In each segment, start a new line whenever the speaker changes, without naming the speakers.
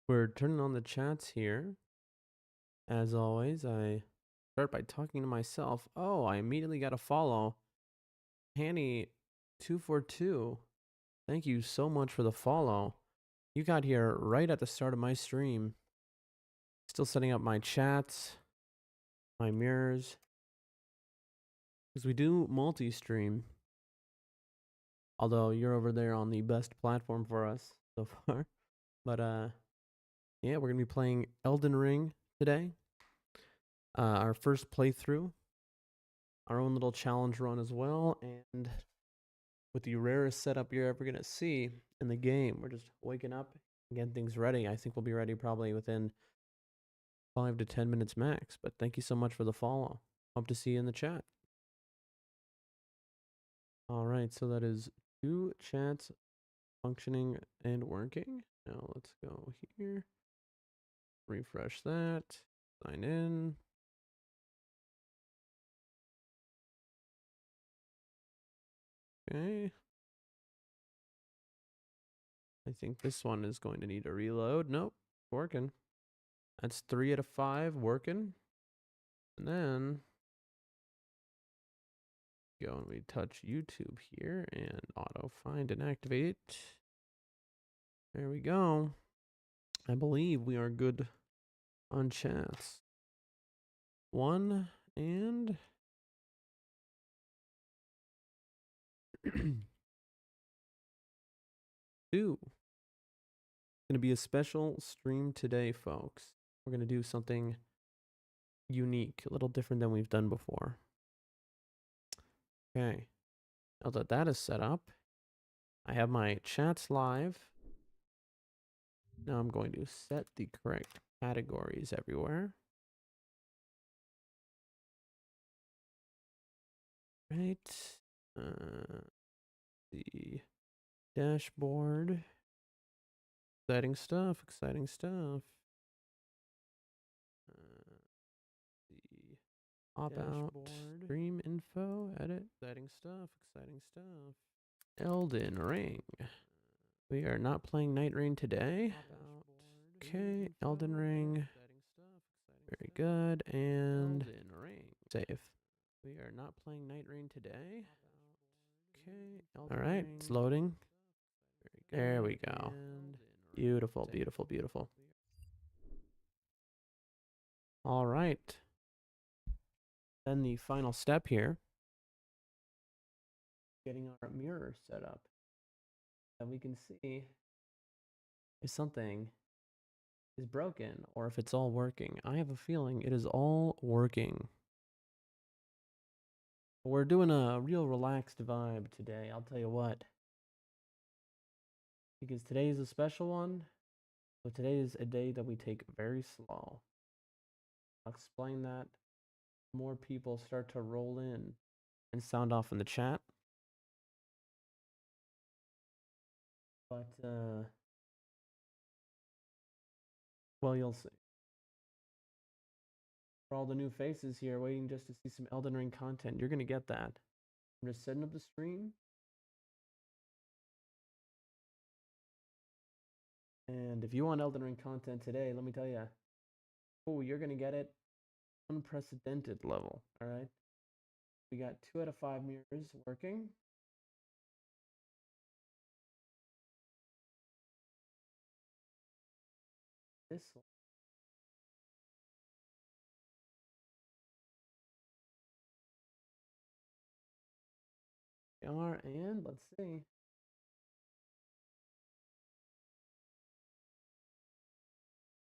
We're turning on the chats here. As always, I start by talking to myself. Oh, I immediately got a follow. Hanny242. Thank you so much for the follow. You got here right at the start of my stream. Still setting up my chats, my mirrors. Because we do multi-stream. Although you're over there on the best platform for us so far. But yeah, we're going to be playing Elden Ring today. Our first playthrough. Our own little challenge run as well. And with the rarest setup you're ever going to see in the game, we're just waking up and getting things ready. I think we'll be ready probably within 5 to 10 minutes max. But thank you so much for the follow. Hope to see you in the chat. All right, so that is 2 chats functioning and working. Now let's go here. Refresh that. Sign in. Okay. I think this one is going to need a reload. Nope, working. That's 3 out of 5 working. And then go and we touch YouTube here and auto find and activate. There we go. I believe we are good on chats. 1 and 2. Going to be a special stream today, folks. We're going to do something unique, a little different than we've done before. Okay. Now that that is set up, I have my chats live. Now I'm going to set the correct categories everywhere. Right. The dashboard. Exciting stuff, exciting stuff. The about stream info, edit, exciting stuff, exciting stuff. Elden Ring. We are not playing Night Rain today. Okay, Elden Ring. Very good, and save. We are not playing Night Rain today. Okay, all right, it's loading. There we go. Beautiful, beautiful, beautiful. All right. Then the final step here, getting our mirror set up. And we can see if something is broken or if it's all working. I have a feeling it is all working. We're doing a real relaxed vibe today, I'll tell you what. Because today is a special one. So today is a day that we take very slow. I'll explain that. More people start to roll in and sound off in the chat. But, well, you'll see. For all the new faces here waiting just to see some Elden Ring content, you're going to get that. I'm just setting up the stream. And if you want Elden Ring content today, let me tell you, oh, you're going to get it unprecedented level, all right? We got 2 out of 5 mirrors working. This one. We are, and let's see.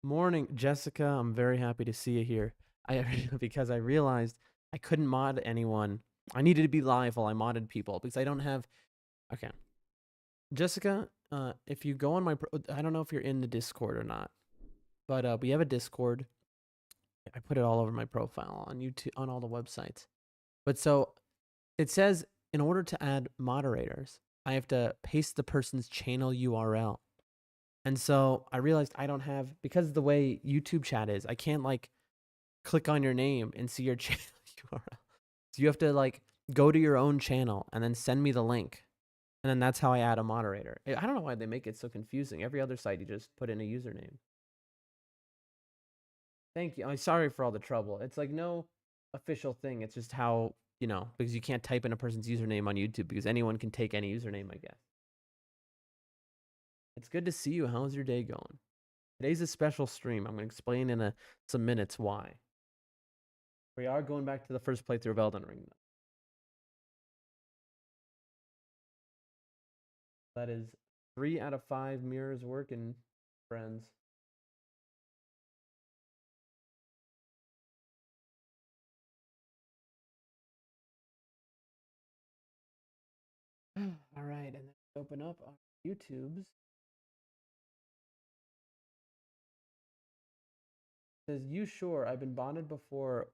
Morning, Jessica. I'm very happy to see you here. Because I realized I couldn't mod anyone. I needed to be live while I modded people because I don't have. Okay, Jessica. If you go on my, I don't know if you're in the Discord or not, but we have a Discord. I put it all over my profile on YouTube, on all the websites. But so it says in order to add moderators, I have to paste the person's channel URL. And so I realized I don't have, because of the way YouTube chat is, I can't like click on your name and see your channel URL. So you have to like go to your own channel and then send me the link. And then that's how I add a moderator. I don't know why they make it so confusing. Every other site, you just put in a username. Thank you. I'm sorry for all the trouble. It's like no official thing. It's just how, because you can't type in a person's username on YouTube because anyone can take any username, I guess. It's good to see you. How's your day going? Today's a special stream. I'm going to explain in some minutes why. We are going back to the first playthrough of Elden Ring, though. That is 3 out of 5 mirrors working, friends. All right, and then open up our YouTubes. It says, you sure? I've been bonded before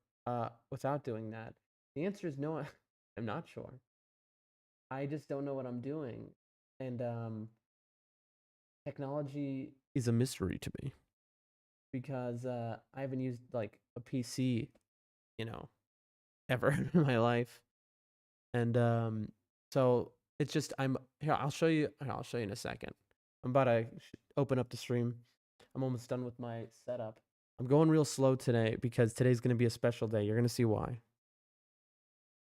without doing that. The answer is no, I'm not sure. I just don't know what I'm doing. And technology is a mystery to me because I haven't used like a PC, ever in my life. And so it's just here, I'll show you in a second. I'm about to open up the stream. I'm almost done with my setup. I'm going real slow today because today's going to be a special day. You're going to see why.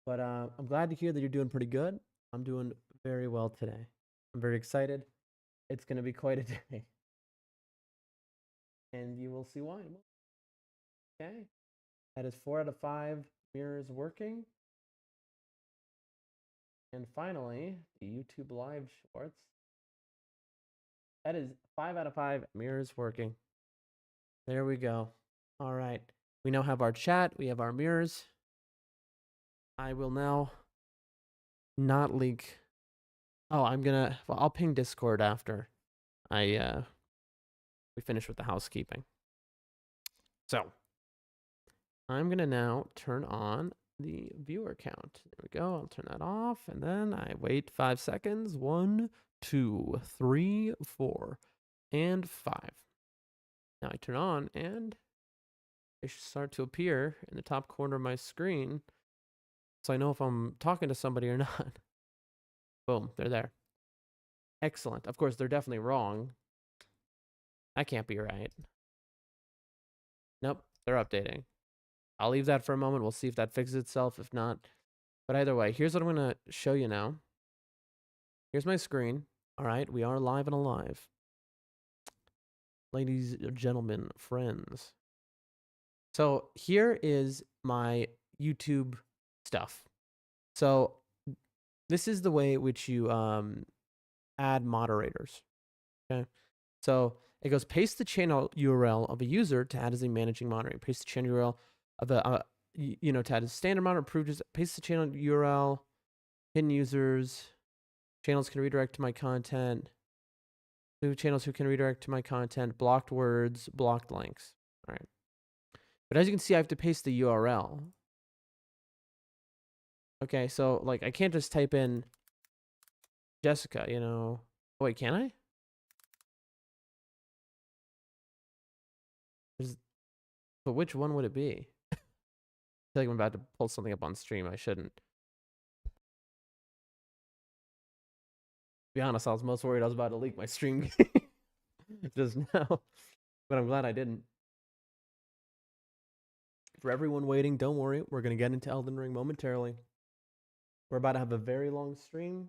But I'm glad to hear that you're doing pretty good. I'm doing very well today. I'm very excited. It's going to be quite a day. And you will see why. Okay. That is 4 out of 5 mirrors working. And finally, the YouTube live shorts. That is 5 out of 5 mirrors working. There we go. All right. We now have our chat. We have our mirrors. I will now not leak. Oh, I'll ping Discord after we finish with the housekeeping. So I'm going to now turn on the viewer count. There we go. I'll turn that off. And then I wait 5 seconds. 1, 2, 3, 4, and 5. Now I turn on and they should start to appear in the top corner of my screen so I know if I'm talking to somebody or not. Boom, they're there. Excellent. Of course, they're definitely wrong. That can't be right. Nope, they're updating. I'll leave that for a moment. We'll see if that fixes itself. If not, but either way, here's what I'm going to show you now. Here's my screen. All right, we are live and alive. Ladies, gentlemen, friends. So here is my YouTube stuff. So this is the way which you add moderators. Okay. So it goes paste the channel URL of a user to add as a managing moderator. Paste the channel URL of a to add as standard moderator. Approved. Paste the channel URL. Hidden users. Channels can redirect to my content. New channels who can redirect to my content. Blocked words. Blocked links. All right. But as you can see, I have to paste the URL. Okay, so like I can't just type in Jessica, Oh, wait, can I? But which one would it be? I feel like I'm about to pull something up on stream. I shouldn't. To be honest, I was most worried I was about to leak my stream just now. But I'm glad I didn't. For everyone waiting, don't worry. We're going to get into Elden Ring momentarily. We're about to have a very long stream.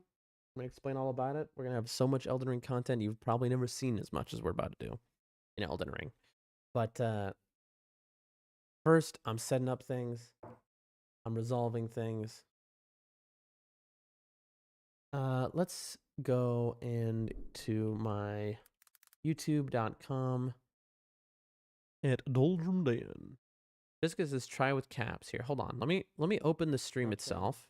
I'm going to explain all about it. We're going to have so much Elden Ring content you've probably never seen as much as we're about to do in Elden Ring. But first, I'm setting up things. I'm resolving things. Let's go into my youtube.com at Doldrum Dan. This says try with caps here. Hold on. Let me open the stream itself.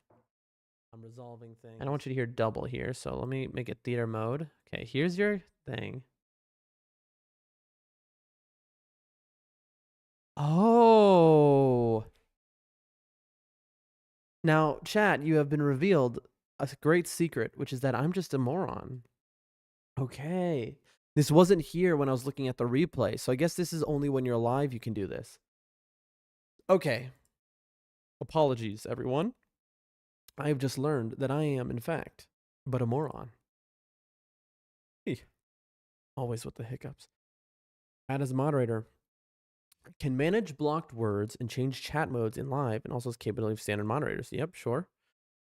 I'm resolving things. I don't want you to hear double here, so let me make it theater mode. Okay, here's your thing. Oh. Now, chat, you have been revealed a great secret, which is that I'm just a moron. Okay. This wasn't here when I was looking at the replay, so I guess this is only when you're live you can do this. Okay. Apologies, everyone. I have just learned that I am, in fact, but a moron. Always with the hiccups. Add as a moderator. Can manage blocked words and change chat modes in live, and also has capability of standard moderators. Yep, sure.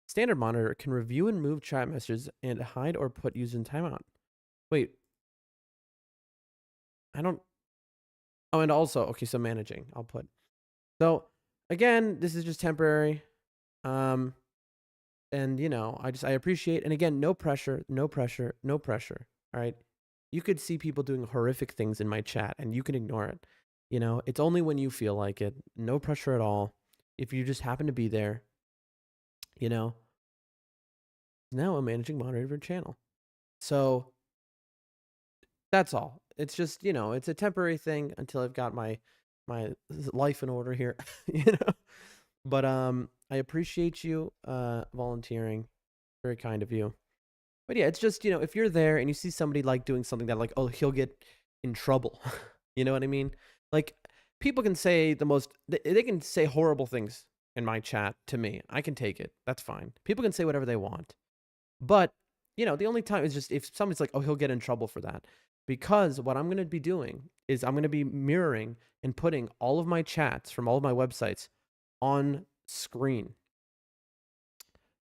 Standard monitor can review and move chat messages and hide or put users in timeout. Wait. I don't... Oh, and also, okay, so managing, I'll put. So, again, this is just temporary. And, you know, I appreciate, and again, no pressure, no pressure, no pressure, all right? You could see people doing horrific things in my chat, and you can ignore it. You know, it's only when you feel like it. No pressure at all. If you just happen to be there, you know. Now I'm managing moderator of your channel. So, that's all. It's just, you know, it's a temporary thing until I've got my life in order here, you know. But I appreciate you volunteering. Very kind of you. But yeah, it's just, you know, if you're there and you see somebody like doing something that like, oh, he'll get in trouble. You know what I mean? Like, people can say the most, they can say horrible things in my chat to me. I can take it. That's fine. People can say whatever they want. But, you know, the only time is just if somebody's like, oh, he'll get in trouble for that. Because what I'm going to be doing is I'm going to be mirroring and putting all of my chats from all of my websites on screen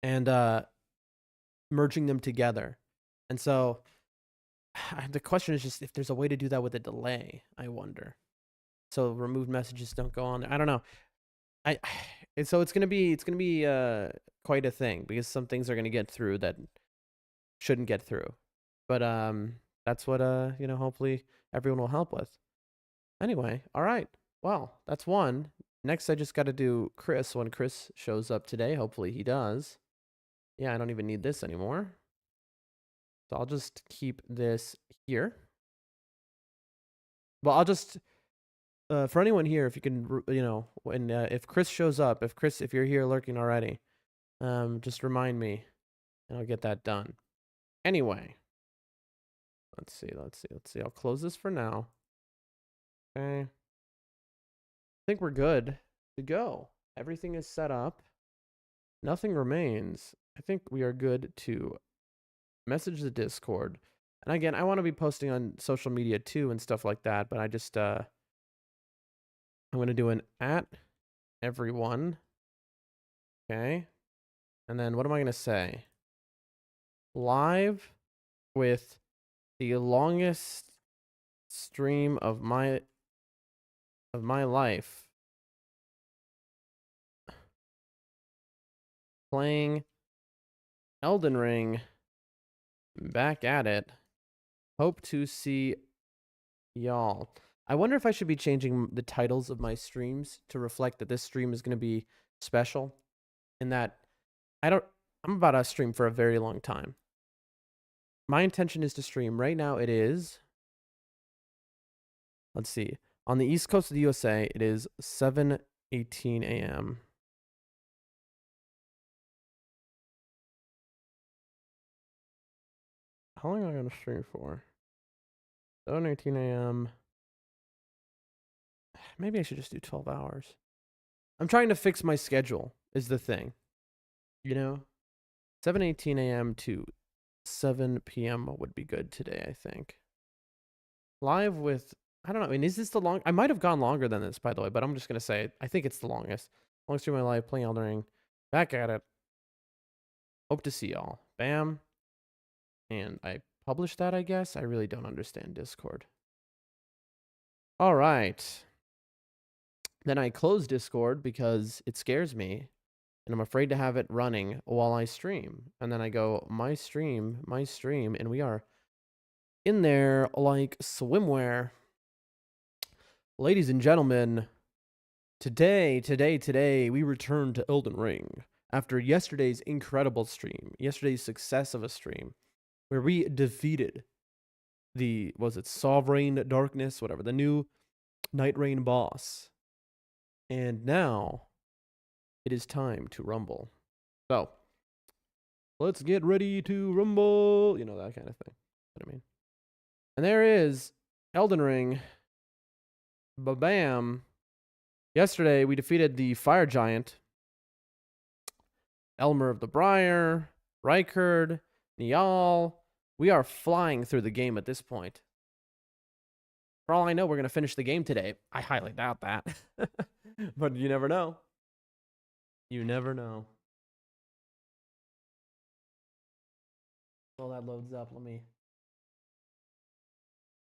and merging them together. And so the question is just if there's a way to do that with a delay, I wonder. So removed messages don't go on there. I don't know. And so it's gonna be quite a thing because some things are gonna get through that shouldn't get through. But that's what you know, hopefully everyone will help with. Anyway, all right. Well, that's one. Next I just gotta do Chris when Chris shows up today. Hopefully he does. Yeah, I don't even need this anymore. So I'll just keep this here. Well, I'll just for anyone here, if you can, you know, when if Chris shows up, if you're here lurking already, just remind me, and I'll get that done. Anyway, let's see. I'll close this for now. Okay, I think we're good to go. Everything is set up. Nothing remains. I think we are good to message the Discord. And again, I want to be posting on social media too and stuff like that, but I just I'm going to do an @everyone. Okay. And then what am I going to say? Live with the longest stream of my life. Playing Elden Ring. Back at it. Hope to see y'all. I wonder if I should be changing the titles of my streams to reflect that this stream is going to be special, in that I'm about to stream for a very long time. My intention is to stream right now. It is, let's see, on the East Coast of the USA, it is 7:18 a.m. How long am I going to stream for? 7:18 a.m. Maybe I should just do 12 hours. I'm trying to fix my schedule is the thing. You know? 7:18 a.m. to 7 p.m. would be good today, I think. Live with, I don't know. I mean, is this the long? I might have gone longer than this, by the way, but I'm just going to say I think it's the longest. Longest stream of my life, playing Elden Ring. Back at it. Hope to see y'all. Bam. And I published that, I guess. I really don't understand Discord. All right. Then I close Discord because it scares me. And I'm afraid to have it running while I stream. And then I go, my stream, and we are in there like swimwear. Ladies and gentlemen, today, we return to Elden Ring. After yesterday's incredible stream, yesterday's success of a stream, where we defeated the, was it Sovereign Darkness, whatever, the new Night Rain boss. And now it is time to rumble. So, let's get ready to rumble. You know, that kind of thing. What I mean. And there is Elden Ring. Ba-bam. Yesterday, we defeated the Fire Giant. Elmer of the Briar. Rykard. Niall. We are flying through the game at this point. For all I know, we're going to finish the game today. I highly doubt that. But you never know. You never know. While that loads up, let me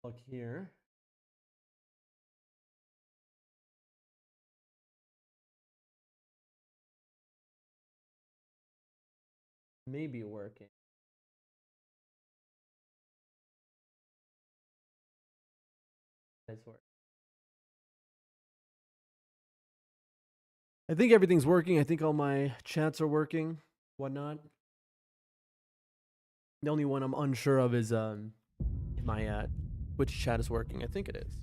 look here. Maybe working. It's working. I think everything's working. I think all my chats are working, whatnot. The only one I'm unsure of is if my Twitch chat is working. I think it is.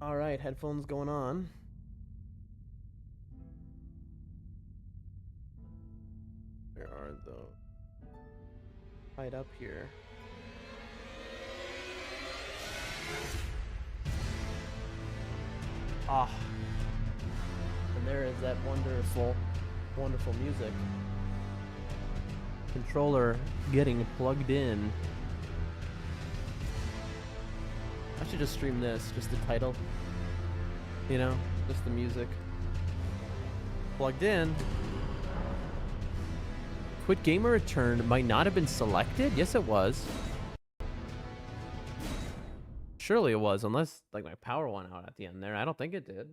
All right, headphones going on. Where are those? Right up here. Ah. And there is that wonderful, wonderful music. Controller getting plugged in. I should just stream this, just the title. You know, just the music. Plugged in. Quit Gamer Return might not have been selected? Yes, it was. Surely it was, unless like my power went out at the end there. I don't think it did.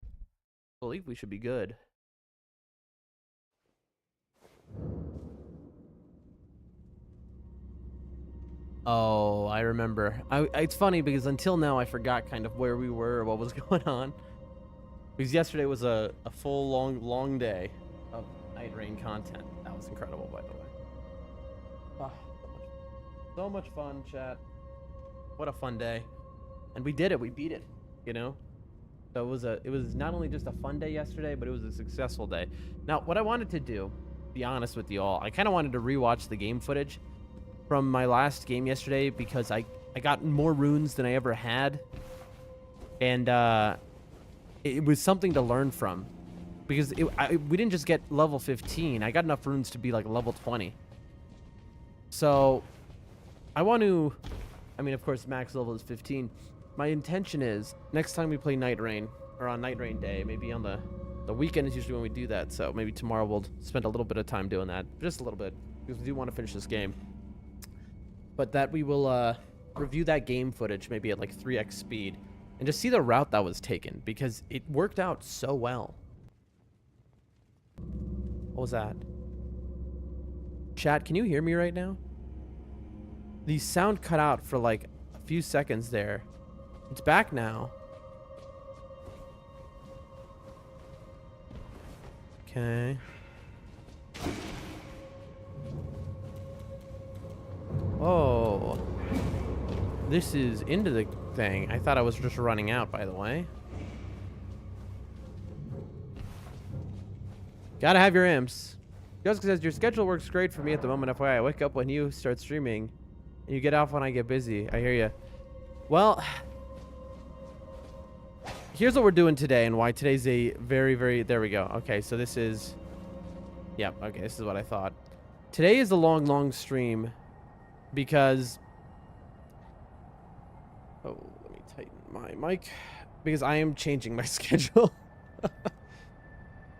I believe we should be good. Oh, I remember. It's funny because until now I forgot kind of where we were or what was going on. Because yesterday was a full long day of Night Rain content. That was incredible, by the way. Oh, so much fun, chat. What a fun day. And we did it. We beat it, you know? So it was not only just a fun day yesterday, but it was a successful day. Now, what I wanted to do, to be honest with you all, I kind of wanted to rewatch the game footage from my last game yesterday because I got more runes than I ever had. And it was something to learn from. Because we didn't just get level 15. I got enough runes to be like level 20. So I want to... I mean, of course, max level is 15. My intention is, next time we play Night Rain, or on Night Rain Day, maybe on the weekend is usually when we do that, so maybe tomorrow we'll spend a little bit of time doing that. Just a little bit, because we do want to finish this game. But that we will review that game footage, maybe at like 3x speed, and just see the route that was taken, because it worked out so well. What was that? Chat, can you hear me right now? The sound cut out for like a few seconds there. It's back now. Okay. Oh. This is into the thing. I thought I was just running out, by the way. Gotta have your imps. Jessica says, your schedule works great for me at the moment. FYI, I wake up when you start streaming. And you get off when I get busy. I hear you. Well... Here's what we're doing today and why today's a very... There we go. Okay, so this is... Yep, okay, this is what I thought. Today is a long stream because... Oh, let me tighten my mic. Because I am changing my schedule.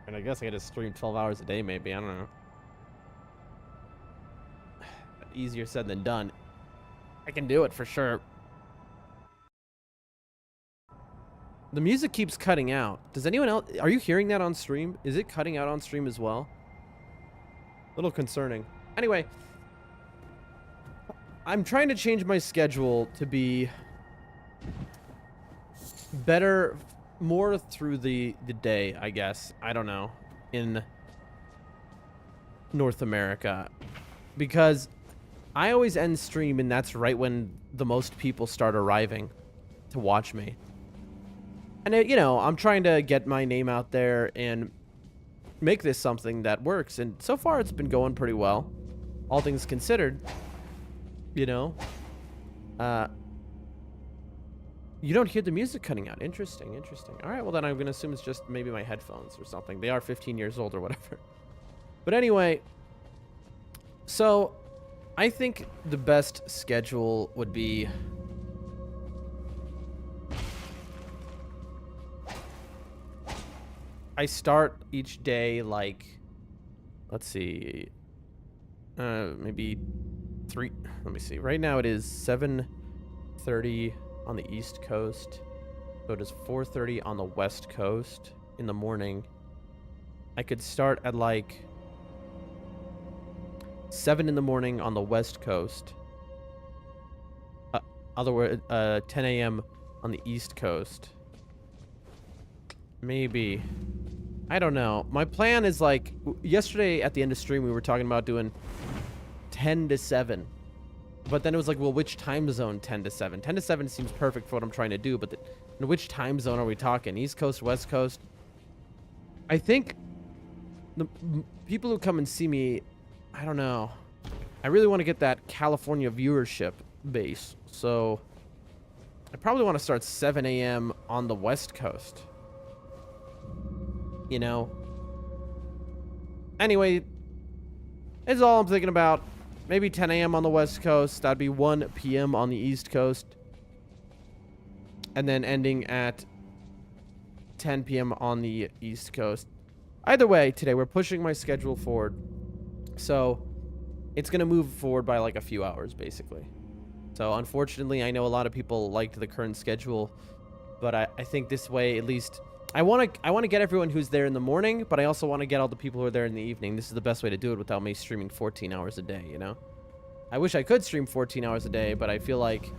And I guess I gotta stream 12 hours a day maybe. I don't know. Easier said than done. I can do it for sure. The music keeps cutting out. Does anyone else... Are you hearing that on stream? Is it cutting out on stream as well? A little concerning. Anyway. I'm trying to change my schedule to be... better... more through the day, I guess. I don't know. In... North America. Because... I always end stream and that's right when the most people start arriving to watch me. And, you know, I'm trying to get my name out there and make this something that works. And so far, it's been going pretty well. All things considered, you know. You don't hear the music cutting out. Interesting, interesting. All right, well, then I'm going to assume it's just maybe my headphones or something. They are 15 years old or whatever. But anyway, so I think the best schedule would be... I start each day like... Let's see... maybe 3... Let me see. Right now it is 7:30 on the East Coast. So it is 4:30 on the West Coast in the morning. I could start at like 7 in the morning on the West Coast. 10 a.m. on the East Coast. Maybe. I don't know. My plan is like, yesterday at the end of stream, we were talking about doing 10 to 7. But then it was like, well, which time zone 10 to 7? 10 to 7 seems perfect for what I'm trying to do, but in which time zone are we talking? East Coast, West Coast? I think the people who come and see me, I don't know. I really want to get that California viewership base. So I probably want to start 7 a.m. on the West Coast. You know? Anyway, it's all I'm thinking about. Maybe 10 a.m. on the West Coast. That'd be 1 p.m. on the East Coast. And then ending at 10 p.m. on the East Coast. Either way, today we're pushing my schedule forward. So it's going to move forward by like a few hours, basically. So unfortunately, I know a lot of people liked the current schedule. But I think this way, at least... I want to get everyone who's there in the morning, but I also want to get all the people who are there in the evening. This is the best way to do it without me streaming 14 hours a day, you know? I wish I could stream 14 hours a day, but I feel like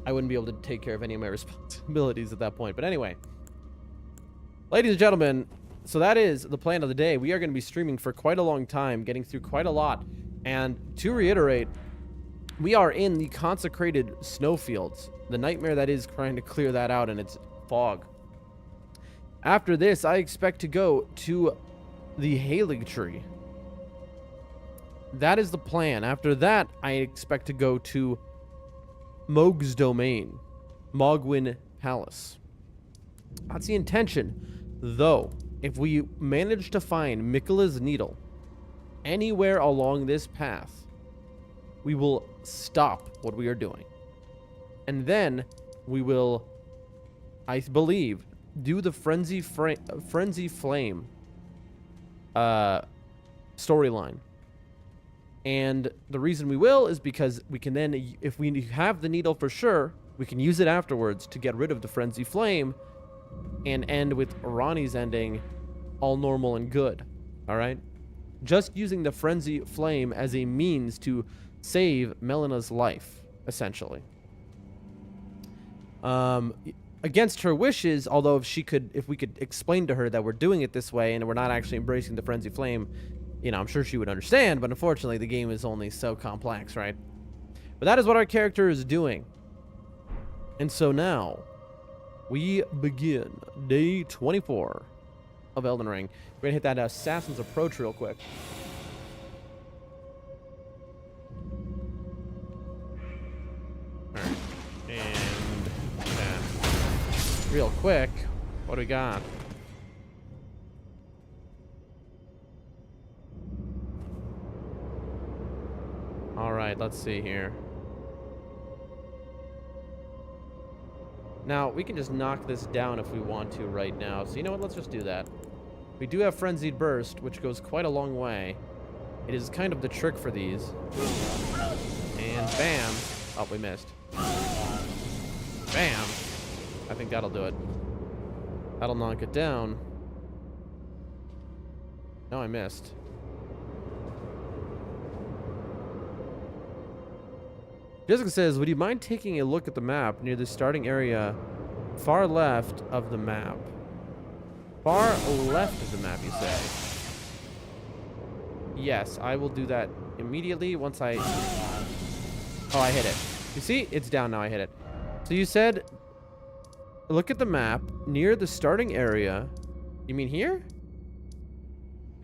I wouldn't be able to take care of any of my responsibilities at that point. But anyway, ladies and gentlemen, so that is the plan of the day. We are going to be streaming for quite a long time, getting through quite a lot. And to reiterate, we are in the consecrated snowfields. The nightmare that is trying to clear that out in its fog. After this, I expect to go to the Halig Tree. That is the plan. After that, I expect to go to Mog's Domain, Mogwin Palace. That's the intention. Though, if we manage to find Miquella's Needle anywhere along this path, we will stop what we are doing. And then we will, I believe, do the Frenzy Flame storyline. And the reason we will is because we can then, if we have the needle for sure, we can use it afterwards to get rid of the Frenzy Flame and end with Ronnie's ending all normal and good. All right? Just using the Frenzy Flame as a means to save Melena's life, essentially. Against her wishes, although if we could explain to her that we're doing it this way and we're not actually embracing the Frenzy Flame, you know, I'm sure she would understand, but unfortunately the game is only so complex, right? But that is what our character is doing. And so now, we begin day 24 of Elden Ring. We're gonna hit that Assassin's Approach real quick. Alright, and real quick, what do we got? Alright, let's see here. Now, we can just knock this down if we want to right now. So you know what, let's just do that. We do have Frenzied Burst, which goes quite a long way. It is kind of the trick for these. And bam. Oh, we missed. Bam. I think that'll do it. That'll knock it down. No, I missed. Jessica says, would you mind taking a look at the map near the starting area far left of the map? Far left of the map, you say? Yes, I will do that immediately once I... Oh, I hit it. You see? It's down now. I hit it. So you said, look at the map near the starting area. You mean here?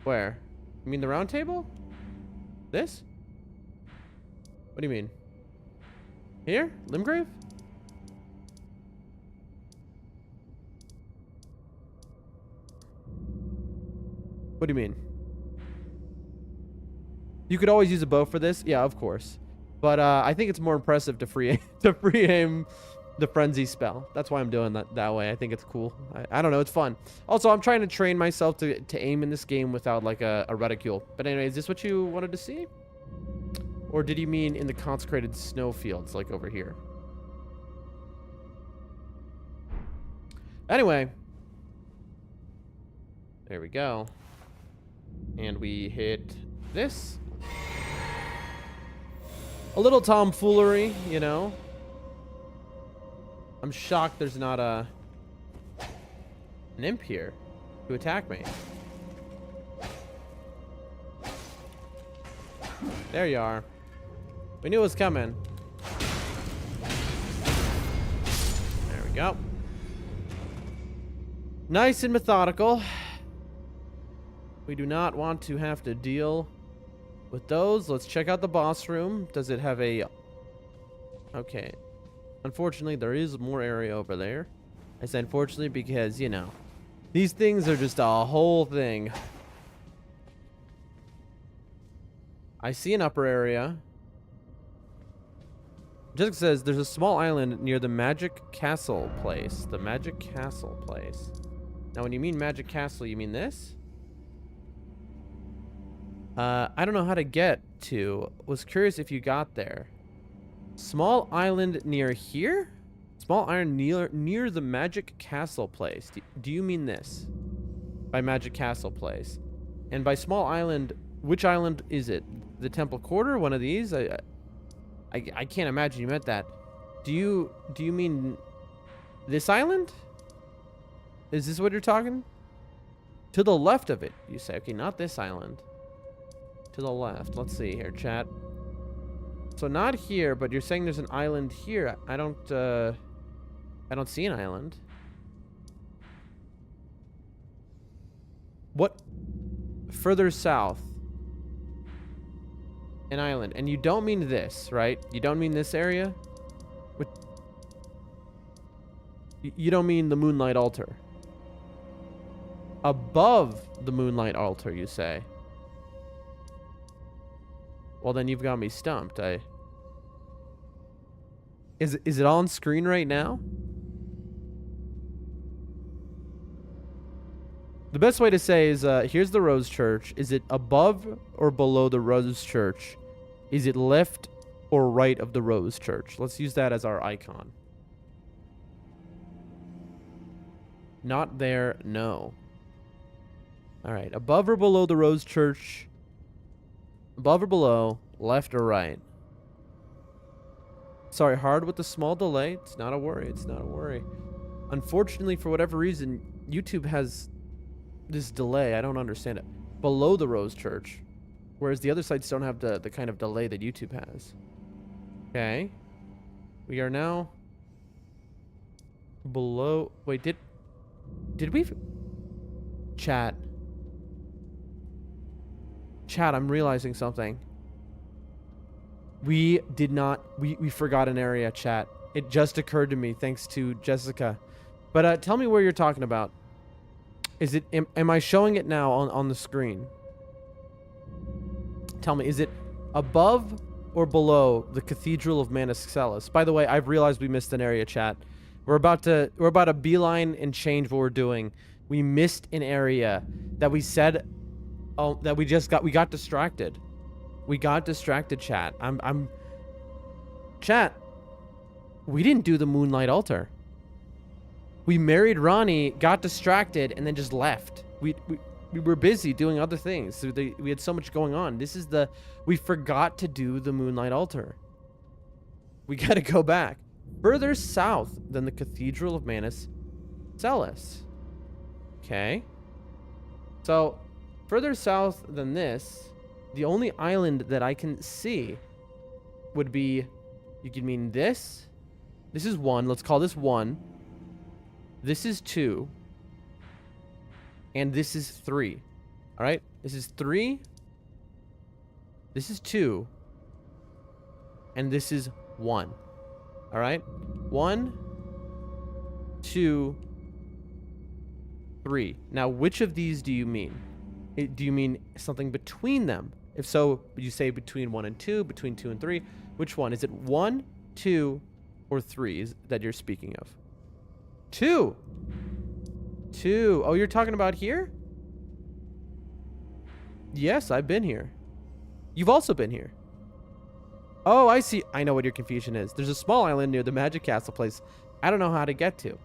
Where? You mean the round table? This? What do you mean? Here? Limgrave? What do you mean? You could always use a bow for this. Yeah, of course. But I think it's more impressive to free aim the frenzy spell. That's why I'm doing that way. I think it's cool. I don't know. It's fun. Also, I'm trying to train myself to aim in this game without like a reticule. But anyway, is this what you wanted to see? Or did you mean in the consecrated snowfields, like over here? Anyway. There we go. And we hit this. A little tomfoolery, you know. I'm shocked there's not an imp here to attack me. There you are. We knew it was coming. There we go. Nice and methodical. We do not want to have to deal with those. Let's check out the boss room. Does it have a... Okay. Unfortunately, there is more area over there. I say unfortunately because, you know, these things are just a whole thing. I see an upper area. Jessica says there's a small island near the Magic Castle place. The Magic Castle place. Now, when you mean Magic Castle, you mean this? I don't know how to get to. Was curious if you got there. Small island near here? Small island near the Magic Castle place. Do you mean this? By Magic Castle place. And by small island, which island is it? The Temple Quarter? One of these? I can't imagine you meant that. Do you mean this island? Is this what you're talking? To the left of it, you say. Okay, not this island. To the left. Let's see here, chat. So not here, but you're saying there's an island here. I don't see an island. What? Further south. An island. And you don't mean this, right? You don't mean this area? What? You don't mean the Moonlight Altar. Above the Moonlight Altar, you say. Well, then you've got me stumped. Is it on screen right now? The best way to say is, here's the Rose Church. Is it above or below the Rose Church? Is it left or right of the Rose Church? Let's use that as our icon. Not there, no. All right, above or below the Rose Church? Above or below, left or right? Sorry, hard with the small delay. It's not a worry. It's not a worry. Unfortunately, for whatever reason, YouTube has this delay. I don't understand it. Below the Rose Church. Whereas the other sites don't have the kind of delay that YouTube has. Okay. We are now below... Wait, did we... Chat. Chat, I'm realizing something. We did not... We forgot an area, chat. It just occurred to me, thanks to Jessica. But tell me where you're talking about. Is it... Am I showing it now on the screen? Tell me, is it above or below the Cathedral of Manascelis? By the way, I've realized we missed an area, chat. We're about to beeline and change what we're doing. We missed an area that we said... Oh, that we got distracted. We got distracted, chat. Chat. We didn't do the Moonlight Altar. We married Ronnie, got distracted, and then just left. We were busy doing other things. So we had so much going on. We forgot to do the Moonlight Altar. We got to go back. Further south than the Cathedral of Manascelis. Okay. So, further south than this, the only island that I can see would be, you could mean this. This is 1. Let's call this 1. This is 2. And this is 3. All right? This is 3. This is 2. And this is 1. All right? 1, 2, 3. Now, which of these do you mean? Do you mean something between them? If so, would you say between 1 and 2, between 2 and 3? Which one? Is it 1, 2, or 3 that you're speaking of? 2. 2. Oh, you're talking about here? Yes, I've been here. You've also been here. Oh, I see. I know what your confusion is. There's a small island near the Magic Castle place I don't know how to get to.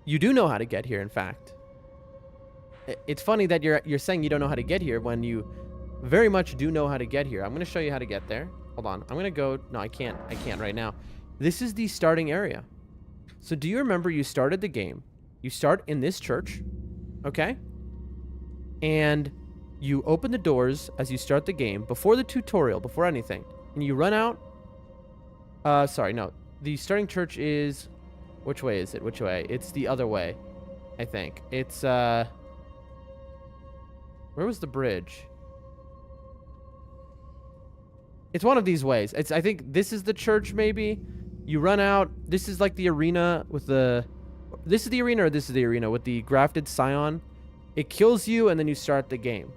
You do know how to get here, in fact. It's funny that you're saying you don't know how to get here when you very much do know how to get here. I'm going to show you how to get there. Hold on. I'm going to go... No, I can't. I can't right now. This is the starting area. So do you remember you started the game? You start in this church, okay? And you open the doors as you start the game before the tutorial, before anything. And you run out. Sorry, no. The starting church is... Which way is it? Which way? It's the other way, I think. It's, Where was the bridge? It's one of these ways. It's, I think this is the church, maybe. You run out. This is like the arena with the... This is the arena, or this is the arena with the grafted scion. It kills you, and then you start the game.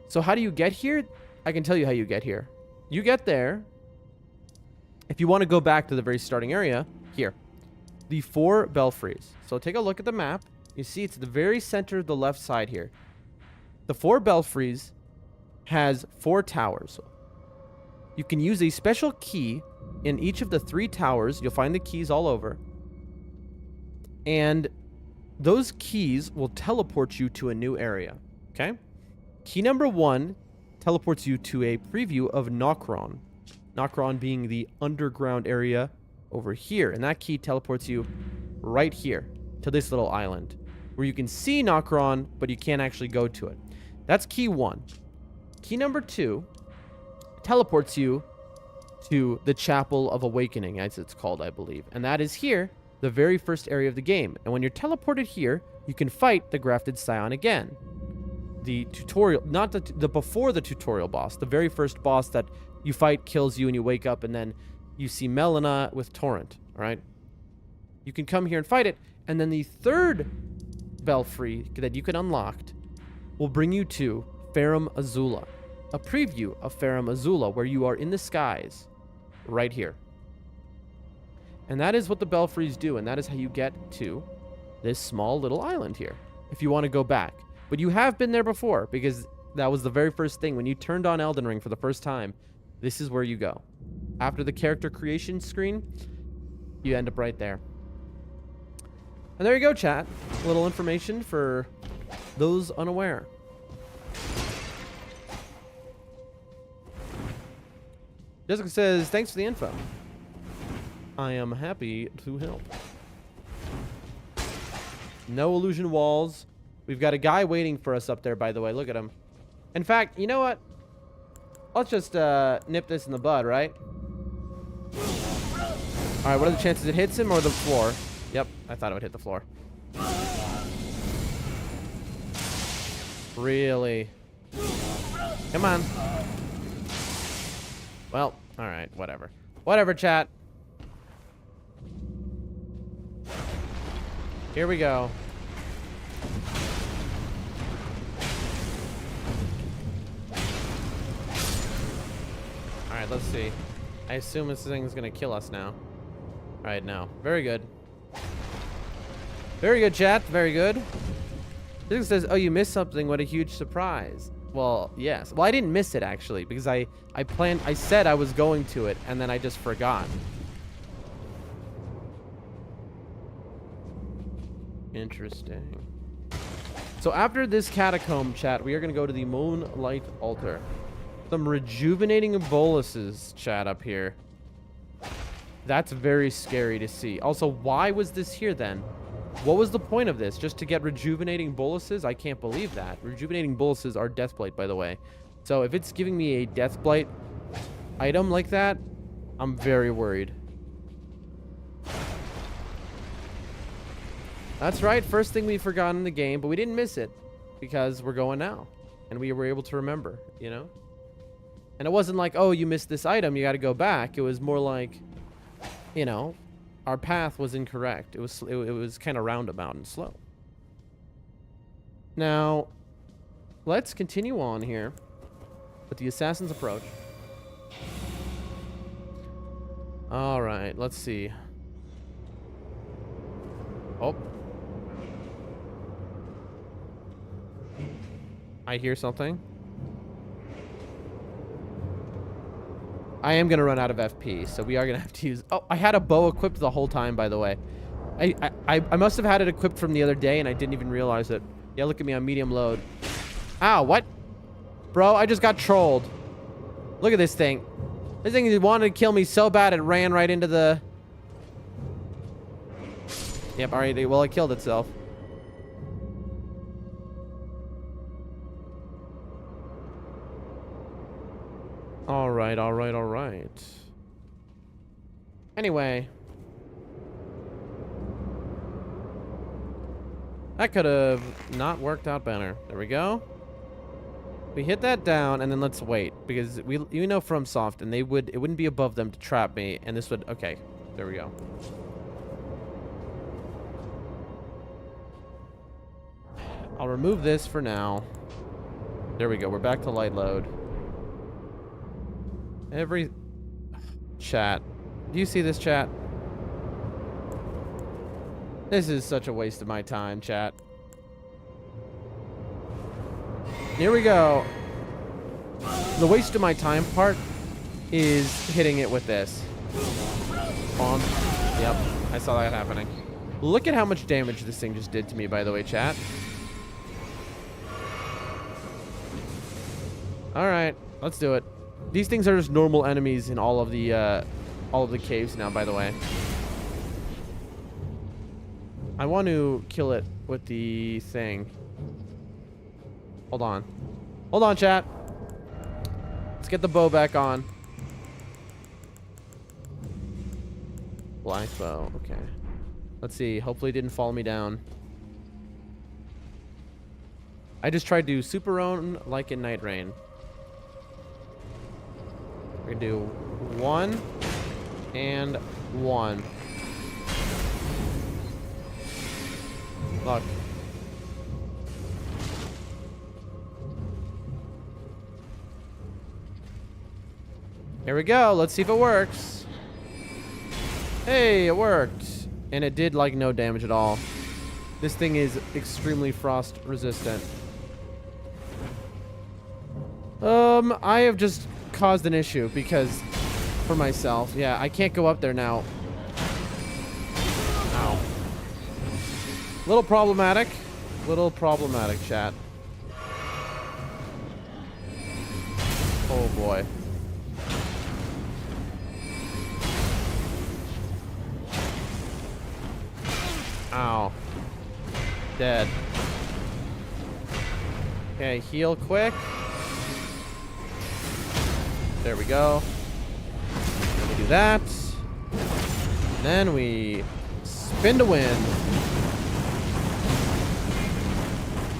So how do you get here? I can tell you how you get here. You get there. If you want to go back to the very starting area, here. The 4 belfries. So take a look at the map. You see it's the very center of the left side here. The 4 belfries has 4 towers. You can use a special key in each of the 3 towers. You'll find the keys all over. And those keys will teleport you to a new area. Okay? Key number 1 teleports you to a preview of Nokron. Nokron being the underground area over here. And that key teleports you right here to this little island where you can see Nokron, but you can't actually go to it. That's key 1. Key number 2 teleports you to the Chapel of Awakening, as it's called, I believe. And that is here, the very first area of the game. And when you're teleported here, you can fight the grafted scion again. The tutorial, not the before the tutorial boss, the very first boss that you fight kills you and you wake up and then you see Melina with Torrent, all right? You can come here and fight it. And then the 3rd belfry that you can unlock will bring you to Farum Azula, a preview of Farum Azula where you are in the skies right here. And that is what the belfries do, and that is how you get to this small little island here if you want to go back. But you have been there before because that was the very first thing. When you turned on Elden Ring for the first time, this is where you go. After the character creation screen, you end up right there. And there you go, chat. A little information for those unaware. Jessica says, thanks for the info. I am happy to help. No illusion walls. We've got a guy waiting for us up there, by the way. Look at him. In fact, you know what? Let's just nip this in the bud, right? All right, what are the chances it hits him or the floor? Yep, I thought it would hit the floor. Really? Come on. Well, all right, whatever. Whatever, chat. Here we go. All right, let's see. I assume this thing's gonna kill us now. All right, no. Very good. Very good, chat. Very good. This says, oh, you missed something. What a huge surprise. Well, yes. Well, I didn't miss it, actually, because I said I was going to it, and then I just forgot. Interesting. So after this catacomb, chat, we are going to go to the Moonlight Altar. Some rejuvenating boluses, chat, up here. That's very scary to see. Also, why was this here, then? What was the point of this? Just to get rejuvenating boluses? I can't believe that. Rejuvenating boluses are Deathblight, by the way. So if it's giving me a Deathblight item like that, I'm very worried. That's right. First thing we forgot in the game, but we didn't miss it because we're going now. And we were able to remember, you know? And it wasn't like, oh, you missed this item, you got to go back. It was more like, you know, our path was incorrect. It was kind of roundabout and slow. Now, let's continue on here. with the assassin's approach. All right, let's see. Oh. I hear something. I am going to run out of FP, so we are going to have to use... Oh, I had a bow equipped the whole time, by the way. I must have had it equipped from the other day, and I didn't even realize it. Yeah, look at me on medium load. Ow, what? Bro, I just got trolled. Look at this thing. This thing wanted to kill me so bad, it ran right into the... Yep, alright, well, it killed itself. Alright, alright, alright. Anyway. That could have not worked out better. There we go. We hit that down, and then let's wait. Because you know FromSoft, and it wouldn't be above them to trap me, and this would... Okay, there we go. I'll remove this for now. There we go, we're back to light load. Chat. Do you see this, chat? This is such a waste of my time, chat. Here we go. The waste of my time part is hitting it with this. Bomb. Yep, I saw that happening. Look at how much damage this thing just did to me, by the way, chat. Alright, let's do it. These things are just normal enemies in all of the caves now, by the way. I want to kill it with the thing. Hold on. Hold on, chat. Let's get the bow back on. Black bow, okay. Let's see. Hopefully it didn't follow me down. I just tried to super own like in Night Rain. We're gonna do 1 and 1. Look. Here we go. Let's see if it works. Hey, it worked. And it did like no damage at all. This thing is extremely frost resistant. I have just caused an issue because for myself. Yeah, I can't go up there now. Ow. Little problematic, chat. Oh boy. Ow. Dead. Okay, heal quick. There we go. Then we do that. Then we spin to win.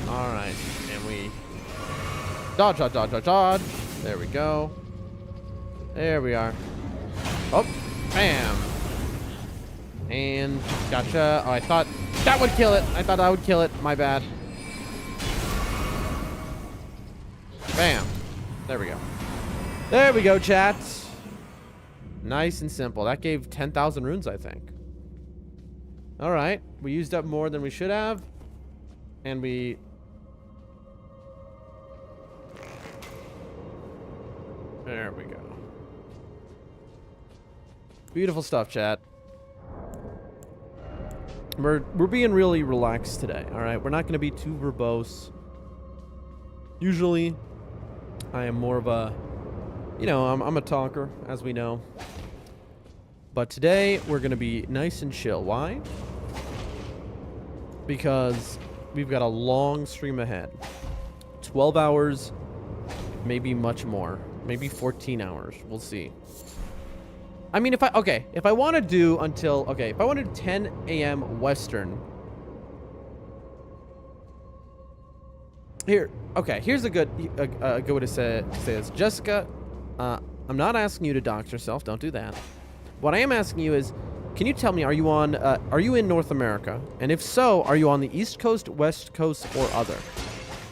Alright. And we dodge, dodge, dodge, dodge, dodge. There we go. There we are. Oh, bam. And gotcha. Oh, I thought that would kill it. I thought I would kill it. My bad. Bam. There we go. There we go, chat. Nice and simple. That gave 10,000 runes, I think. All right. We used up more than we should have. And we... There we go. Beautiful stuff, chat. We're being really relaxed today, all right? We're not going to be too verbose. Usually, I am more of a... You know, I'm a talker, as we know. But today, we're going to be nice and chill. Why? Because we've got a long stream ahead. 12 hours, maybe much more. Maybe 14 hours. We'll see. I mean, if I want to do until... Okay, if I want to do 10 a.m. Western... Here, okay, here's a good way to say this. Jessica... I'm not asking you to dox yourself. Don't do that. What I am asking you is, can you tell me, are you in North America? And if so, are you on the East Coast, West Coast, or other?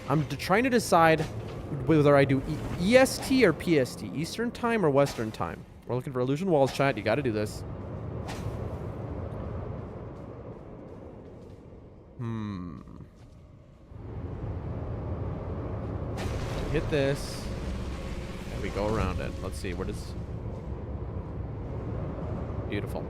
I'm trying to decide whether I do EST or PST, Eastern Time or Western Time. We're looking for Illusion Walls, chat. You got to do this. Hit this. And we go around it. Let's see. Where does... Beautiful.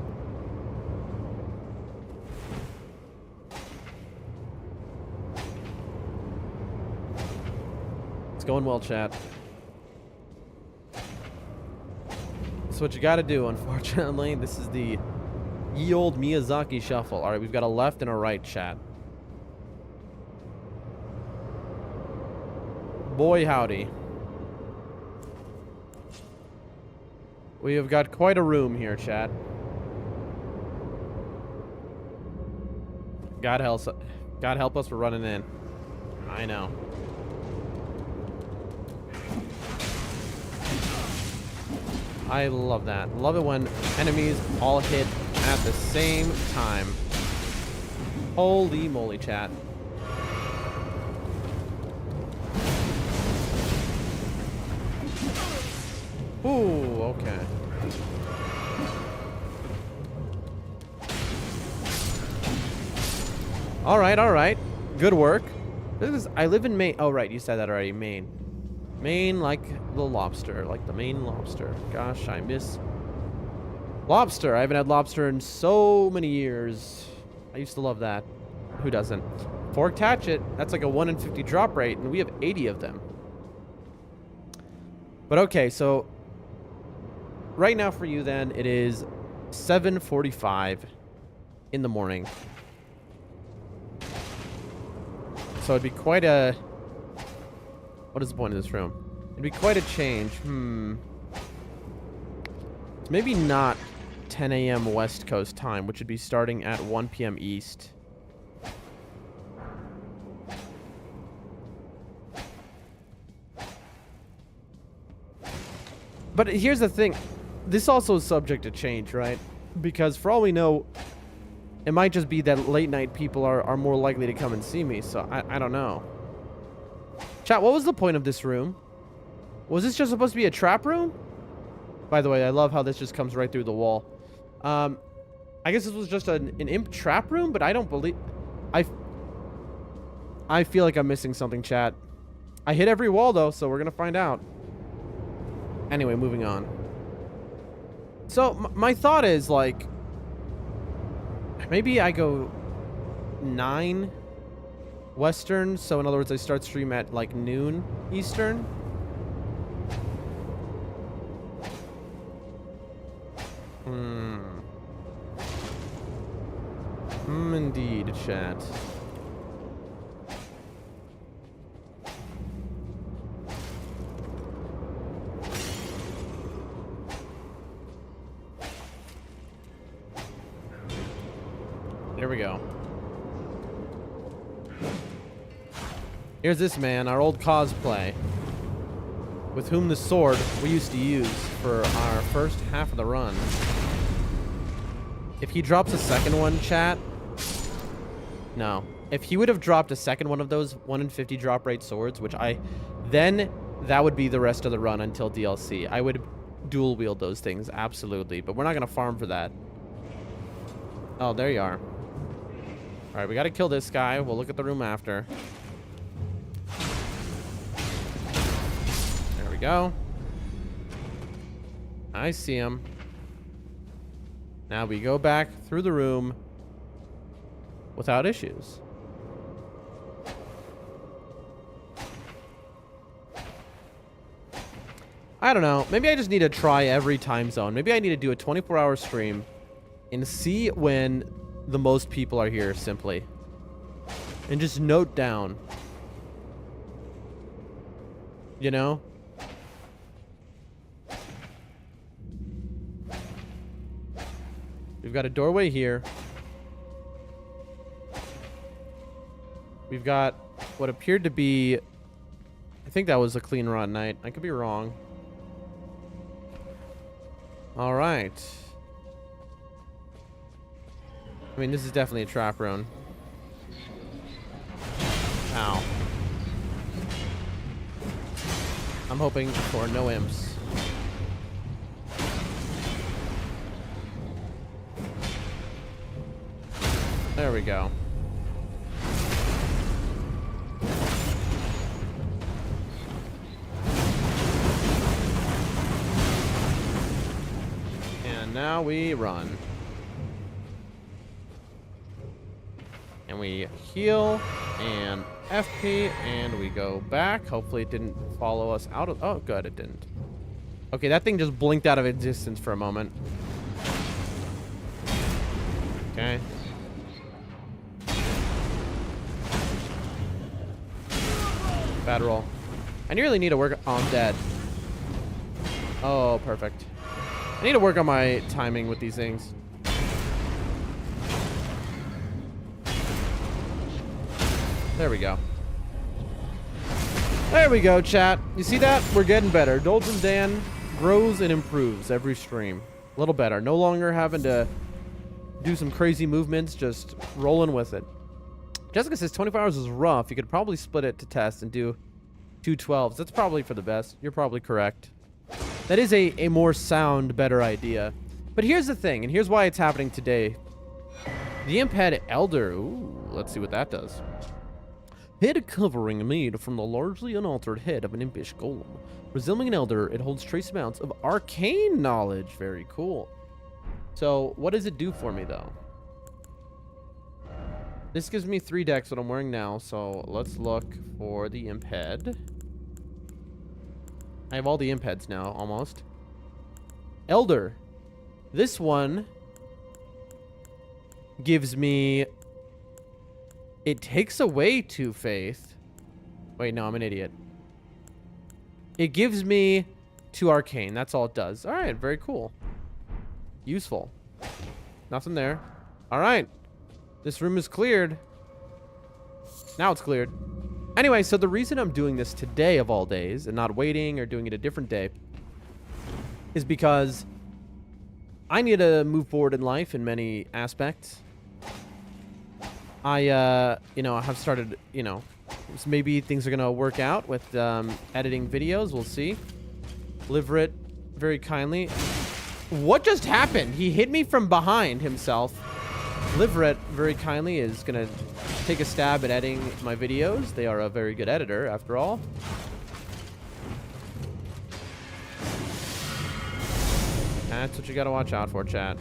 It's going well, chat. That's what you got to do, unfortunately. This is the ye old Miyazaki shuffle. All right, we've got a left and a right, chat. Boy, howdy. We have got quite a room here, chat. God help us for running in. I know. I love that. Love it when enemies all hit at the same time. Holy moly, chat. Ooh, okay. All right. Good work. I live in Maine. Oh, right. You said that already. Maine. Maine, like the lobster. Like the Maine lobster. Gosh, I miss lobster. I haven't had lobster in so many years. I used to love that. Who doesn't? Forked hatchet. That's like a 1 in 50 drop rate, and we have 80 of them. But okay, so right now for you then, it is 7:45 in the morning. So it'd be quite a... What is the point of this room? It'd be quite a change. It's maybe not 10 a.m. West Coast time, which would be starting at 1 p.m. East. But here's the thing. This also is subject to change, right? Because for all we know, it might just be that late night people are more likely to come and see me. So I don't know. Chat, what was the point of this room? Was this just supposed to be a trap room? By the way, I love how this just comes right through the wall. I guess this was just an imp trap room, but I don't believe... I feel like I'm missing something, chat. I hit every wall, though, so we're going to find out. Anyway, moving on. So, my thought is, like... Maybe I go 9 Western, so in other words, I start stream at, like, noon Eastern. Indeed, chat. Here we go. Here's this man, our old cosplay, with whom the sword we used to use for our first half of the run. If he drops a second one, chat... No. If he would have dropped a second one of those 1 in 50 drop rate swords, which then that would be the rest of the run until DLC. I would dual wield those things, absolutely. But we're not going to farm for that. Oh, there you are. All right, we got to kill this guy. We'll look at the room after. There we go. I see him. Now we go back through the room without issues. I don't know. Maybe I just need to try every time zone. Maybe I need to do a 24-hour stream and see when the most people are here, simply. And just note down. You know? We've got a doorway here. We've got what appeared to be... I think that was a clean run night. I could be wrong. All right. I mean, this is definitely a trap run. Ow. I'm hoping for no imps. There we go. And now we run. And we heal and FP and we go back. Hopefully it didn't follow us out of... Oh, good, it didn't. Okay, that thing just blinked out of existence for a moment. Okay. Bad roll. I really need to work... Oh, I'm dead. Oh, perfect. I need to work on my timing with these things. There we go. There we go, chat. You see that? We're getting better. Dolphin Dan grows and improves every stream. A little better. No longer having to do some crazy movements, just rolling with it. Jessica says 24 hours is rough. You could probably split it to test and do 2 12s. That's probably for the best. You're probably correct. That is a more sound, better idea. But here's the thing, and here's why it's happening today. The imp had Elder. Ooh, let's see what that does. Head covering made from the largely unaltered head of an impish golem. Resembling an elder, it holds trace amounts of arcane knowledge. Very cool. So, what does it do for me, though? This gives me 3 decks, what I'm wearing now, so let's look for the imp head. I have all the imp heads now, almost. Elder. This one gives me... It takes away 2 faith. Wait, no, I'm an idiot. It gives me 2 arcane. That's all it does. All right, very cool. Useful. Nothing there. All right. This room is cleared. Now it's cleared. Anyway, so the reason I'm doing this today of all days and not waiting or doing it a different day is because I need to move forward in life in many aspects. I, you know, I have started, you know, so maybe things are going to work out with editing videos. We'll see. Liverit very kindly. What just happened? He hit me from behind himself. Liverit very kindly is going to take a stab at editing my videos. They are a very good editor, after all. That's what you got to watch out for, chat.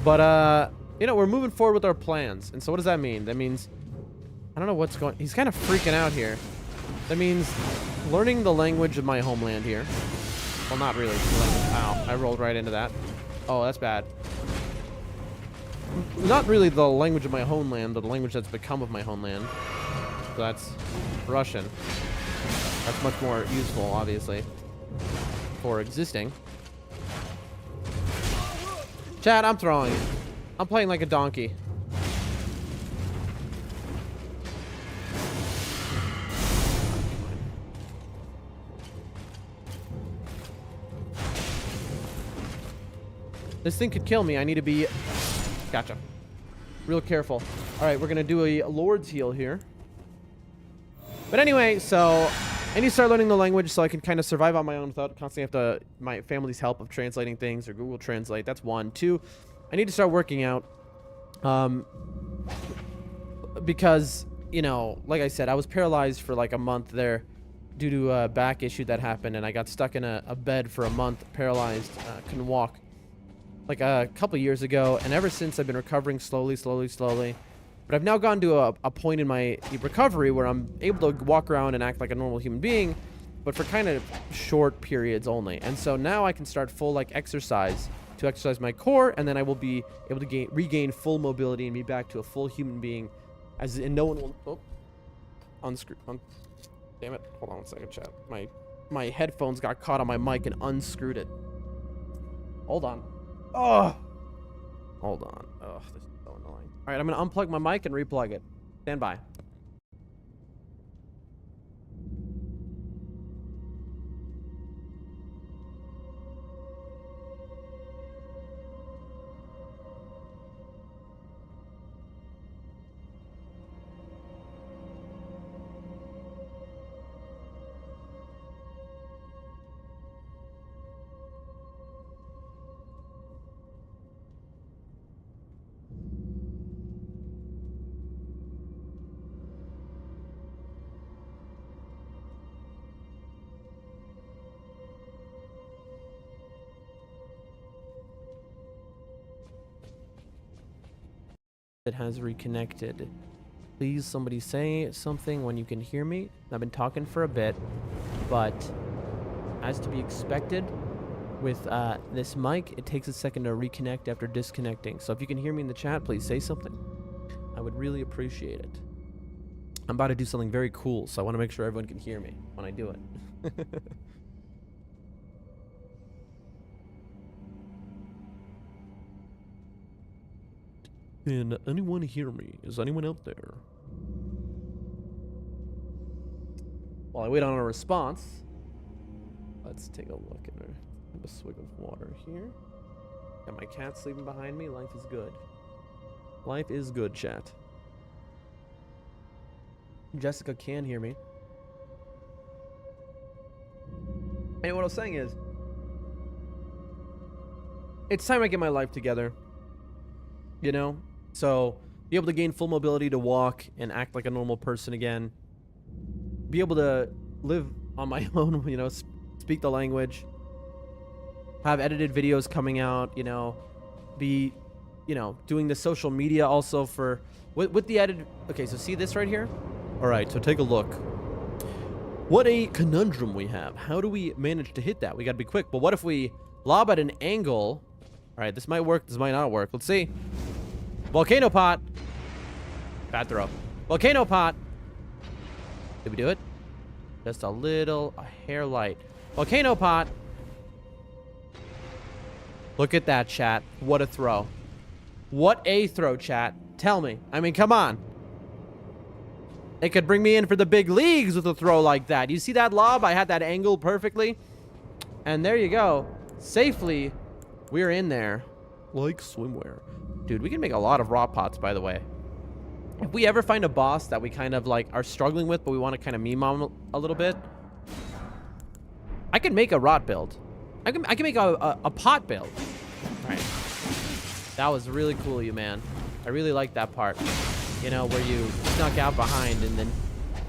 But, you know, we're moving forward with our plans. And so what does that mean? That means, I don't know what's going... He's kind of freaking out here. That means learning the language of my homeland here. Well, not really. Ow, I rolled right into that. Oh, that's bad. Not really the language of my homeland, but the language that's become of my homeland. So that's Russian. That's much more useful, obviously, for existing. Chat, I'm throwing it. I'm playing like a donkey. This thing could kill me. I need to be... Gotcha. Real careful. All right, we're going to do a Lord's Heal here. But anyway, so I need to start learning the language so I can kind of survive on my own without constantly have to my family's help of translating things or Google Translate. That's 1. 2, I need to start working out. Because, you know, like I said, I was paralyzed for like a month there due to a back issue that happened, and I got stuck in a bed for a month, paralyzed, couldn't walk. Like a couple years ago, and ever since I've been recovering slowly. But I've now gone to a point in my recovery where I'm able to walk around and act like a normal human being, but for kind of short periods only. And so now I can start full like exercise to exercise my core, and then I will be able to regain full mobility and be back to a full human being, as in no one will unscrew. Damn it! Hold on 1 second, chat. My headphones got caught on my mic and unscrewed it. Hold on. Oh, hold on. Oh, this is so annoying. All right, I'm gonna unplug my mic and replug it. Stand by. that has reconnected. Please, somebody say something when you can hear me. I've been talking for a bit, but as to be expected with this mic, it takes a second to reconnect after disconnecting. So if you can hear me in the chat, please say something. I would really appreciate it. I'm about to do something very cool, so I want to make sure everyone can hear me when I do it. Can anyone hear me? Is anyone out there? While I wait on a response, let's take a look at her. Have a swig of water here. Got my cat sleeping behind me. Life is good. Life is good, chat. Jessica can hear me. And what I was saying is, it's time I get my life together. You know? So, be able to gain full mobility to walk and act like a normal person again. Be able to live on my own, you know, speak the language. Have edited videos coming out, you know. Be, you know, doing the social media also for... With the edited... Okay, so see this right here? Alright, so take a look. What a conundrum we have. How do we manage to hit that? We gotta be quick. But what if we lob at an angle? Alright, this might work, this might not work. Let's see. Volcano pot. Bad throw. Volcano pot. Did we do it? Just a little, a hair light. Volcano pot. Look at that, chat. What a throw. What a throw, chat. Tell me. I mean, come on. It could bring me in for the big leagues with a throw like that. You see that lob? I had that angle perfectly. And there you go. Safely, we're in there. Like swimwear. Dude, we can make a lot of raw pots, by the way. If we ever find a boss that we kind of like are struggling with, but we want to kind of meme on a little bit, I can make a rot build. I can make a pot build. All right. That was really cool, you man. I really like that part. You know, where you snuck out behind and then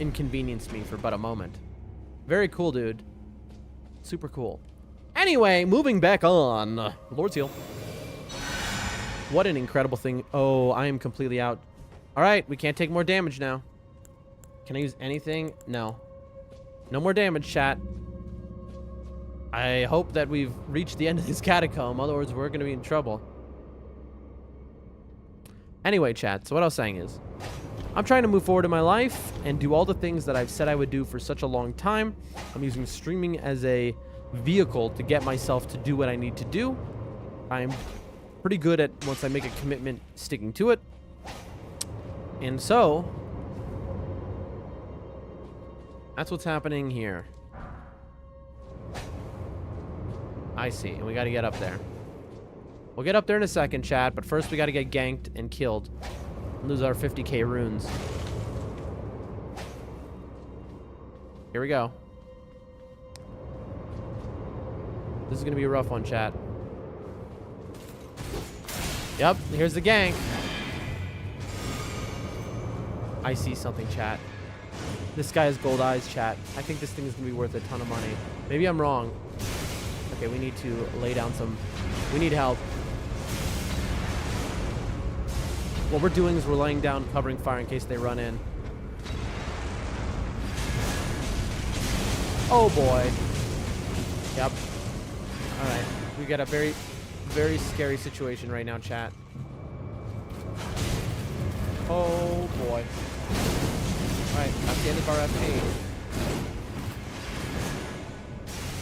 inconvenienced me for but a moment. Very cool, dude. Super cool. Anyway, moving back on. Lord's Heal. What an incredible thing. Oh, I am completely out. All right, we can't take more damage now. Can I use anything? No. No more damage, chat. I hope that we've reached the end of this catacomb. Otherwise, we're going to be in trouble. Anyway, chat, so what I was saying is, I'm trying to move forward in my life and do all the things that I've said I would do for such a long time. I'm using streaming as a vehicle to get myself to do what I need to do. I'm pretty good at, once I make a commitment, sticking to it. And so, that's what's happening here. I see, and we got to get up there. We'll get up there in a second, chat, but first we got to get ganked and killed. And lose our 50k runes. Here we go. This is going to be a rough one, chat. Yep, here's the gank. I see something, chat. This guy has gold eyes, chat. I think this thing is going to be worth a ton of money. Maybe I'm wrong. Okay, we need to lay down some... We need help. What we're doing is we're laying down covering fire in case they run in. Oh boy. Yep. Alright. We got a very, very scary situation right now, chat. Oh boy. Alright, that's the end of our FP.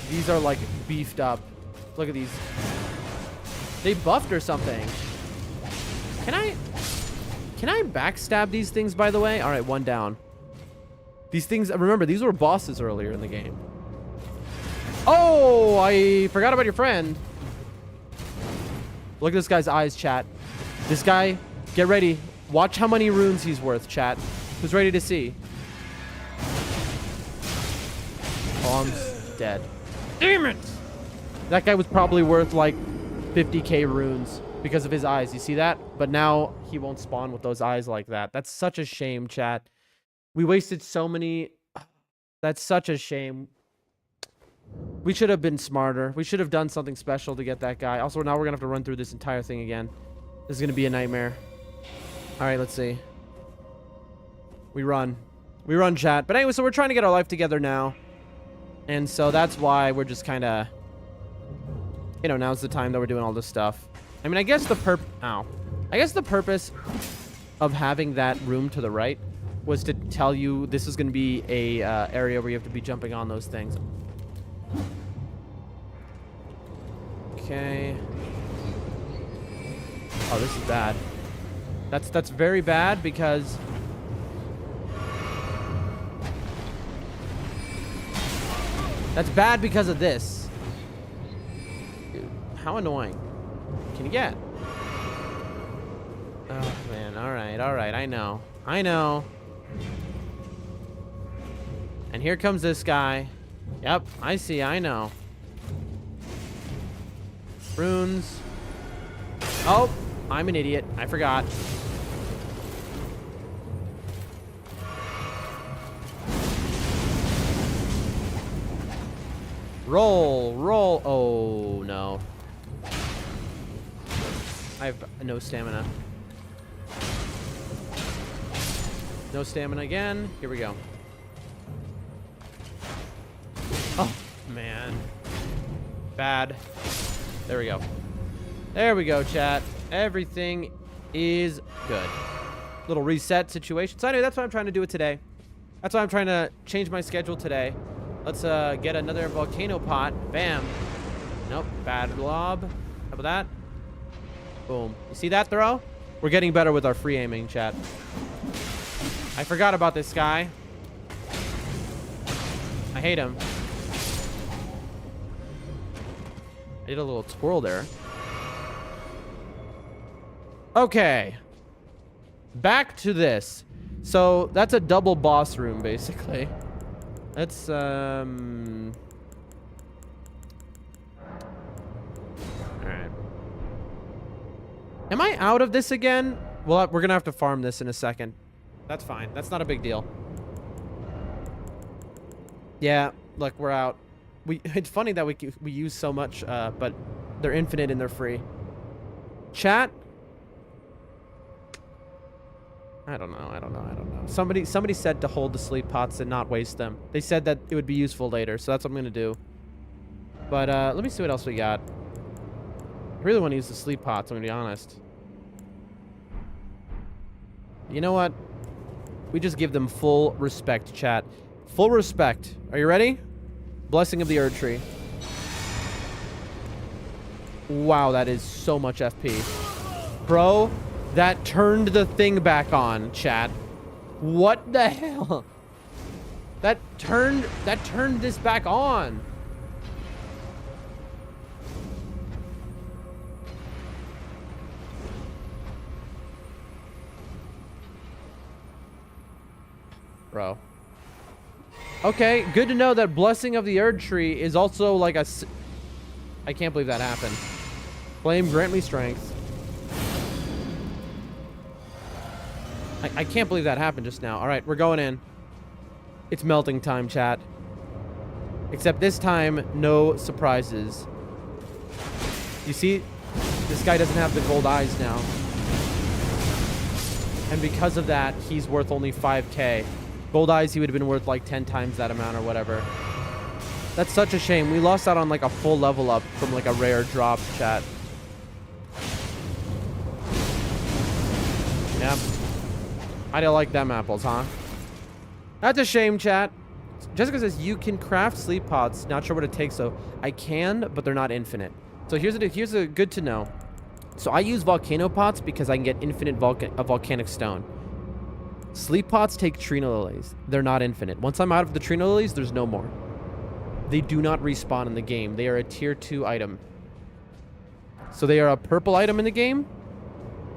These are like beefed up. Look at these. They buffed or something. Can I backstab these things, by the way? All right, one down. These things, remember, these were bosses earlier in the game. Oh, I forgot about your friend. Look at this guy's eyes, chat. This guy, get ready. Watch how many runes he's worth, chat. Who's ready to see? Oh, I'm dead. Damn it! That guy was probably worth like 50k runes because of his eyes. You see that? But now he won't spawn with those eyes like that. That's such a shame, chat. We wasted so many... That's such a shame. We should have been smarter. We should have done something special to get that guy. Also, now we're going to have to run through this entire thing again. This is going to be a nightmare. All right, let's see. We run, chat. But anyway, so we're trying to get our life together now, and so that's why we're just kind of, you know, now's the time that we're doing all this stuff. I mean, I guess the purpose of having that room to the right was to tell you this is going to be a area where you have to be jumping on those things. Okay. Oh, this is bad. That's very bad because that's bad because of this. Dude, how annoying can you get? Oh man, all right, I know. And here comes this guy. Yep, I see, I know. Runes. Oh, I'm an idiot. I forgot. Roll. Oh, no. I have no stamina. No stamina again. Here we go. Oh, man. Bad. There we go. There we go, chat. Everything is good. Little reset situation. So anyway, that's what I'm trying to do it today. That's why I'm trying to change my schedule today. Let's get another volcano pot. Bam. Nope. Bad blob. How about that? Boom. You see that throw? We're getting better with our free aiming, chat. I forgot about this guy. I hate him. I did a little twirl there. Okay. Back to this. So that's a double boss room, basically. Let's all right. Am I out of this again? Well, we're gonna have to farm this in a second. That's fine. That's not a big deal. Yeah, look, we're out. It's funny that we use so much, but they're infinite and they're free. Chat. I don't know. Somebody said to hold the sleep pots and not waste them. They said that it would be useful later, so that's what I'm gonna do. But let me see what else we got. I really want to use the sleep pots, I'm gonna be honest. You know what? We just give them full respect, chat. Full respect. Are you ready? Blessing of the Erd Tree. Wow, that is so much FP. Bro, that turned the thing back on, chat. What the hell? That turned this back on. Bro. Okay, good to know that Blessing of the Erd Tree is also like a... I can't believe that happened. Flame, grant me strength. I can't believe that happened just now. All right, we're going in. It's melting time, chat. Except this time, no surprises. You see, this guy doesn't have the gold eyes now. And because of that, he's worth only 5k. Gold eyes, he would have been worth like 10 times that amount or whatever. That's such a shame. We lost out on like a full level up from like a rare drop, chat. Yep. I don't like them apples, huh? That's a shame, chat. Jessica says you can craft sleep pots. Not sure what it takes, though. I can, but they're not infinite. So here's a good to know. So I use volcano pots because I can get infinite volcanic stone. Sleep pots take Trina lilies. They're not infinite. Once I'm out of the Trina lilies, there's no more. They do not respawn in the game. They are a tier 2 item. So they are a purple item in the game.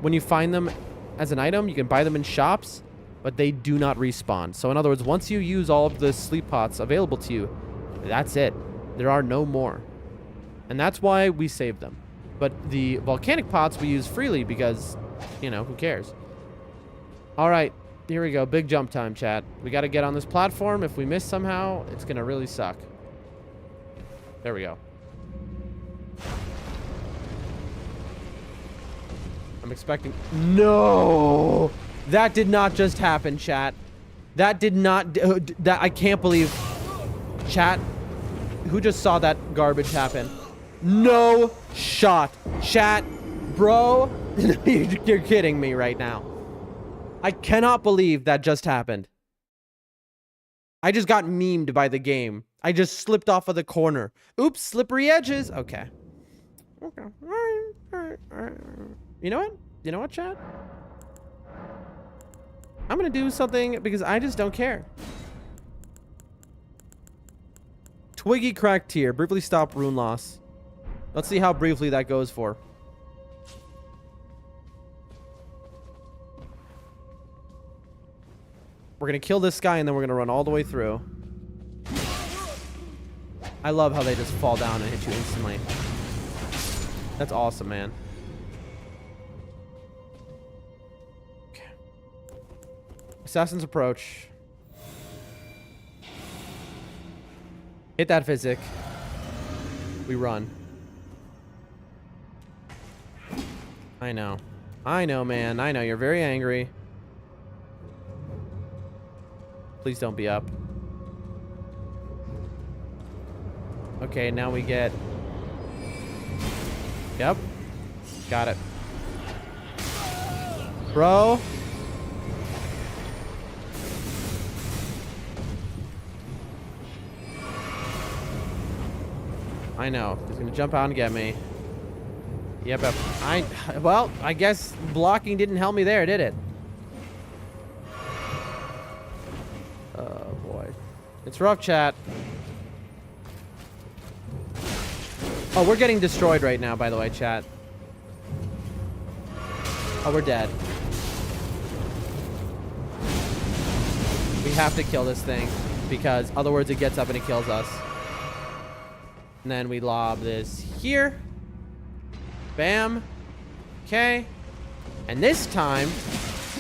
When you find them as an item, you can buy them in shops, but they do not respawn. So in other words, once you use all of the sleep pots available to you, that's it. There are no more. And that's why we save them. But the volcanic pots we use freely because, you know, who cares? All right, here we go. Big jump time, chat. We got to get on this platform. If we miss somehow, it's going to really suck. There we go. I'm expecting... No! That did not just happen, chat. That did not... That I can't believe... Chat, who just saw that garbage happen? No shot. Chat, bro, you're kidding me right now. I cannot believe that just happened. I just got memed by the game. I just slipped off of the corner. Oops, slippery edges. Okay. Okay. All right. You know what? You know what, chat? I'm gonna do something because I just don't care. Twiggy cracked tier. Briefly stop rune loss. Let's see how briefly that goes for. We're gonna kill this guy and then we're gonna run all the way through. I love how they just fall down and hit you instantly. That's awesome, man. Okay. Assassin's approach. Hit that physic. We run. I know. I know, man. I know. You're very angry. Please don't be up. Okay, now we get... Yep. Got it. Bro. I know. He's gonna jump out and get me. Yep. Well, I guess blocking didn't help me there, did it? Oh, boy. It's rough, chat. Oh, we're getting destroyed right now, by the way, chat. Oh, we're dead. We have to kill this thing, because otherwise it gets up and it kills us. And then we lob this here. Bam. Okay. And this time,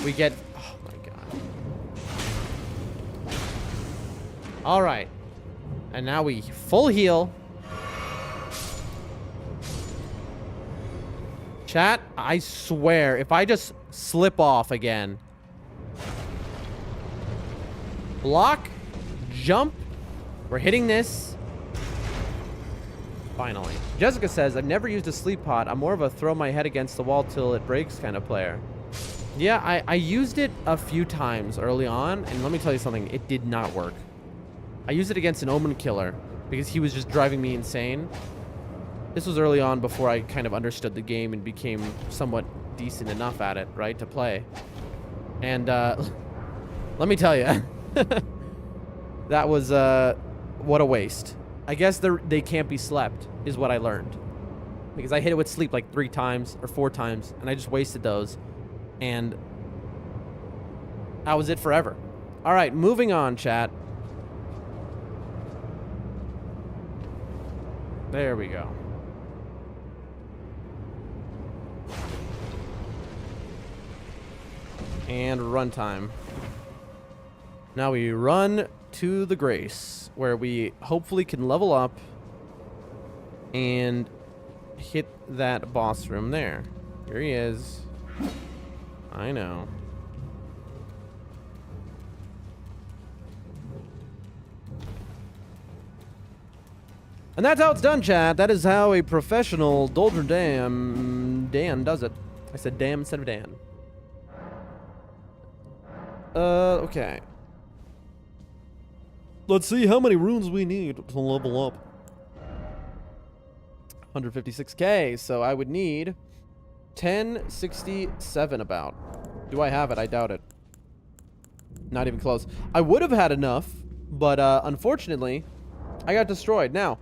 we get... Oh, my God. All right. And now we full heal. Chat, I swear, if I just slip off again. Block. Jump. We're hitting this. Finally. Jessica says, I've never used a sleep pod. I'm more of a throw my head against the wall till it breaks kind of player. Yeah, I used it a few times early on, and let me tell you something, it did not work. I used it against an Omen killer because he was just driving me insane. This was early on before I kind of understood the game and became somewhat decent enough at it, right, to play. And let me tell you, that was what a waste. I guess they can't be slept, is what I learned. Because I hit it with sleep like 3 times or 4 times, and I just wasted those. And that was it forever. All right, moving on, chat. There we go. And runtime. Now we run to the Grace, where we hopefully can level up and hit that boss room there. Here he is. I know. And that's how it's done, chat. That is how a professional Dolger Dan does it. I said damn instead of Dan. Okay. Let's see how many runes we need to level up. 156k, so I would need 1067 about. Do I have it? I doubt it. Not even close. I would have had enough, but unfortunately, I got destroyed. Now,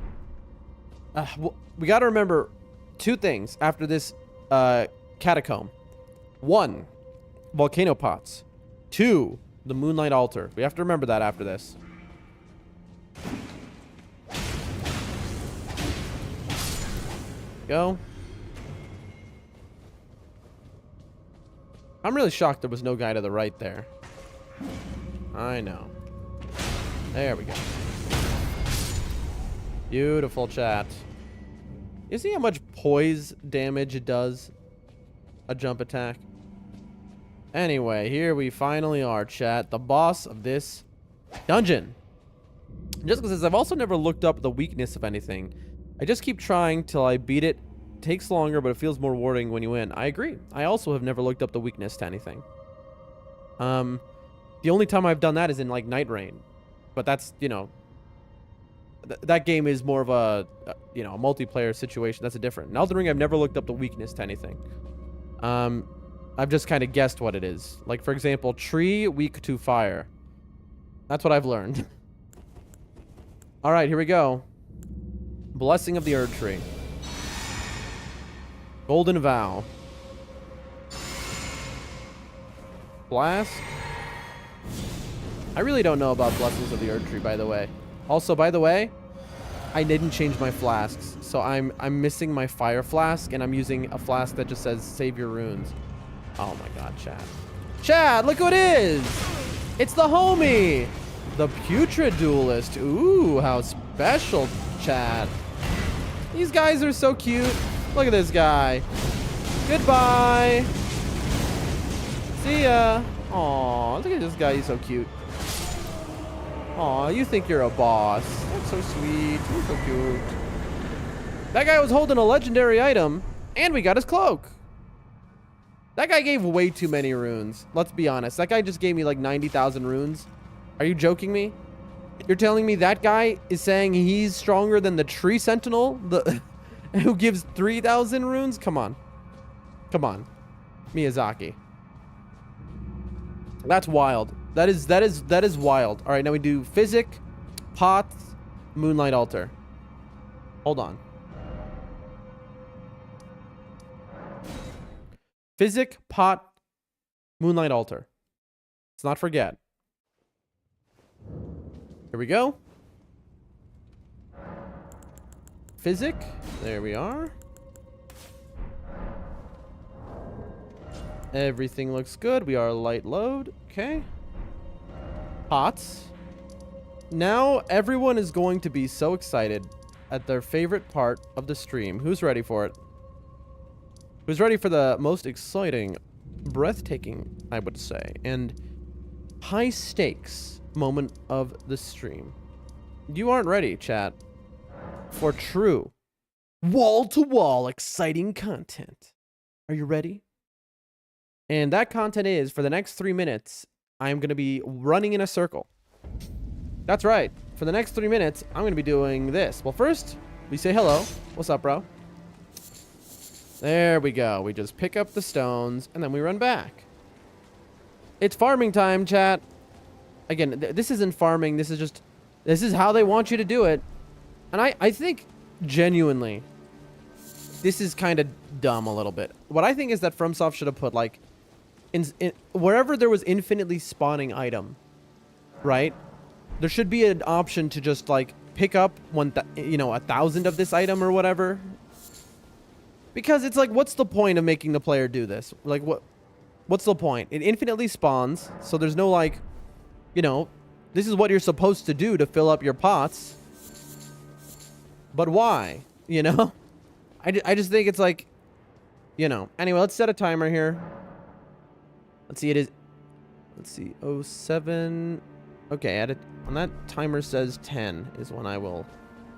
we got to remember 2 things after this catacomb. 1, volcano pots. 2, the Moonlight Altar. We have to remember that after this. Go. I'm really shocked there was no guy to the right there. I know. There we go. Beautiful, chat. You see how much poise damage it does? a jump attack. Anyway, here we finally are, chat. The boss of this dungeon. Jessica says, I've also never looked up the weakness of anything. I just keep trying till I beat it. Takes longer, but it feels more rewarding when you win. I agree. I also have never looked up the weakness to anything. The only time I've done that is in, like, Night Rain. But that's, you know... that game is more of a, you know, a multiplayer situation. That's a different. In Elden Ring, I've never looked up the weakness to anything. I've just kind of guessed what it is. Like, for example, tree weak to fire. That's what I've learned. All right, here we go. Blessing of the Erd Tree. Golden Vow. Blast. I really don't know about Blessings of the Erd Tree, by the way. Also, by the way, I didn't change my flasks, so I'm missing my fire flask, and I'm using a flask that just says save your runes. Oh my god, Chad. Chad, look who it is! It's the homie! The Putrid Duelist. Ooh, how special, Chad. These guys are so cute. Look at this guy. Goodbye. See ya. Aw, look at this guy. He's so cute. Aw, you think you're a boss. That's so sweet. You're so cute. That guy was holding a legendary item, and we got his cloak. That guy gave way too many runes. Let's be honest. That guy just gave me like 90,000 runes. Are you joking me? You're telling me that guy is saying he's stronger than the Tree Sentinel, who gives 3,000 runes? Come on. Come on. Miyazaki. That's wild. That is wild. All right, now we do Physic, Pot, Moonlight Altar. Hold on. Physic, Pot, Moonlight Altar. Let's not forget. Here we go. Physic. There we are. Everything looks good. We are light load. Okay. Pots. Now everyone is going to be so excited at their favorite part of the stream. Who's ready for it? Who's ready for the most exciting, breathtaking, I would say, and high stakes moment of the stream? You aren't ready, chat, for true wall-to-wall exciting content. Are you ready? And that content is, for the next 3 minutes, I'm going to be running in a circle. That's right. For the next 3 minutes, I'm going to be doing this. Well, first, we say hello. What's up, bro? There we go. We just pick up the stones, and then we run back. It's farming time, chat. Again, this isn't farming. This is how they want you to do it. And I think, genuinely, this is kind of dumb a little bit. What I think is that FromSoft should have put, like, wherever there was infinitely spawning item, right? There should be an option to just, like, pick up 1,000 of this item or whatever. Because it's like, what's the point of making the player do this? Like, what's the point? It infinitely spawns, so there's no, like, you know, this is what you're supposed to do to fill up your pots. But why? You know? I just think it's like, you know. Anyway, let's set a timer here. Let's see, it is, let's see, 07. Okay, on that timer says 10 is when I will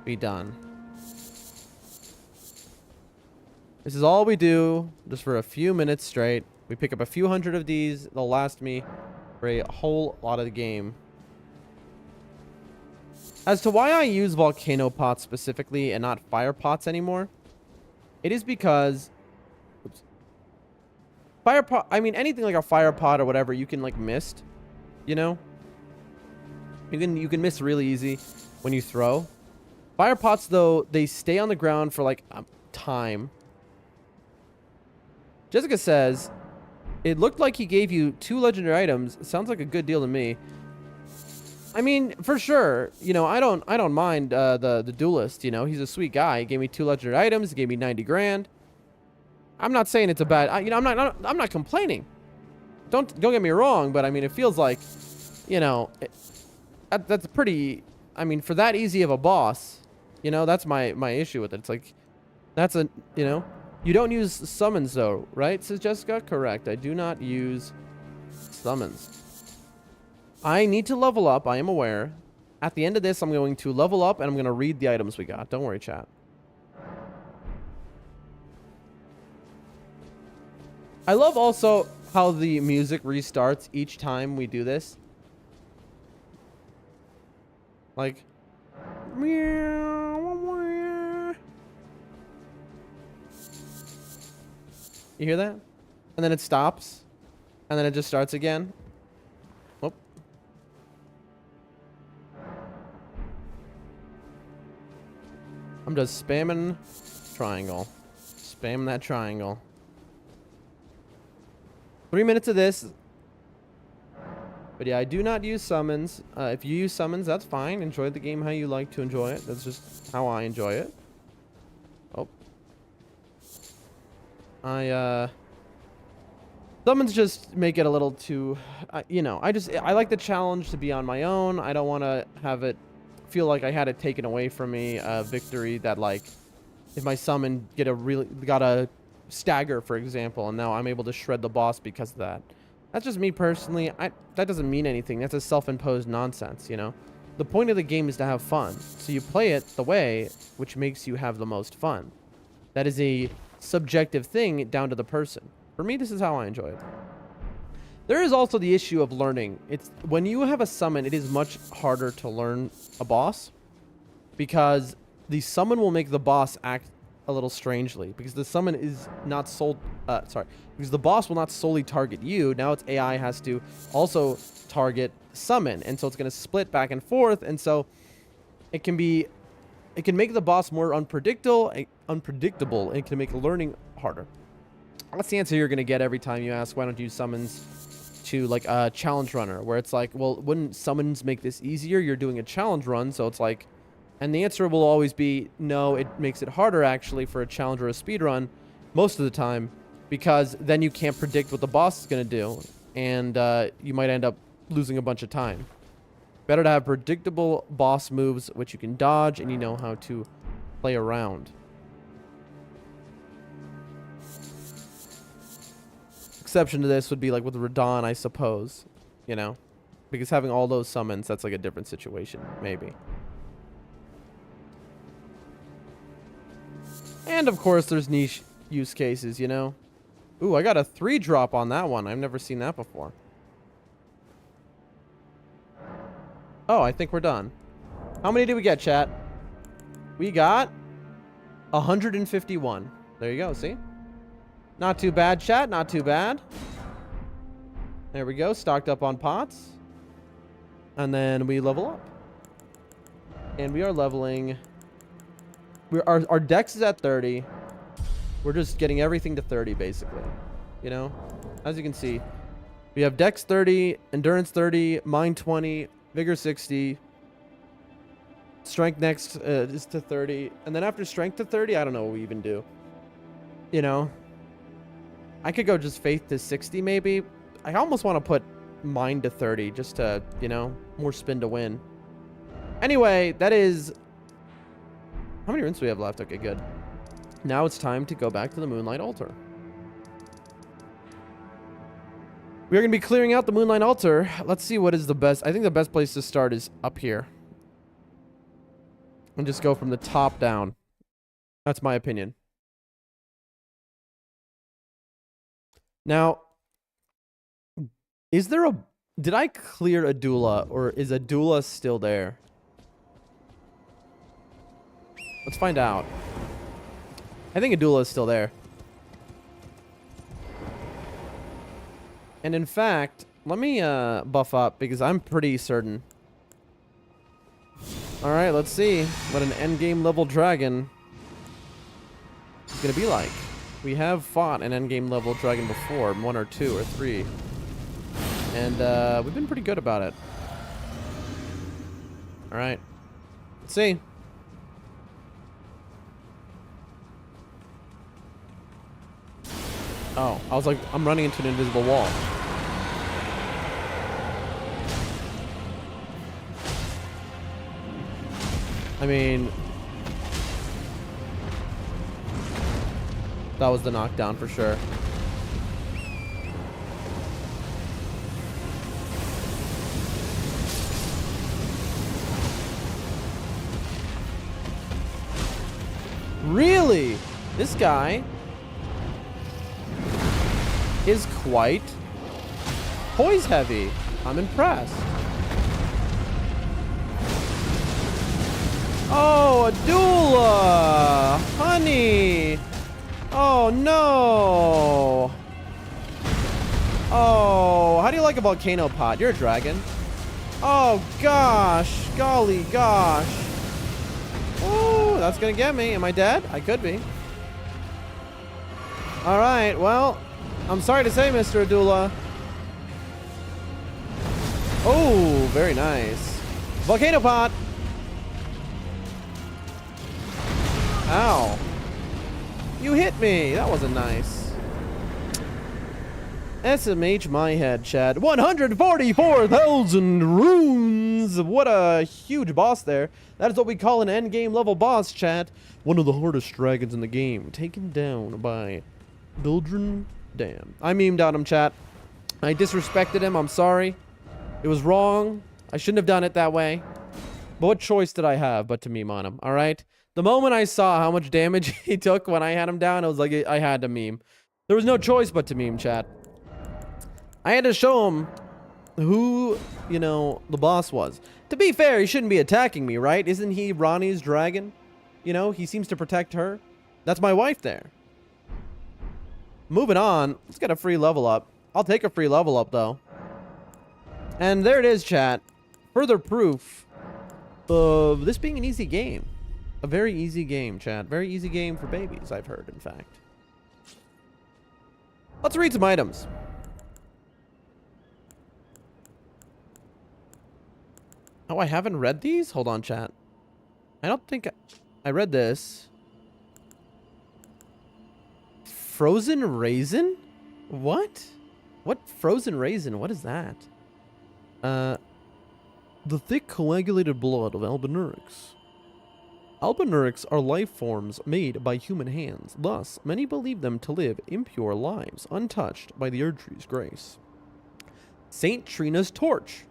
be done. This is all we do, just for a few minutes straight. We pick up a few hundred of these. They'll last me for a whole lot of the game. As to why I use volcano pots specifically and not fire pots anymore, it is because... Oops. Fire pot... I mean, anything like a fire pot or whatever, you can, like, mist. You know? You can miss really easy when you throw. Fire pots, though, they stay on the ground for, like, time. Jessica says, it looked like he gave you 2 legendary items. Sounds like a good deal to me. I mean, for sure, you know, I don't mind the duelist, you know. He's a sweet guy. He gave me 2 legendary items. He gave me 90 grand. I'm not saying it's a bad, you know, I'm not complaining. Don't get me wrong, but I mean, it feels like, you know, that's pretty, I mean, for that easy of a boss, you know, that's my issue with it. It's like, that's a, you know, 90 grand. I'm not complaining. Don't get me wrong, but I mean, it feels like, you know, that's pretty, I mean, for that easy of a boss, you know, that's my issue with it. It's like, that's a, you know, You don't use summons though, right? Says Jessica. Correct. I do not use summons. I need to level up. I am aware. At the end of this, I'm going to level up and I'm going to read the items we got. Don't worry, chat. I love also how the music restarts each time we do this. Like, you hear that? And then it stops. And then it just starts again. Whoop. I'm just spamming triangle. Spam that triangle. 3 minutes of this. But yeah, I do not use summons. If you use summons, that's fine. Enjoy the game how you like to enjoy it. That's just how I enjoy it. Oh. Summons just make it a little too, you know, I like the challenge to be on my own. I don't want to have it feel like I had it taken away from me. Victory that, like, if my summon got a stagger, for example, and now I'm able to shred the boss because of that. That's just me personally. That doesn't mean anything. That's a self-imposed nonsense, you know? The point of the game is to have fun. So you play it the way which makes you have the most fun. That is a subjective thing down to the person. For me, this is how I enjoy it. There is also the issue of learning. It's when you have a summon, it is much harder to learn a boss because the summon will make the boss act a little strangely because the summon is not because the boss will not solely target you. Now its AI has to also target summon, and so it's going to split back and forth, and so it can make the boss more unpredictable. It can make learning harder. That's the answer you're going to get every time you ask why don't you use summons to, like, a challenge runner, where it's like, well, wouldn't summons make this easier? You're doing a challenge run, so it's like. And the answer will always be, no, it makes it harder, actually, for a challenge or a speed run most of the time, because then you can't predict what the boss is going to do, and you might end up losing a bunch of time. Better to have predictable boss moves, which you can dodge, and you know how to play around. Exception to this would be, like, with Radon, I suppose, you know? Because having all those summons, that's, like, a different situation, maybe. And, of course, there's niche use cases, you know? Ooh, I got a 3-drop on that one. I've never seen that before. Oh, I think we're done. How many did we get, chat? We got 151. There you go, see? Not too bad, chat. Not too bad. There we go. Stocked up on pots. And then we level up. And we are leveling... Our dex is at 30. We're just getting everything to 30, basically. You know? As you can see. We have dex 30, endurance 30, mind 20, vigor 60. Strength next is to 30. And then after strength to 30, I don't know what we even do. You know? I could go just faith to 60, maybe. I almost want to put mind to 30, just to, you know, more spin to win. Anyway, that is... How many runes do we have left? Okay, good. Now it's time to go back to the Moonlight Altar. We are going to be clearing out the Moonlight Altar. Let's see what is the best. I think the best place to start is up here. And just go from the top down. That's my opinion. Now, is there a... Did I clear Adula, or is Adula still there? Let's find out. I think Adula is still there. And in fact, let me buff up, because I'm pretty certain. Alright, let's see what an endgame level dragon is going to be like. We have fought an endgame level dragon before, 1 or 2 or 3. And we've been pretty good about it. Alright. Let's see. Oh, I was like, I'm running into an invisible wall. I mean... That was the knockdown for sure. Really? This guy is quite poise heavy. I'm impressed. Oh, Adula! Honey! Oh, no! Oh, how do you like a volcano pot? You're a dragon. Oh, gosh. Golly gosh. Oh, that's gonna get me. Am I dead? I could be. Alright, well, I'm sorry to say, Mr. Adula. Oh, very nice. Volcano pot! Ow. You hit me. That wasn't nice. SMH my head, Chad. 144,000 runes. What a huge boss there. That is what we call an endgame level boss, chat. One of the hardest dragons in the game. Taken down by Bildren Dam. I memed on him, chat. I disrespected him. I'm sorry. It was wrong. I shouldn't have done it that way. But what choice did I have but to meme on him, alright? The moment I saw how much damage he took when I had him down, I was like, I had to meme. There was no choice but to meme, chat. I had to show him who, you know, the boss was. To be fair, he shouldn't be attacking me, right? Isn't he Ronnie's dragon? You know, he seems to protect her. That's my wife there. Moving on. Let's get a free level up. I'll take a free level up, though. And there it is, chat. Further proof of this being an easy game. A very easy game, chat. Very easy game for babies, I've heard, in fact. Let's read some items. Oh, I haven't read these? Hold on, chat. I don't think I read this. Frozen raisin? What? What frozen raisin? What is that? The thick coagulated blood of albinurics. Albinurics are life forms made by human hands. Thus, many believe them to live impure lives, untouched by the Erdtree's grace. Saint Trina's torch.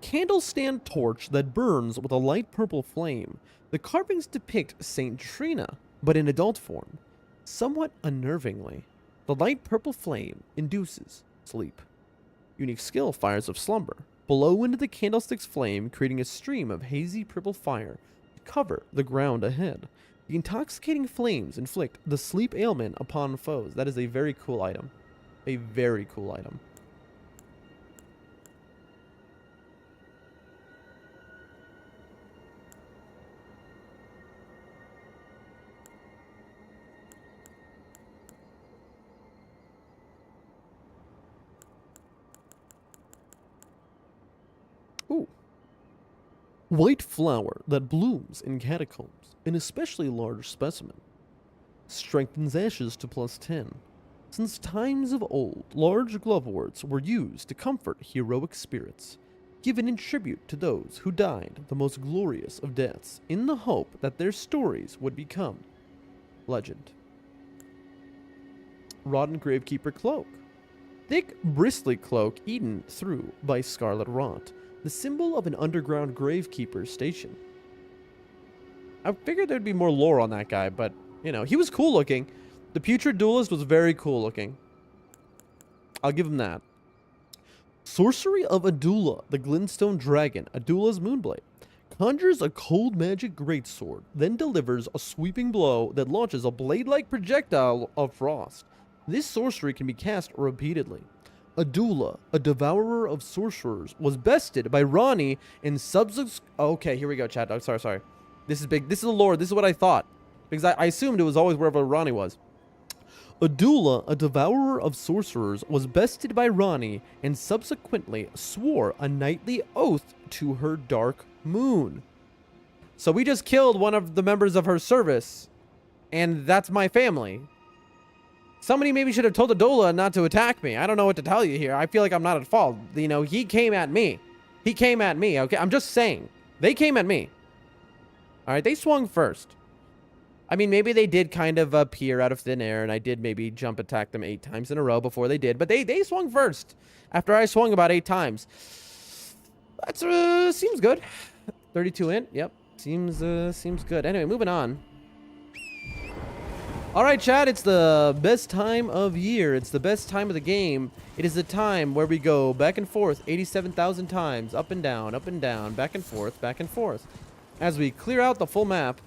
Candle stand torch that burns with a light purple flame. The carvings depict Saint Trina, but in adult form. Somewhat unnervingly, the light purple flame induces sleep. Unique skill, Fires of Slumber. Blow into the candlestick's flame, creating a stream of hazy purple fire to cover the ground ahead. The intoxicating flames inflict the sleep ailment upon foes. That is a very cool item. A very cool item. Ooh. White flower that blooms in catacombs, an especially large specimen. Strengthens ashes to +10. Since times of old, large gloveworts were used to comfort heroic spirits, given in tribute to those who died the most glorious of deaths, in the hope that their stories would become legend. Rotten Gravekeeper Cloak. Thick, bristly cloak eaten through by scarlet rot. The symbol of an underground gravekeeper station. I figured there'd be more lore on that guy, but, you know, he was cool looking. The Putrid Duelist was very cool looking. I'll give him that. Sorcery of Adula, the Glintstone Dragon, Adula's Moonblade. Conjures a cold magic greatsword, then delivers a sweeping blow that launches a blade-like projectile of frost. This sorcery can be cast repeatedly. Adula, a devourer of sorcerers, was bested by Ronnie in subsequent... Okay, here we go, chat. Oh, sorry. This is big. This is the lore. This is what I thought. Because I assumed it was always wherever Ronnie was. Adula, a devourer of sorcerers, was bested by Ronnie and subsequently swore a knightly oath to her dark moon. So we just killed one of the members of her service. And that's my family. Somebody maybe should have told Adula not to attack me. I don't know what to tell you here. I feel like I'm not at fault. You know, he came at me. He came at me, okay? I'm just saying. They came at me. Alright, they swung first. I mean, maybe they did kind of appear out of thin air, and I did maybe jump attack them 8 times in a row before they did. But they swung first after I swung about 8 times. That's seems good. 32 int. Yep, seems good. Anyway, moving on. All right, chat. It's the best time of year. It's the best time of the game. It is the time where we go back and forth 87,000 times, up and down, back and forth, as we clear out the full map.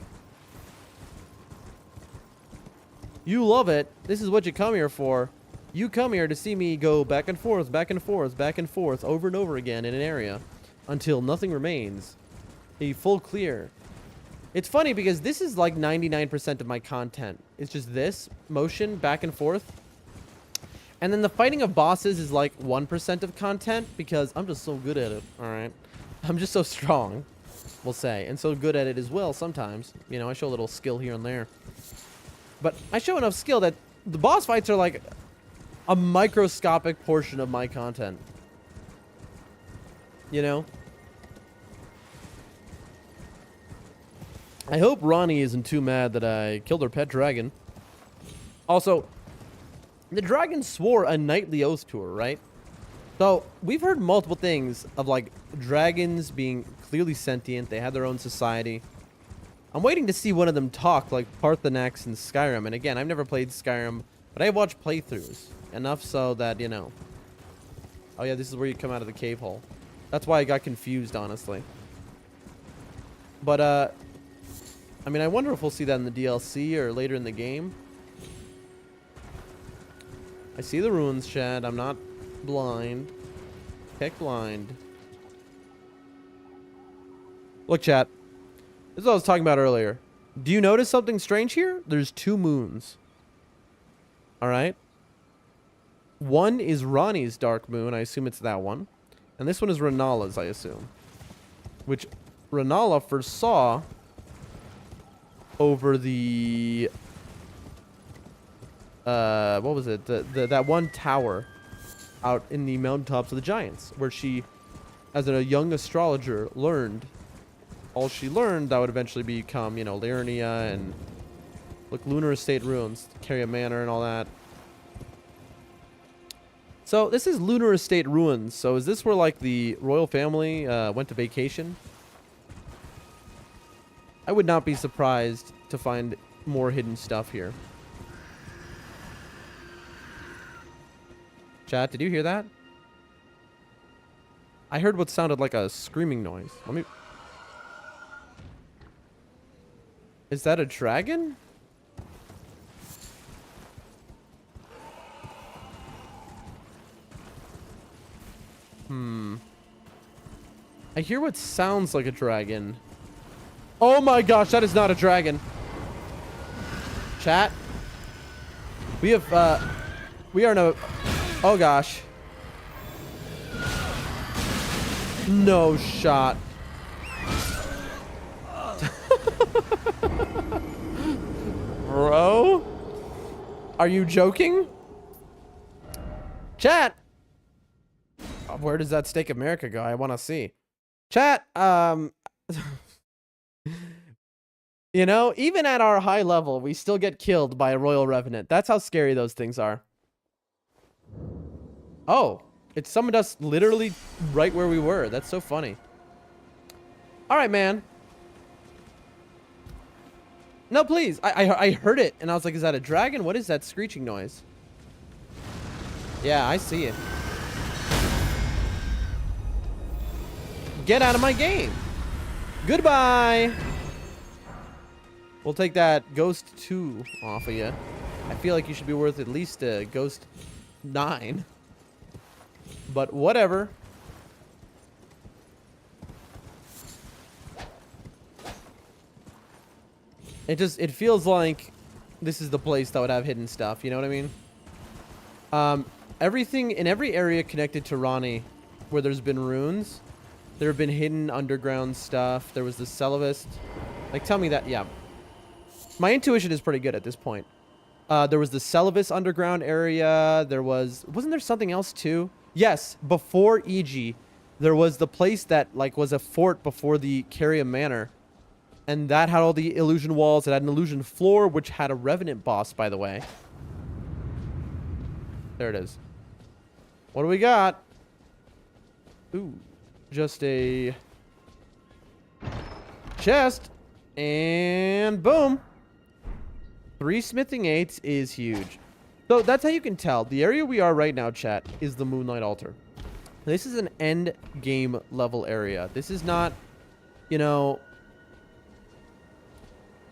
You love it. This is what you come here for. You come here to see me go back and forth, over and over again in an area until nothing remains. A full clear. It's funny because this is like 99% of my content. It's just this motion back and forth. And then the fighting of bosses is like 1% of content because I'm just so good at it. All right. I'm just so strong, we'll say, and so good at it as well sometimes. You know, I show a little skill here and there. But I show enough skill that the boss fights are like a microscopic portion of my content. You know? I hope Ronnie isn't too mad that I killed her pet dragon. Also, the dragon swore a knightly oath to her, right? So, we've heard multiple things of, like, dragons being clearly sentient. They had their own society. I'm waiting to see one of them talk, like Parthenax in Skyrim. And again, I've never played Skyrim, but I've watched playthroughs. Enough so that, you know. Oh yeah, this is where you come out of the cave hole. That's why I got confused, honestly. But, I mean, I wonder if we'll see that in the DLC or later in the game. I see the ruins, Chad. I'm not blind. Heck blind. Look, chat. This is what I was talking about earlier. Do you notice something strange here? There's 2 moons. Alright? One is Ronnie's dark moon. I assume it's that one. And this one is Renala's, I assume. Which Renala first saw over the... what was it? That one tower out in the mountaintops of the giants. Where she, as a young astrologer, learned... all she learned that would eventually become, you know, Liurnia and look, Lunar Estate ruins, Caria Manor and all that. So this is Lunar Estate ruins. So is this where like the royal family went to vacation? I would not be surprised to find more hidden stuff here. Chat, did you hear that? I heard what sounded like a screaming noise. Let me... Is that a dragon? I hear what sounds like a dragon. Oh my gosh, that is not a dragon. Chat. We have, we are no... Oh gosh. No shot. Bro? Are you joking? Chat! Where does that Steak America go? I want to see. Chat, you know, even at our high level, we still get killed by a Royal Revenant. That's how scary those things are. Oh, it summoned us literally right where we were. That's so funny. All right, man. No, please. I heard it, and I was like, is that a dragon? What is that screeching noise? Yeah, I see it. Get out of my game. Goodbye. We'll take that Ghost 2 off of you. I feel like you should be worth at least a Ghost 9. But whatever. It feels like this is the place that would have hidden stuff, you know what I mean? Everything in every area connected to Ronnie where there's been runes, there have been hidden underground stuff. There was the Celavist. Like, tell me that, yeah. My intuition is pretty good at this point. There was the Celavist underground area. There was... Wasn't there something else, too? Yes, before EG, there was the place that, like, was a fort before the Caria Manor. And that had all the illusion walls. It had an illusion floor, which had a revenant boss, by the way. There it is. What do we got? Ooh, just a chest. And boom. 3 smithing 8s is huge. So that's how you can tell. The area we are right now, chat, is the Moonlight Altar. This is an end game level area. This is not, you know...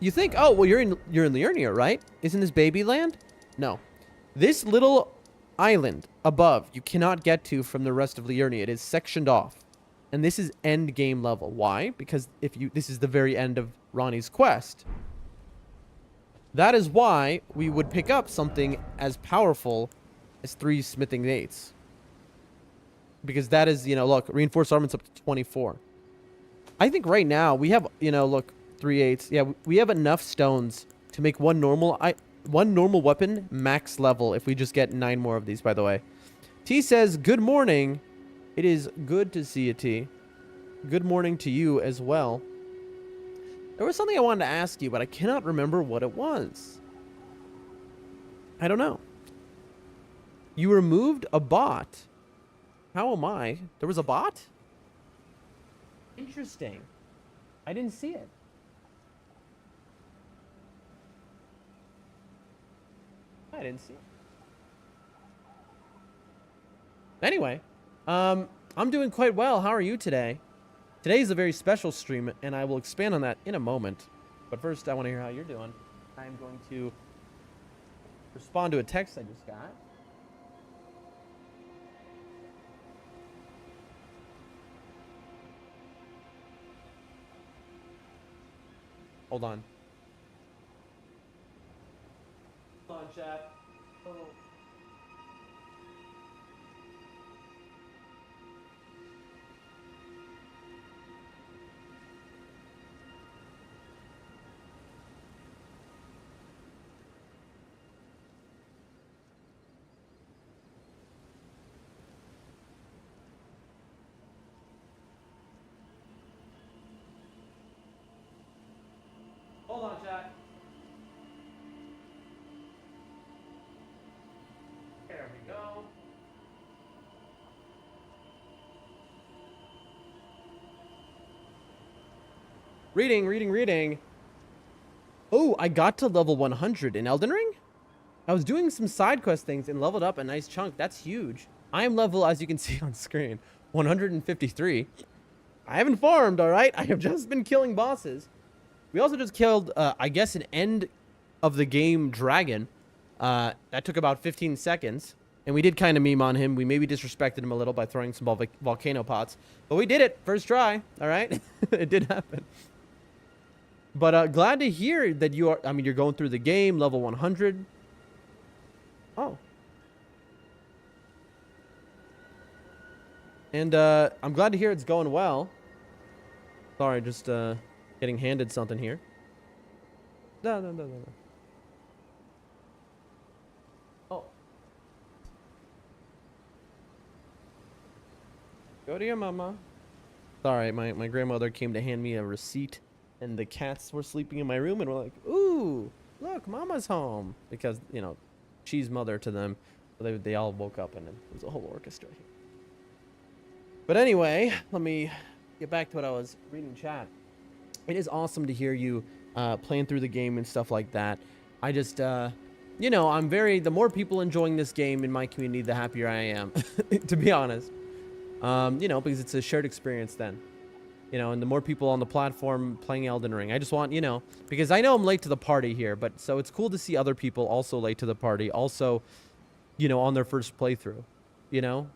You think, oh, well, you're in Liurnia, right? Isn't this Babyland? No. This little island above, you cannot get to from the rest of Liurnia. It is sectioned off. And this is end game level. Why? Because this is the very end of Ronnie's quest. That is why we would pick up something as powerful as 3 smithing 8s. Because that is, you know, look, reinforced armaments up to 24. I think right now we have, you know, look, 3 8s. Yeah, we have enough stones to make one normal weapon max level if we just get 9 more of these, by the way. T says, good morning. It is good to see you, T. Good morning to you as well. There was something I wanted to ask you, but I cannot remember what it was. I don't know. You removed a bot. How am I? There was a bot? Interesting. I didn't see it. I didn't see it. Anyway, I'm doing quite well. How are you today? Today is a very special stream, and I will expand on that in a moment. But first, I want to hear how you're doing. I'm going to respond to a text I just got. Hold on. Hold on, chat. Oh. Hold on, chat. There we go. Reading. Oh, I got to level 100 in Elden Ring? I was doing some side quest things and leveled up a nice chunk. That's huge. I am level, as you can see on screen, 153. I haven't farmed, all right? I have just been killing bosses. We also just killed, I guess, an end of the game dragon. That took about 15 seconds. And we did kind of meme on him. We maybe disrespected him a little by throwing some volcano pots. But we did it. First try. All right? It did happen. But glad to hear that you are, I mean, you're going through the game, level 100. Oh. And I'm glad to hear it's going well. Sorry, just getting handed something here. No. Oh. Go to your mama. Sorry, my grandmother came to hand me a receipt, and the cats were sleeping in my room, and we're like, ooh, look, mama's home. Because, you know, she's mother to them. So they all woke up, and it was a whole orchestra here. But anyway, let me get back to what I was reading chat. It is awesome to hear you playing through the game and stuff like that. I just, you know, the more people enjoying this game in my community, the happier I am, to be honest. You know, because it's a shared experience then. You know, and the more people on the platform playing Elden Ring. I just want, you know, because I know I'm late to the party here, but so it's cool to see other people also late to the party, also, you know, on their first playthrough, you know?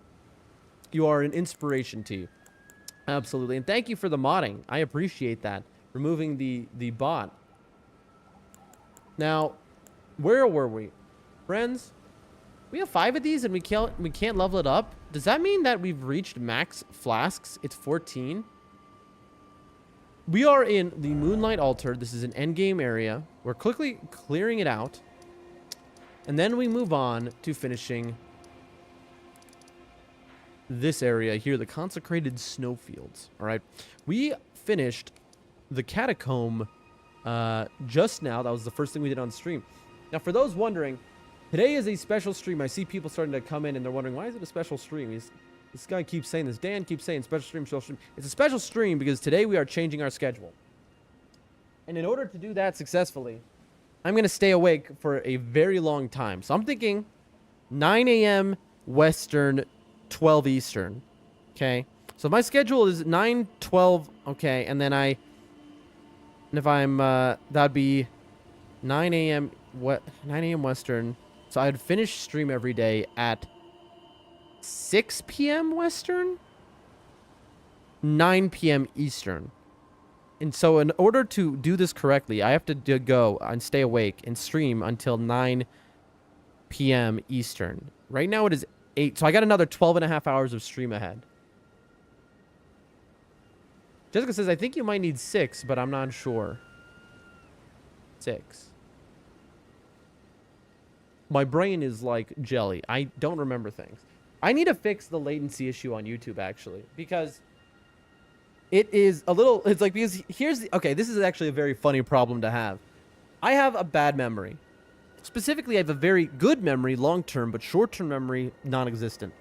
You are an inspiration to you. Absolutely. And thank you for the modding. I appreciate that. Removing the bot. Now, where were we? Friends, we have 5 of these and we can't level it up. Does that mean that we've reached max flasks? It's 14. We are in the Moonlight Altar. This is an endgame area. We're quickly clearing it out. And then we move on to finishing this area here, the consecrated snowfields. All right. We finished the catacomb just now. That was the first thing we did on stream. Now, for those wondering, today is a special stream. I see people starting to come in and they're wondering, why is it a special stream? This guy keeps saying this. Dan keeps saying special stream, special stream. It's a special stream because today we are changing our schedule. And in order to do that successfully, I'm going to stay awake for a very long time. So I'm thinking 9 a.m. Western, 12 Eastern. Okay. So my schedule is 9, 12. Okay. And then if I'm, that'd be 9 a.m. 9 a.m. Western. So I'd finish stream every day at 6 p.m. Western, 9 p.m. Eastern. And so in order to do this correctly, I have to go and stay awake and stream until 9 p.m. Eastern. Right now it is 8. So I got another 12 and a half hours of stream ahead. Jessica says, I think you might need 6, but I'm not sure. 6. My brain is like jelly. I don't remember things. I need to fix the latency issue on YouTube, actually, because it is a little, it's like, because here's the, okay, this is actually a very funny problem to have. I have a bad memory. Specifically, I have a very good memory long-term, but short-term memory non-existent.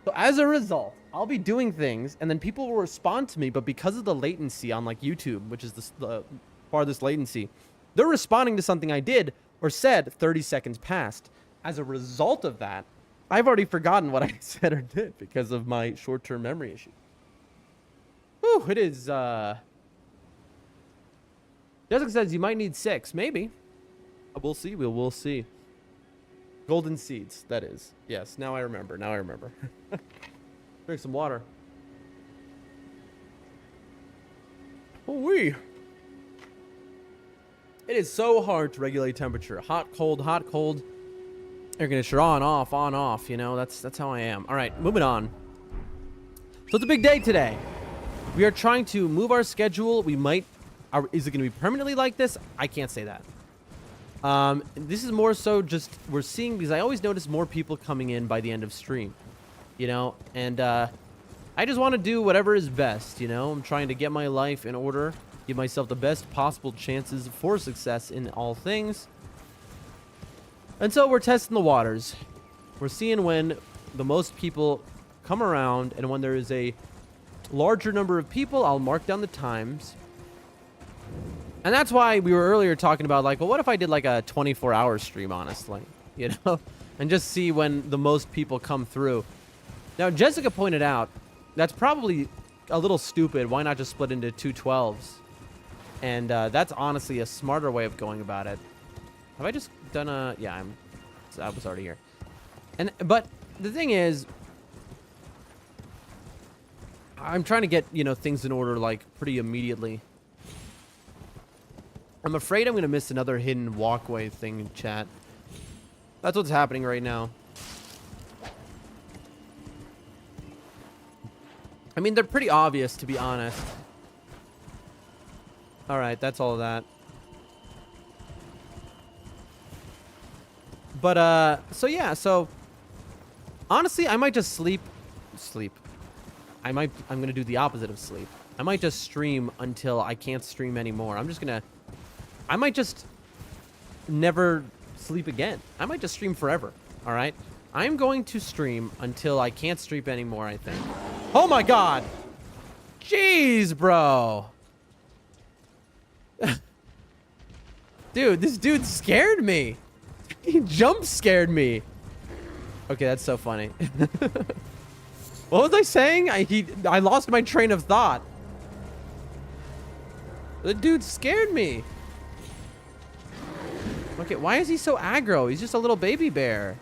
So as a result, I'll be doing things and then people will respond to me, but because of the latency on like YouTube, which is the farthest latency, they're responding to something I did or said 30 seconds past. As a result of that, I've already forgotten what I said or did because of my short-term memory issue. Whew, it is, Jessica says you might need 6. Maybe. We'll see. We'll see. Golden seeds, that is. Yes, now I remember. Now I remember. Drink some water. Oh-wee. It is so hard to regulate temperature. Hot, cold, hot, cold. Air conditioner on, off, you know, that's how I am. All right, moving on. So it's a big day today. We are trying to move our schedule. We might, is it going to be permanently like this? I can't say that. This is more so just, we're seeing, because I always notice more people coming in by the end of stream, you know, and I just want to do whatever is best, you know. I'm trying to get my life in order, give myself the best possible chances for success in all things. And so we're testing the waters. We're seeing when the most people come around, and when there is a larger number of people, I'll mark down the times. And that's why we were earlier talking about, like, well, what if I did like a 24-hour stream, honestly, you know, and just see when the most people come through. Now, Jessica pointed out that's probably a little stupid. Why not just split into 2 12s? And that's honestly a smarter way of going about it. Have I just done a... Yeah, I was already here. But the thing is, I'm trying to get, you know, things in order, like, pretty immediately. I'm afraid I'm going to miss another hidden walkway thing in chat. That's what's happening right now. I mean, they're pretty obvious, to be honest. All right, that's all of that. But, so yeah, so honestly, I might just sleep. I'm going to do the opposite of sleep. I might just stream until I can't stream anymore. I might just never sleep again. I might just stream forever. All right. I'm going to stream until I can't stream anymore, I think. Oh my God. Jeez, bro. Dude, this dude scared me. He jump scared me. Okay, that's so funny. What was I saying? I lost my train of thought. The dude scared me. Okay, why is he so aggro? He's just a little baby bear.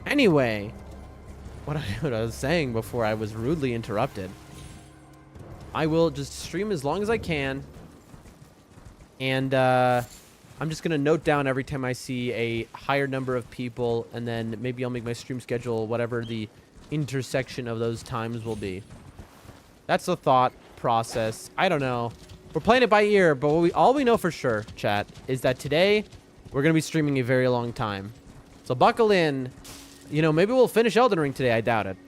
Anyway, what I was saying before I was rudely interrupted. I will just stream as long as I can. And I'm just going to note down every time I see a higher number of people. And then maybe I'll make my stream schedule whatever the intersection of those times will be. That's the thought process. I don't know. We're playing it by ear, but all we know for sure, chat, is that today we're going to be streaming a very long time. So buckle in. You know, maybe we'll finish Elden Ring today. I doubt it.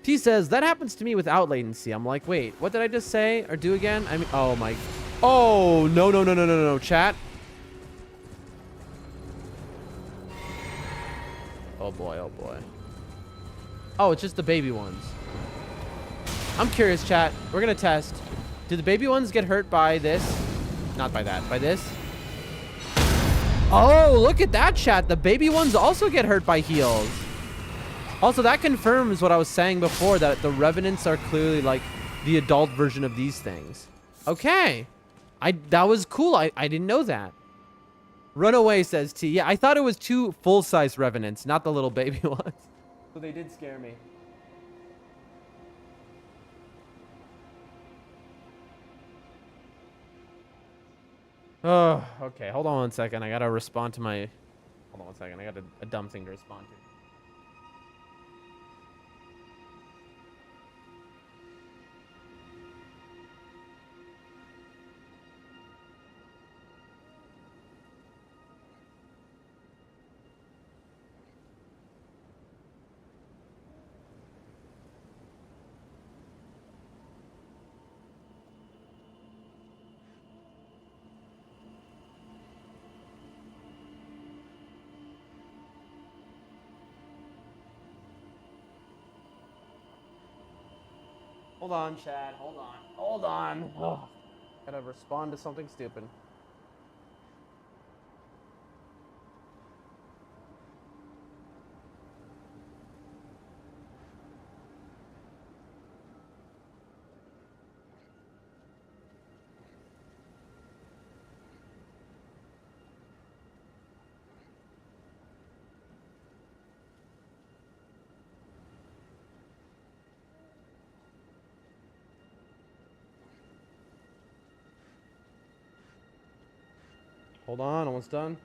T says, that happens to me without latency. I'm like, wait, what did I just say or do again? I mean, oh my. Oh, no, chat. Oh boy, oh boy. Oh, it's just the baby ones. I'm curious, chat. We're gonna test. Do the baby ones get hurt by this? Not by that, by this? Oh, look at that, chat. The baby ones also get hurt by heals. Also, that confirms what I was saying before, that the revenants are clearly like the adult version of these things. Okay. That was cool. I didn't know that. Runaway says T. Yeah, I thought it was 2 full-size revenants, not the little baby ones. So they did scare me. Oh, okay. Hold on one second. I gotta respond to my... Hold on one second. I got a dumb thing to respond to. Hold on, Chad. Hold on. Hold on. Oh, gotta respond to something stupid. Hold on, almost done.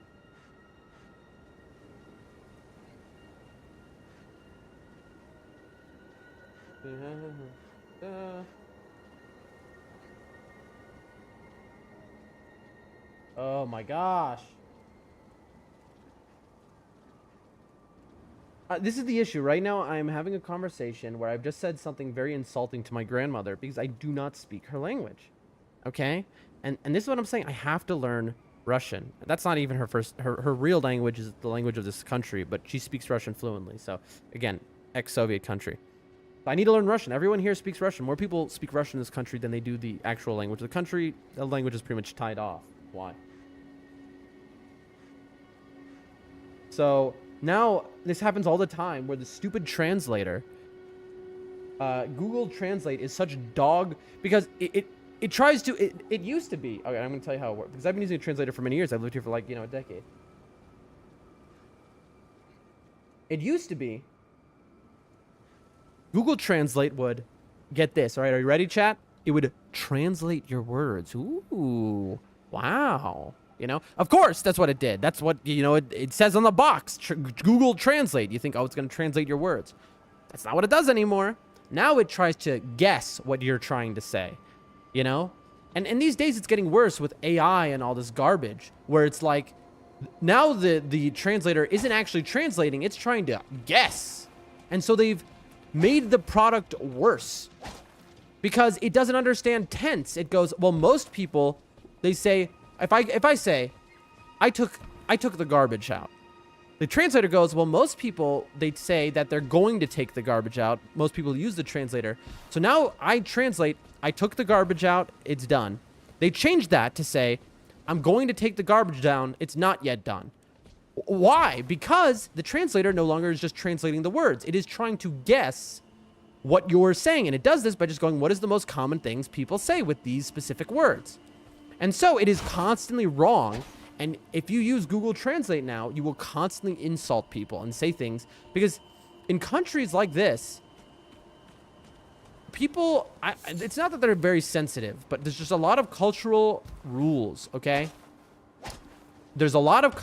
Oh my gosh. This is the issue. Right now, I'm having a conversation where I've just said something very insulting to my grandmother because I do not speak her language. Okay? And this is what I'm saying. I have to learn Russian. That's not even her real language is the language of this country, but she speaks Russian fluently. So, again, ex-Soviet country. I need to learn Russian. Everyone here speaks Russian. More people speak Russian in this country than they do the actual language of the country. The language is pretty much tied off. Why? So now this happens all the time where the stupid translator, Google Translate is such dog because it tries to, it used to be, okay, I'm going to tell you how it works because I've been using a translator for many years. I've lived here for like, a decade. It used to be Google Translate would get this. All right. Are you ready, chat? It would translate your words. Ooh, wow. Of course, that's what it did. That's what, it says on the box, Google Translate. You think, oh, it's going to translate your words. That's not what it does anymore. Now it tries to guess what you're trying to say, And these days it's getting worse with AI and all this garbage where it's like, now the translator isn't actually translating. It's trying to guess. And so they've made the product worse because it doesn't understand tense. It goes, well, most people, they say, if I say, I took the garbage out, the translator goes, well, most people, they say that they're going to take the garbage out. Most people use the translator. So now I translate, I took the garbage out, it's done. They changed that to say, I'm going to take the garbage down, it's not yet done. Why? Because the translator no longer is just translating the words. It is trying to guess what you're saying. And it does this by just going, what is the most common things people say with these specific words? And so it is constantly wrong. And if you use Google Translate now, you will constantly insult people and say things. Because in countries like this, people, it's not that they're very sensitive, but there's just a lot of cultural rules, okay? There's a lot of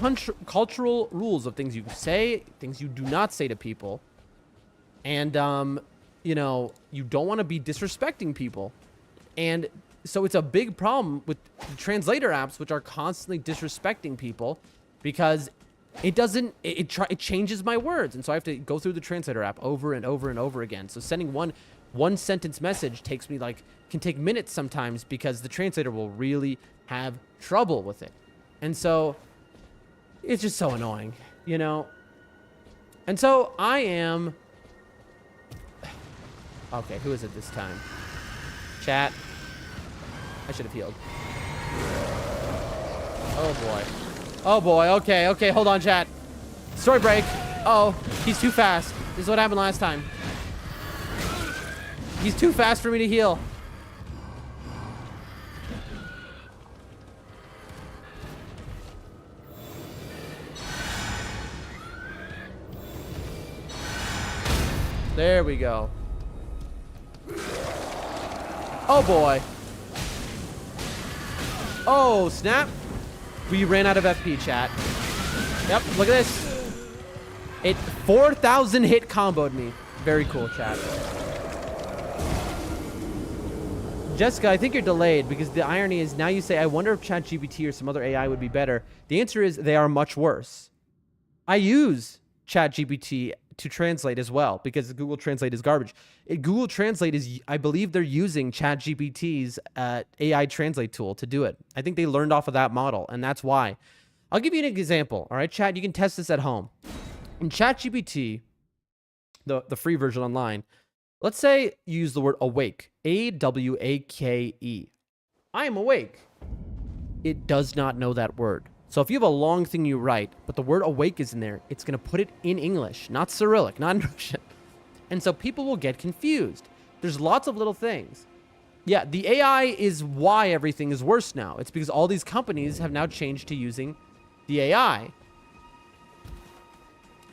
cultural rules of things you say, things you do not say to people. And, you don't want to be disrespecting people. And so it's a big problem with the translator apps, which are constantly disrespecting people because it doesn't, it changes my words. And so I have to go through the translator app over and over and over again. So sending one sentence message takes me can take minutes sometimes because the translator will really have trouble with it. And so it's just so annoying, you know? And so I am, okay, who is it this time? Chat. I should have healed. Oh boy. Oh boy, okay, hold on, chat. Story break. Uh-oh, he's too fast. This is what happened last time. He's too fast for me to heal. There we go. Oh boy. Oh, snap. We ran out of FP, chat. Yep, look at this. It 4,000 hit comboed me. Very cool, chat. Jessica, I think you're delayed because the irony is now you say, I wonder if ChatGPT or some other AI would be better. The answer is they are much worse. I use ChatGPT to translate as well because Google Translate is garbage. Google Translate is, I believe they're using ChatGPT's AI translate tool to do it. I think they learned off of that model, and that's why. I'll give you an example. All right, chat, you can test this at home. In ChatGPT, the free version online, let's say you use the word awake, A-W-A-K-E. I am awake. It does not know that word. So if you have a long thing you write, but the word awake is in there, it's going to put it in English, not Cyrillic, not in Russian. And so people will get confused. There's lots of little things. Yeah, the AI is why everything is worse now. It's because all these companies have now changed to using the AI.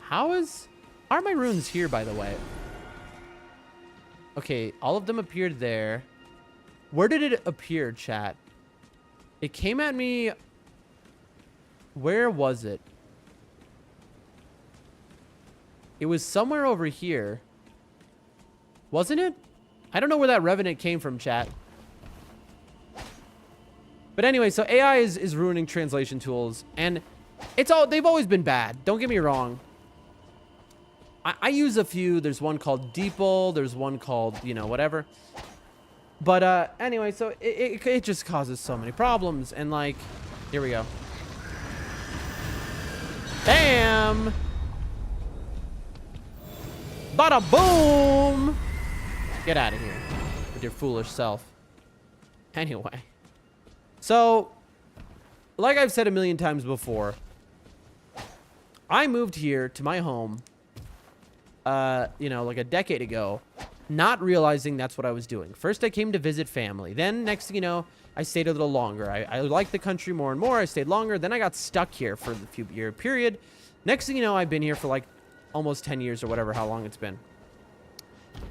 How are my runes here, by the way? Okay, all of them appeared there. Where did it appear, chat? It came at me. Where was it? It was somewhere over here. Wasn't it? I don't know where that Revenant came from, chat. But anyway, so AI is ruining translation tools, and they've always been bad. Don't get me wrong. I use a few. There's one called DeepL. There's one called, you know, whatever. But anyway, so it just causes so many problems, and like, here we go. Bam! Bada boom! Get out of here with your foolish self. Anyway. So, like I've said a million times before, I moved here to my home, you know, like a decade ago, not realizing that's what I was doing. First, I came to visit family. Then, next thing you know, I stayed a little longer. I liked the country more and more. I stayed longer. Then I got stuck here for the few-year period. Next thing you know, I've been here for like almost 10 years or whatever, how long it's been.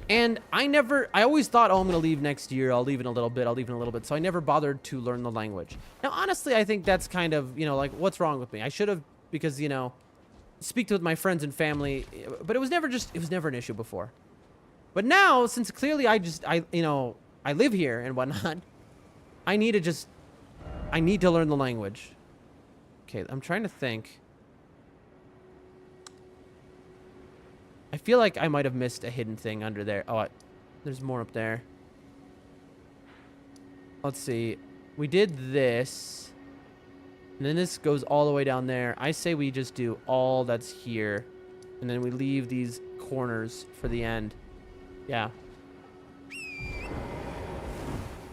And I always thought, oh, I'm going to leave next year. I'll leave in a little bit. So I never bothered to learn the language. Now, honestly, I think that's kind of, you know, like, what's wrong with me? I should have, because, you know, speak with my friends and family. But it was never an issue before. But now, since clearly I live here and whatnot, I need to learn the language. Okay, I'm trying to think. I feel like I might have missed a hidden thing under there. Oh, there's more up there. Let's see. We did this. And then this goes all the way down there. I say we just do all that's here. And then we leave these corners for the end. Yeah.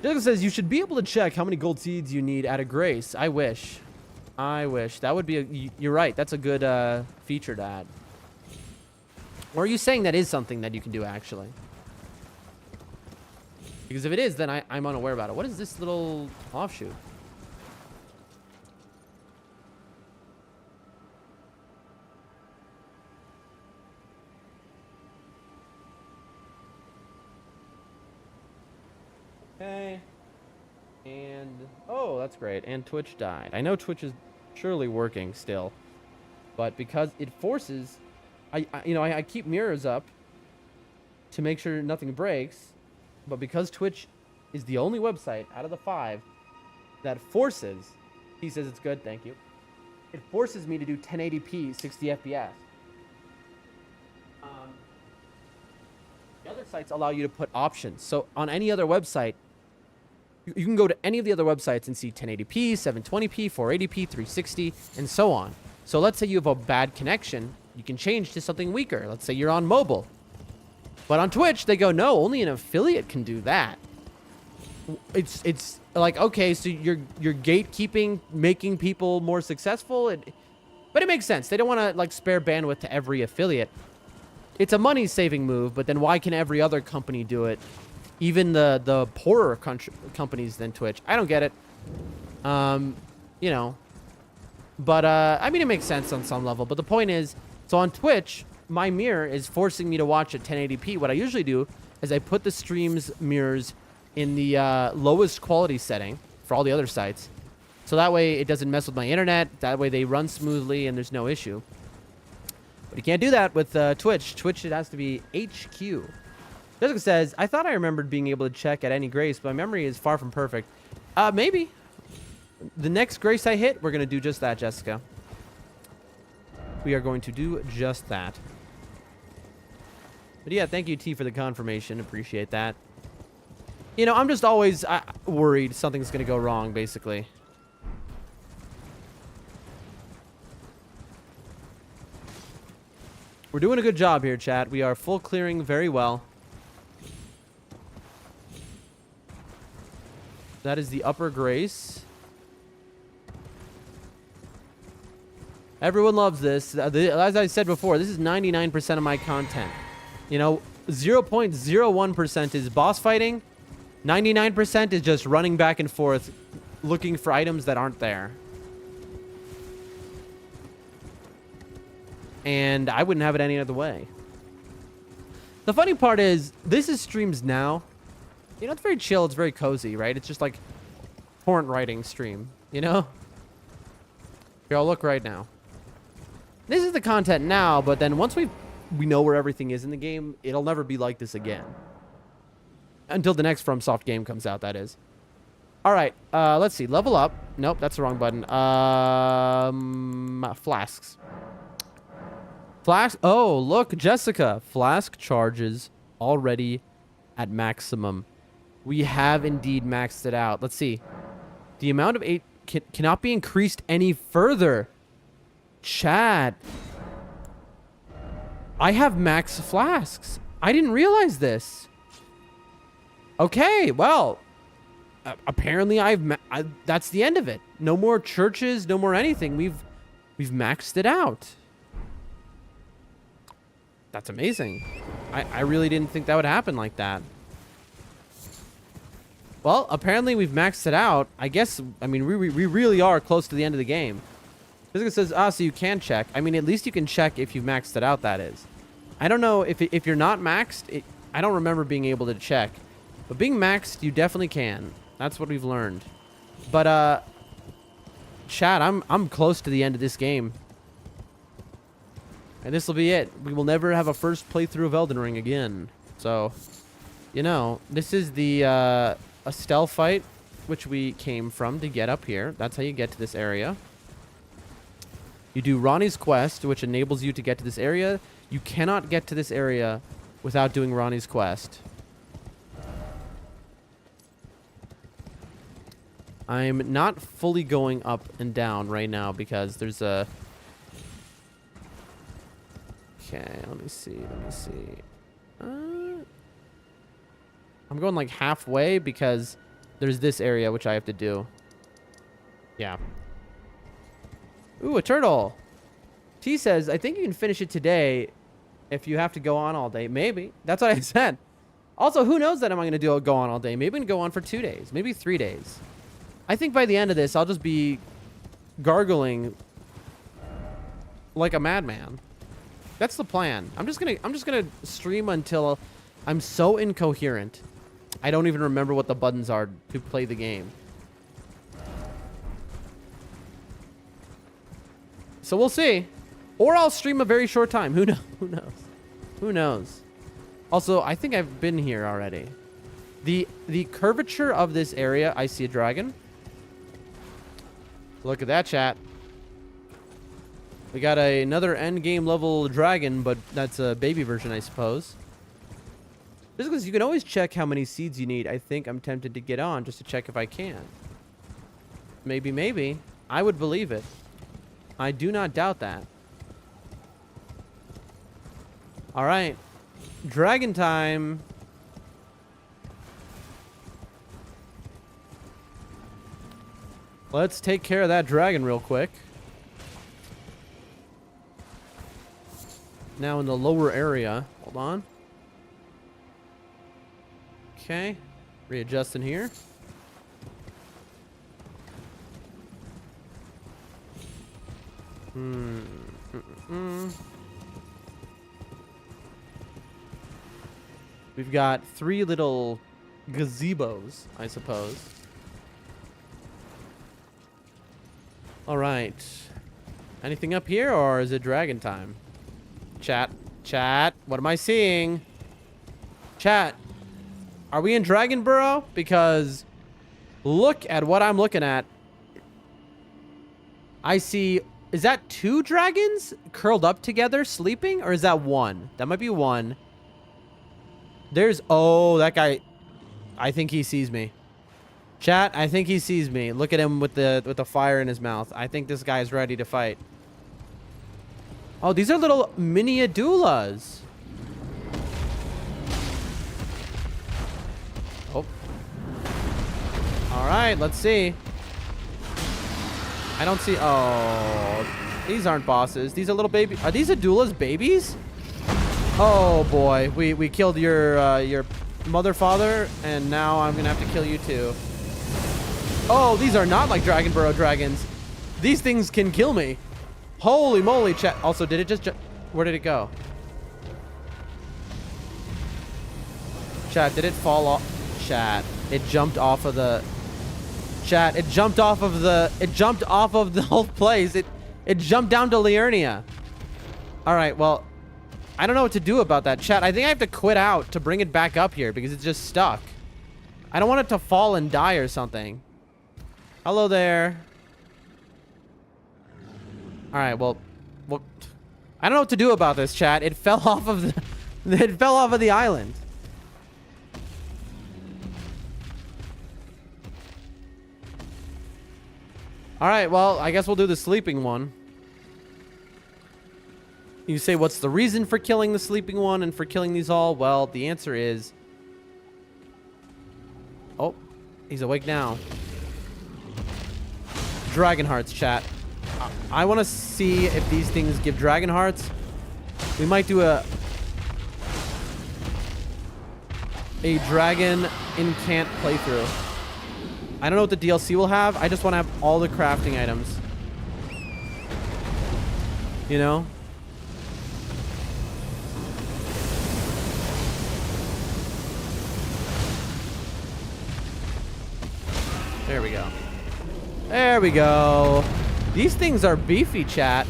Jessica says, you should be able to check how many gold seeds you need at a grace. I wish. That would be you're right. That's a good feature to add. Or are you saying that is something that you can do, actually? Because if it is, then I'm unaware about it. What is this little offshoot? Okay. And, oh, that's great. And Twitch died. I know Twitch is surely working still. But because it forces... I keep mirrors up to make sure nothing breaks, but because Twitch is the only website out of the 5 that forces, he says it's good, thank you, it forces me to do 1080p 60 FPS. The other sites allow you to put options. So on any other website, you can go to any of the other websites and see 1080p, 720p, 480p, 360, and so on. So let's say you have a bad connection, you can change to something weaker. Let's say you're on mobile. But on Twitch, they go, no, only an affiliate can do that. It's like, okay, so you're gatekeeping, making people more successful, but it makes sense. They don't want to like spare bandwidth to every affiliate. It's a money-saving move, but then why can every other company do it? Even the poorer companies than Twitch. I don't get it. You know. But, I mean, it makes sense on some level. But the point is, so on Twitch, my mirror is forcing me to watch at 1080p. What I usually do is I put the stream's mirrors in the lowest quality setting for all the other sites. So that way it doesn't mess with my internet. That way they run smoothly and there's no issue. But you can't do that with Twitch. Twitch, it has to be HQ. Jessica says, I thought I remembered being able to check at any grace, but my memory is far from perfect. Maybe. The next grace I hit, we're going to do just that, Jessica. We are going to do just that. But yeah, thank you, T, for the confirmation. Appreciate that. You know, I'm just always worried something's going to go wrong, basically. We're doing a good job here, chat. We are full clearing very well. That is the upper grace. Everyone loves this. As I said before, this is 99% of my content. You know, 0.01% is boss fighting. 99% is just running back and forth, looking for items that aren't there. And I wouldn't have it any other way. The funny part is, this is streams now. You know, it's very chill. It's very cozy, right? It's just like torrent writing stream, you know? Here, I'll look right now. This is the content now, but then once we know where everything is in the game, it'll never be like this again. Until the next FromSoft game comes out, that is. All right, let's see. Level up. Nope, that's the wrong button. Flasks. Flask. Oh, look, Jessica. Flask charges already at maximum. We have indeed maxed it out. Let's see. The amount of 8 cannot be increased any further. Chat. I have max flasks. I didn't realize this. Okay, well, apparently that's the end of it. No more churches, no more anything. We've maxed it out. That's amazing. I really didn't think that would happen like that. Well, apparently we've maxed it out. I guess, I mean, we really are close to the end of the game. Physics says, so you can check. I mean, at least you can check if you've maxed it out, that is. I don't know if you're not maxed. I don't remember being able to check. But being maxed, you definitely can. That's what we've learned. But, chat, I'm close to the end of this game. And this will be it. We will never have a first playthrough of Elden Ring again. So, you know, this is the a stealth fight, which we came from to get up here. That's how you get to this area. You do Ronnie's quest, which enables you to get to this area. You cannot get to this area without doing Ronnie's quest. I'm not fully going up and down right now because there's a... Okay, let me see. I'm going like halfway because there's this area which I have to do. Yeah. Ooh, a turtle. T says, I think you can finish it today if you have to go on all day. Maybe. That's what I said. Also, who knows that I'm going to go on all day? Maybe I'm going to go on for 2 days. Maybe 3 days. I think by the end of this, I'll just be gargling like a madman. That's the plan. I'm just gonna stream until I'm so incoherent I don't even remember what the buttons are to play the game. So we'll see. Or I'll stream a very short time. Who knows? Who knows? Who knows? Also, I think I've been here already. The curvature of this area, I see a dragon. Look at that, chat. We got another end game level dragon, but that's a baby version, I suppose. Just because you can always check how many seeds you need. I think I'm tempted to get on just to check if I can. Maybe, maybe. I would believe it. I do not doubt that. All right. Dragon time. Let's take care of that dragon real quick. Now in the lower area. Hold on. Okay. Readjusting here. We've got 3 little gazebos, I suppose. All right. Anything up here, or is it dragon time? Chat. Chat. What am I seeing? Chat. Are we in Dragon Burrow? Because look at what I'm looking at. I see... Is that 2 dragons curled up together sleeping? Or is that 1? That might be 1. There's... Oh, that guy... I think he sees me. Chat, I think he sees me. Look at him with the fire in his mouth. I think this guy's ready to fight. Oh, these are little mini Adulas. Oh. All right, let's see. I don't see... Oh, these aren't bosses. These are little baby... Are these Adulas babies? Oh, boy. We killed your mother, father, and now I'm going to have to kill you, too. Oh, these are not like Dragon Burrow dragons. These things can kill me. Holy moly, chat. Also, did it just... Where did it go? Chat, did it fall off? Chat, it jumped off of the... Chat, it jumped off of the... It jumped off of the whole place. It jumped down to Liurnia. All right, well, I don't know what to do about that. Chat, I think I have to quit out to bring it back up here because it's just stuck. I don't want it to fall and die or something. Hello there. All right, well, I don't know what to do about this, chat. It fell off of the... It fell off of the island. All right, well, I guess we'll do the sleeping one. You say, what's the reason for killing the sleeping one and for killing these all? Well, the answer is... Oh, he's awake now. Dragon hearts, chat. I want to see if these things give dragon hearts. We might do a dragon incant playthrough. I don't know what the DLC will have. I just want to have all the crafting items. You know? There we go. There we go. These things are beefy, chat.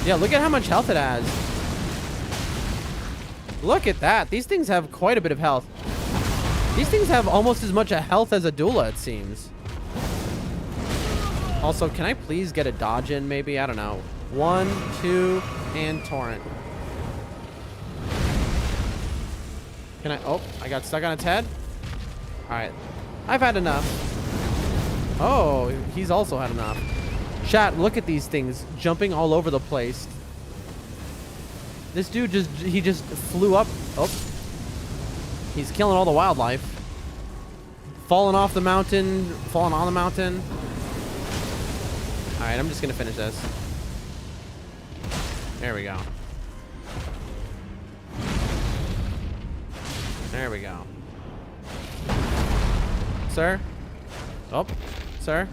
Yeah, look at how much health it has. Look at that. These things have quite a bit of health. These things have almost as much a health as a doula, it seems. Also, can I please get a dodge in, maybe? I don't know. 1, 2, and torrent. Can I... Oh, I got stuck on its head. All right. I've had enough. Oh, he's also had enough. Chat, look at these things jumping all over the place. This dude just flew up. Oh. He's killing all the wildlife. Falling off the mountain, falling on the mountain. All right, I'm just gonna finish this. There we go. There we go. Sir? Oh, sir?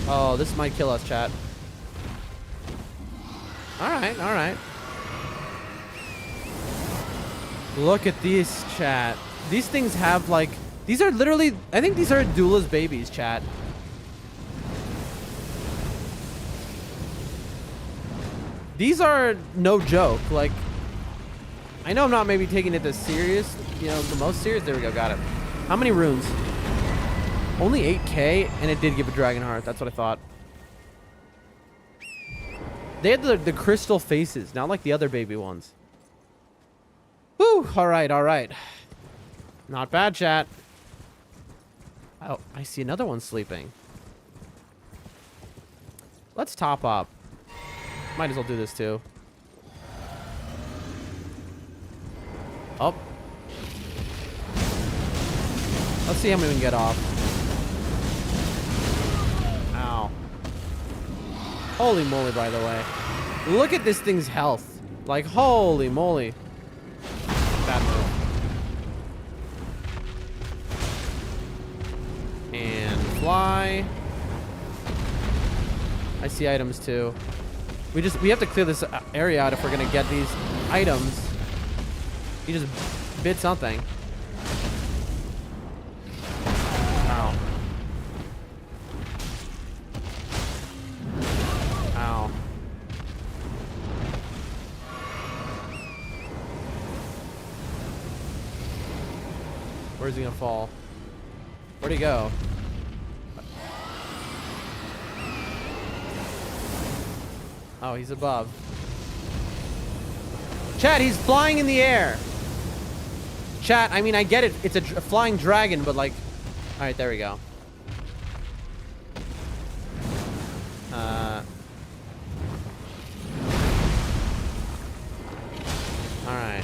Oh, this might kill us, chat. All right, all right. Look at these, chat. These things have, like... These are literally... I think these are Dula's babies, chat. These are no joke. Like... I know I'm not maybe taking it this serious. You know, the most serious. There we go, got it. How many runes? Only 8K, and it did give a dragon heart. That's what I thought. They had the crystal faces, not like the other baby ones. Whew, all right. Not bad, chat. Oh, I see another one sleeping. Let's top up. Might as well do this too. Oh. Let's see how many we can get off. Ow. Holy moly, by the way. Look at this thing's health. Like, holy moly. Bad move. And fly. I see items too. We have to clear this area out if we're gonna get these items. He just bit something. Ow. Ow. Where's he gonna fall? Where'd he go? Oh, he's above. Chat, he's flying in the air. Chat, I mean, I get it. It's a flying dragon, but like... Alright, there we go. Alright.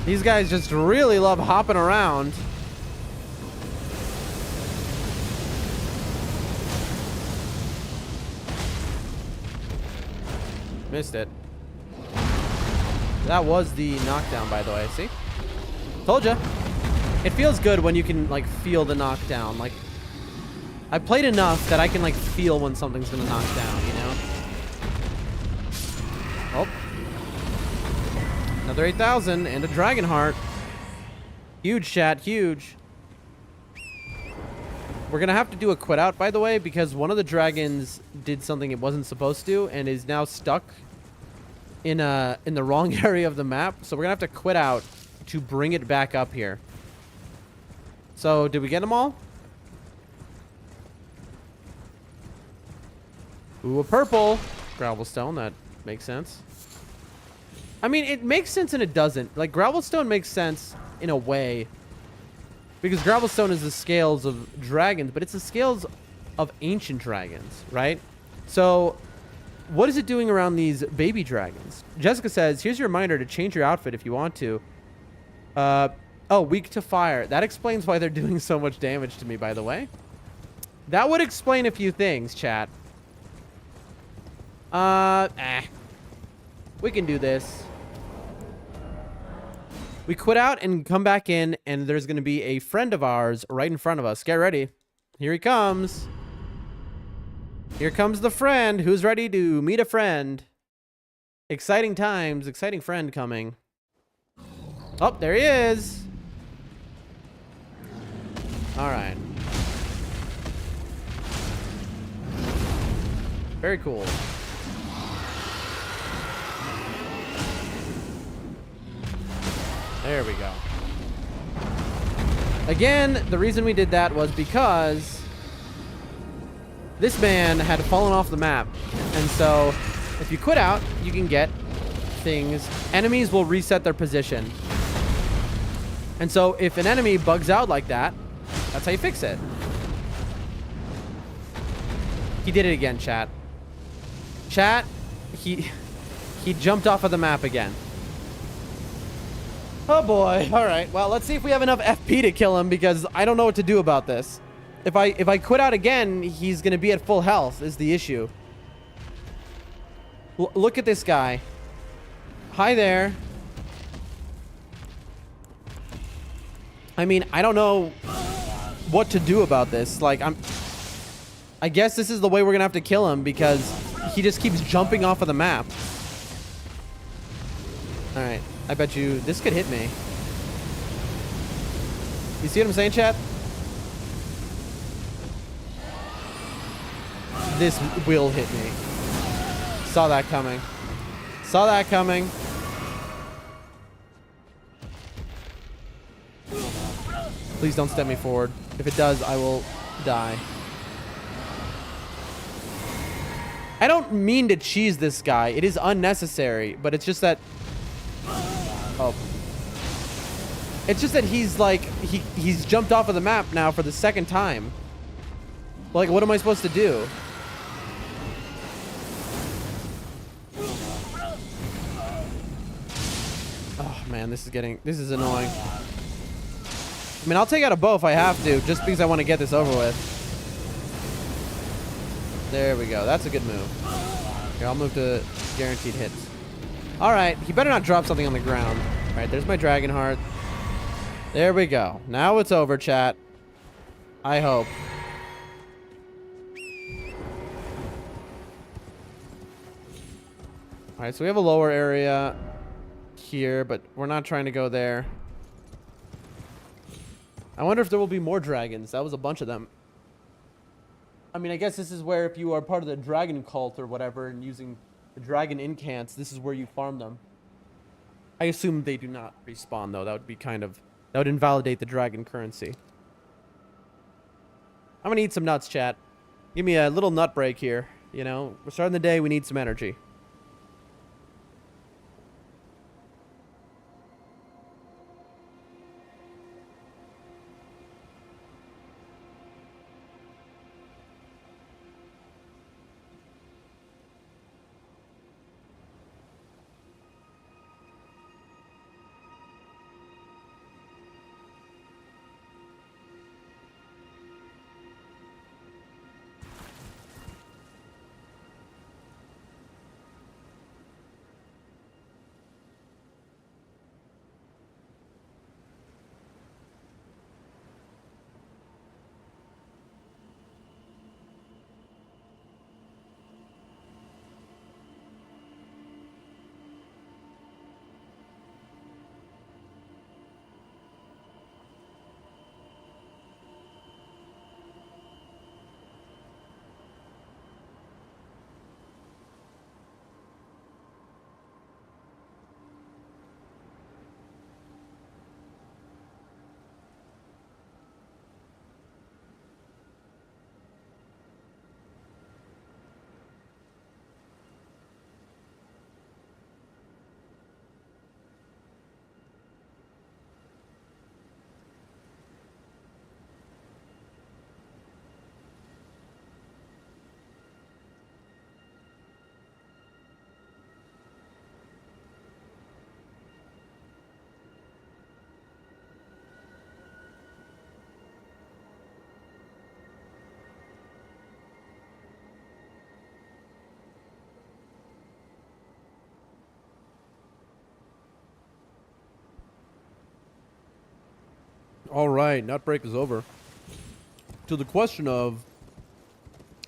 These guys just really love hopping around. Missed it. That was the knockdown, by the way. See? Told ya. It feels good when you can, like, feel the knockdown. Like, I played enough that I can, like, feel when something's gonna knock down, you know? Oh. Another 8,000 and a dragon heart. Huge, chat. Huge. We're gonna have to do a quit out, by the way, because one of the dragons did something it wasn't supposed to and is now stuck in the wrong area of the map. So we're gonna have to quit out to bring it back up here. So did we get them all? Ooh, a purple gravelstone. That makes sense. I mean, it makes sense and it doesn't. Like, gravelstone makes sense in a way, because gravelstone is the scales of dragons, but it's the scales of ancient dragons, right? So what is it doing around these baby dragons? Jessica says, here's your reminder to change your outfit if you want to. Oh, weak to fire. That explains why they're doing so much damage to me, by the way. That would explain a few things, chat. We can do this. We quit out and come back in, and there's going to be a friend of ours right in front of us. Get ready. Here he comes. Here comes the friend who's ready to meet a friend. Exciting times. Exciting friend coming. Oh, there he is. All right. Very cool. There we go. Again, the reason we did that was because this man had fallen off the map. And so if you quit out, you can get things. Enemies will reset their position. And so if an enemy bugs out like that, that's how you fix it. He did it again, chat. Chat, he jumped off of the map again. Oh boy. All right. Well, let's see if we have enough FP to kill him, because I don't know what to do about this. If I quit out again, he's going to be at full health is the issue. Look at this guy. Hi there. I mean, I don't know what to do about this. Like, I guess this is the way we're going to have to kill him, because he just keeps jumping off of the map. All right. I bet you this could hit me. You see what I'm saying, chat? This will hit me. Saw that coming. Saw that coming. Please don't step me forward. If it does, I will die. I don't mean to cheese this guy. It is unnecessary, but it's just that... Oh. It's just that he's like... He's jumped off of the map now for the second time. Like, what am I supposed to do? Oh, man, this is annoying. I mean, I'll take out a bow if I have to, just because I want to get this over with. There we go. That's a good move. Here, I'll move to guaranteed hits. All right. He better not drop something on the ground. All right, there's my dragon heart. There we go. Now it's over, chat. I hope. All right, so we have a lower area here, but we're not trying to go there. I wonder if there will be more dragons. That was a bunch of them. I mean, I guess this is where if you are part of the dragon cult or whatever and using the dragon incants, this is where you farm them. I assume they do not respawn, though. That would be kind of... That would invalidate the dragon currency. I'm gonna eat some nuts, chat. Give me a little nut break here. You know, we're starting the day. We need some energy. All right, nut break is over. To the question of,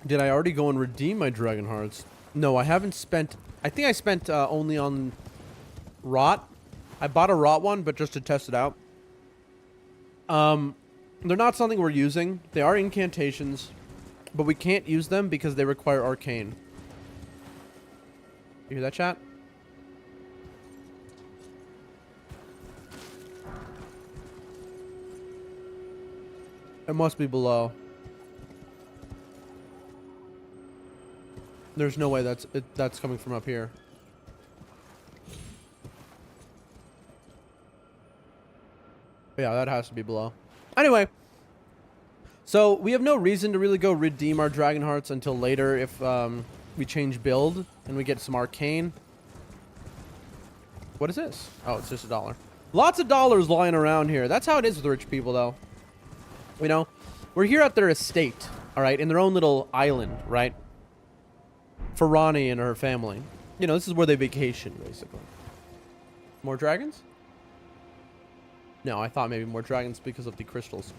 did I already go and redeem my dragon hearts? No, I haven't spent. I think I spent only on rot. I bought a rot one, but just to test it out. They're not something we're using. They are incantations, but we can't use them because they require arcane. You hear that, chat? It must be below. There's no way that's coming from up here. Yeah, that has to be below. Anyway, so we have no reason to really go redeem our dragon hearts until later if we change build and we get some arcane. What is this? Oh, it's just $1. Lots of dollars lying around here. That's how it is with rich people, though. You know, we're here at their estate, all right, in their own little island, right? For Ronnie and her family. You know, this is where they vacation, basically. More dragons? No, I thought maybe more dragons because of the crystals.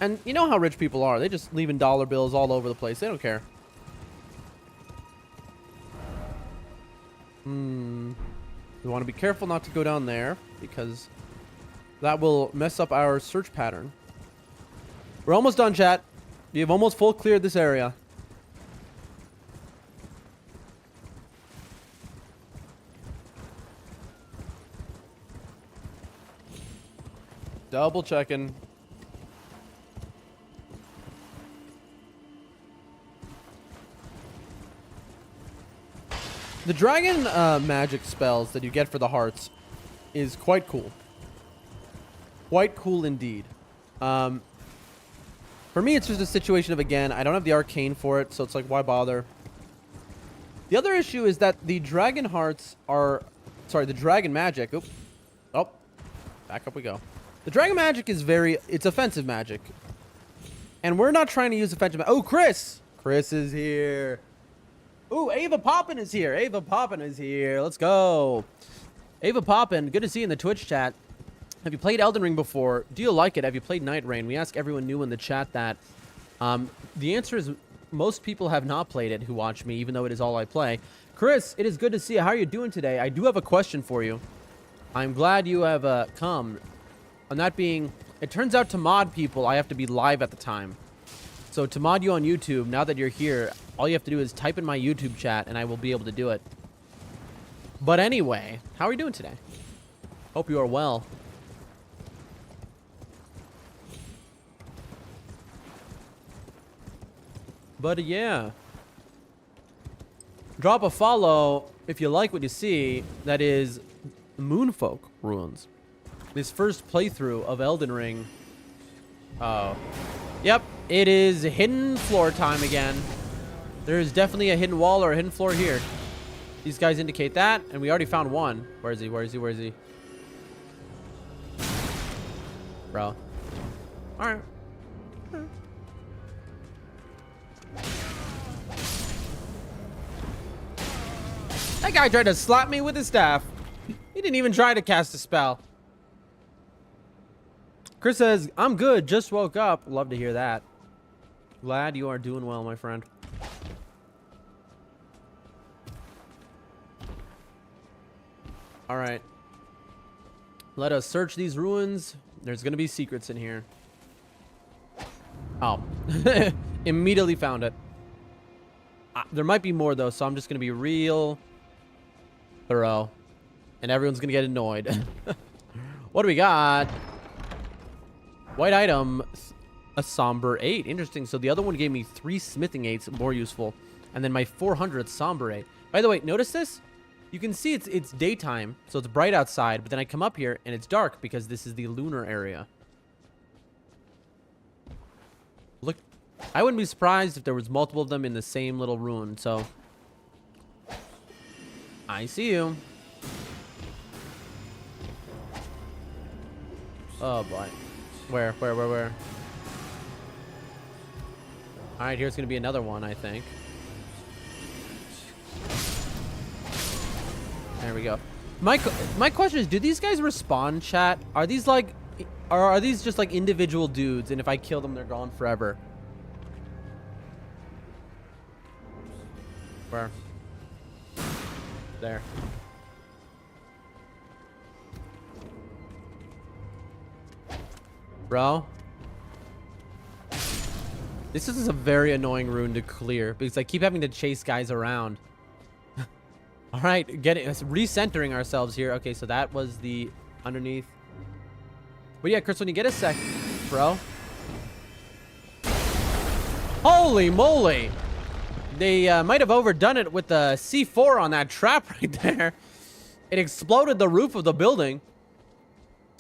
And you know how rich people are. They just leaving dollar bills all over the place. They don't care. We want to be careful not to go down there because that will mess up our search pattern. We're almost done, chat. You've almost full cleared this area. Double checking. The dragon magic spells that you get for the hearts is quite cool. Quite cool indeed. For me, it's just a situation of, again, I don't have the arcane for it, so it's like, why bother? The other issue is that the dragon hearts are... Sorry, the dragon magic... Oop. Oh. Back up we go. The dragon magic is very... It's offensive magic. And we're not trying to use offensive... Oh, Chris! Chris is here. Ooh, Ava Poppin is here. Ava Poppin is here. Let's go. Ava Poppin, good to see you in the Twitch chat. Have you played Elden Ring before? Do you like it? Have you played Night Rain? We ask everyone new in the chat that. The answer is most people have not played it who watch me, even though it is all I play. Chris, it is good to see you. How are you doing today? I do have a question for you. I'm glad you have come. And that being, it turns out to mod people, I have to be live at the time. So to mod you on YouTube, now that you're here, all you have to do is type in my YouTube chat and I will be able to do it. But anyway, how are you doing today? Hope you are well. But yeah. Drop a follow if you like what you see. That is Moonfolk Ruins. This first playthrough of Elden Ring. Oh. Yep, it is hidden floor time again. There is definitely a hidden wall or a hidden floor here. These guys indicate that, and we already found one. Where is he? Where is he? Where is he? Bro. Alright. That guy tried to slap me with his staff. He didn't even try to cast a spell. Chris says, I'm good, just woke up. Love to hear that. Glad you are doing well, my friend. All right. Let us search these ruins. There's going to be secrets in here. Oh. Immediately found it. There might be more, though, so I'm just going to be real thorough. And everyone's going to get annoyed. What do we got? White item, a somber 8. Interesting. So the other one gave me 3 smithing 8s, more useful. And then my 400th somber 8. By the way, notice this? You can see it's daytime, so it's bright outside. But then I come up here, and it's dark because this is the lunar area. Look, I wouldn't be surprised if there was multiple of them in the same little ruin. So, I see you. Oh, boy. Where? All right, here's going to be another one, I think. There we go. My question is, do these guys respawn, chat? Are these like, are these just like individual dudes, and if I kill them, they're gone forever? Where? There. Bro. This is a very annoying rune to clear because I keep having to chase guys around. All right, recentering ourselves here. Okay, so that was the underneath. But yeah, Chris, when you get a sec, bro. Holy moly. They might have overdone it with the C4 on that trap right there. It exploded the roof of the building.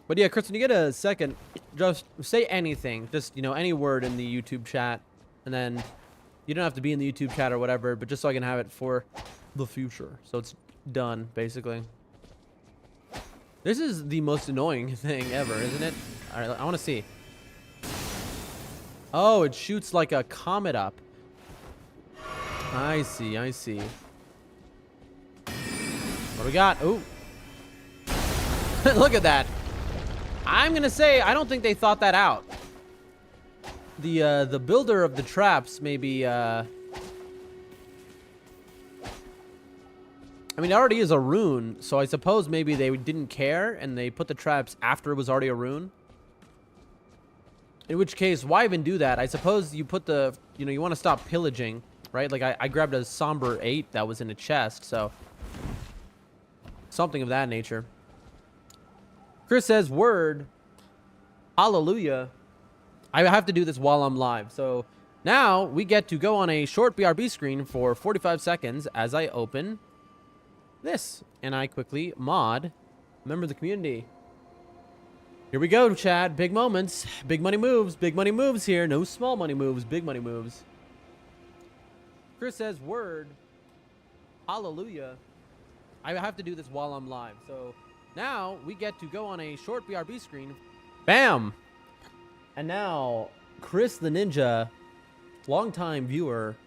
But yeah, Chris, when you get a second, just say anything. Just, you know, any word in the YouTube chat. And then you don't have to be in the YouTube chat or whatever, but just so I can have it for the future. So it's done, basically. This is the most annoying thing ever, isn't it? All right, I want to see. Oh, it shoots like a comet up. I see, I see. What do we got? Ooh. Look at that. I'm gonna say I don't think they thought that out. The builder of the traps maybe I mean, it already is a rune, so I suppose maybe they didn't care and they put the traps after it was already a rune. In which case, why even do that? I suppose you put the, you know, you want to stop pillaging, right? Like I grabbed a somber 8 that was in a chest, so something of that nature. Chris says, word. Hallelujah. I have to do this while I'm live. So now we get to go on a short BRB screen for 45 seconds as I open this. And I quickly mod member of the community. Here we go, Chad. Big moments. Big money moves. Big money moves here. No small money moves. Big money moves. Chris says, word. Hallelujah. I have to do this while I'm live. So now we get to go on a short BRB screen. Bam. And now Chris the Ninja, longtime viewer,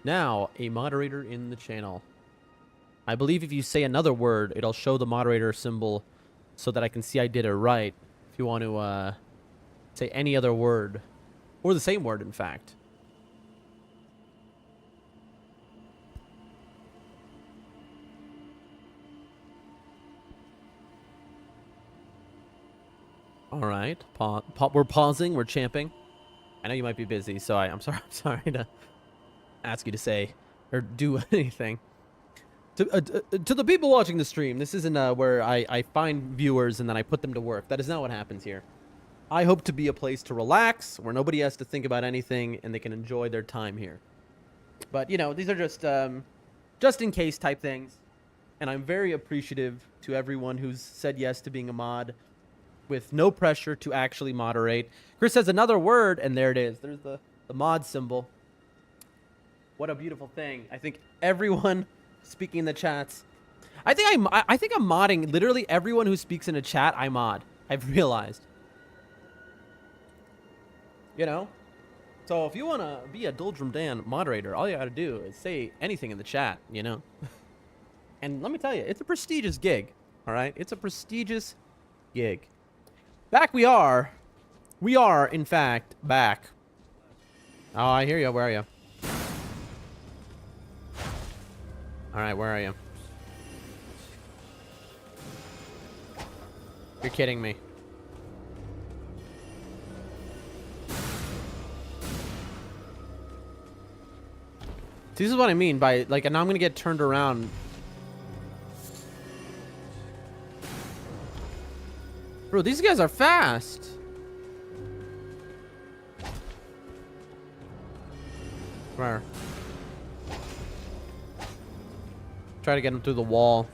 now a moderator in the channel. I believe if you say another word, it'll show the moderator symbol so that I can see I did it right. If you want to say any other word, or the same word, in fact. All right, we're pausing, we're champing. I know you might be busy, so I'm sorry to ask you to say or do anything. To the people watching the stream, this isn't where I find viewers and then I put them to work. That is not what happens here. I hope to be a place to relax, where nobody has to think about anything and they can enjoy their time here. But, you know, these are just in case type things. And I'm very appreciative to everyone who's said yes to being a mod with no pressure to actually moderate. Chris says another word, and there it is. There's the mod symbol. What a beautiful thing. I think everyone speaking in the chats, I think I'm modding literally everyone who speaks in a chat. I mod. I've realized, you know. So if you want to be a Doldrum Dan moderator, all you got to do is say anything in the chat, you know. And let me tell you, it's a prestigious gig. All right, it's a prestigious gig. Back we are. We are, in fact, back. Oh, I hear you. Where are you? All right, where are you? You're kidding me. This is what I mean by, like, and now I'm gonna get turned around. Bro, these guys are fast. Where? Try to get him through the wall.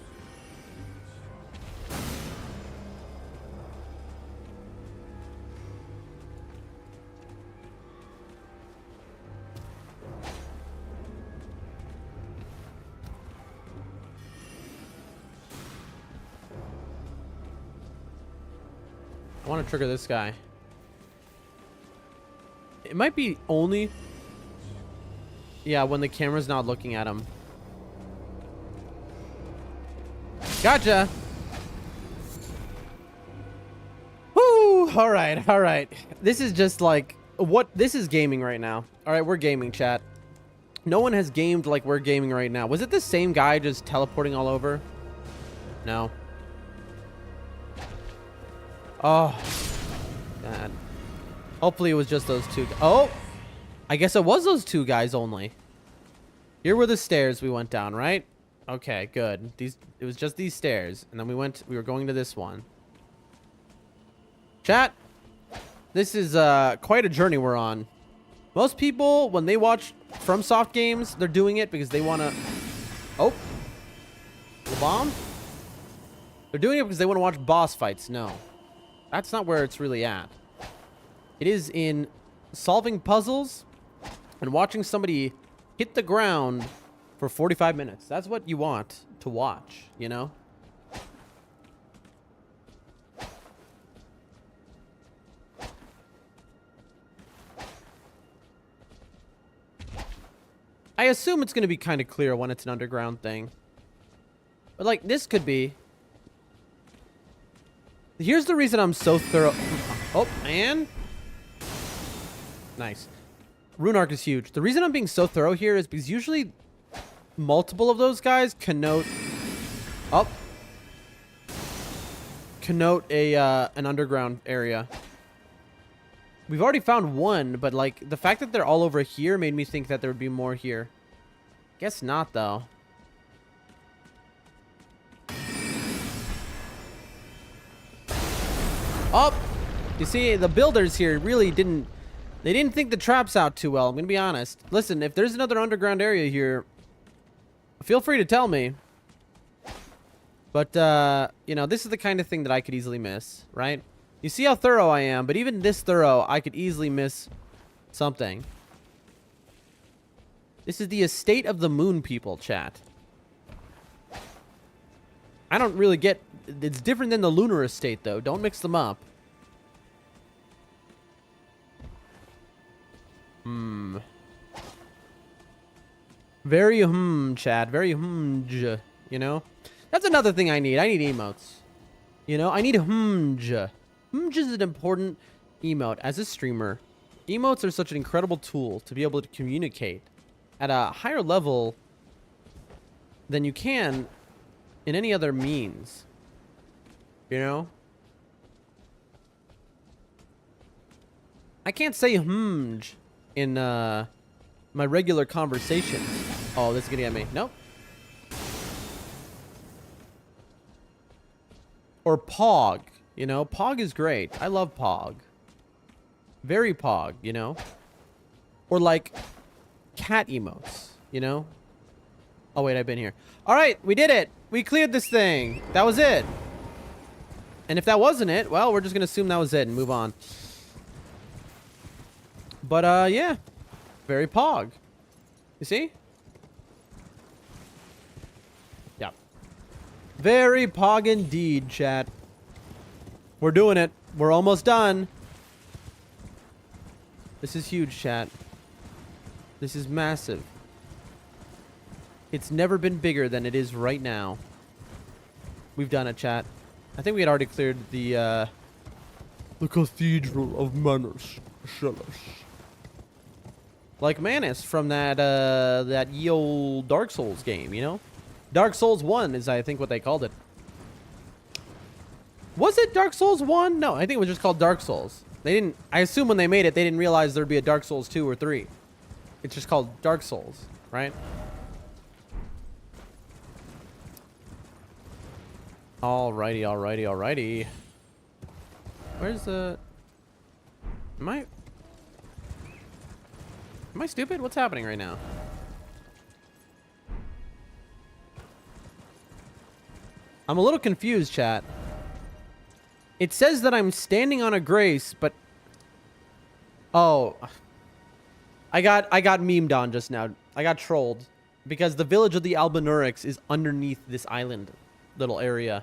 I want to trigger this guy. It might be only... Yeah, when the camera's not looking at him. Gotcha. Woo! All right, all right. This is just like... This is gaming right now. All right, we're gaming, chat. No one has gamed like we're gaming right now. Was it the same guy just teleporting all over? No. Oh, God. Hopefully it was just those two. Oh, I guess it was those two guys only. Here were the stairs we went down, right? Okay, good. It was just these stairs, and then we were going to this one. Chat, this is quite a journey we're on. Most people, when they watch FromSoft games, they're doing it because they want to... Oh, the bomb? They're doing it because they want to watch boss fights. No. That's not where it's really at. It is in solving puzzles and watching somebody hit the ground for 45 minutes. That's what you want to watch, you know? I assume it's going to be kind of clear when it's an underground thing. But, like, this could be... Here's the reason I'm so thorough. Oh, and nice. Rune arc is huge. The reason I'm being so thorough here is because usually multiple of those guys connote an underground area. We've already found one, but like the fact that they're all over here made me think that there would be more here. Guess not, though. Up. You see, the builders here really didn't... They didn't think the traps out too well, I'm gonna be honest. Listen, if there's another underground area here, feel free to tell me. But, you know, this is the kind of thing that I could easily miss, right? You see how thorough I am, but even this thorough, I could easily miss something. This is the estate of the moon people, chat. I don't really get... It's different than the lunar estate, though. Don't mix them up. Very Chad. Very you know? That's another thing I need. I need emotes. You know? I need is an important emote. As a streamer, emotes are such an incredible tool to be able to communicate at a higher level than you can in any other means. You know? I can't say in my regular conversations. Oh, this is gonna get me. Nope. Or Pog. You know, Pog is great. I love Pog. Very Pog, you know? Or like cat emotes, you know? Oh, wait, I've been here. All right, we did it. We cleared this thing. That was it. And if that wasn't it, well, we're just going to assume that was it and move on. But, yeah. Very Pog. You see? Yeah. Very Pog indeed, chat. We're doing it. We're almost done. This is huge, chat. This is massive. It's never been bigger than it is right now. We've done it, chat. I think we had already cleared the Cathedral of Manus. Like Manus from that ye old Dark Souls game, you know? Dark Souls 1 is, I think, what they called it. Was it Dark Souls 1? No, I think it was just called Dark Souls. They didn't... I assume when they made it, they didn't realize there'd be a Dark Souls 2 or 3. It's just called Dark Souls, right? Alrighty, alrighty, alrighty. Where's the... Am I stupid? What's happening right now? I'm a little confused, chat. It says that I'm standing on a grace, but... Oh. I got memed on just now. I got trolled. Because the village of the Albinurics is underneath this island little area.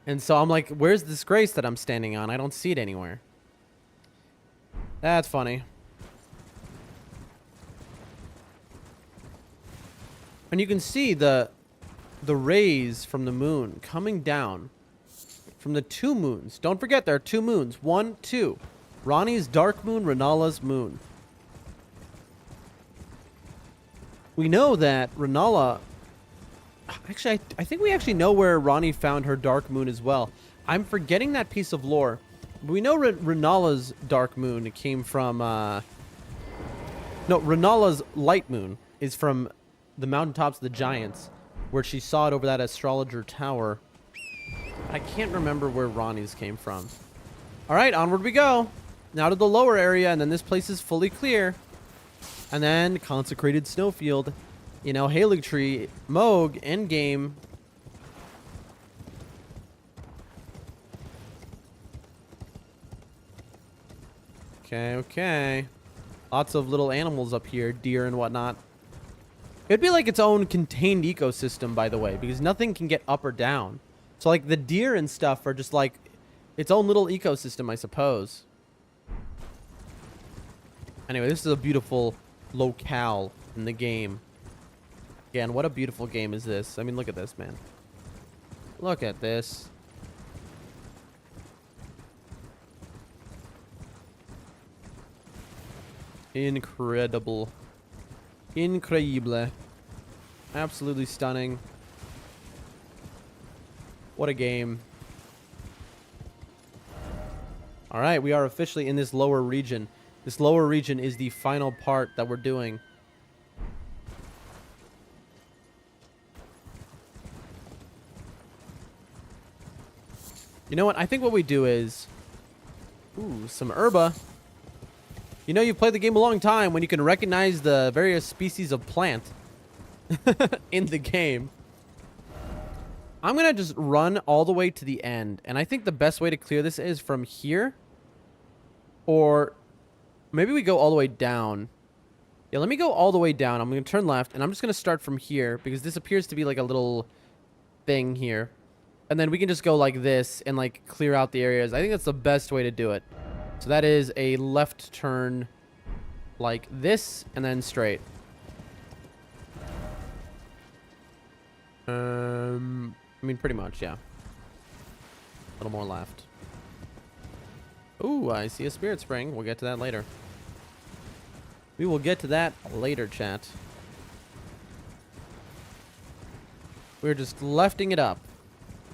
And so I'm like, where's this grace that I'm standing on? I don't see it anywhere. That's funny. And you can see the rays from the moon coming down from the two moons. Don't forget, there are two moons. 1, 2. Ronnie's dark moon, Renala's moon. We know that Renala... Actually, I think we actually know where Ronnie found her dark moon as well. I'm forgetting that piece of lore. We know Renala's dark moon came from... No, Renala's light moon is from the mountaintops of the giants, where she saw it over that astrologer tower. I can't remember where Ronnie's came from. All right, onward we go. Now to the lower area, and then this place is fully clear. And then consecrated snowfield. You know, Halig Tree, Moog, endgame. Okay, okay. Lots of little animals up here, deer and whatnot. It'd be like its own contained ecosystem, by the way, because nothing can get up or down. So, like, the deer and stuff are just, like, its own little ecosystem, I suppose. Anyway, this is a beautiful locale in the game. Again, what a beautiful game is this. I mean, look at this, man. Look at this. Incredible. Increíble. Absolutely stunning. What a game. Alright, we are officially in this lower region. This lower region is the final part that we're doing. You know what? I think what we do is... Ooh, some herba. You know you've played the game a long time when you can recognize the various species of plant in the game. I'm going to just run all the way to the end. And I think the best way to clear this is from here. Or maybe we go all the way down. Yeah, let me go all the way down. I'm going to turn left. And I'm just going to start from here. Because this appears to be like a little thing here. And then we can just go like this and like clear out the areas. I think that's the best way to do it. So that is a left turn like this and then straight. I mean, pretty much, yeah. A little more left. Ooh, I see a spirit spring. We'll get to that later. We will get to that later, chat. We're just lefting it up.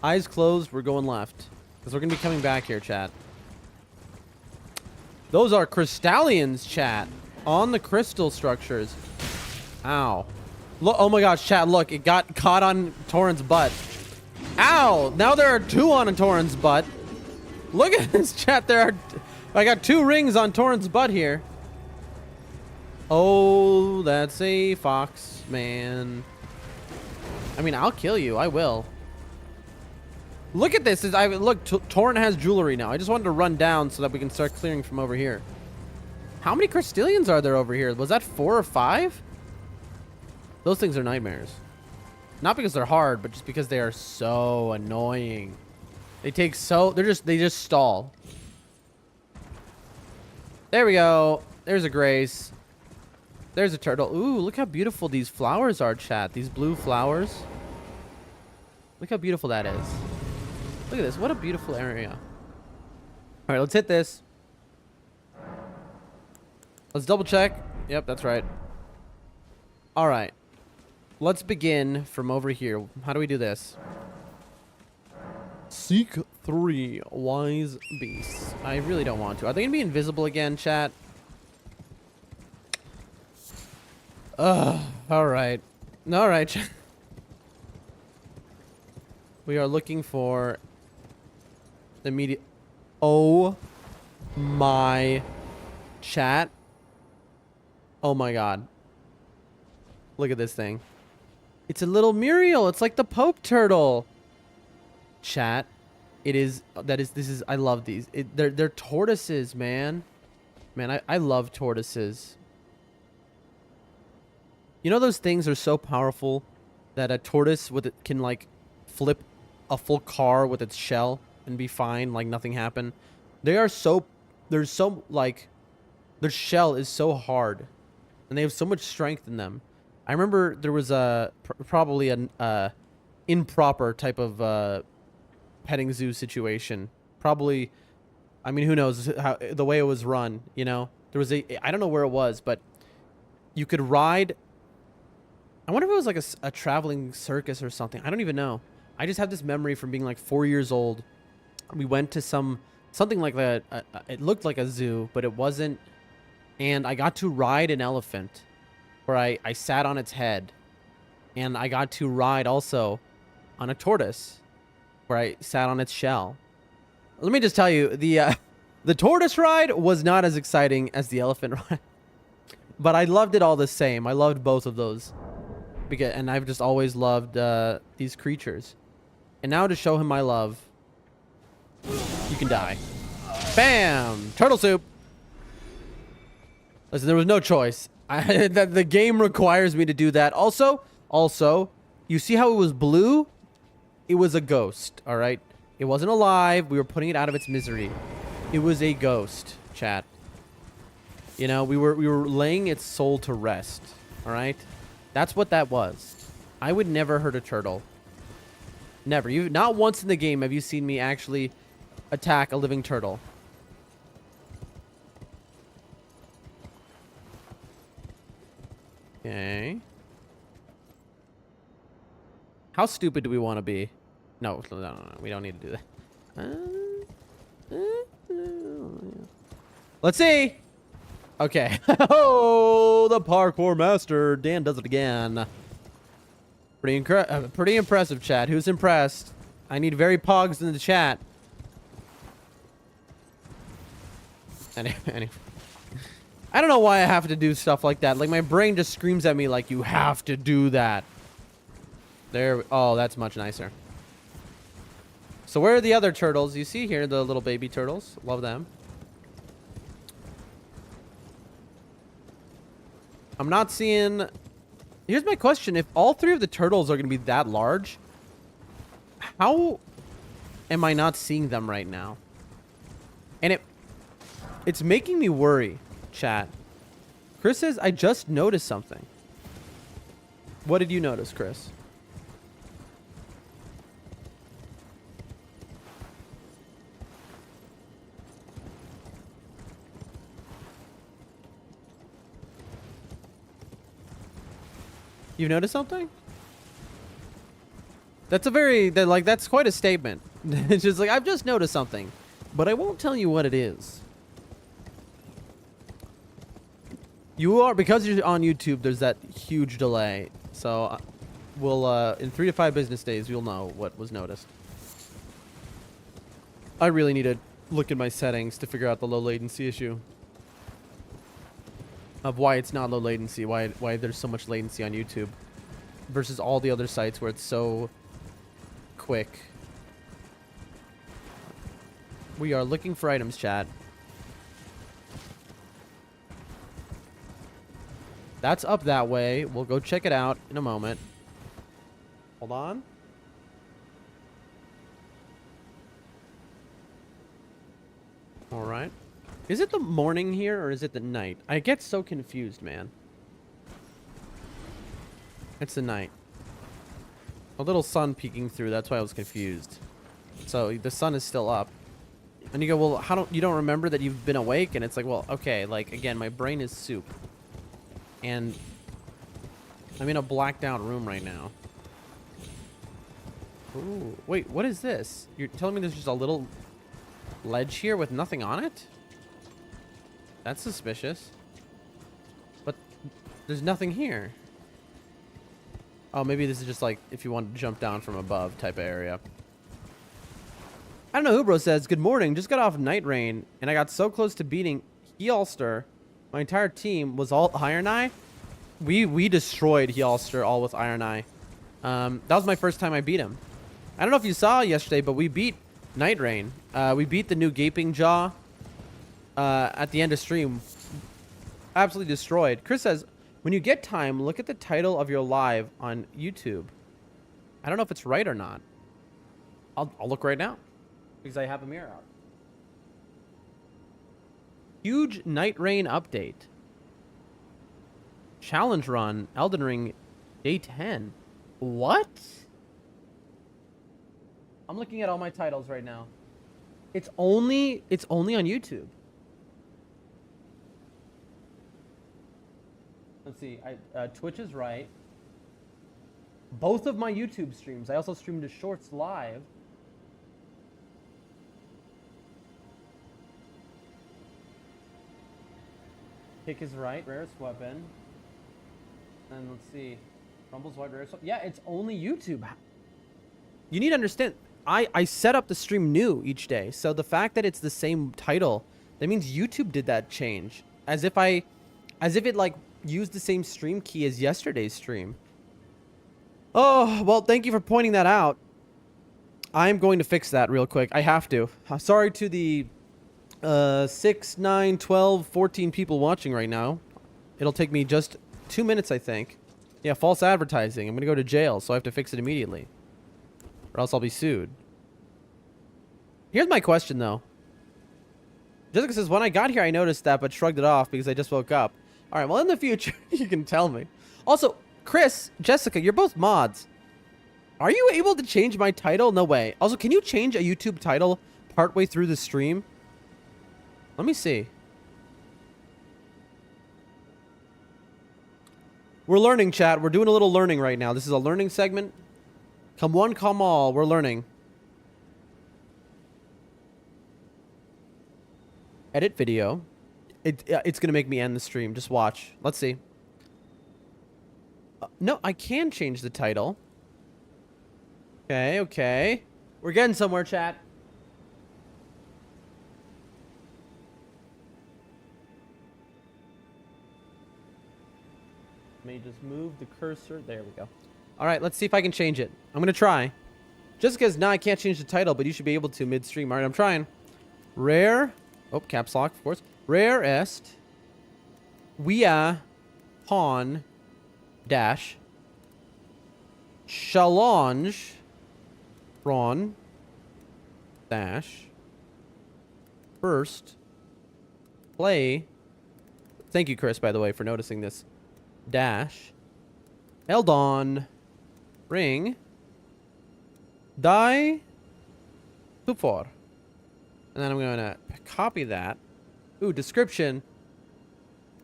Eyes closed, we're going left. Because we're going to be coming back here, chat. Those are crystallians, chat. On the crystal structures. Ow. Look, oh my gosh, chat, look. It got caught on Torrent's butt. Ow! Now there are two on a Torrent's butt. Look at this, chat. I got 2 rings on Torrent's butt here. Oh, that's a fox, man. I mean, I'll kill you. I will. Look at this. Look, Torrent has jewelry now. I just wanted to run down so that we can start clearing from over here. How many crystallians are there over here? Was that 4 or 5? Those things are nightmares. Not because they're hard, but just because they are so annoying. They just stall. There we go. There's a grace. There's a turtle. Ooh, look how beautiful these flowers are, chat. These blue flowers. Look how beautiful that is. Look at this. What a beautiful area. All right, let's hit this. Let's double check. Yep, that's right. All right. Let's begin from over here. How do we do this? Seek 3 wise beasts. I really don't want to. Are they going to be invisible again, chat? Ugh. All right. All right, chat. We are looking for the media. Oh my chat. Oh my god. Look at this thing. It's a little Muriel. It's like the Pope turtle. Chat. This is I love these. They're tortoises, man. Man, I love tortoises. You know those things are so powerful that a tortoise with it can like flip a full car with its shell and be fine, like nothing happened. They're so like their shell is so hard and they have so much strength in them. I remember there was probably an improper type of petting zoo situation. Probably, I mean, who knows how the way it was run, you know? There was I don't know where it was, but you could ride. I wonder if it was like a traveling circus or something. I don't even know. I just have this memory from being like 4 years old. We went to something like that. It looked like a zoo, but it wasn't. And I got to ride an elephant where I sat on its head. And I got to ride also on a tortoise where I sat on its shell. Let me just tell you, the tortoise ride was not as exciting as the elephant ride. But I loved it all the same. I loved both of those. And I've just always loved these creatures. And now to show him my love, you can die. Bam! Turtle soup! Listen, there was no choice. The game requires me to do that. Also, you see how it was blue? It was a ghost, all right? It wasn't alive. We were putting it out of its misery. It was a ghost, chat. You know, we were laying its soul to rest, all right? That's what that was. I would never hurt a turtle. Never. Not once in the game have you seen me actually attack a living turtle. Okay. How stupid do we want to be? No, we don't need to do that. Let's see. Okay. Oh, the parkour master. Dan does it again. Pretty impressive, chat. Who's impressed? I need very pogs in the chat. Anyway. I don't know why I have to do stuff like that. Like, my brain just screams at me like, you have to do that. There. Oh, that's much nicer. So where are the other turtles? You see here the little baby turtles. Love them. I'm not seeing... Here's my question. If all three of the turtles are going to be that large, how am I not seeing them right now? And it's making me worry, chat. Chris says, I just noticed something. What did you notice, Chris? You noticed something? That's a very, that's quite a statement. It's just like, I've just noticed something, but I won't tell you what it is. Because you're on YouTube, there's that huge delay. So we'll, in 3 to 5 business days, you'll know what was noticed. I really need to look at my settings to figure out the low latency issue. Of why it's not low latency, why there's so much latency on YouTube versus all the other sites where it's so quick. We are looking for items, chat. That's up that way. We'll go check it out in a moment. Hold on. All right. Is it the morning here or is it the night? I get so confused, man. It's the night. A little sun peeking through. That's why I was confused. So the sun is still up. And you go, well, you don't remember that you've been awake? And it's like, well, okay. Like, again, my brain is soup. And I'm in a blacked out room right now. Ooh, wait, what is this? You're telling me there's just a little ledge here with nothing on it? That's suspicious. But there's nothing here. Oh, maybe this is just like if you want to jump down from above type of area. I don't know. Hubro says, good morning. Just got off Night Rain, and I got so close to beating Healster. My entire team was all Iron Eye. We destroyed Healster all with Iron Eye. That was my first time I beat him. I don't know if you saw yesterday, but we beat Night Rain. We beat the new Gaping Jaw at the end of stream. Absolutely destroyed. Chris says, when you get time, look at the title of your live on YouTube. I don't know if it's right or not. I'll look right now because I have a mirror out. Huge Night Rain update. Challenge run, Elden Ring, day 10. What? I'm looking at all my titles right now. It's only on YouTube. Let's see. Twitch is right. Both of my YouTube streams. I also streamed the shorts live. Kick is right. Rarest weapon. And let's see. Rumble's white rarest weapon. Yeah, it's only YouTube. You need to understand. I set up the stream new each day. So the fact that it's the same title, that means YouTube did that change. As if it like used the same stream key as yesterday's stream. Oh, well, thank you for pointing that out. I'm going to fix that real quick. I have to. Sorry to the 6, 9, 12, 14 people watching right now. It'll take me just 2 minutes, I think. Yeah, false advertising. I'm going to go to jail, so I have to fix it immediately. Or else I'll be sued. Here's my question, though. Jessica says, when I got here, I noticed that, but shrugged it off because I just woke up. All right, well, in the future, you can tell me. Also, Chris, Jessica, you're both mods. Are you able to change my title? No way. Also, can you change a YouTube title partway through the stream? Let me see. We're learning, chat. We're doing a little learning right now. This is a learning segment. Come one, come all. We're learning. Edit video. It's going to make me end the stream. Just watch. Let's see. No, I can change the title. Okay, okay. We're getting somewhere, chat. me just move the cursor. There we go. All right, let's see if I can change it. I'm gonna try. Just because now I can't change the title, but you should be able to midstream. All right, I'm trying. Rare. Oh, caps lock, of course. RAREST. Wea. Pawn. Dash. Challenge. Ron. Dash. First. Play. Thank you, Chris, by the way, for noticing this. Dash. Elden. Ring. Die. Super. And then I'm going to copy that. Ooh, description.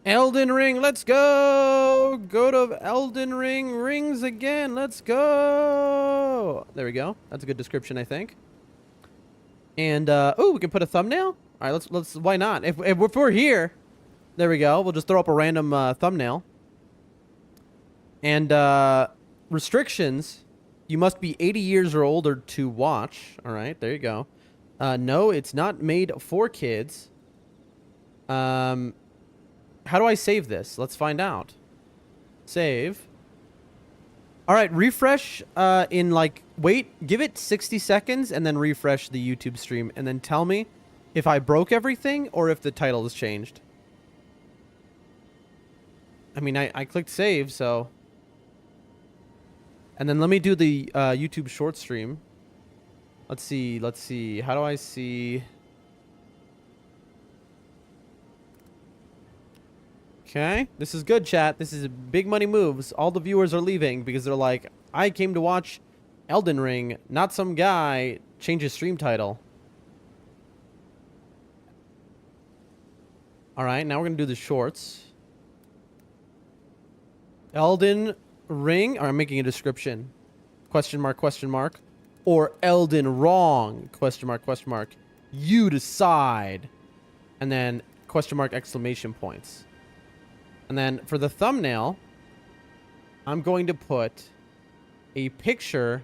Elden Ring, let's go! Go to Elden Ring, rings again, let's go! There we go. That's a good description, I think. And, ooh, we can put a thumbnail? All right, let's, why not? If we're here, there we go. We'll just throw up a random thumbnail. And, restrictions. You must be 80 years or older to watch. All right, there you go. No, it's not made for kids. How do I save this? Let's find out. Save. All right, refresh in like, wait, give it 60 seconds and then refresh the YouTube stream and then tell me if I broke everything or if the title has changed. I mean, I clicked save, so. And then let me do the YouTube short stream. Let's see. How do I see? Okay, this is good, chat. This is big money moves. All the viewers are leaving because they're like, I came to watch Elden Ring, not some guy change his stream title. All right, now we're going to do the shorts. Elden Ring, or I'm making a description. Question mark, question mark. Or Elden wrong, question mark, question mark. You decide. And then question mark, exclamation points. And then for the thumbnail, I'm going to put a picture.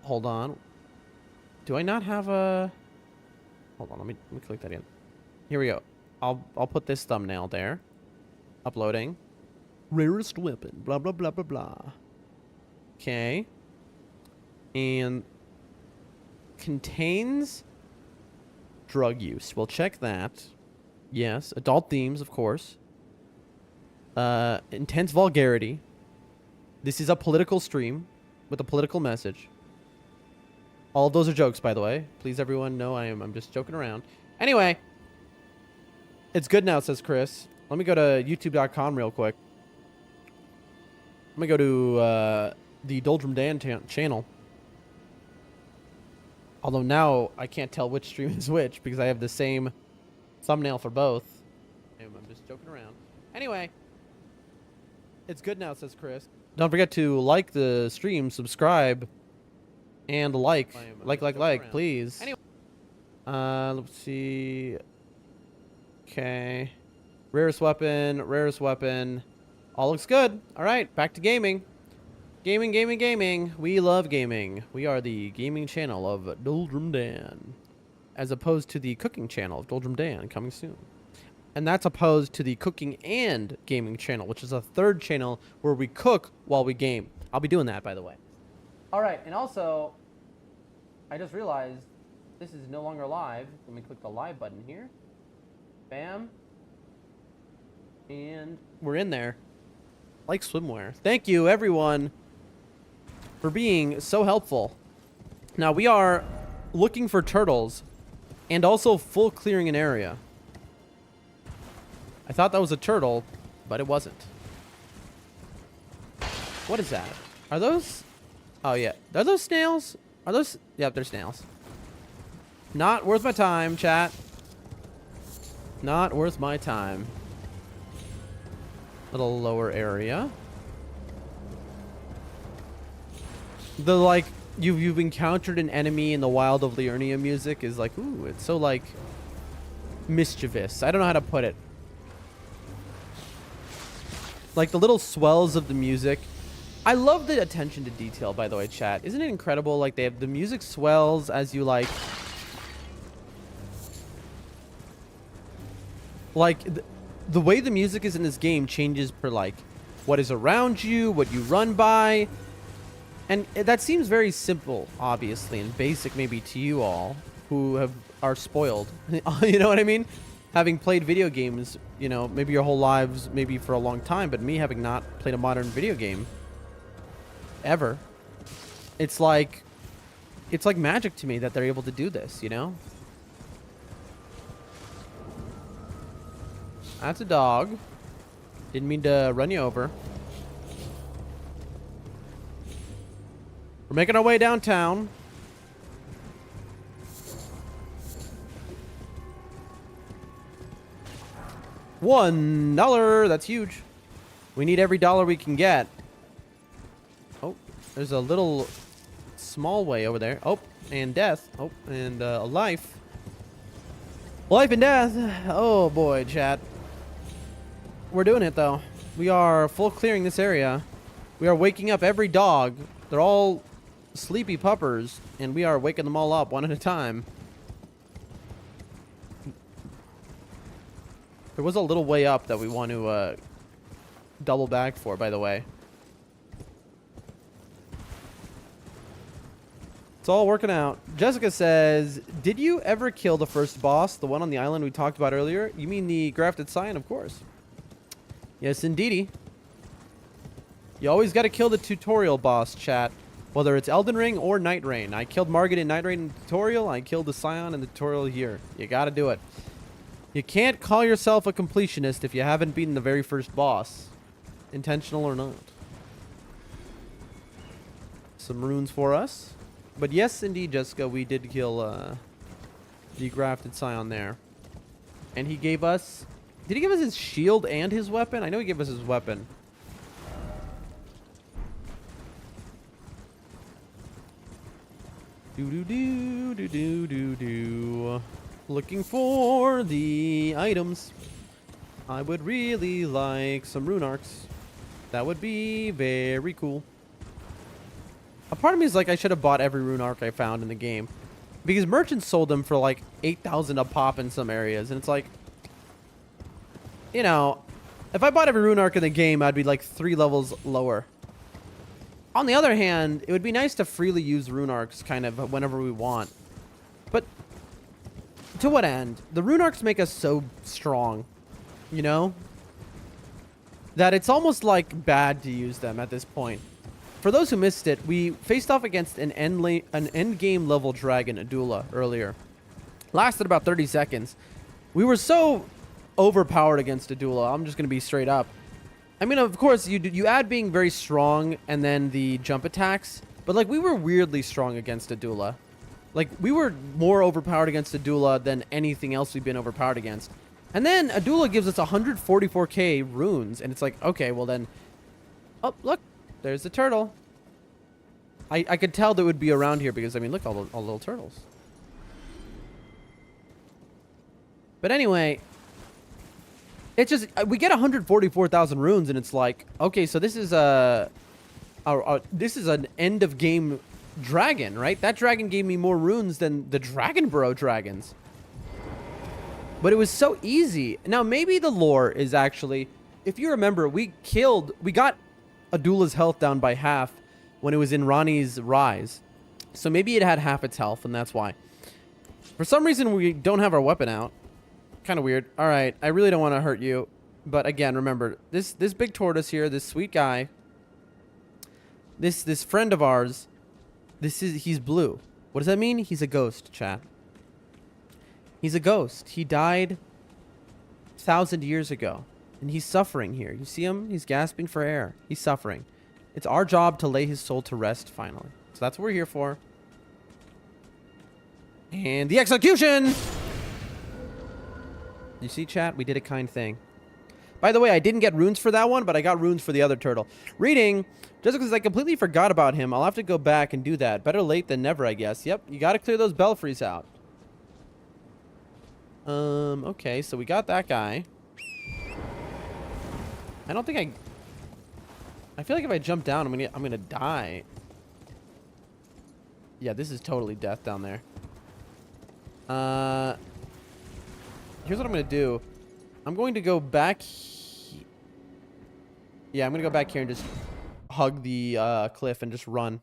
Hold on. Do I not have a... Hold on, let me click that in. Here we go. I'll put this thumbnail there. Uploading. Rarest weapon. Blah, blah, blah, blah, blah. Okay. And contains drug use. We'll check that. Yes. Adult themes, of course. Intense vulgarity. This is a political stream with a political message. All of those are jokes, by the way. Please, everyone know I'm just joking around. Anyway. It's good now, says Chris. Let me go to youtube.com real quick. Let me go to the Doldrum Dan channel. Although now I can't tell which stream is which because I have the same thumbnail for both. I'm just joking around. Anyway. It's good now, says Chris. Don't forget to like the stream, subscribe, and like, please. Anyway. Let's see. Okay. Rarest weapon. All looks good. All right, back to gaming. Gaming. We love gaming. We are the gaming channel of Doldrum Dan, as opposed to the cooking channel of Doldrum Dan, coming soon. And that's opposed to the cooking and gaming channel, which is a third channel where we cook while we game. I'll be doing that, by the way. All right, and also, I just realized this is no longer live. Let me click the live button here. Bam. And we're in there. Like swimwear. Thank you, everyone, for being so helpful. Now, we are looking for turtles and also full clearing an area. I thought that was a turtle, but it wasn't. What is that? Are those... Oh, yeah. Are those snails? Are those... Yep, they're snails. Not worth my time, chat. Not worth my time. Little lower area. The, like, you've encountered an enemy in the Wild of Liurnia music is like, ooh, it's so, like, mischievous. I don't know how to put it. Like, the little swells of the music. I love the attention to detail, by the way, chat. Isn't it incredible? Like, they have the music swells as you, like... Like, the way the music is in this game changes per, like, what is around you, what you run by. And that seems very simple, obviously, and basic maybe to you all who are spoiled. You know what I mean? Having played video games, you know, maybe your whole lives, maybe for a long time, but me having not played a modern video game ever, it's like magic to me that they're able to do this, you know? That's a dog. Didn't mean to run you over. We're making our way downtown. $1. That's huge. We need every dollar we can get. Oh, there's a little small way over there. Oh, and death. Oh, and a life. Life and death. Oh boy, chat. We're doing it though. We are full clearing this area. We are waking up every dog. They're all sleepy puppers, and we are waking them all up one at a time. There was a little way up that we want to double back for, by the way. It's all working out. Jessica says, did you ever kill the first boss, the one on the island we talked about earlier? You mean the grafted scion, of course. Yes, indeedy. You always got to kill the tutorial boss, chat. Whether it's Elden Ring or Night Rain. I killed Margit in Night Rain in the tutorial. I killed the Scion in the tutorial here. You got to do it. You can't call yourself a completionist if you haven't beaten the very first boss. Intentional or not. Some runes for us. But yes, indeed, Jessica, we did kill the grafted Scion there. And he gave us... Did he give us his shield and his weapon? I know he gave us his weapon. Do. Looking for the items. I would really like some rune arcs. That would be very cool. A part of me is like, I should have bought every rune arc I found in the game, because merchants sold them for like 8,000 a pop in some areas, and it's like, you know, if I bought every rune arc in the game, I'd be like 3 levels lower. On the other hand, it would be nice to freely use rune arcs kind of whenever we want. But to what end? The rune arcs make us so strong, you know, that it's almost like bad to use them at this point. For those who missed it, we faced off against an end game level dragon, Adula, earlier. Lasted about 30 seconds. We were so overpowered against Adula. I'm just going to be straight up. I mean, of course, you add being very strong and then the jump attacks. But, like, we were weirdly strong against Adula. Like, we were more overpowered against Adula than anything else we've been overpowered against. And then Adula gives us 144k runes. And it's like, okay, well then... Oh, look. There's the turtle. I could tell that it would be around here because, I mean, look, all the little turtles. But anyway... It's just, we get 144,000 runes, and it's like, okay, so this is this is an end of game dragon, right? That dragon gave me more runes than the Dragon Bro dragons. But it was so easy. Now, maybe the lore is actually, if you remember, we got Adula's health down by half when it was in Rani's Rise. So maybe it had half its health, and that's why. For some reason, we don't have our weapon out. Kind of weird. All right, I really don't want to hurt you, but again, remember this big tortoise here, this sweet guy, this friend of ours, he's blue. What does that mean? He's a ghost, chat. He's a ghost. He died 1,000 years ago, and he's suffering here. You see him? He's gasping for air. He's suffering. It's our job to lay his soul to rest finally. So that's what we're here for. And the execution. You see, chat? We did a kind thing. By the way, I didn't get runes for that one, but I got runes for the other turtle. Reading, just because I completely forgot about him, I'll have to go back and do that. Better late than never, I guess. Yep, you got to clear those belfries out. Okay, so we got that guy. I don't think I feel like if I jump down, I'm gonna die. Yeah, this is totally death down there. Here's what I'm going to do. I'm going to go back. Yeah, I'm going to go back here and just hug the cliff and just run.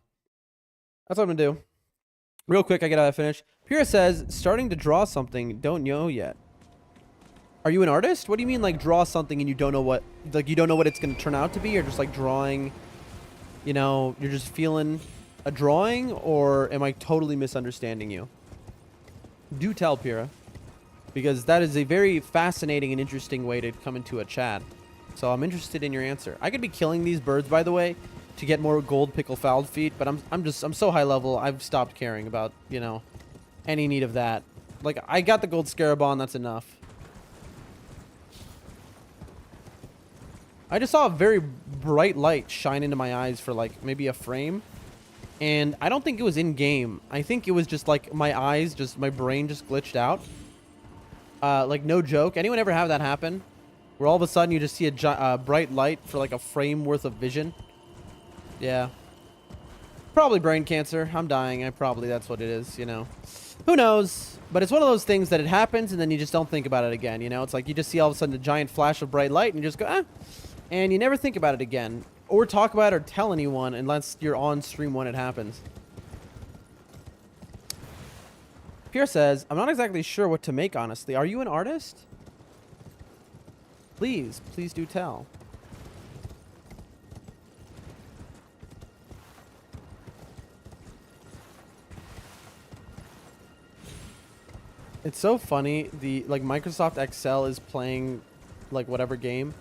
That's what I'm going to do. Real quick, I gotta finish. Pira says, starting to draw something, don't know yet. Are you an artist? What do you mean, like, draw something and you don't know what, like, you don't know what it's gonna turn out to be? Or just, like, drawing, you know, you're just feeling a drawing? Or am I totally misunderstanding you? Do tell, Pira. Because that is a very fascinating and interesting way to come into a chat. So I'm interested in your answer. I could be killing these birds, by the way, to get more gold pickle fouled feet, but I'm so high level, I've stopped caring about, you know, any need of that. Like, I got the gold scarabon, that's enough. I just saw a very bright light shine into my eyes for, like, maybe a frame. And I don't think it was in-game. I think it was just, like, my eyes, just, my brain just glitched out. Like, no joke. Anyone ever have that happen? Where all of a sudden you just see a bright light for, like, a frame worth of vision? Yeah. Probably brain cancer. I'm dying. Probably that's what it is, you know. Who knows? But it's one of those things that it happens and then you just don't think about it again, you know? It's like you just see all of a sudden a giant flash of bright light and you just go, ah. And you never think about it again. Or talk about it or tell anyone unless you're on stream when it happens. Pierre says, I'm not exactly sure what to make, honestly. Are you an artist? Please do tell. It's so funny. Like, Microsoft Excel is playing, like, whatever game.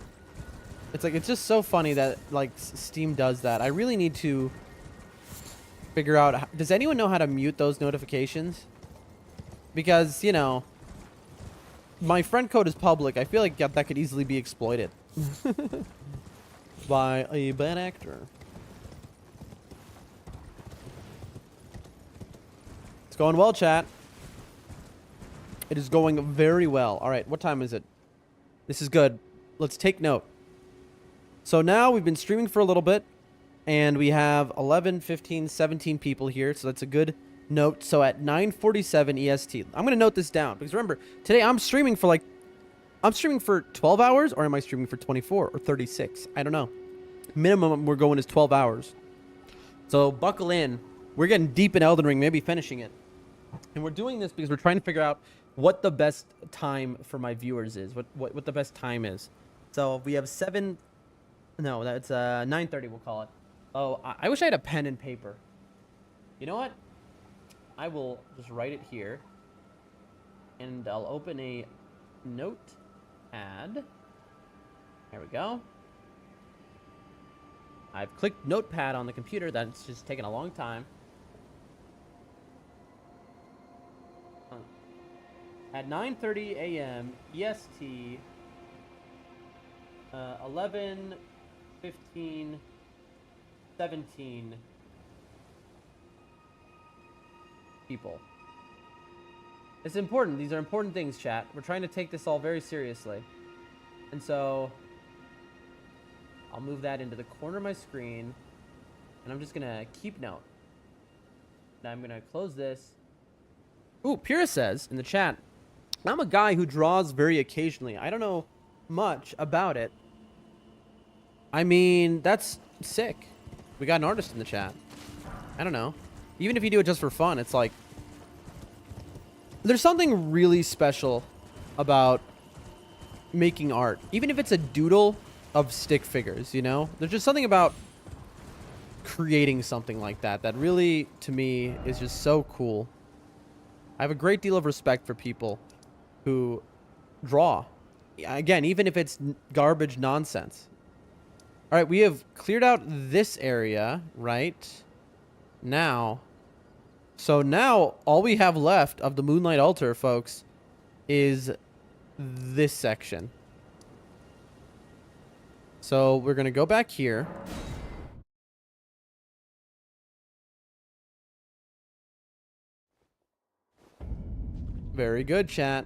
It's like, it's just so funny that, like, Steam does that. I really need to figure out, does anyone know how to mute those notifications? Because, you know, my friend code is public. I feel like that could easily be exploited by a bad actor. It's going well, chat. It is going very well. All right, what time is it? This is good. Let's take note. So now we've been streaming for a little bit, and we have 11, 15, 17 people here, so that's a good note. So at 9:47 EST, I'm going to note this down, because remember, today I'm streaming for 12 hours, or am I streaming for 24 or 36? I don't know. Minimum we're going is 12 hours. So buckle in. We're getting deep in Elden Ring, maybe finishing it. And we're doing this because we're trying to figure out what the best time for my viewers is, what the best time is. So we have 9:30 we'll call it. Oh, I wish I had a pen and paper. You know what? I will just write it here. And I'll open a notepad. There we go. I've clicked notepad on the computer. That's just taken a long time. At 9:30 a.m. EST, 11, 15, 17 people. It's important. These are important things, chat. We're trying to take this all very seriously. And so I'll move that into the corner of my screen, and I'm just going to keep note. Now I'm going to close this. Ooh, Pira says in the chat, I'm a guy who draws very occasionally. I don't know much about it. I mean, that's sick. We got an artist in the chat. I don't know. Even if you do it just for fun, it's like, there's something really special about making art. Even if it's a doodle of stick figures, you know? There's just something about creating something like that that really, to me, is just so cool. I have a great deal of respect for people who draw. Again, even if it's garbage nonsense. All right, we have cleared out this area right now. So now all we have left of the Moonlight Altar, folks, is this section. So we're going to go back here. Very good, chat.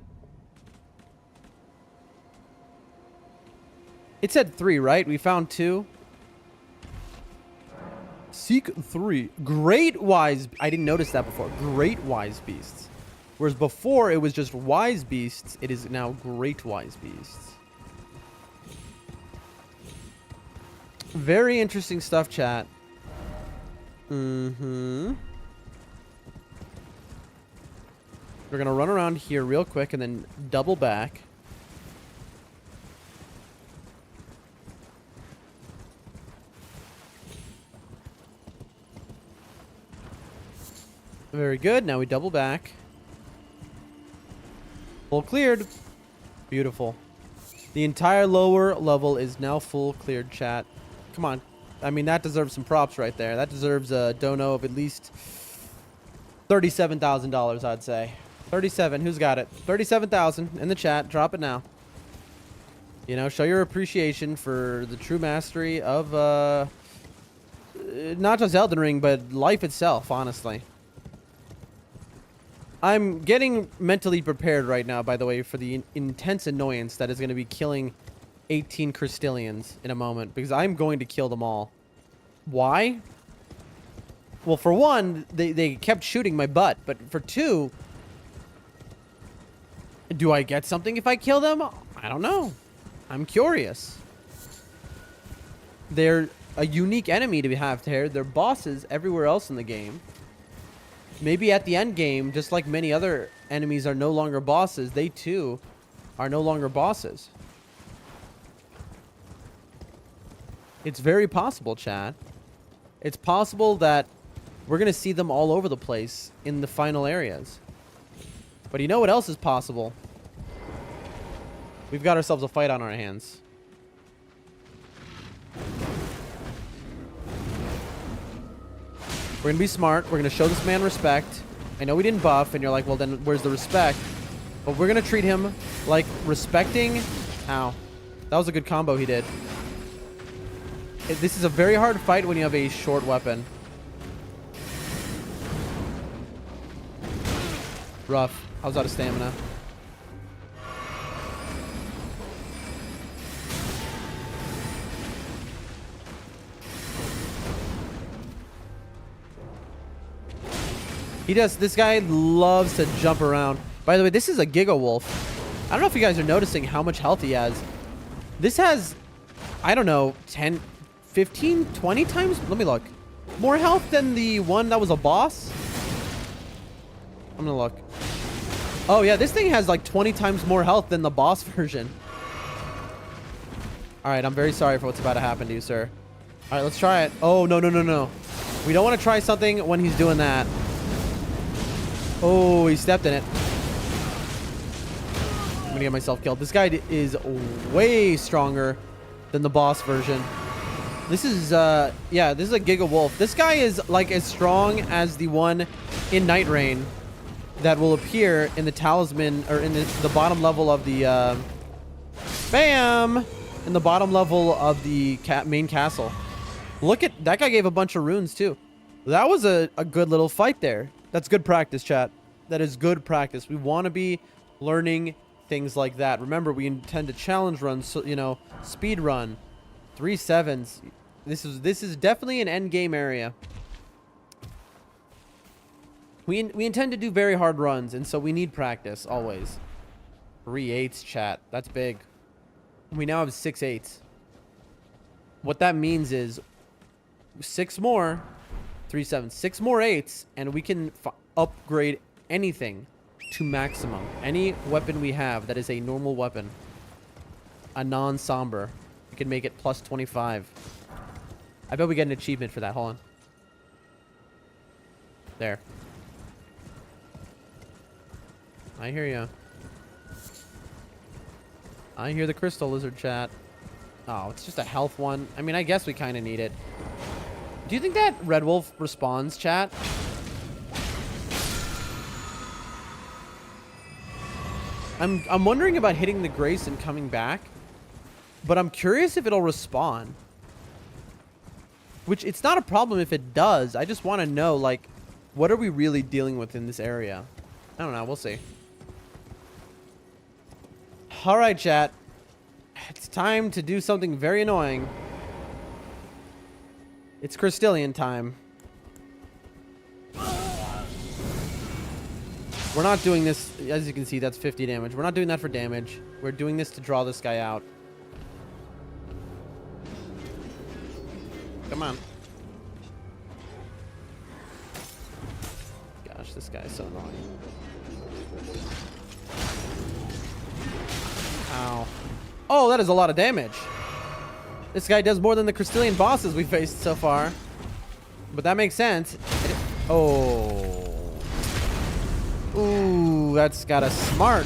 It said 3, right? We found 2. Seek 3. Great wise... I didn't notice that before. Great wise beasts. Whereas before, it was just wise beasts. It is now great wise beasts. Very interesting stuff, chat. Mm-hmm. We're gonna run around here real quick and then double back. Very good. Now we double back. Full cleared. Beautiful. The entire lower level is now full cleared, chat. Come on. I mean, that deserves some props right there. That deserves a dono of at least $37,000, I'd say. 37. Who's got it? 37,000 in the chat. Drop it now. You know, show your appreciation for the true mastery of not just Elden Ring, but life itself, honestly. I'm getting mentally prepared right now, by the way, for the intense annoyance that is going to be killing 18 Crystallians in a moment, because I'm going to kill them all. Why? Well, for one, they kept shooting my butt, but for two, do I get something if I kill them? I don't know. I'm curious. They're a unique enemy to have there. They're bosses everywhere else in the game. Maybe at the end game, just like many other enemies are no longer bosses, they too are no longer bosses. It's very possible, chat. It's possible that we're going to see them all over the place in the final areas. But you know what else is possible? We've got ourselves a fight on our hands. We're going to be smart. We're going to show this man respect. I know we didn't buff, and you're like, well, then where's the respect? But we're going to treat him like respecting... Ow. That was a good combo he did. This is a very hard fight when you have a short weapon. Rough. I was out of stamina. He does. This guy loves to jump around. By the way, this is a Giga Wolf. I don't know if you guys are noticing how much health he has. This has, I don't know, 10, 15, 20 times? Let me look. More health than the one that was a boss? I'm gonna look. Oh, yeah, this thing has like 20 times more health than the boss version. All right, I'm very sorry for what's about to happen to you, sir. All right, let's try it. Oh, no, no, no, no. We don't want to try something when he's doing that. Oh, he stepped in it. I'm gonna get myself killed. This guy is way stronger than the boss version. This is, yeah, this is a Giga Wolf. This guy is like as strong as the one in Night Rain that will appear in the talisman, or in the bottom level of the, bam! In the bottom level of the main castle. Look at, that guy gave a bunch of runes too. That was a good little fight there. That's good practice, chat. That is good practice. We want to be learning things like that. Remember, we intend to challenge run, so, you know, speed run, 3-7s. This is definitely an end game area. We intend to do very hard runs, and so we need practice always. 3-8s, chat. That's big. We now have 6-8s. What that means is 6 more. 3-7, 6 more 8s, and we can upgrade anything to maximum. Any weapon we have that is a normal weapon, a non-somber, we can make it plus 25. I bet we get an achievement for that. Hold on. There. I hear ya. I hear the crystal lizard, chat. Oh, it's just a health one. I mean, I guess we kind of need it. Do you think that Red Wolf responds, chat? I'm wondering about hitting the Grace and coming back, but I'm curious if it'll respawn. Which, it's not a problem if it does. I just want to know, like, what are we really dealing with in this area? I don't know. We'll see. All right, chat. It's time to do something very annoying. It's Crystallian time. We're not doing this, as you can see, that's 50 damage. We're not doing that for damage. We're doing this to draw this guy out. Come on. Gosh, this guy is so annoying. Ow. Oh, that is a lot of damage. This guy does more than the Crystallian bosses we faced so far. But that makes sense. Oh. Ooh, that's got a smart.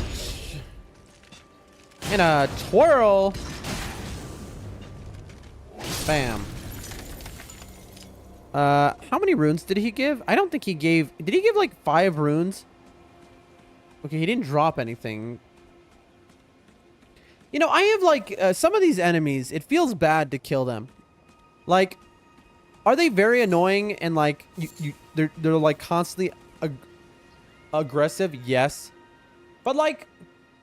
And a twirl. Bam. How many runes did he give? I don't think he gave... Did he give like 5 runes? Okay, he didn't drop anything. You know, I have like some of these enemies, it feels bad to kill them. Like, are they very annoying and like they're like constantly aggressive? Yes. But like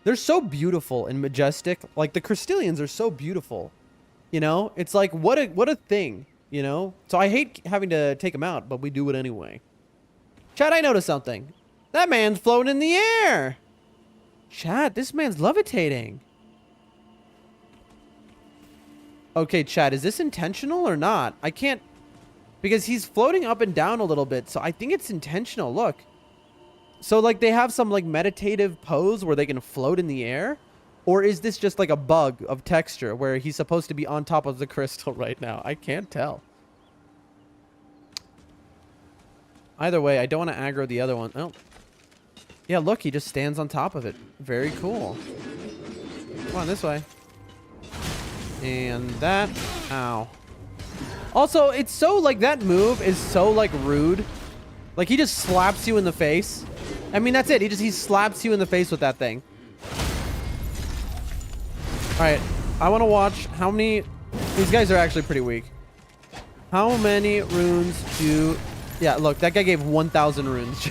they're so beautiful and majestic. Like the Crystallians are so beautiful. You know? It's like what a thing, you know? So I hate having to take them out, but we do it anyway. Chat, I noticed something. That man's floating in the air. Chat, this man's levitating. Okay, chat, is this intentional or not? I can't... Because he's floating up and down a little bit, so I think it's intentional. Look. So, like, they have some, like, meditative pose where they can float in the air? Or is this just, like, a bug of texture where he's supposed to be on top of the crystal right now? I can't tell. Either way, I don't want to aggro the other one. Oh. Yeah, look, he just stands on top of it. Very cool. Come on, this way. And that. Ow. Also, it's so, like, that move is so, like, rude. Like, he just slaps you in the face. I mean, that's it. He slaps you in the face with that thing. Alright. I want to watch how many... These guys are actually pretty weak. How many runes do... Yeah, look. That guy gave 1,000 runes.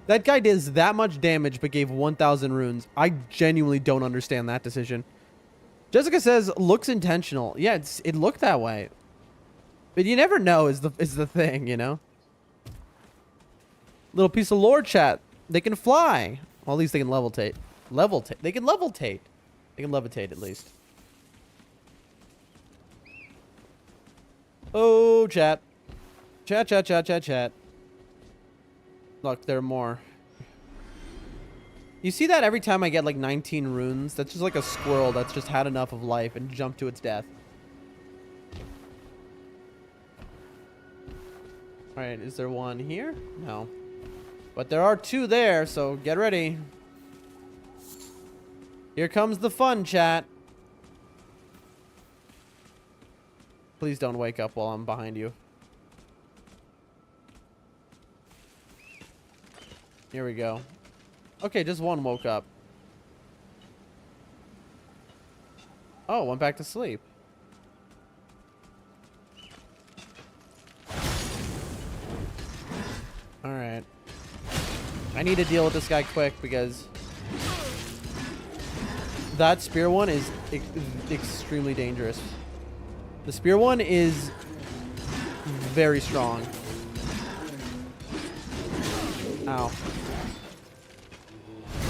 That guy does that much damage, but gave 1,000 runes. I genuinely don't understand that decision. Jessica says, looks intentional. Yeah, it looked that way. But you never know is the thing, you know? Little piece of lore, chat. They can fly. Well, at least they can levitate. They can levitate. They can levitate, at least. Oh, chat. Chat. Look, there are more. You see that every time I get like 19 runes? That's just like a squirrel that's just had enough of life and jumped to its death. Alright, is there one here? No. But there are 2 there, so get ready. Here comes the fun, chat. Please don't wake up while I'm behind you. Here we go. Okay, just one woke up. Oh, went back to sleep. Alright. I need to deal with this guy quick because that spear one is extremely dangerous. The spear one is very strong. Ow.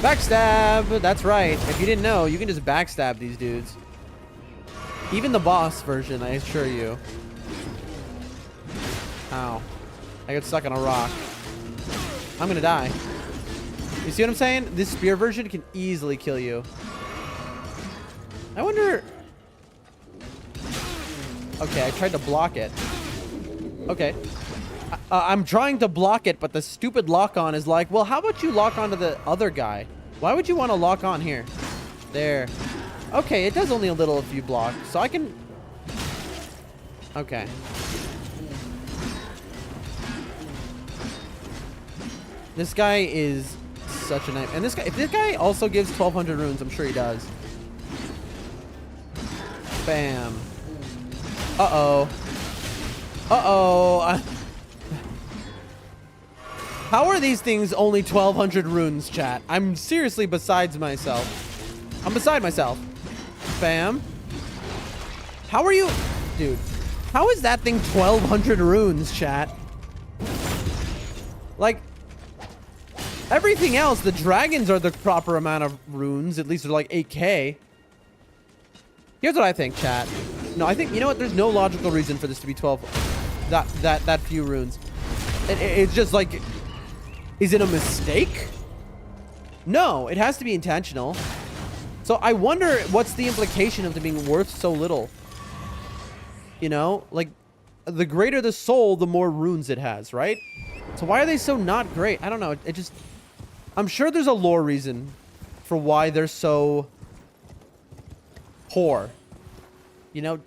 Backstab! That's right. If you didn't know, you can just backstab these dudes. Even the boss version, I assure you. Ow. I got stuck on a rock. I'm gonna die. You see what I'm saying? This spear version can easily kill you. I wonder... Okay, I tried to block it. Okay. I'm trying to block it, but the stupid lock-on is like, well, how about you lock onto the other guy? Why would you want to lock on here? There. Okay, it does only a little if you block, so I can... Okay. This guy is such a nice... And this guy, if this guy also gives 1,200 runes, I'm sure he does. Bam. Uh-oh. Uh-oh. How are these things only 1,200 runes, chat? I'm seriously besides myself. I'm beside myself. Bam. How are you... Dude. How is that thing 1,200 runes, chat? Like... Everything else, the dragons are the proper amount of runes. At least they're like 8K. Here's what I think, chat. No, I think, you know what? There's no logical reason for this to be 12. That few runes. It's just like, is it a mistake? No, it has to be intentional. So I wonder what's the implication of them being worth so little. You know, like, the greater the soul, the more runes it has, right? So why are they so not great? I don't know. It just, I'm sure there's a lore reason for why they're so poor. You know,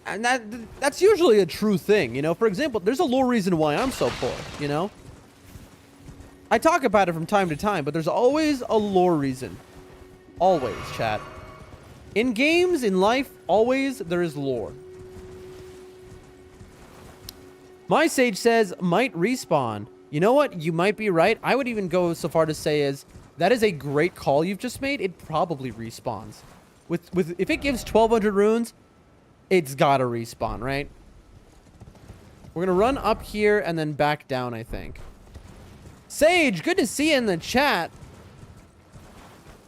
and that's usually a true thing. You know, for example, there's a lore reason why I'm so poor, you know? I talk about it from time to time, but there's always a lore reason. Always, chat. In games, in life, always there is lore. My Sage says, might respawn. You know what? You might be right. I would even go so far to say is, that is a great call you've just made. It probably respawns. If it gives 1,200 runes, it's gotta respawn, right? We're gonna run up here and then back down, I think. Sage, good to see you in the chat.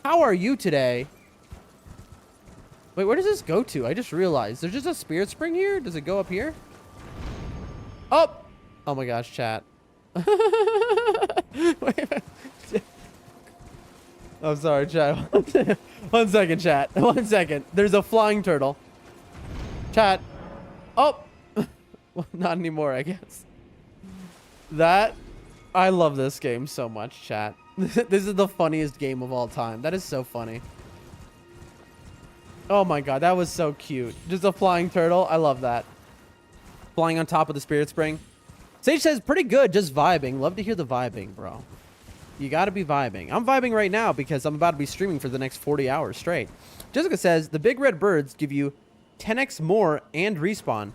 How are you today? Wait, where does this go to? I just realized. There's just a spirit spring here? Does it go up here? Oh! Oh my gosh, chat. Wait. I'm sorry, chat. 1 second, chat. 1 second. There's a flying turtle. Chat. Oh! Well, not anymore, I guess. I love this game so much, chat. This is the funniest game of all time. That is so funny. Oh my god, that was so cute. Just a flying turtle. I love that. Flying on top of the spirit spring. Sage says, pretty good, just vibing. Love to hear the vibing, bro. You gotta be vibing. I'm vibing right now because I'm about to be streaming for the next 40 hours straight. Jessica says, the big red birds give you 10x more and respawn.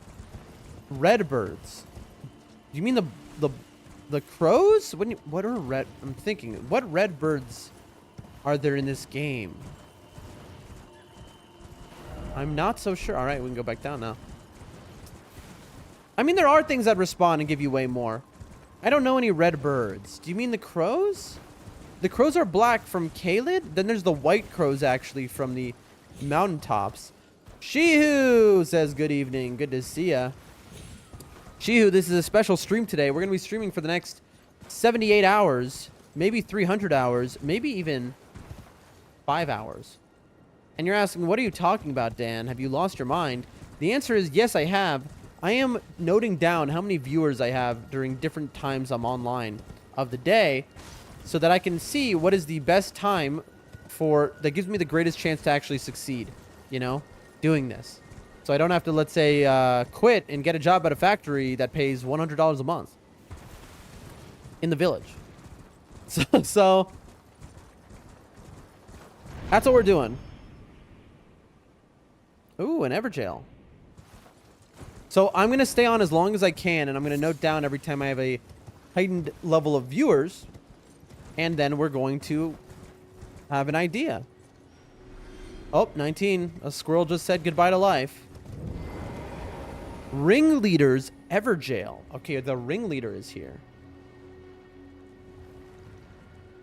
Red birds. Do you mean the crows? What are red? I'm thinking, what red birds are there in this game? I'm not so sure. All right, we can go back down now. I mean, there are things that respawn and give you way more. I don't know any red birds. Do you mean the crows? The crows are black from Kaled. Then there's the white crows, actually, from the mountaintops. Shihu says, good evening. Good to see ya. Shihu, this is a special stream today. We're going to be streaming for the next 78 hours, maybe 300 hours, maybe even 5 hours. And you're asking, what are you talking about, Dan? Have you lost your mind? The answer is yes, I have. I am noting down how many viewers I have during different times I'm online of the day so that I can see what is the best time that gives me the greatest chance to actually succeed, you know, doing this. So I don't have to, let's say, quit and get a job at a factory that pays $100 a month in the village. So that's what we're doing. Ooh, an Everjail. So I'm going to stay on as long as I can, and I'm going to note down every time I have a heightened level of viewers, and then we're going to have an idea. Oh, 19. A squirrel just said goodbye to life. Ringleader's Everjail. Okay, the ringleader is here.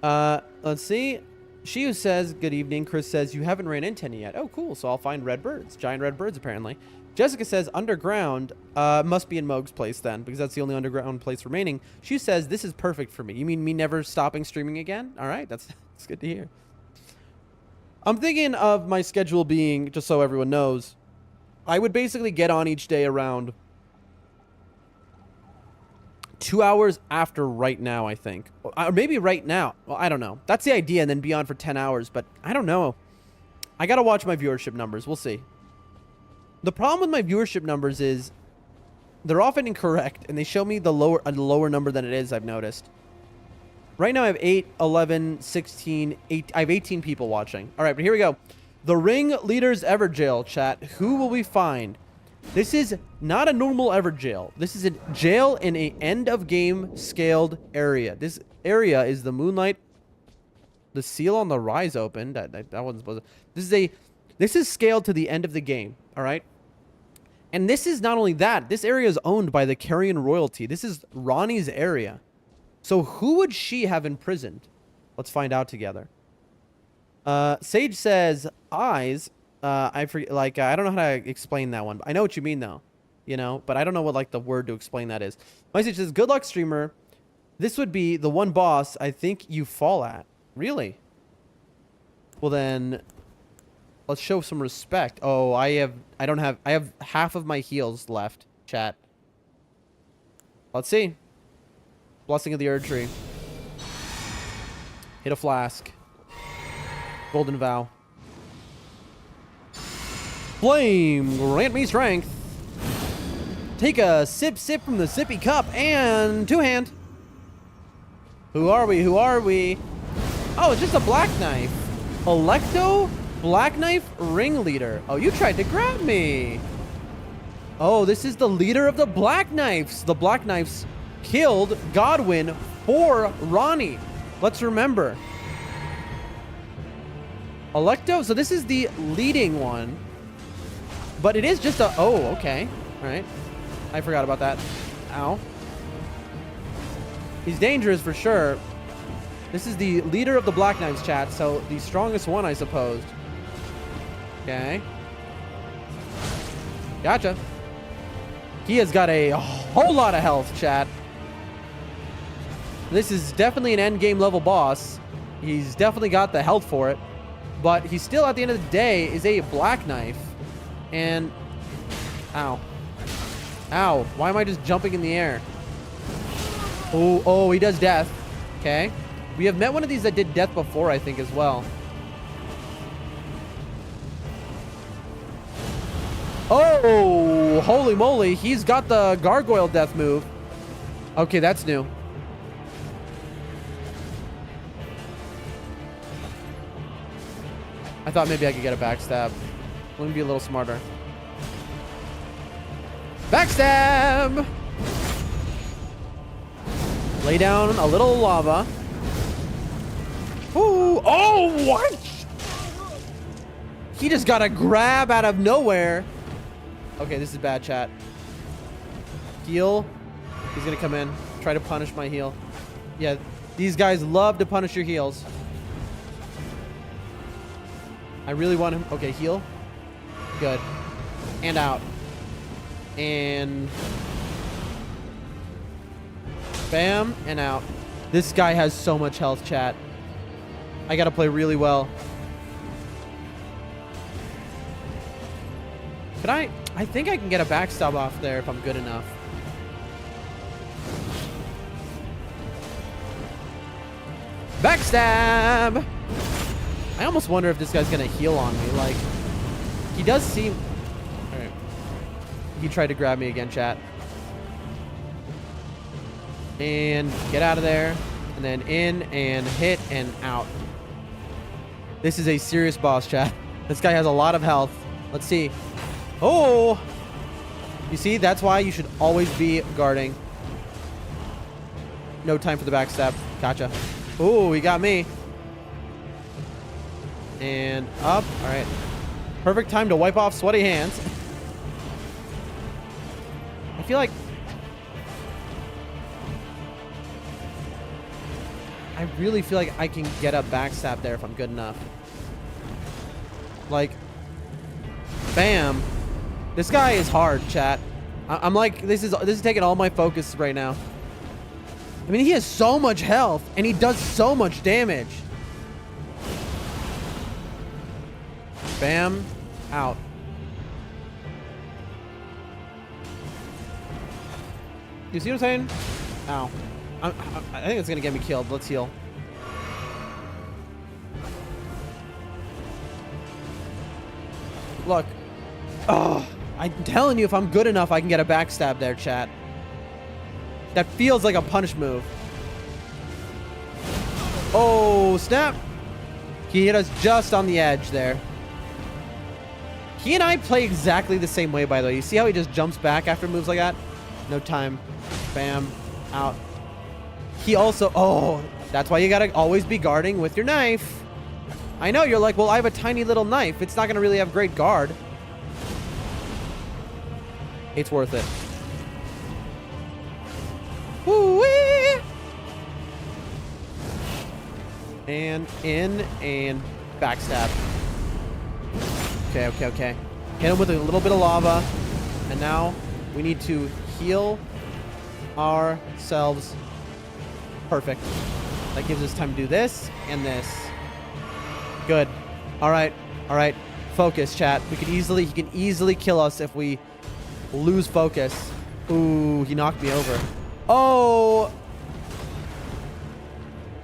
Let's see. Shiu says, good evening. Chris says, you haven't ran into any yet. Oh, cool. So I'll find red birds. Giant red birds, apparently. Jessica says, underground, must be in Moog's place then, because that's the only underground place remaining. She says, this is perfect for me. You mean me never stopping streaming again? All right, that's good to hear. I'm thinking of my schedule being, just so everyone knows, I would basically get on each day around 2 hours after right now, I think. Or maybe right now. Well, I don't know. That's the idea, and then be on for 10 hours, but I don't know. I got to watch my viewership numbers. We'll see. The problem with my viewership numbers is they're often incorrect, and they show me a lower number than it is, I've noticed. Right now I have 8, 11, 16, 8. I have 18 people watching. All right, but here we go. The Ringleader's Everjail, chat. Who will we find? This is not a normal Everjail. This is a jail in a end-of-game scaled area. This area is the Moonlight. The seal on the rise opened. That wasn't supposed to... This is scaled to the end of the game, all right? And this is not only that. This area is owned by the Carrion royalty. This is Ronnie's area. So who would she have imprisoned? Let's find out together. Sage says, eyes. I forget, like, I don't know how to explain that one. But I know what you mean, though. You know, but I don't know what, like, the word to explain that is. My message says, good luck, streamer. This would be the one boss I think you fall at. Really? Well, then, let's show some respect. Oh, I have half of my heals left, chat. Let's see. Blessing of the Erd Tree. Hit a flask. Golden Vow. Flame, grant me strength. Take a sip from the sippy cup and two-hand. Who are we? Who are we? Oh, it's just a Black Knife. Electo Black Knife ringleader. Oh, you tried to grab me. Oh, this is the leader of the Black Knives. The Black Knives killed Godwin for Ronnie. Let's remember. Electo, so this is the leading one. But it is just a... Oh, okay. All right. I forgot about that. Ow. He's dangerous for sure. This is the leader of the Black Knives, chat, so the strongest one, I suppose. Okay. Gotcha. He has got a whole lot of health, chat. This is definitely an endgame level boss. He's definitely got the health for it. But he still, at the end of the day, is a Black Knife. And... Ow. Ow. Why am I just jumping in the air? Oh, he does death. Okay. We have met one of these that did death before, I think, as well. Oh, holy moly. He's got the gargoyle death move. Okay, that's new. I thought maybe I could get a backstab. Let me be a little smarter. Backstab! Lay down a little lava. Ooh, oh, what? He just got a grab out of nowhere. Okay, this is bad, chat. Heal. He's gonna come in. Try to punish my heal. Yeah, these guys love to punish your heals. I really want him. Okay, heal. Good. And out. And... Bam, and out. This guy has so much health, chat. I gotta play really well. Could I think I can get a backstab off there if I'm good enough. Backstab! I almost wonder if this guy's gonna heal on me. Like, he does seem... Alright. He tried to grab me again, chat. And get out of there. And then in and hit and out. This is a serious boss, chat. This guy has a lot of health. Let's see. Oh! You see, that's why you should always be guarding. No time for the backstab. Gotcha. Oh, he got me. And up. All right. Perfect time to wipe off sweaty hands. I feel like... I really feel like I can get a backstab there if I'm good enough. Like... Bam. This guy is hard, chat. I'm like, this is taking all my focus right now. I mean, he has so much health, and he does so much damage. Bam. Out. You see what I'm saying? Ow. I think it's going to get me killed. Let's heal. Look. Oh, I'm telling you, if I'm good enough, I can get a backstab there, chat. That feels like a punch move. Oh, snap. He hit us just on the edge there. He and I play exactly the same way, by the way. You see how he just jumps back after moves like that? No time. Bam. Out. He also... Oh, that's why you gotta always be guarding with your knife. I know, you're like, well, I have a tiny little knife. It's not gonna really have great guard. It's worth it. Woo-wee! And in and backstab. Okay, okay, okay. Hit him with a little bit of lava. And now we need to heal ourselves. Perfect. That gives us time to do this and this. Good. All right. All right. Focus, chat. He can easily kill us if we lose focus. Ooh, he knocked me over. Oh.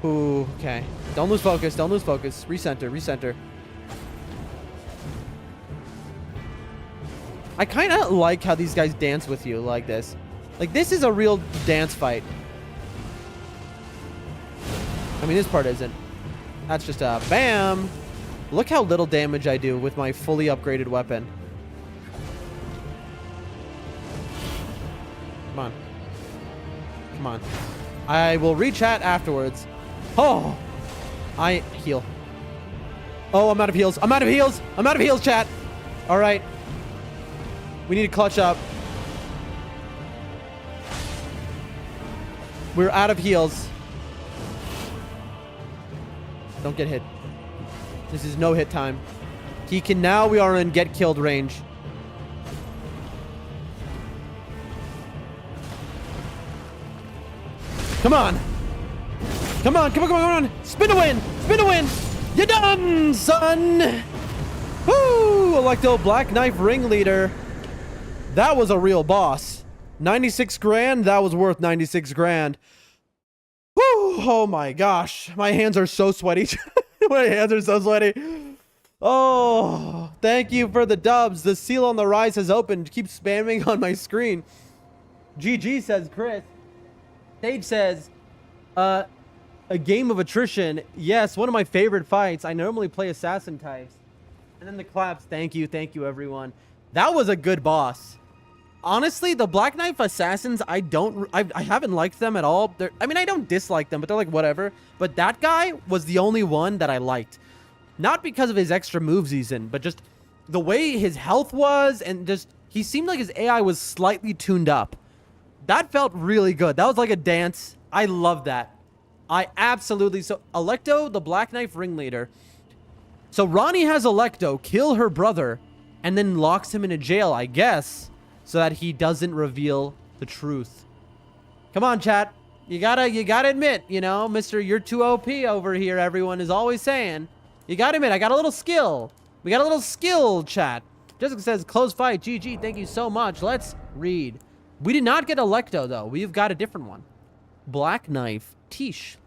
Ooh, okay. Don't lose focus. Don't lose focus. Recenter, recenter. I kind of like how these guys dance with you like this. Like, this is a real dance fight. I mean, this part isn't. That's just a bam. Look how little damage I do with my fully upgraded weapon. Come on. Come on. I will rechat afterwards. Oh. I heal. Oh, I'm out of heals. I'm out of heals. I'm out of heals, chat. All right. We need to clutch up. We're out of heals. Don't get hit. This is no hit time. He can now. We are in get killed range. Come on. Come on. Come on. Come on. Come on. Spin to win. Spin to win. You're done, son. Woo. Electo Black Knife Ringleader. That was a real boss. 96 grand. That was worth 96 grand. Woo. Oh my gosh. My hands are so sweaty. My hands are so sweaty. Oh, thank you for the dubs. The seal on the rise has opened. Keep spamming on my screen. GG, says Chris. Sage says, a game of attrition. Yes, one of my favorite fights. I normally play assassin types. And then the claps. Thank you everyone. That was a good boss. Honestly, the Black Knife Assassins, I haven't liked them at all. I mean, I don't dislike them, but they're like, whatever. But that guy was the only one that I liked. Not because of his extra moves he's in, but just the way his health was, and just, he seemed like his AI was slightly tuned up. That felt really good. That was like a dance. I love that. I absolutely, so Electo, the Black Knife Ringleader. So Ronnie has Electo kill her brother, and then locks him in a jail, I guess, so that he doesn't reveal the truth. Come on, chat. You gotta admit, you know, Mr. You're too OP over here, everyone is always saying. You gotta admit, I got a little skill. We got a little skill, chat. Jessica says, close fight, GG, thank you so much. Let's read. We did not get Electo, though. We've got a different one. Black Knife Tish.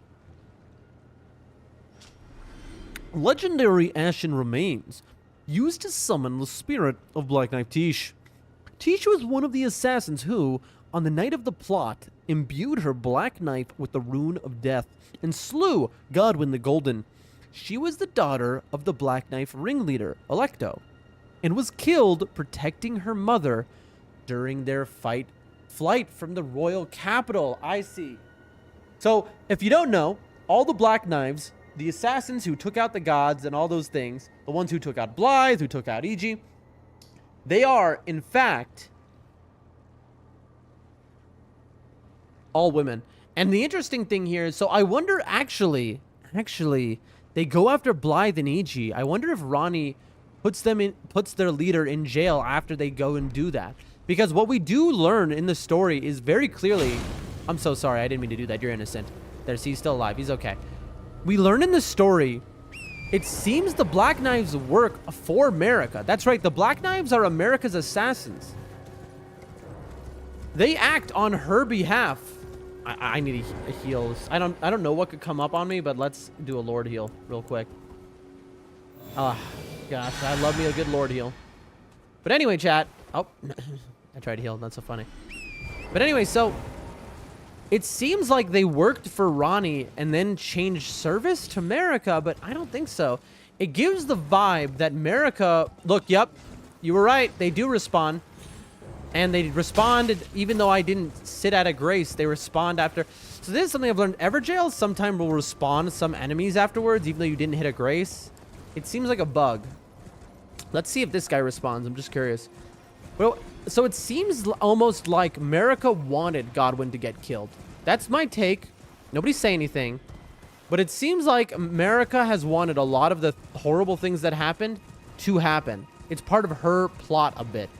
Legendary ashen remains used to summon the spirit of Black Knife Tish. Tish was one of the assassins who, on the night of the plot, imbued her black knife with the rune of death and slew Godwin the Golden. She was the daughter of the Black Knife ringleader, Electo, and was killed protecting her mother during their flight from the royal capital. I see. So, if you don't know, all the Black Knives, the assassins who took out the gods and all those things, the ones who took out Blythe, who took out E.G., they are, in fact, all women. And the interesting thing here is, so I wonder, actually, they go after Blythe and E.G. I wonder if Ronnie puts their leader in jail after they go and do that. Because what we do learn in the story is very clearly... I'm so sorry, I didn't mean to do that. You're innocent. There's, he's still alive. He's okay. We learn in the story... It seems the Black Knives work for America. That's right, the Black Knives are America's assassins. They act on her behalf. I need a heal. I don't know what could come up on me, but let's do a Lord heal real quick. Ah, gosh, I love me a good Lord heal. But anyway, chat. Oh, I tried to heal. That's so funny. But anyway, so... It seems like they worked for Ronnie and then changed service to America, but I don't think so. It gives the vibe that America... Look, yep, you were right. They do respawn. And they responded, even though I didn't sit at a grace, they respawned after. So this is something I've learned. Everjail sometimes will respawn some enemies afterwards, even though you didn't hit a grace. It seems like a bug. Let's see if this guy responds. I'm just curious. Well, so it seems almost like America wanted Godwin to get killed. That's my take. Nobody say anything. But it seems like America has wanted a lot of the horrible things that happened to happen. It's part of her plot a bit.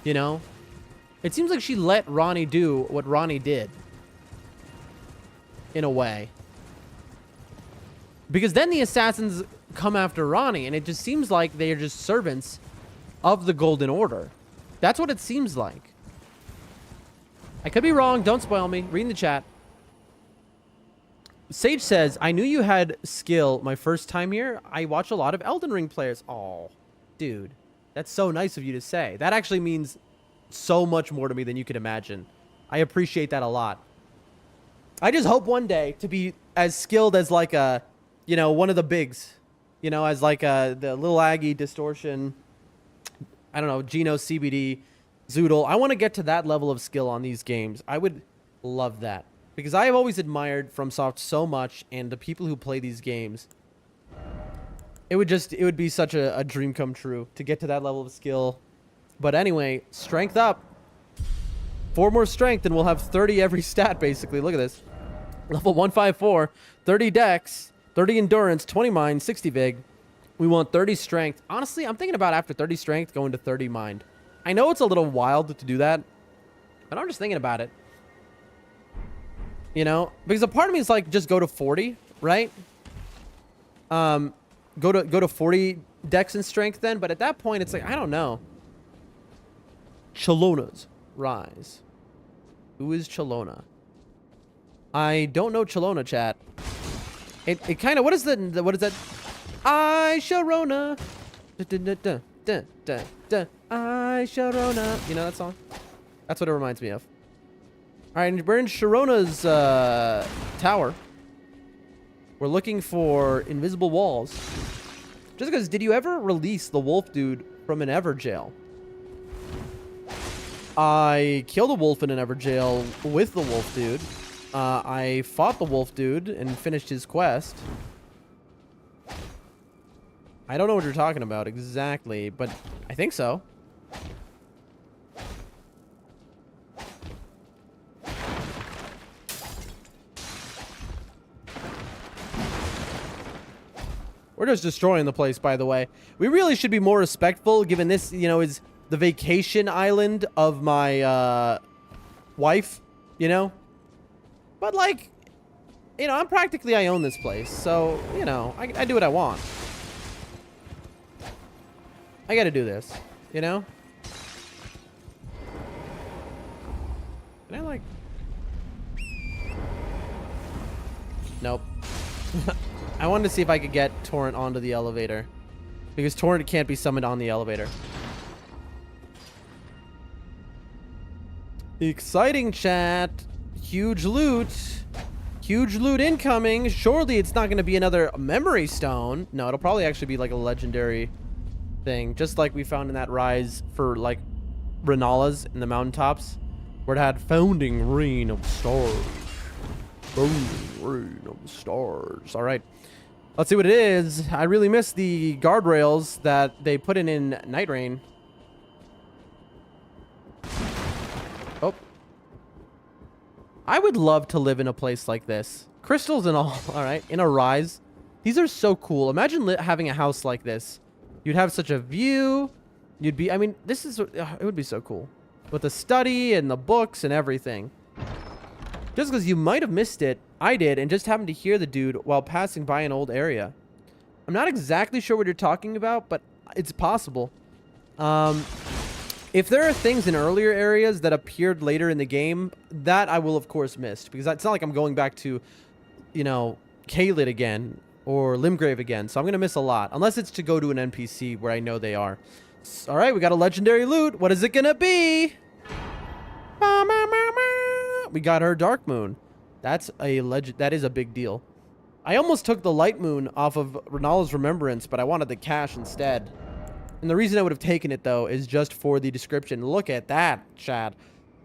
You know? It seems like she let Ronnie do what Ronnie did. In a way. Because then the assassins come after Ronnie, and it just seems like they are just servants of the Golden Order. That's what it seems like. I could be wrong. Don't spoil me. Read in the chat. Sage says, I knew you had skill my first time here. I watch a lot of Elden Ring players. Oh, dude. That's so nice of you to say. That actually means so much more to me than you could imagine. I appreciate that a lot. I just hope one day to be as skilled as like a, you know, one of the bigs. You know, as like the Little Aggie, Distortion, I don't know, Geno, CBD, Zoodle. I want to get to that level of skill on these games. I would love that. Because I have always admired FromSoft so much, and the people who play these games. It would be such a dream come true to get to that level of skill. But anyway, strength up. 4 more strength and we'll have 30 every stat basically. Look at this. Level 154, 30 dex, 30 endurance, 20 mind, 60 vig. We want 30 strength. Honestly, I'm thinking about after 30 strength going to 30 mind. I know it's a little wild to do that, but I'm just thinking about it. You know, because a part of me is like, just go to 40, right? Go to 40 dex and strength then, but at that point it's like, I don't know. Chalona's rise. Who is Chalona? I don't know Chalona, chat. It kind of, what is that? I Sharona. I Sharona. You know that song? That's what it reminds me of. All right, we're in Sharona's tower. We're looking for invisible walls. Just because, did you ever release the wolf dude from an ever jail? I killed a wolf in an ever jail with the wolf dude. I fought the wolf dude and finished his quest. I don't know what you're talking about exactly, but I think so. We're just destroying the place, by the way. We really should be more respectful, given this, you know, is the vacation island of my wife, you know? But, like, you know, I own this place, so, you know, I do what I want. I gotta do this, you know? Can I, like... Nope. I wanted to see if I could get Torrent onto the elevator. Because Torrent can't be summoned on the elevator. Exciting, chat. Huge loot. Huge loot incoming. Surely it's not going to be another memory stone. No, it'll probably actually be like a legendary thing. Just like we found in that rise for like Renala's in the mountaintops. Where it had Founding Rain of Stars. Founding Rain of Stars. Alright. Let's see what it is. I really miss the guardrails that they put in Night Rain. Oh. I would love to live in a place like this. Crystals and all. Alright. In a rise. These are so cool. Imagine having a house like this. You'd have such a view. You'd be... I mean, this is... it would be so cool. With the study and the books and everything. Just because you might have missed it, I did, and just happened to hear the dude while passing by an old area. I'm not exactly sure what you're talking about, but it's possible. If there are things in earlier areas that appeared later in the game, that I will, of course, miss. Because it's not like I'm going back to, you know, Caelid again, or Limgrave again, so I'm going to miss a lot. Unless it's to go to an NPC where I know they are. Alright, we got a legendary loot. What is it going to be? We got her Dark Moon. That is a big deal. I almost took the Light Moon off of Renala's Remembrance, but I wanted the cash instead. And the reason I would have taken it, though, is just for the description. Look at that, Chad.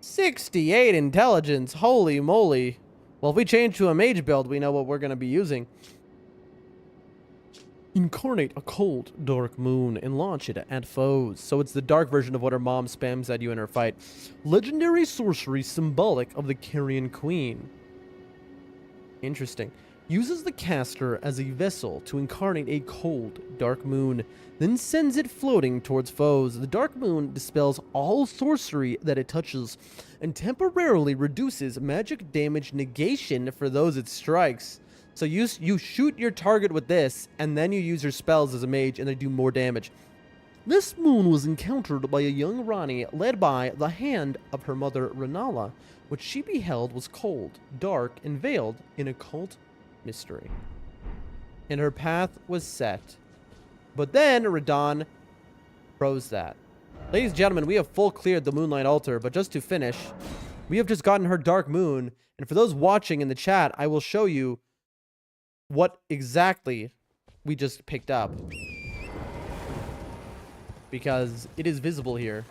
68 intelligence. Holy moly. Well, if we change to a mage build, we know what we're going to be using. Incarnate a cold, dark moon and launch it at foes. So it's the dark version of what her mom spams at you in her fight. Legendary sorcery symbolic of the Carrion Queen. Interesting. Uses the caster as a vessel to incarnate a cold, dark moon, then sends it floating towards foes. The dark moon dispels all sorcery that it touches and temporarily reduces magic damage negation for those it strikes. So you shoot your target with this, and then you use your spells as a mage, and they do more damage. This moon was encountered by a young Rani led by the hand of her mother Renala, which she beheld was cold, dark, and veiled in occult mystery. And her path was set. But then Radon froze that. Ladies and gentlemen, we have full cleared the Moonlight Altar, but just to finish, we have just gotten her Dark Moon, and for those watching in the chat, I will show you what exactly we just picked up. Because it is visible here.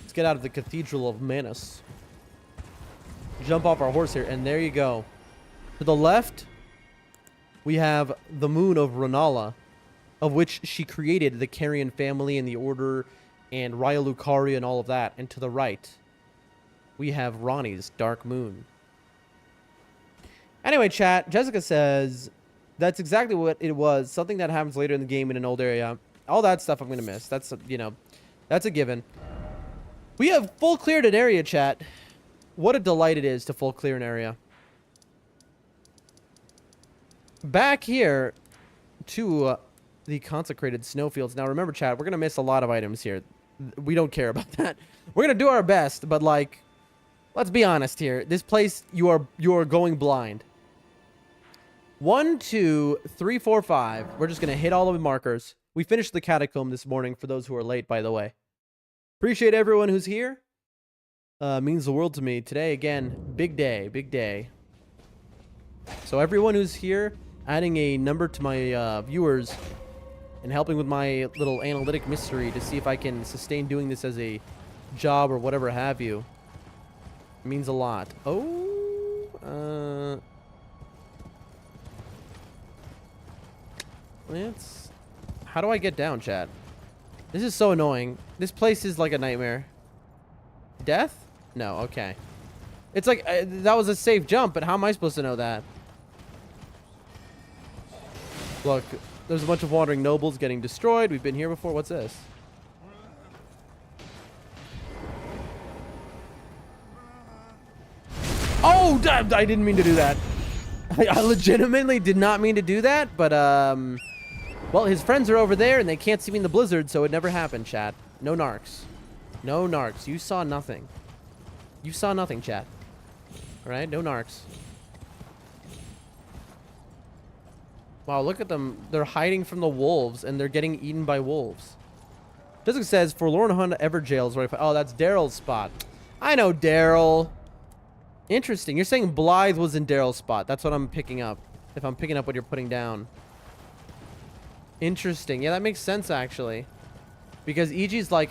Let's get out of the Cathedral of Manus. Jump off our horse here, and there you go. To the left, we have the Moon of Renala, of which she created the Carrion family and the Order and Raya Lucaria and all of that. And to the right, we have Ronnie's Dark Moon. Anyway, chat, Jessica says, that's exactly what it was. Something that happens later in the game in an old area. All that stuff I'm going to miss. That's, you know, that's a given. We have full cleared an area, chat. What a delight it is to full clear an area. Back here to the consecrated snowfields. Now, remember, chat, we're going to miss a lot of items here. We don't care about that. We're going to do our best, but, like, let's be honest here. This place, you are going blind. 1, 2, 3, 4, 5. We're just going to hit all of the markers. We finished the catacomb this morning, for those who are late, by the way. Appreciate everyone who's here. Means the world to me. Today, again, big day, big day. So everyone who's here, adding a number to my viewers and helping with my little analytic mystery to see if I can sustain doing this as a job or whatever have you. It means a lot. Oh, how do I get down, chat? This is so annoying. This place is like a nightmare. Death? No, okay. It's like, that was a safe jump, but how am I supposed to know that? Look, there's a bunch of wandering nobles getting destroyed. We've been here before. What's this? Oh, I didn't mean to do that. I legitimately did not mean to do that, but, well, his friends are over there, and they can't see me in the blizzard, so it never happened, chat. No narcs. No narcs. You saw nothing. You saw nothing, chat. Alright, no narcs. Wow, look at them. They're hiding from the wolves, and they're getting eaten by wolves. Jessica says, Forlorn Hunt Everjail is where I find... Oh, that's Daryl's spot. I know Daryl. Interesting. You're saying Blythe was in Daryl's spot. That's what I'm picking up. If I'm picking up what you're putting down. Interesting. Yeah, that makes sense, actually. Because EG's like...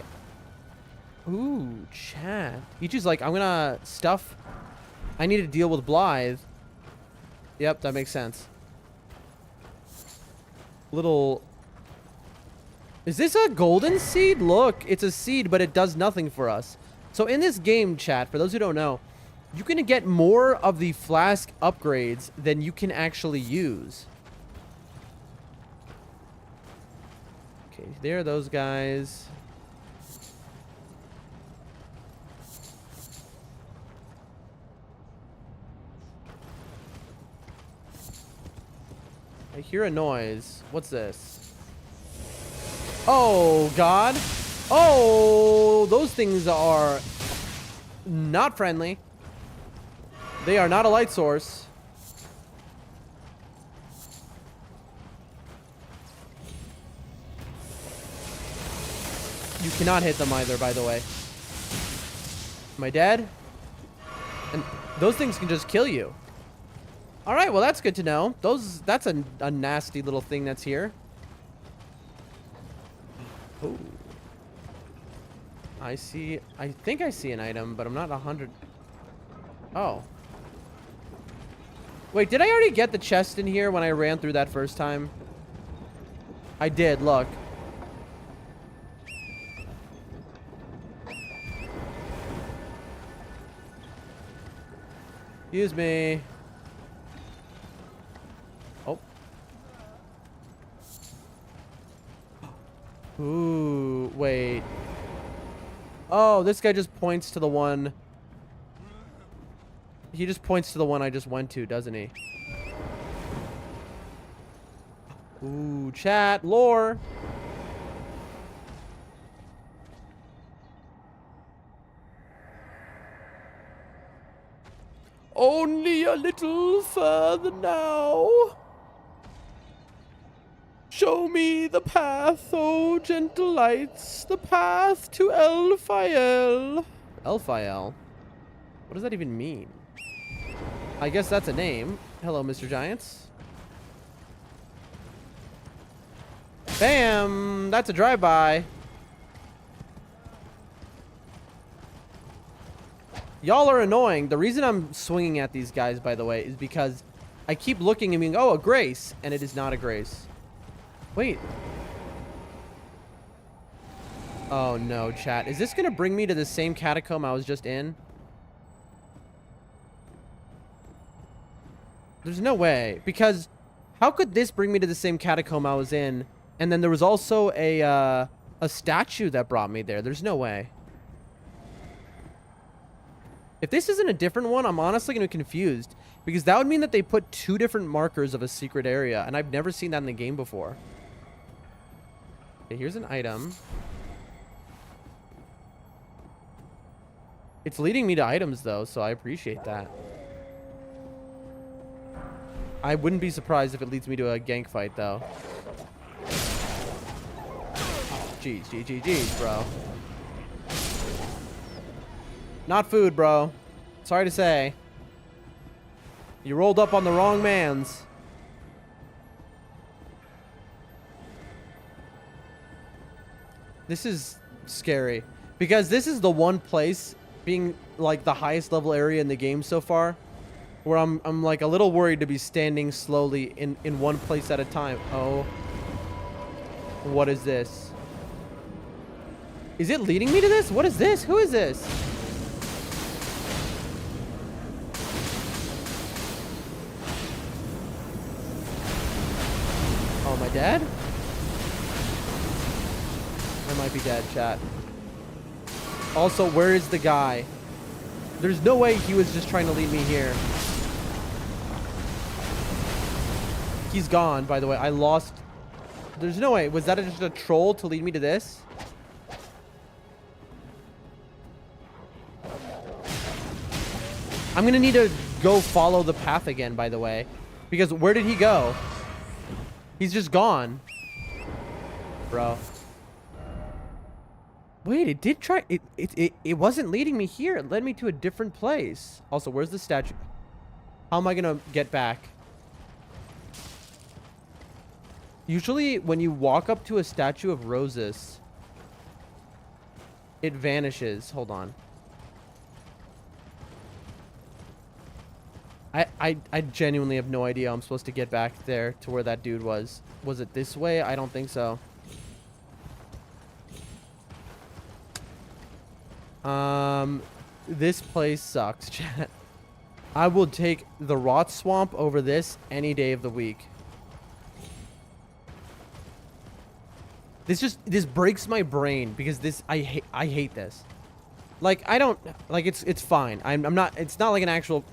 Ooh, chat. EG's like, I'm gonna stuff... I need to deal with Blythe. Yep, that makes sense. Little... Is this a golden seed? Look, it's a seed, but it does nothing for us. So in this game, chat, for those who don't know, you can get more of the flask upgrades than you can actually use. Okay, there are those guys. I hear a noise. What's this? Oh, God. Oh, those things are not friendly. They are not a light source. You cannot hit them either, by the way. Am I dead? And those things can just kill you. All right, well, that's good to know. That's a nasty little thing that's here. Oh. I think I see an item, but I'm not 100. Oh. Wait, did I already get the chest in here when I ran through that first time? I did, look. Excuse me. Oh. Ooh, wait. Oh, this guy just points to the one. He just points to the one I just went to, doesn't he? Ooh, chat, lore. Only a little further now. Show me the path, oh gentle lights, the path to Elphiel. Elphiel? What does that even mean? I guess that's a name. Hello, Mr. Giants. Bam! That's a drive-by. Y'all are annoying. The reason I'm swinging at these guys, by the way, is because I keep looking and being, oh, a grace, and it is not a grace. Wait. Oh, no, chat. Is this going to bring me to the same catacomb I was just in? There's no way. Because how could this bring me to the same catacomb I was in? And then there was also a statue that brought me there. There's no way. If this isn't a different one, I'm honestly going to be confused. Because that would mean that they put 2 different markers of a secret area. And I've never seen that in the game before. Okay, here's an item. It's leading me to items, though, so I appreciate that. I wouldn't be surprised if it leads me to a gank fight, though. Jeez, jeez, bro. Not food, bro. Sorry to say. You rolled up on the wrong mans. This is scary. Because this is the one place, being like the highest level area in the game so far, where I'm like a little worried to be standing slowly in one place at a time. Oh. What is this? Is it leading me to this? What is this? Who is this? Oh, am I dead? I might be dead, chat. Also, where is the guy? There's no way he was just trying to lead me here. He's gone, by the way. I lost. There's no way. Was that just a troll to lead me to this? I'm gonna need to go follow the path again, by the way. Because where did he go? He's just gone. Bro. Wait, it did try. It wasn't leading me here. It led me to a different place. Also, where's the statue? How am I gonna get back? Usually, when you walk up to a statue of roses, it vanishes. Hold on. I genuinely have no idea how I'm supposed to get back there to where that dude was. Was it this way? I don't think so. This place sucks, chat. I will take the rot swamp over this any day of the week. This breaks my brain because I hate this. Like, I don't like it's fine. I'm not, it's not like an actual.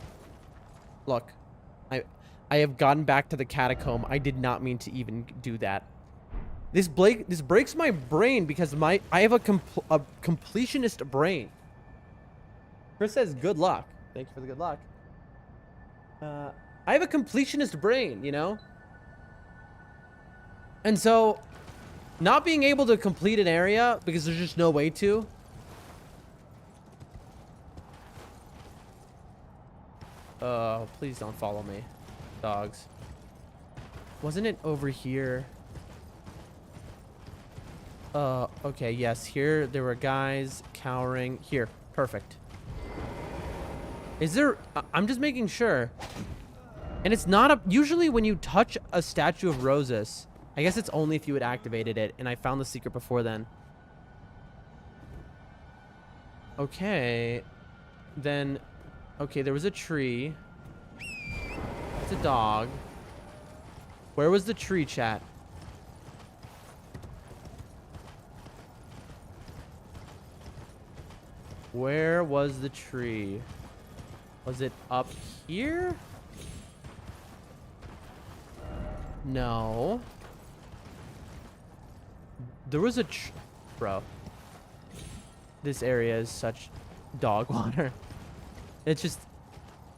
Look, I have gotten back to the catacomb. I did not mean to even do that. This breaks my brain because I have a completionist brain. Chris says good luck. Thanks for the good luck. I have a completionist brain, you know? And so, not being able to complete an area because there's just no way to. Please don't follow me, dogs. Wasn't it over here? Okay, yes, here there were guys cowering. Here, perfect. Is there... I'm just making sure. And it's not a... Usually when you touch a statue of roses, I guess it's only if you had activated it, and I found the secret before then. Okay. Then... Okay, there was a tree. It's a dog. Where was the tree, chat? Where was the tree? Was it up here? No. There was a bro. This area is such dog water. It's just...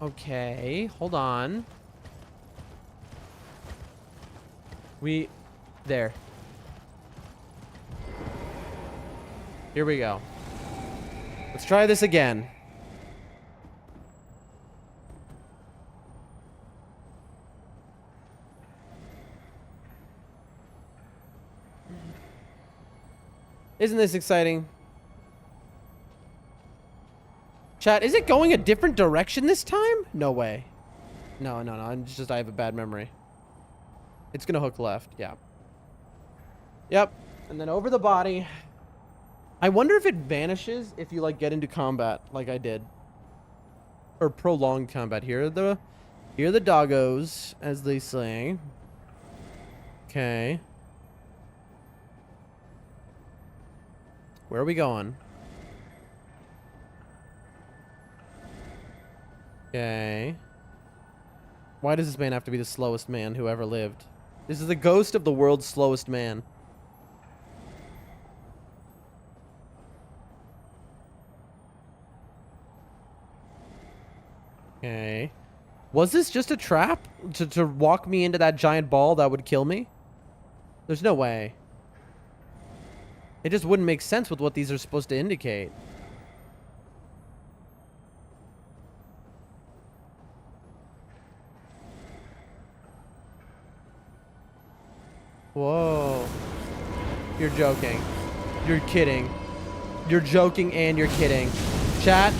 Okay, hold on. There. Here we go. Let's try this again. Isn't this exciting? Chat, is it going a different direction this time? No way. No. It's just I have a bad memory. It's gonna hook left. Yeah. Yep. And then over the body. I wonder if it vanishes if you, like, get into combat like I did. Or prolonged combat. Here are the doggos, as they say. Okay. Where are we going? Okay. Why does this man have to be the slowest man who ever lived? This is the ghost of the world's slowest man. Okay. Was this just a trap to walk me into that giant ball that would kill me? There's no way. It just wouldn't make sense with what these are supposed to indicate. Whoa. You're joking. You're kidding. You're joking and you're kidding. Chat.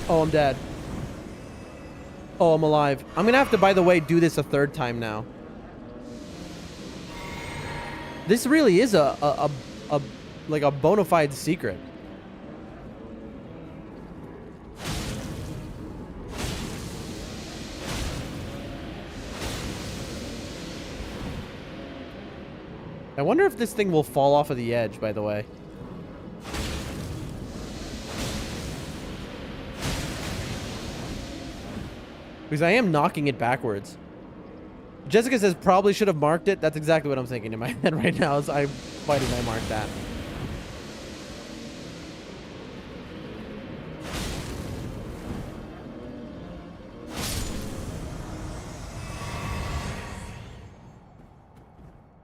Oh, I'm dead. Oh, I'm alive. I'm gonna have to, by the way, do this a third time now. This really is like a bona fide secret. I wonder if this thing will fall off of the edge, by the way. Because I am knocking it backwards. Jessica says probably should have marked it. That's exactly what I'm thinking in my head right now. Is why didn't I mark that?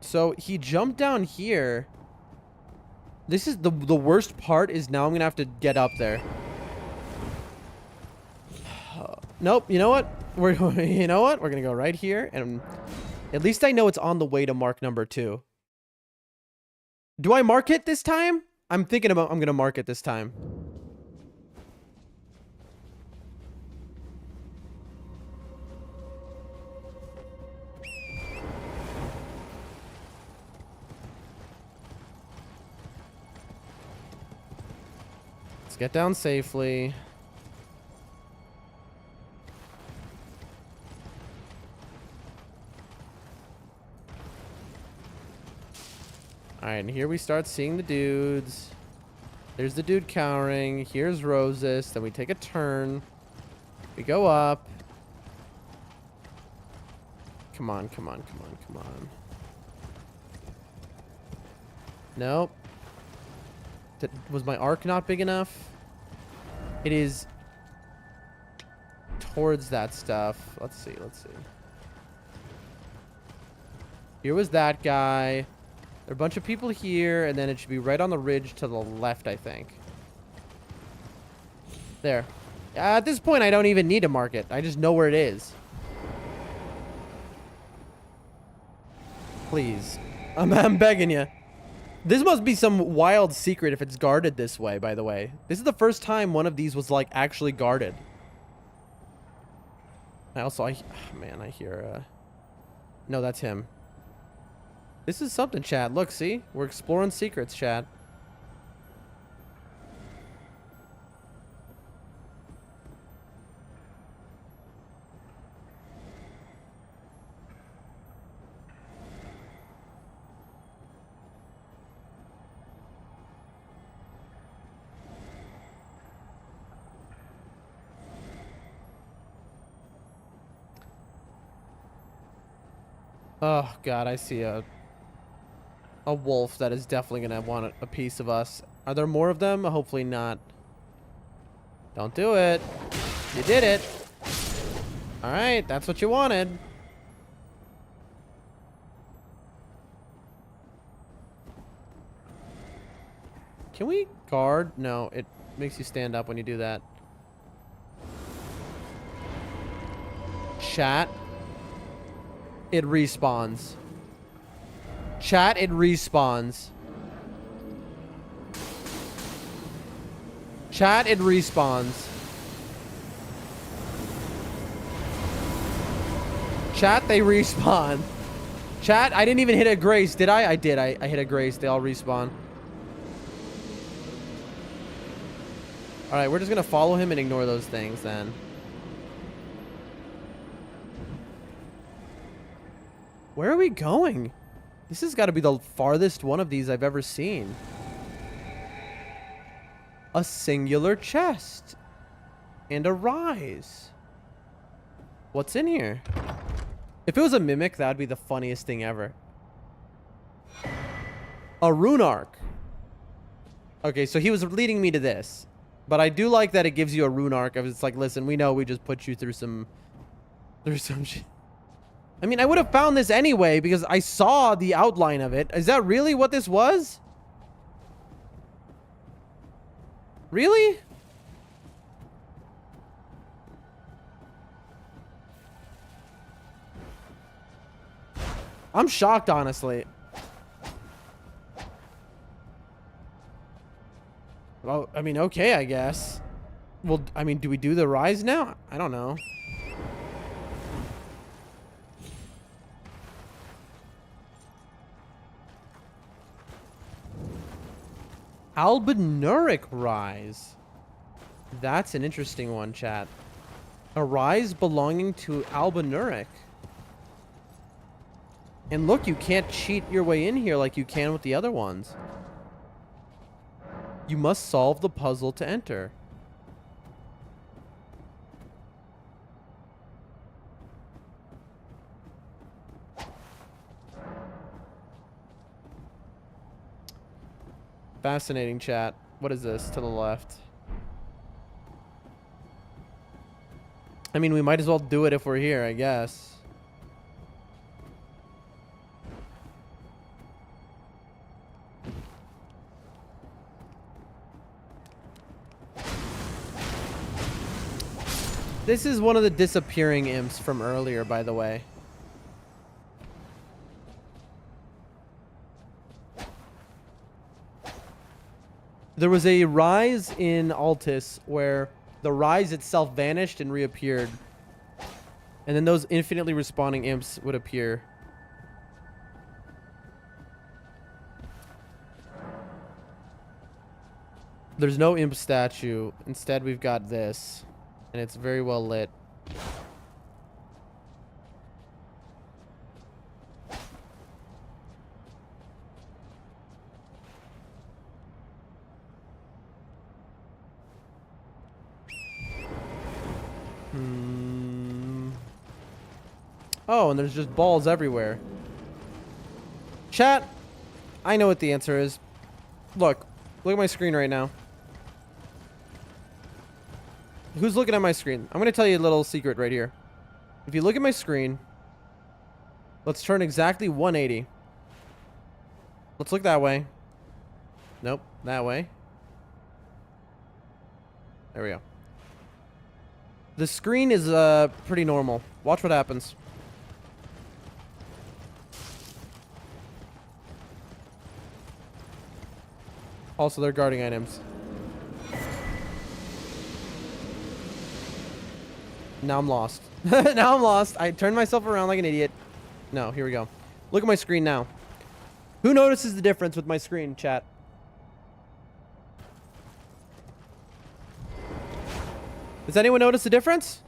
So he jumped down here. This is the worst part is now I'm gonna have to get up there. Nope. You know what? We're gonna go right here, and at least I know it's on the way to mark number 2. Do I mark it this time? I'm gonna mark it this time. Let's get down safely. Alright, and here we start seeing the dudes. There's the dude cowering. Here's Roses. Then we take a turn. We go up. Come on. Nope. Was my arc not big enough? It is towards that stuff. Let's see. Here was that guy. There are a bunch of people here, and then it should be right on the ridge to the left, I think. There. At this point, I don't even need to mark it. I just know where it is. Please. I'm begging you. This must be some wild secret if it's guarded this way, by the way. This is the first time one of these was, like, actually guarded. Man, I hear, No, that's him. This is something, chat. Look, see? We're exploring secrets, chat. Oh god, I see a wolf that is definitely gonna want a piece of us. Are there more of them? Hopefully not. Don't do it. You did it. All right, that's what you wanted. Can we guard? No, it makes you stand up when you do that. Chat. It respawns. Chat, it respawns. Chat, it respawns. Chat, they respawn. Chat, I didn't even hit a grace, did I? I did. I hit a grace. They all respawn. Alright, we're just gonna follow him and ignore those things then. Where are we going? This has got to be the farthest one of these I've ever seen. A singular chest. And a rise. What's in here? If it was a mimic, that would be the funniest thing ever. A rune arc. Okay, so he was leading me to this. But I do like that it gives you a rune arc. It's like, listen, we know we just put you through some shit. I mean, I would have found this anyway because I saw the outline of it. Is that really what this was? Really? I'm shocked, honestly. Well, I mean, okay, I guess. Well, I mean, do we do the rise now? I don't know. Albinuric rise. That's an interesting one, chat. A rise belonging to Albinuric. And look, you can't cheat your way in here like you can with the other ones. You must solve the puzzle to enter. Fascinating, chat. What is this to the left? I mean, we might as well do it if we're here, I guess. This is one of the disappearing imps from earlier, by the way. There was a rise in Altus where the rise itself vanished and reappeared. And then those infinitely respawning imps would appear. There's no imp statue. Instead, we've got this. And it's very well lit. Oh, and there's just balls everywhere. Chat, I know what the answer is. Look at my screen right now. Who's looking at my screen? I'm going to tell you a little secret right here. If you look at my screen, let's turn exactly 180. Let's look that way. Nope, that way. There we go. The screen is pretty normal. Watch what happens. Also, they're guarding items. Now I'm lost. Now I'm lost. I turned myself around like an idiot. No, here we go. Look at my screen now. Who notices the difference with my screen, chat? Does anyone notice the difference?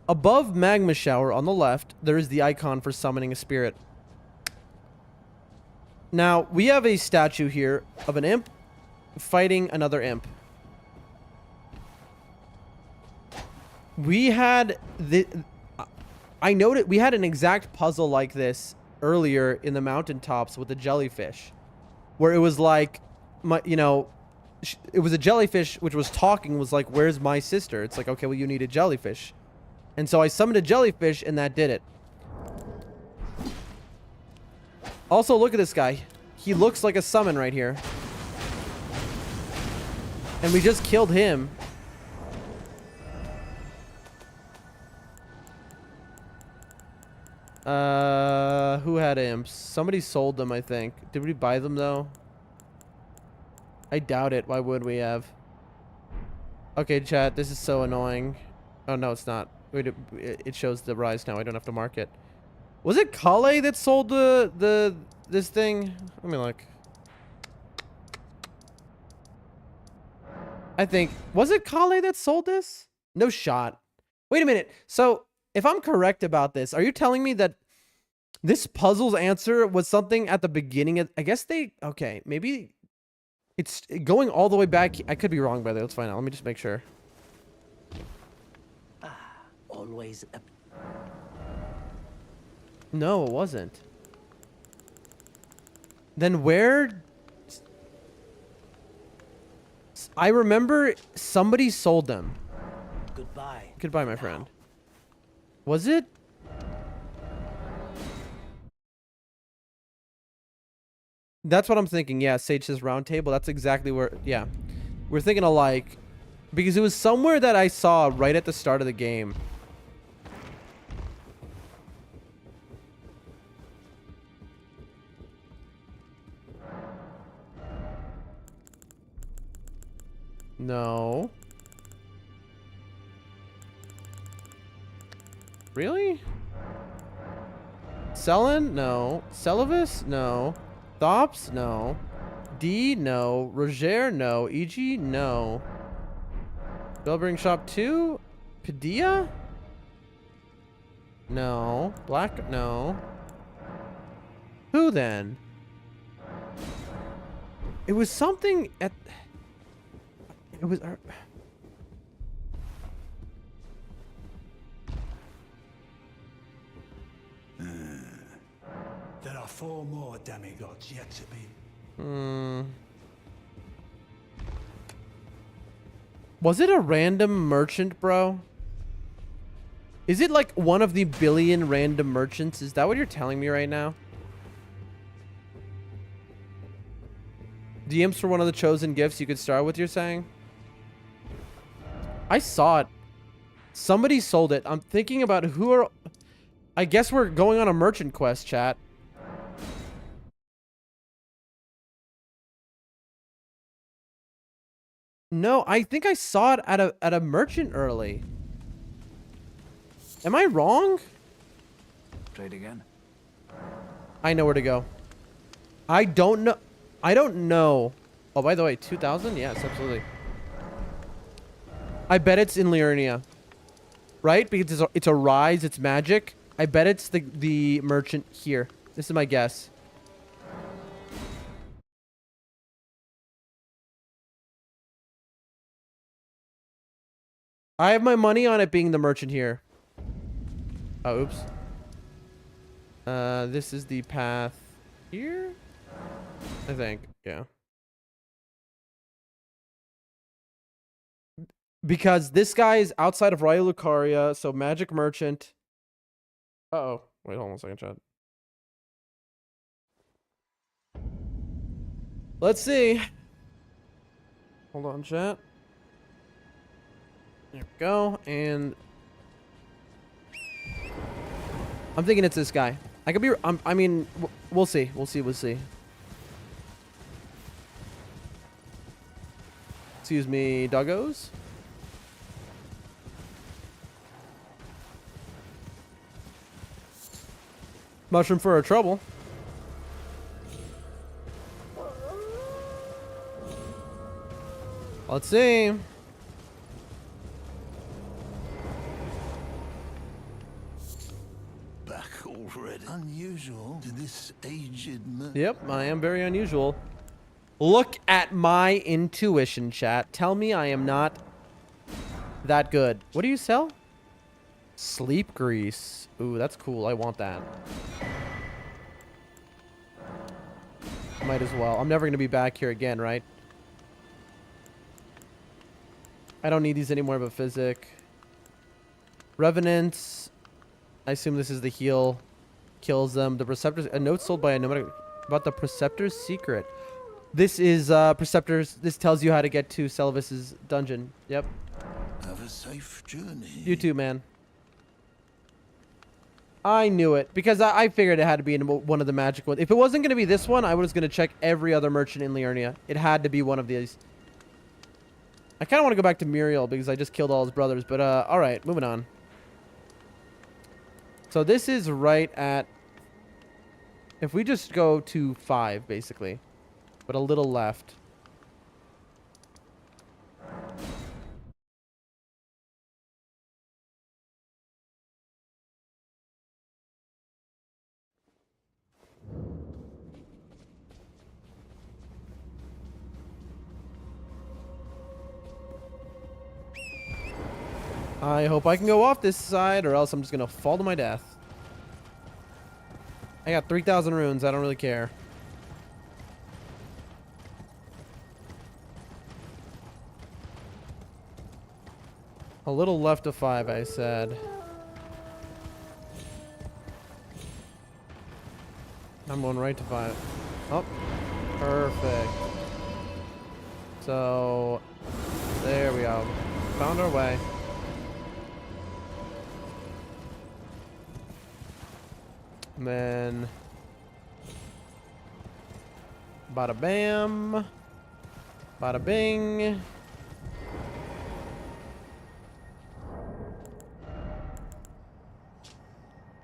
Above Magma Shower on the left, there is the icon for summoning a spirit. Now, we have a statue here of an imp fighting another imp. We had the... I noted we had an exact puzzle like this earlier in the mountaintops with the jellyfish, where it was like, it was a jellyfish which was talking, was like, where's my sister? It's like, okay, well, you need a jellyfish. And so I summoned a jellyfish and that did it. Also, look at this guy. He looks like a summon right here. And we just killed him. Who had imps? Somebody sold them, I think. Did we buy them, though? I doubt it. Why would we have? Okay, chat, this is so annoying. Oh, no, it's not. Wait, it shows the rise now. I don't have to mark it. Was it Kale that sold this thing? Let me look. I think, was it Kale that sold this? No shot. Wait a minute. So, if I'm correct about this, are you telling me that this puzzle's answer was something at the beginning of, I guess they, okay, maybe it's going all the way back. I could be wrong, by the way. Let's find out. Let me just make sure.
Always a...
No, it wasn't. Then where? I remember somebody sold them.
Goodbye.
Goodbye, my friend. Was it? That's what I'm thinking. Yeah, Sage says round table. That's exactly where, yeah. We're thinking alike. Because it was somewhere that I saw right at the start of the game. No. Really? Selen? No. Celavis? No. Thops? No. D? No. Roger? No. EG? No. Bellbring Shop 2? Padilla? No. Black? No. Who then? It was something at... It was...
There are 4 more demigods yet to be.
Was it a random merchant, bro? Is it like one of the billion random merchants? Is that what you're telling me right now? The imps were one of the chosen gifts you could start with, you're saying? I saw it. Somebody sold it. I'm thinking about who are... I guess we're going on a merchant quest, chat. No, I think I saw it at a merchant early. Am I wrong?
Trade again.
I know where to go. I don't know. I don't know. Oh, by the way, 2,000? Yes, absolutely. I bet it's in Liurnia. Right? Because it's a rise, it's magic. I bet it's the merchant here. This is my guess. I have my money on it being the merchant here. Oh, oops. This is the path here? I think, yeah. Because this guy is outside of Raya Lucaria, so magic merchant. Uh-oh. Wait, hold on a second, chat. Let's see. Hold on, chat. There we go, and... I'm thinking it's this guy. I could be... I mean, we'll see. We'll see. We'll see. Excuse me, doggos. Mushroom for our trouble. Let's see.
Back already. Unusual to this aged man.
Yep, I am very unusual. Look at my intuition, chat. Tell me I am not that good. What do you sell? Sleep grease. Ooh, that's cool. I want that. Might as well. I'm never going to be back here again, right? I don't need these anymore, but physic. Revenants. I assume this is the heal. Kills them. The Preceptor's... A note sold by a nomadic... About the Preceptor's secret. This is, Preceptor's... This tells you how to get to Selvis's dungeon. Yep.
Have a safe journey.
You too, man. I knew it. Because I figured it had to be in one of the magic ones. If it wasn't going to be this one, I was going to check every other merchant in Liurnia. It had to be one of these. I kind of want to go back to Muriel because I just killed all his brothers. But, alright. Moving on. So this is right at... If we just go to 5, basically. But a little left. I hope I can go off this side or else I'm just going to fall to my death. I got 3,000 runes. I don't really care. A little left of 5, I said. I'm going right to 5. Oh, perfect. So, there we go. Found our way. And then... Bada bam. Bada bing.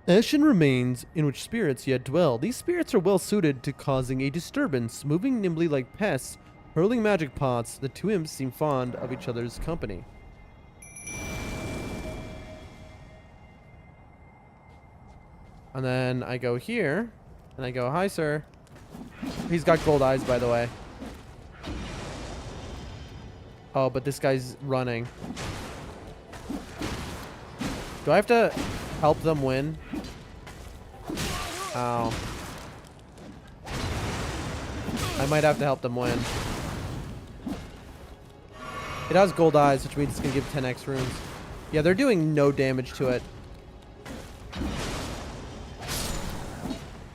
Ashen remains in which spirits yet dwell. These spirits are well suited to causing a disturbance, moving nimbly like pests, hurling magic pots. The two imps seem fond of each other's company. And then I go here, and I go, hi, sir. He's got gold eyes, by the way. Oh, but this guy's running. Do I have to help them win? Ow. I might have to help them win. It has gold eyes, which means it's going to give 10x runes. Yeah, they're doing no damage to it.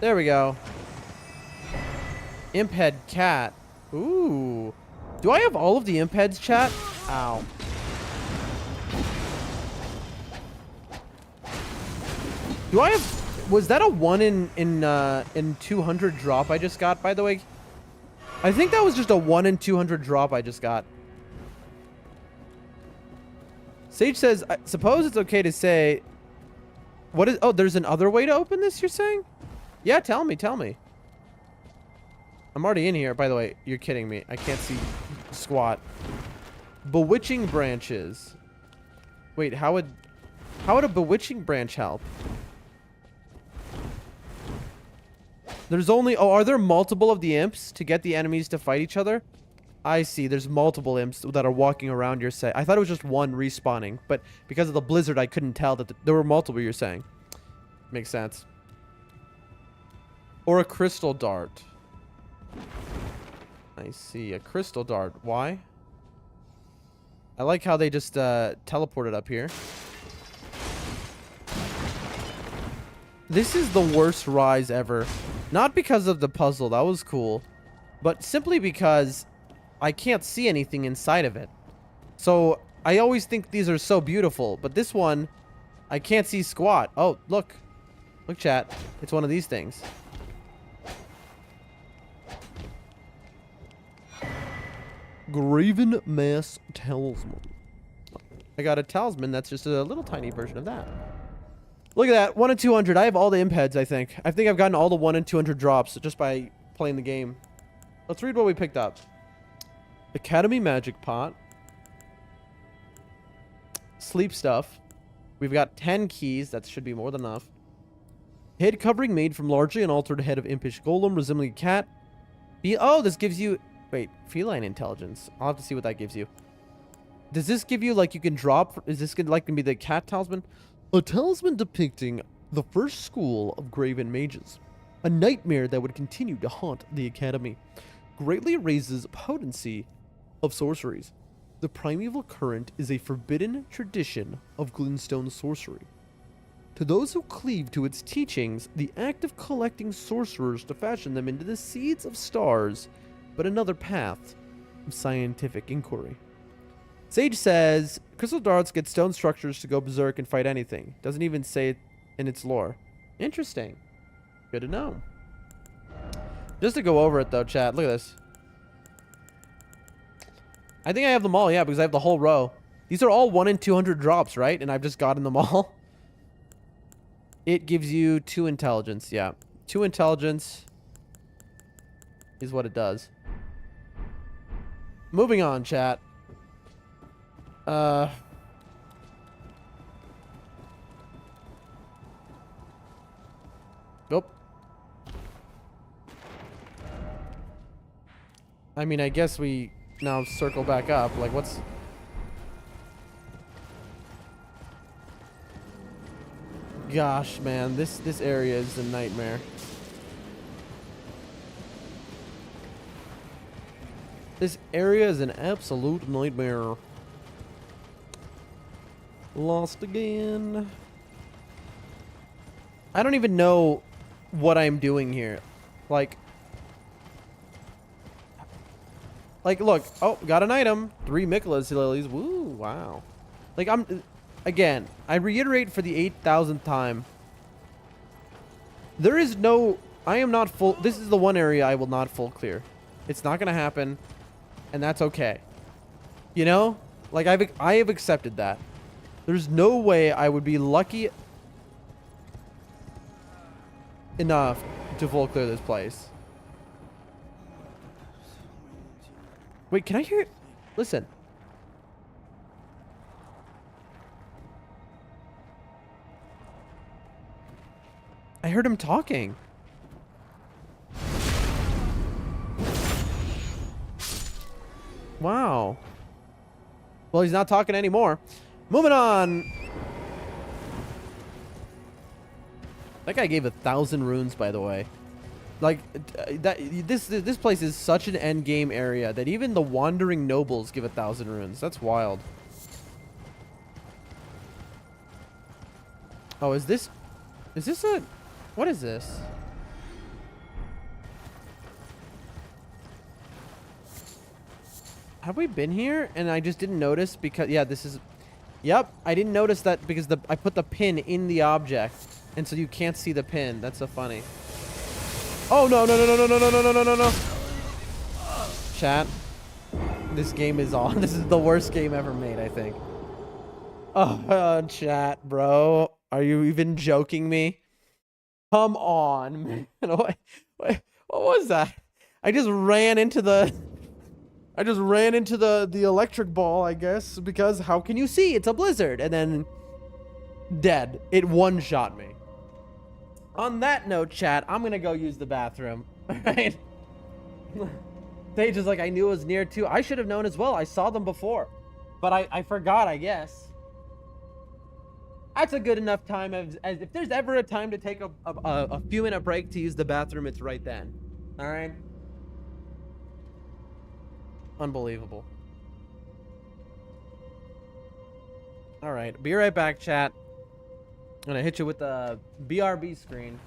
There we go. Imp head cat. Ooh. Do I have all of the imp heads, chat? Ow. Do I have... Was that a 1 in 200 drop I just got, by the way? I think that was just a 1 in 200 drop I just got. Sage says, I suppose it's okay to say... What is... Oh, there's another way to open this, you're saying? Yeah, tell me, tell me. I'm already in here. By the way, you're kidding me. I can't see squat. Bewitching branches. Wait, how would a bewitching branch help? There's only... Oh, are there multiple of the imps to get the enemies to fight each other? I see. There's multiple imps that are walking around your set. I thought it was just one respawning, but because of the blizzard, I couldn't tell that there were multiple, you're saying. Makes sense. Or a crystal dart. I see. A crystal dart. Why? I like how they just teleported up here. This is the worst rise ever. Not because of the puzzle. That was cool. But simply because I can't see anything inside of it. So I always think these are so beautiful. But this one, I can't see squat. Oh, look. Look, chat. It's one of these things. Graven Mass Talisman. I got a talisman that's just a little tiny version of that. Look at that. 1 in 200. I have all the imp heads, I think. I think I've gotten all the 1 in 200 drops just by playing the game. Let's read what we picked up. Academy Magic Pot. Sleep Stuff. We've got 10 keys. That should be more than enough. Head covering made from largely an altered head of impish golem resembling a cat. Oh, this gives you... Wait, feline intelligence. I'll have to see what that gives you. Does this give you, like, you can drop... Is this gonna, like, gonna be the cat talisman? A talisman depicting the first school of graven mages. A nightmare that would continue to haunt the academy. Greatly raises potency of sorceries. The primeval current is a forbidden tradition of glintstone sorcery. To those who cleave to its teachings, the act of collecting sorcerers to fashion them into the seeds of stars, but another path of scientific inquiry. Sage says, crystal darts get stone structures to go berserk and fight anything. Doesn't even say it in its lore. Interesting. Good to know. Just to go over it though, chat, look at this. I think I have them all, yeah, because I have the whole row. These are all 1 in 200 drops, right? And I've just gotten them all. It gives you 2 intelligence, yeah. 2 intelligence is what it does. Moving on, chat. Nope. I mean, I guess we now circle back up. Like, what's... Gosh, man, this area is a nightmare. This area is an absolute nightmare. Lost again. I don't even know what I'm doing here. Like, look. Oh, got an item. 3 Michaelis lilies. Woo, wow. Like, again, I reiterate for the 8,000th time. There is no... I am not full... This is the one area I will not full clear. It's not going to happen. And that's okay. You know? Like, I have accepted that. There's no way I would be lucky enough to full clear this place. Wait, can I hear it? Listen. I heard him talking. Wow. Well, he's not talking anymore. Moving on. That guy gave 1,000 runes, by the way. Like, this place is such an end game area that even the wandering nobles give 1,000 runes. That's wild. Oh, is this a... What is this? Have we been here? And I just didn't notice because... Yeah, this is... Yep, I didn't notice that because I put the pin in the object. And so you can't see the pin. That's so funny. Oh, no, no, no, no, no, no, no, no, no, no, no. Chat. This game is on. This is the worst game ever made, I think. Oh, chat, bro. Are you even joking me? Come on, man. What was that? I just ran into the electric ball, I guess, because how can you see? It's a blizzard. And then dead. It one-shot me. On that note, chat, I'm gonna go use the bathroom. Alright? Sage is like, I knew it was near too. I should have known as well. I saw them before. But I forgot, I guess. That's a good enough time as if there's ever a time to take a few minute break to use the bathroom, it's right then. Alright? Unbelievable. Alright, be right back, chat. I'm gonna hit you with the BRB screen.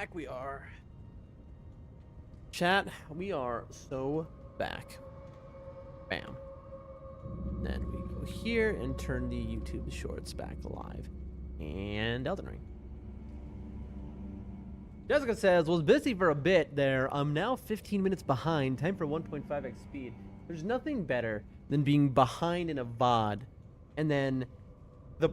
Back we are. Chat, we are so back. Bam. Then we go here and turn the YouTube shorts back alive. And Elden Ring. Jessica says, was busy for a bit there. I'm now 15 minutes behind. Time for 1.5x speed. There's nothing better than being behind in a VOD. And then the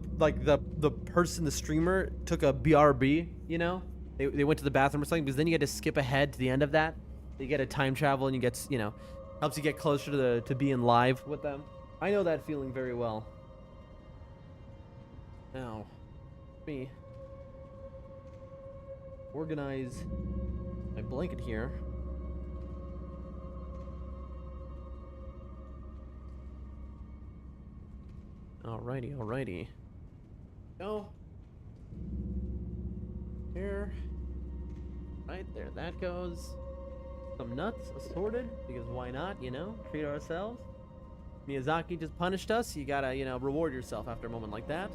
person, the streamer, took a BRB, you know? They went to the bathroom or something, because then you get to skip ahead to the end of that. You get a time travel and you get, you know, helps you get closer to being live with them. I know that feeling very well. Now, let me organize my blanket here. Alrighty. Go. Here. Right there, that goes. Some nuts assorted, because why not, you know? Treat ourselves. Miyazaki just punished us. You gotta, you know, reward yourself after a moment like that.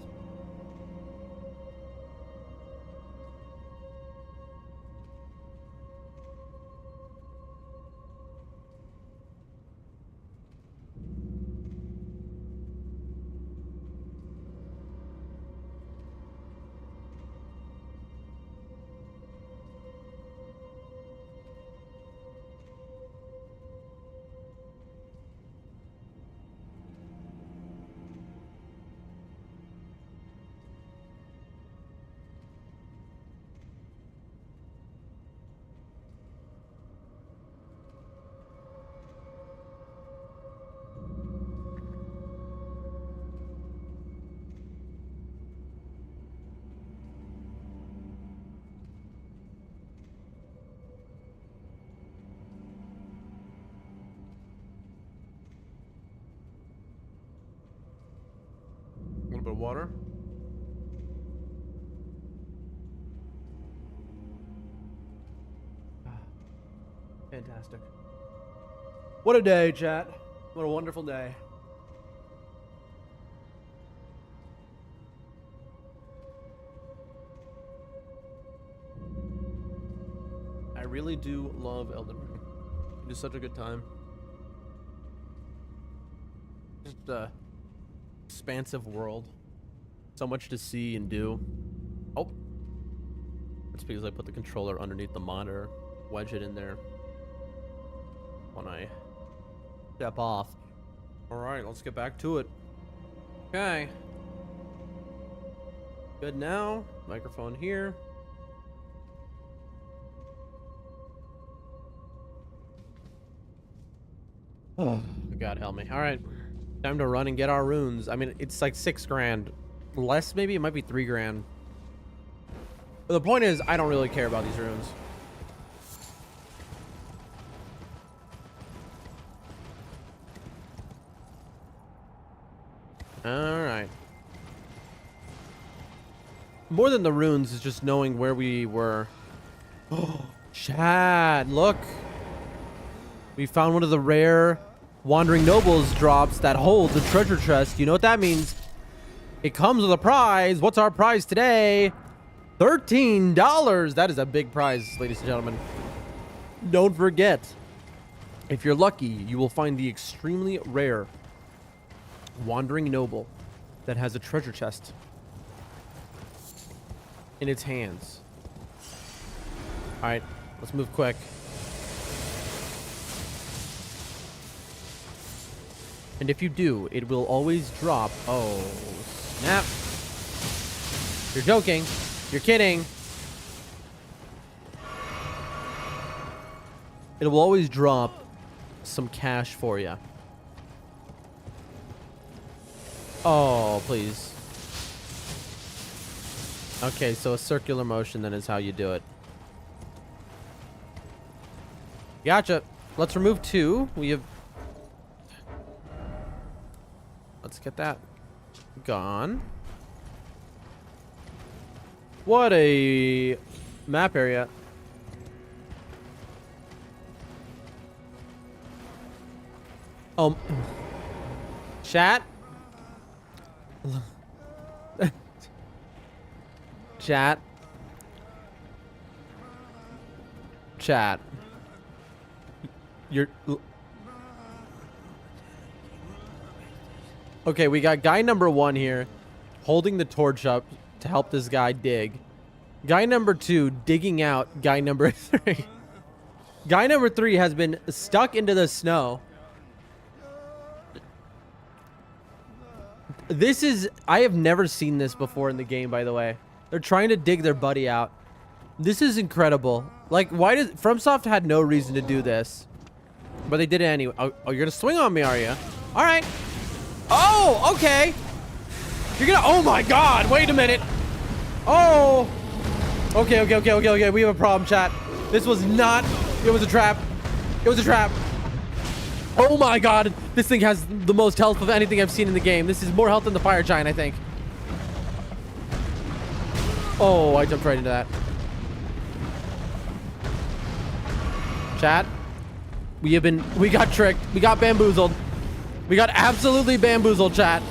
A little bit of water. Fantastic. What a day, chat. What a wonderful day. I really do love Elden Ring. It is such a good time. Just a expansive world. So much to see and do. Oh. That's because I put the controller underneath the monitor. Wedge it in there when I step off. Alright, let's get back to it. Okay. Good now. Microphone here. Oh, God help me. Alright. Time to run and get our runes. I mean, it's like 6 grand. Less, maybe? It might be 3 grand. But the point is, I don't really care about these runes. Alright. More than the runes is just knowing where we were. Oh, Chad, look. We found one of the rare Wandering Nobles drops that holds a treasure chest. You know what that means? It comes with a prize. What's our prize today? $13. That is a big prize, ladies and gentlemen. Don't forget, if you're lucky, you will find the extremely rare Wandering Noble that has a treasure chest in its hands. All right, let's move quick. And if you do, it will always drop. Oh, snap. You're joking. You're kidding. It will always drop some cash for you. Oh, please. Okay, so a circular motion then is how you do it. Gotcha. Let's remove 2. We have... Let's get that gone. What a map area. Chat. Chat. Chat. You're... Okay, we got guy number 1 here holding the torch up to help this guy dig. Guy number 2 digging out guy number 3. Guy number 3 has been stuck into the snow. This is... I have never seen this before in the game, by the way. They're trying to dig their buddy out. This is incredible. Like, why does... FromSoft had no reason to do this. But they did it anyway. Oh, you're gonna swing on me, are you? All right. Oh, okay. You're gonna... Oh, my God. Wait a minute. Oh. Okay. We have a problem, chat. This was not... It was a trap. It was a trap. Oh, my God. This thing has the most health of anything I've seen in the game. This is more health than the fire giant, I think. Oh, I jumped right into that. Chat. We got tricked. We got bamboozled. We got absolutely bamboozled, chat.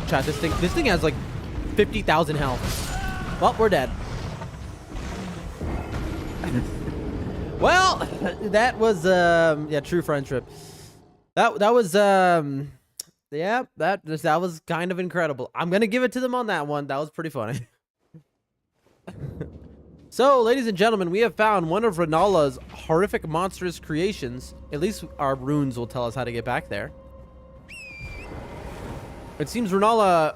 Chat, this thing has like 50,000 health. Well, we're dead. Well, that was yeah, true friendship. That was yeah, that was kind of incredible. I'm gonna give it to them on that one. That was pretty funny. So, ladies and gentlemen, we have found one of Renala's horrific monstrous creations. At least our runes will tell us how to get back there. It seems Renala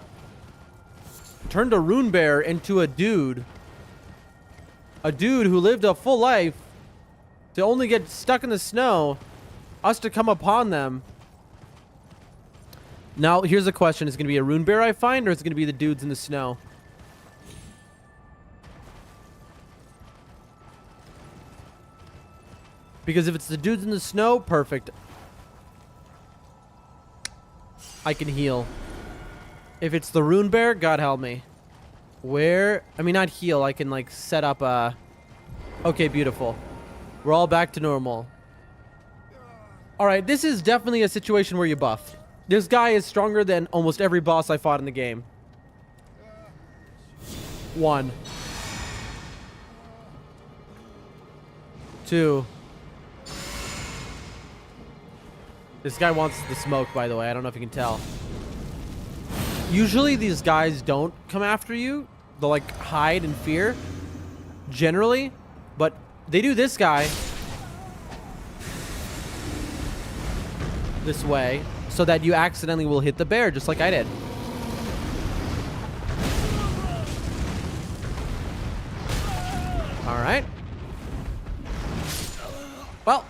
turned a rune bear into a dude. A dude who lived a full life to only get stuck in the snow. Us to come upon them. Now, here's the question. Is it going to be a rune bear I find, or is it going to be the dudes in the snow? Because if it's the dudes in the snow, perfect. I can heal. If it's the rune bear, God help me. Where? I mean, not heal. I can, like, set up a... Okay, beautiful. We're all back to normal. Alright, this is definitely a situation where you buff. This guy is stronger than almost every boss I fought in the game. 1. 2. This guy wants the smoke, by the way. I don't know if you can tell. Usually these guys don't come after you. They'll like hide in fear. Generally. But they do this guy. This way. So that you accidentally will hit the bear, just like I did. Alright. Well.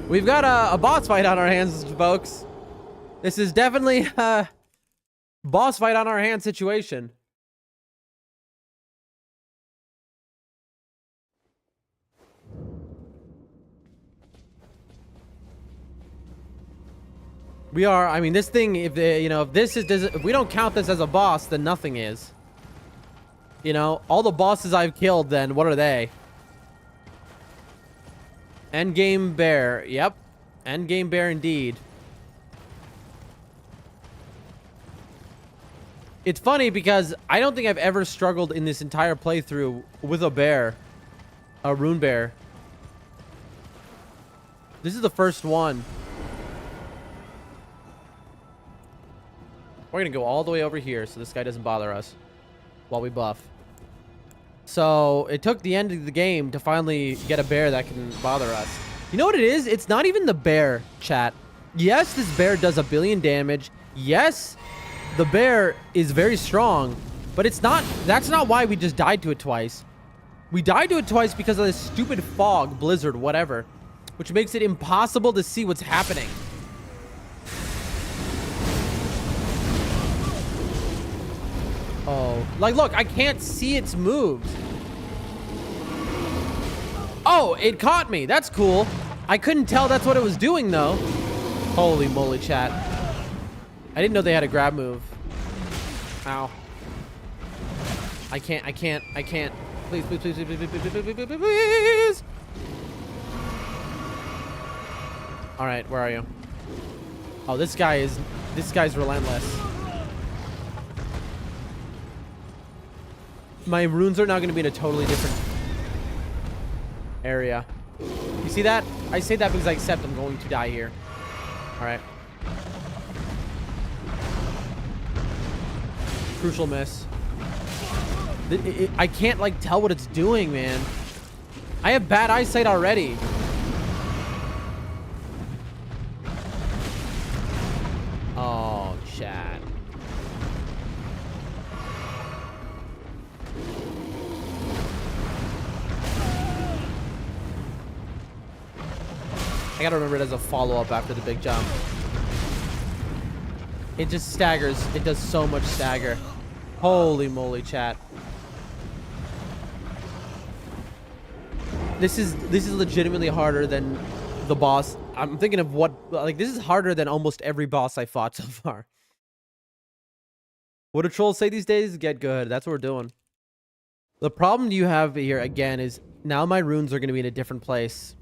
We've got a boss fight on our hands, folks. This is definitely a boss fight on our hands situation. We are, I mean, this thing, if they, you know, if this is, if we don't count this as a boss, then nothing is. You know, all the bosses I've killed, then what are they? Endgame bear. Yep. Endgame bear indeed. It's funny because I don't think I've ever struggled in this entire playthrough with a bear. A rune bear. This is the first one. We're gonna go all the way over here so this guy doesn't bother us while we buff. So it took the end of the game to finally get a bear that can bother us. You know what it is? It's not even the bear, chat. Yes, this bear does 1 billion damage. Yes, the bear is very strong, but it's not, that's not why we just died to it twice. We died to it twice because of this stupid fog, blizzard, whatever, which makes it impossible to see what's happening. Oh, like, look, I can't see its moves. Oh, it caught me. That's cool. I couldn't tell that's what it was doing, though. Holy moly, chat. I didn't know they had a grab move. Ow. I can't. Please, please, please, please, please, please, please, please, please, please. All right, where are you? Oh, this guy's relentless. My runes are now going to be in a totally different area. You see that? I say that because I accept I'm going to die here. All right. Crucial miss. I can't like tell what it's doing, man. I have bad eyesight already. Oh, chat. I gotta remember it as a follow-up after the big jump. It just staggers. It does so much stagger. Holy moly, chat. This is legitimately harder than the boss. I'm thinking of what, like, this is harder than almost every boss I fought so far. What do trolls say these days? Get good. That's what we're doing. The problem you have here again is now my runes are going to be in a different place.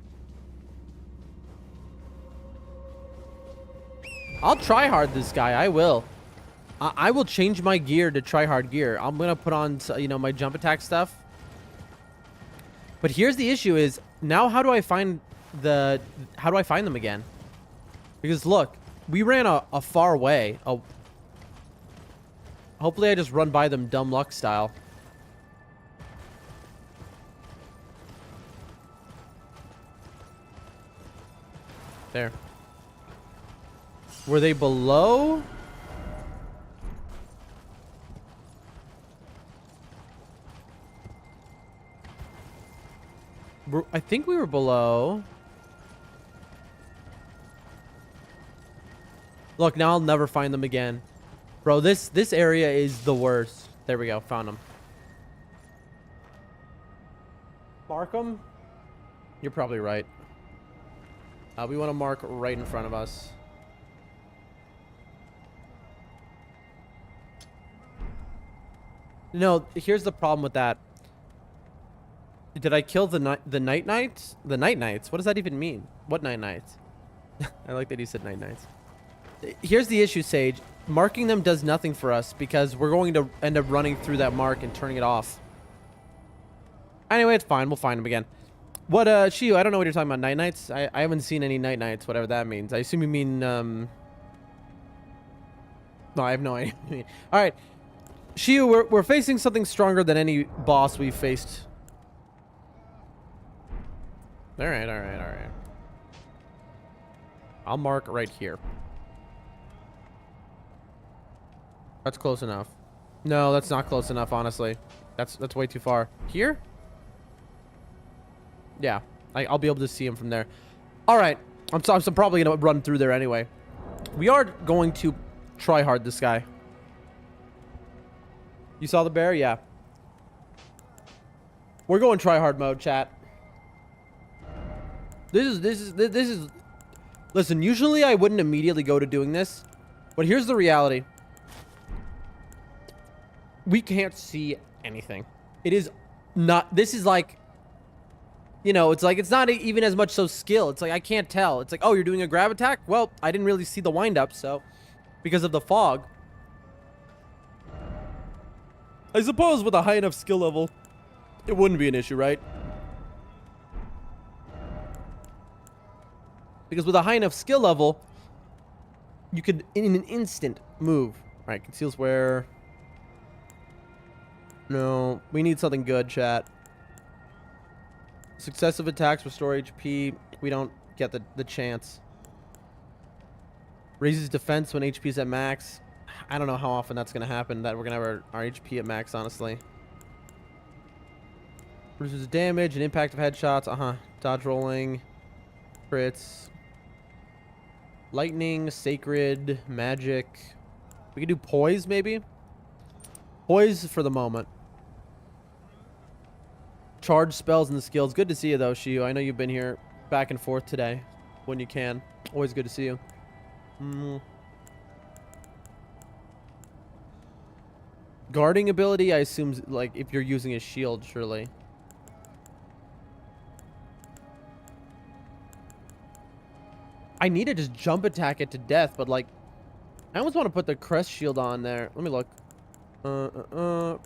I'll try hard this guy. I will. I will change my gear to try hard gear. I'm going to put on, you know, my jump attack stuff. But here's the issue is now how do I find them again? Because look, we ran a far way. Hopefully I just run by them dumb luck style. There. Were they below? I think we were below. Look, now I'll never find them again. Bro, this area is the worst. There we go. Found them. Mark them? You're probably right. We want to mark right in front of us. No, here's the problem with that. Did I kill the night knights? The night knights? What does that even mean? What night knights? I like that he said night knights. Here's the issue, Sage. Marking them does nothing for us because we're going to end up running through that mark and turning it off. Anyway, it's fine. We'll find them again. What, Shiu, I don't know what you're talking about. Night knights? I haven't seen any night knights, whatever that means. I assume you mean, No, I have no idea. All right. Shiu, we're facing something stronger than any boss we've faced. All right. I'll mark right here. That's close enough. No, that's not close enough, honestly. That's way too far. Here? Yeah, I'll be able to see him from there. All right. I'm probably going to run through there anyway. We are going to try hard this guy. You saw the bear? Yeah. We're going try hard mode, chat. This is listen, usually I wouldn't immediately go to doing this, but here's the reality. We can't see anything. It is not, this is like, you know, it's like, it's not even as much so skill. It's like, I can't tell. It's like, oh, you're doing a grab attack? Well, I didn't really see the wind up, so because of the fog. I suppose with a high enough skill level, it wouldn't be an issue, right? Because with a high enough skill level, you could, in an instant, move. All right, conceals where... No, we need something good, chat. Successive attacks restore HP. We don't get the chance. Raises defense when HP is at max. I don't know how often that's going to happen, that we're going to have our HP at max, honestly. Reduces damage and impact of headshots. Dodge rolling. Crits. Lightning, sacred, magic. We could do poise, maybe? Poise for the moment. Charge spells and the skills. Good to see you, though, Shiu. I know you've been here back and forth today when you can. Always good to see you. Guarding ability, I assume, like, if you're using a shield, surely. I need to just jump attack it to death, but, like, I almost want to put the crest shield on there. Let me look.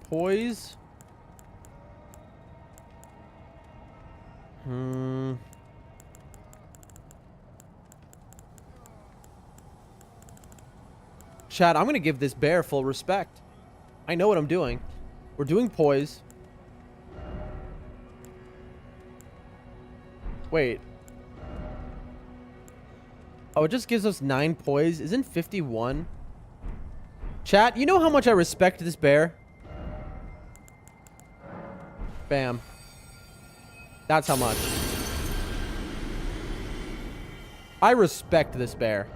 Poise. Chad, I'm gonna give this bear full respect. I know what I'm doing. We're doing poise. Wait. Oh, it just gives us 9 poise. Isn't 51? Chat, you know how much I respect this bear? Bam. That's how much. I respect this bear.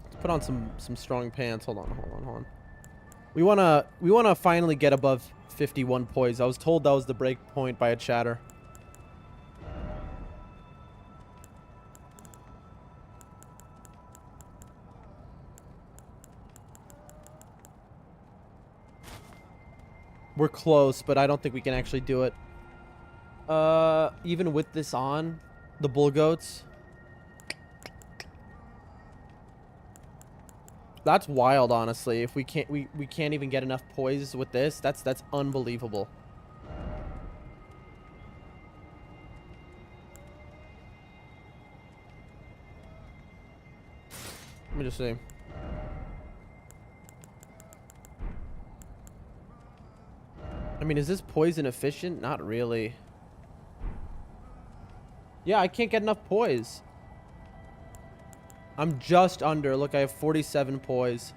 Let's put on some strong pants. Hold on. We wanna finally get above 51 poise. I was told that was the break point by a chatter. We're close, but I don't think we can actually do it. Even with this on, the bull goats. That's wild, honestly. If we can't even get enough poise with this, that's unbelievable. Let me just see. I mean, is this poison efficient? Not really. Yeah, I can't get enough poise. I'm just under. Look, I have 47 poise.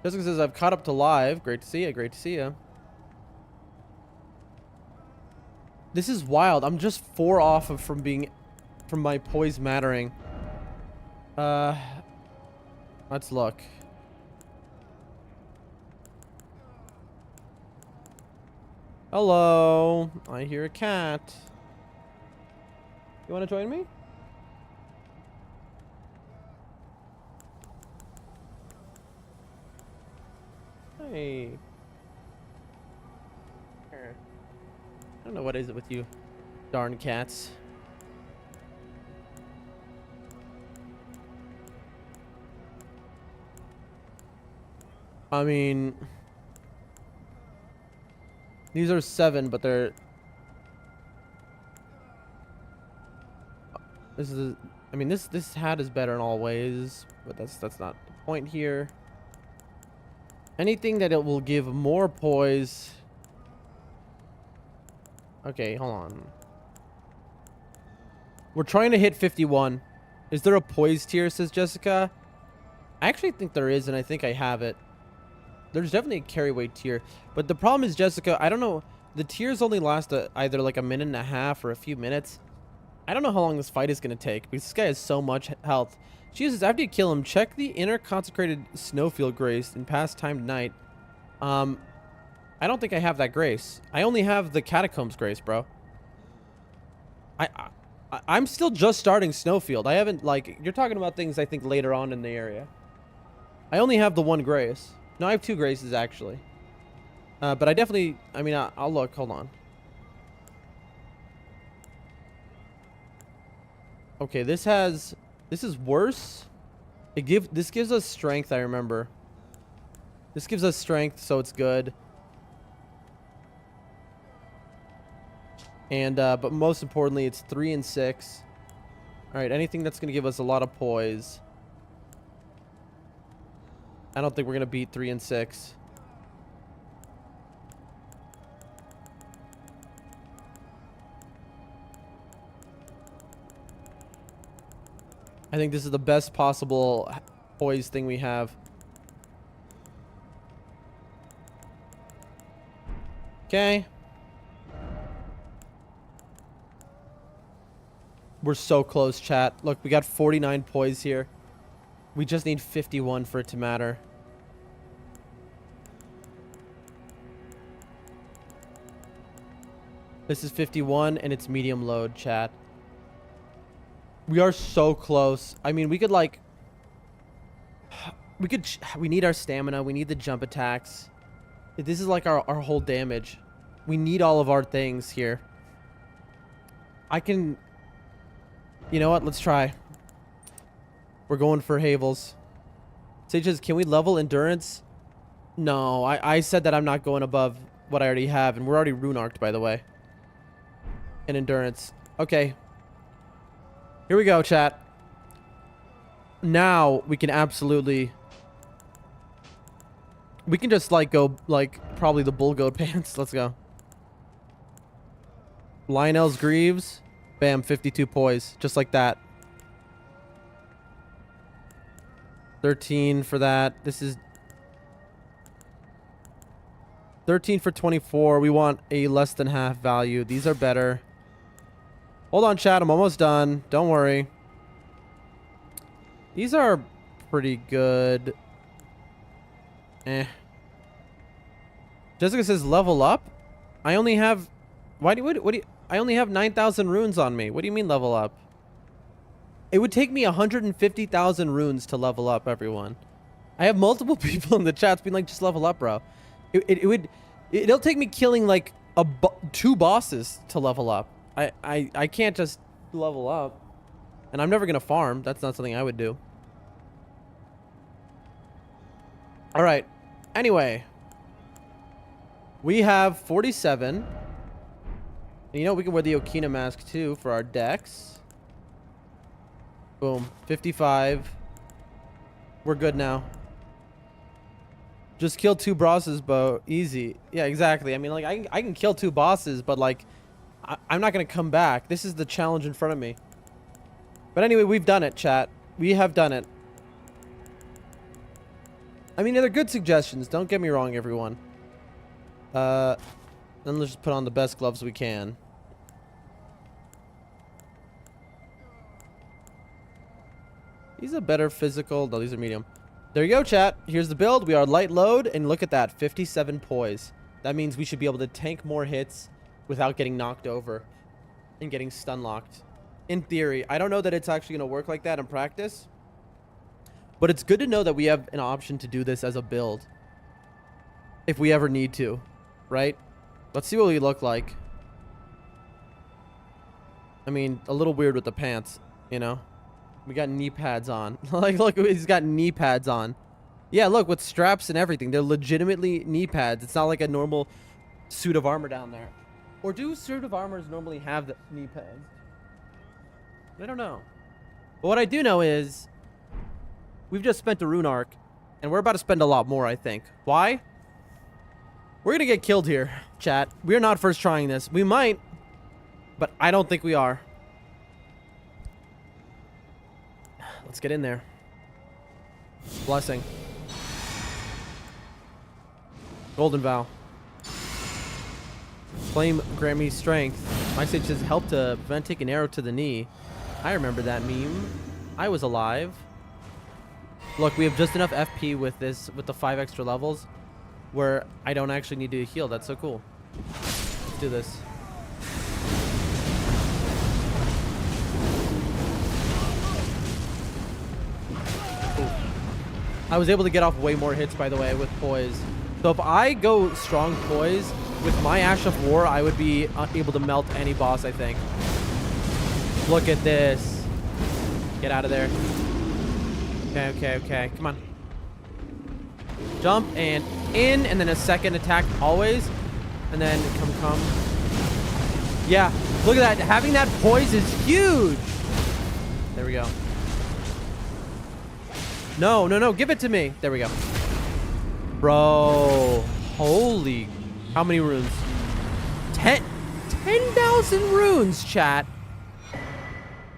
Jessica says, I've caught up to live. Great to see you. Great to see you. This is wild. I'm just 4 off of from my poise mattering. Let's look. Hello. I hear a cat. You want to join me? Hey. I don't know what is it with you darn cats. I mean, these are 7, but they're... This is... I mean, this hat is better in all ways, but that's not the point here. Anything that it will give more poise. Okay, hold on. We're trying to hit 51. Is there a poise tier, says Jessica? I actually think there is, and I think I have it. There's definitely a carry weight tier. But the problem is, Jessica, I don't know. The tiers only last either like a minute and a half or a few minutes. I don't know how long this fight is going to take, because this guy has so much health. She says, after you kill him, check the inner consecrated snowfield grace in past timed night. I don't think I have that grace. I only have the catacombs grace, bro. I'm still just starting snowfield. I haven't, like, you're talking about things I think later on in the area. I only have the 1 grace. No, I have 2 graces actually. But I definitely, I mean, I'll look. Hold on. Okay, this is worse. This gives us strength, I remember. This gives us strength, so it's good. And but most importantly, it's 3 and 6. All right, anything that's going to give us a lot of poise. I don't think we're going to beat 3 and 6. I think this is the best possible poise thing we have. Okay. We're so close, chat. Look, we got 49 poise here. We just need 51 for it to matter. This is 51 and it's medium load, chat. We are so close. I mean, we could like... We need our stamina. We need the jump attacks. This is like our whole damage. We need all of our things here. I can... You know what? Let's try. We're going for Havels. Sages, can we level endurance? No, I said that I'm not going above what I already have, and we're already rune arced, by the way. And endurance. Okay. Here we go, chat. Now we can absolutely... We can just, like, go, like, probably the bull goat pants. Let's go. Lionel's Greaves. Bam, 52 poise. Just like that. 13 for that. This is... 13 for 24. We want a less than half value. These are better. Hold on, chat. I'm almost done. Don't worry. These are pretty good. Eh. Jessica says level up. I only have... What do you... I only have 9,000 runes on me. What do you mean level up? It would take me 150,000 runes to level up, everyone. I have multiple people in the chats being like, just level up, bro. It'll take me killing like 2 bosses to level up. I can't just level up. And I'm never gonna farm. That's not something I would do. All right. Anyway, we have 47. And you know, we can wear the Okina mask too for our decks. Boom. 55. We're good now. Just kill 2 bosses, bro. Easy. Yeah, exactly. I mean, like, I can kill 2 bosses, but, like, I'm not going to come back. This is the challenge in front of me. But anyway, we've done it, chat. We have done it. I mean, they're good suggestions. Don't get me wrong, everyone. Then let's just put on the best gloves we can. These are better physical. No, these are medium. There you go, chat. Here's the build. We are light load, and look at that, 57 poise. That means we should be able to tank more hits without getting knocked over and getting stun locked. In theory, I don't know that it's actually going to work like that in practice, but it's good to know that we have an option to do this as a build if we ever need to, right? Let's see what we look like. I mean, a little weird with the pants, you know? We got knee pads on. Like, look, he's got knee pads on. Yeah, look, with straps and everything. They're legitimately knee pads. It's not like a normal suit of armor down there. Or do suit of armors normally have the knee pads? I don't know. But what I do know is we've just spent a rune arc, and we're about to spend a lot more, I think. Why? We're going to get killed here, chat. We're not first trying this. We might, but I don't think we are. Let's get in there. Blessing. Golden Vow. Flame grant me strength. My sage says help to prevent taking an arrow to the knee. I remember that meme. I was alive. Look, we have just enough FP with this, with the 5 extra levels, where I don't actually need to heal. That's so cool. Let's do this. I was able to get off way more hits, by the way, with poise. So if I go strong poise, with my Ash of War, I would be able to melt any boss, I think. Look at this. Get out of there. Okay. Come on. Jump and in, and then a second attack always. And then come. Yeah, look at that. Having that poise is huge. There we go. No, give it to me. There we go. Bro, holy, how many runes? 10,000 runes, chat.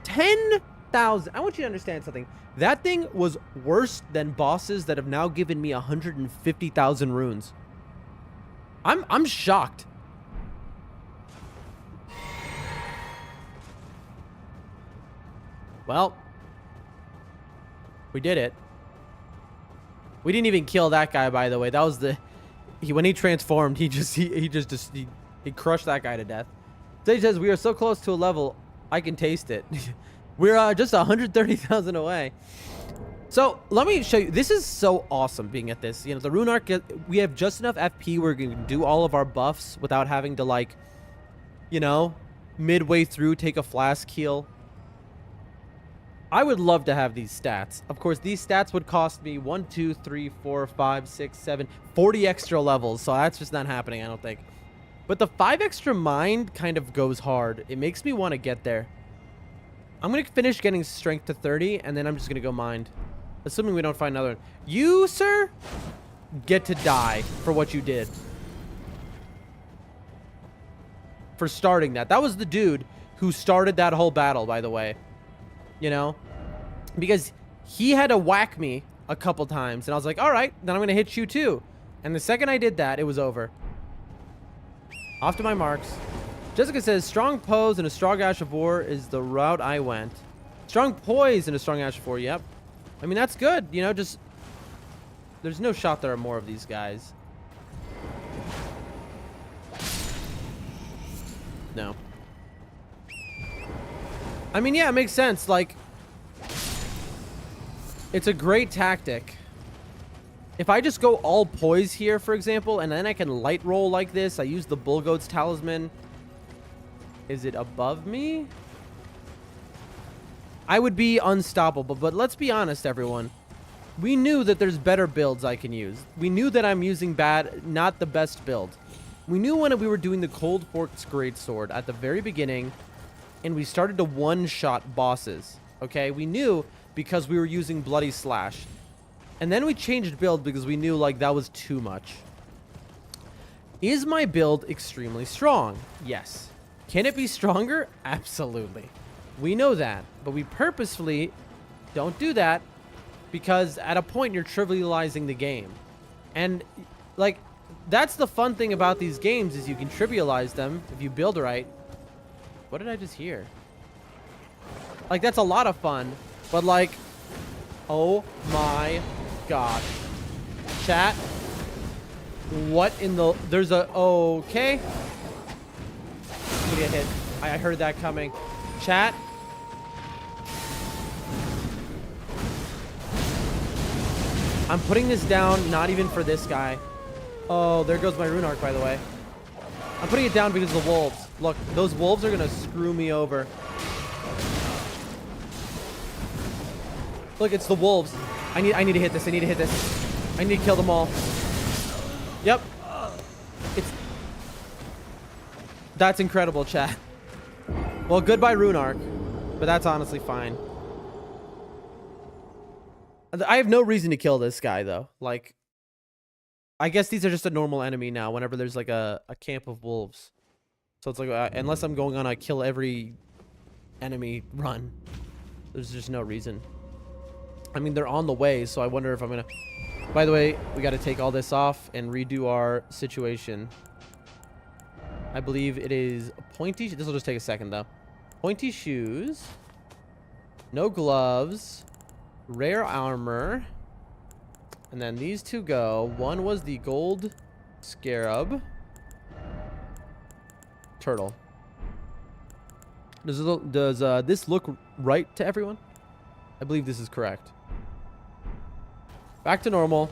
10,000. I want you to understand something. That thing was worse than bosses that have now given me 150,000 runes. I'm shocked. Well, we did it. We didn't even kill that guy, by the way. That was the... when he transformed, he crushed that guy to death. Sage says, we are so close to a level, I can taste it. We're just 130,000 away. So, let me show you. This is so awesome being at this. You know, the Rune Arc, we have just enough FP where we can do all of our buffs without having to, like, you know, midway through, take a flask heal. I would love to have these stats. Of course, these stats would cost me 1, 2, 3, 4, 5, 6, 7, 40 extra levels. So that's just not happening, I don't think. But the 5 extra mind kind of goes hard. It makes me want to get there. I'm going to finish getting strength to 30, and then I'm just going to go mind. Assuming we don't find another one. You, sir, get to die for what you did. For starting that. That was the dude who started that whole battle, by the way. You know? Because he had to whack me a couple times. And I was like, all right, then I'm going to hit you too. And the second I did that, it was over. Off to my marks. Jessica says, strong pose and a strong ash of war is the route I went. Strong poise and a strong ash of war, yep. I mean, that's good. You know, just... There's no shot there are more of these guys. No. I mean, yeah, it makes sense. Like, it's a great tactic. If I just go all poise here, for example, and then I can light roll like this, I use the Bull Goat's Talisman. Is it above me? I would be unstoppable, but let's be honest, everyone. We knew that there's better builds I can use. We knew that I'm using not the best build. We knew when we were doing the Cold Forked Greatsword at the very beginning, and we started to one-shot bosses, okay? We knew because we were using Bloody Slash. And then we changed build because we knew, like, that was too much. Is my build extremely strong? Yes. Can it be stronger? Absolutely. We know that, but we purposefully don't do that because at a point you're trivializing the game. And, like, that's the fun thing about these games is you can trivialize them if you build right. What did I just hear? Like, that's a lot of fun, but, like, oh my gosh. Chat, what in the... There's a... Okay. I'm gonna get hit. I heard that coming. Chat. I'm putting this down, not even for this guy. Oh, there goes my rune arc, by the way. I'm putting it down because of the wolves. Look, those wolves are gonna screw me over. Look, it's the wolves. I need to hit this. I need to hit this. I need to kill them all. Yep. That's incredible, chat. Well, goodbye rune arc, but that's honestly fine. I have no reason to kill this guy though. Like, I guess these are just a normal enemy now whenever there's like a camp of wolves. So it's like, unless I'm going on a kill every enemy run, there's just no reason. I mean, they're on the way, so I wonder if I'm gonna... By the way, we got to take all this off and redo our situation. I believe it is pointy... This will just take a second, though. Pointy shoes. No gloves. Rare armor. And then these two go. One was the gold scarab. Turtle. Does this look right to everyone? I believe this is correct. Back to normal.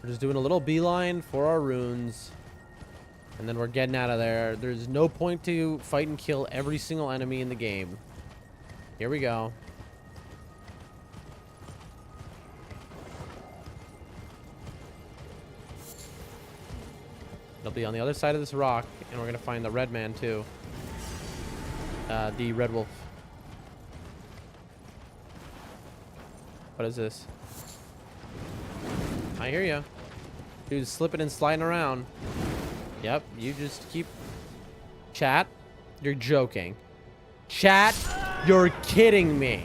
We're just doing a little beeline for our runes. And then we're getting out of there. There's no point to fight and kill every single enemy in the game. Here we go. It'll be on the other side of this rock, and we're gonna find the red man too. The red wolf. What is this? I hear you. Dude's slipping and sliding around. Yep, you just keep... Chat, you're joking. Chat, you're kidding me.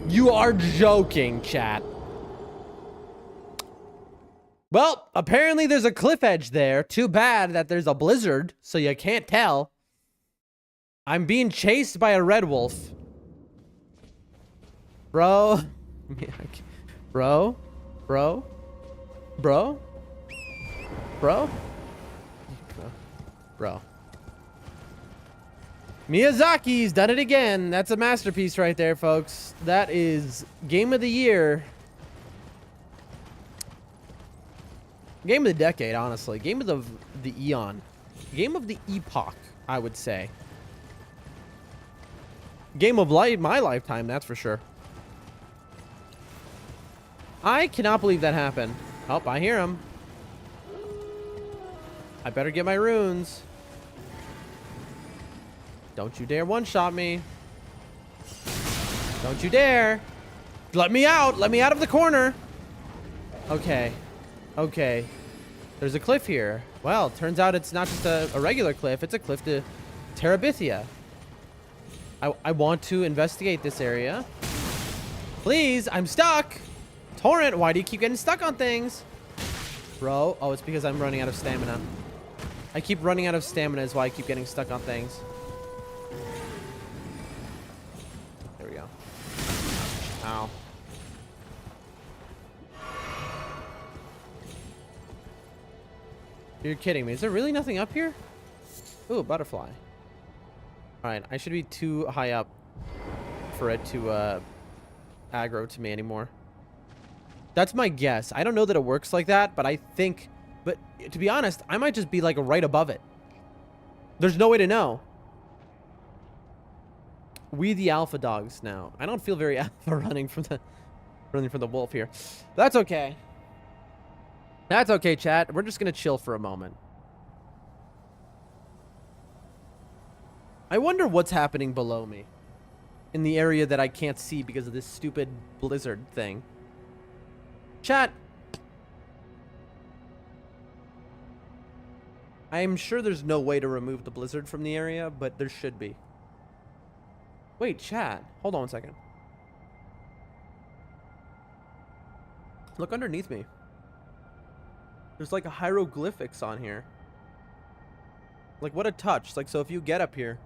You are joking, chat. Well, apparently there's a cliff edge there. Too bad that there's a blizzard, so you can't tell. I'm being chased by a red wolf. Bro. Bro. Bro. Bro. Bro. Bro. Miyazaki's done it again. That's a masterpiece right there, folks. That is game of the year. Game of the decade, honestly. Game of the eon. Game of the epoch, I would say. Game of my lifetime, that's for sure. I cannot believe that happened. Oh, I hear him. I better get my runes. Don't you dare one-shot me. Don't you dare. Let me out. Let me out of the corner. Okay. Okay. There's a cliff here. Well, turns out it's not just a regular cliff. It's a cliff to Terabithia. I want to investigate this area. Please, I'm stuck. Torrent, why do you keep getting stuck on things? Bro, oh, it's because I'm running out of stamina. I keep running out of stamina is why I keep getting stuck on things. There we go. Ow. You're kidding me. Is there really nothing up here? Ooh, a butterfly. Alright, I should be too high up for it to aggro to me anymore. That's my guess. I don't know that it works like that, but I think... But to be honest, I might just be like right above it. There's no way to know. We the alpha dogs now. I don't feel very alpha running from the wolf here. That's okay. That's okay, chat. We're just gonna chill for a moment. I wonder what's happening below me. In the area that I can't see because of this stupid blizzard thing. Chat. I'm sure there's no way to remove the blizzard from the area, but there should be. Wait, chat. Hold on one second. Look underneath me. There's like a hieroglyphics on here. Like, what a touch. Like, so if you get up here.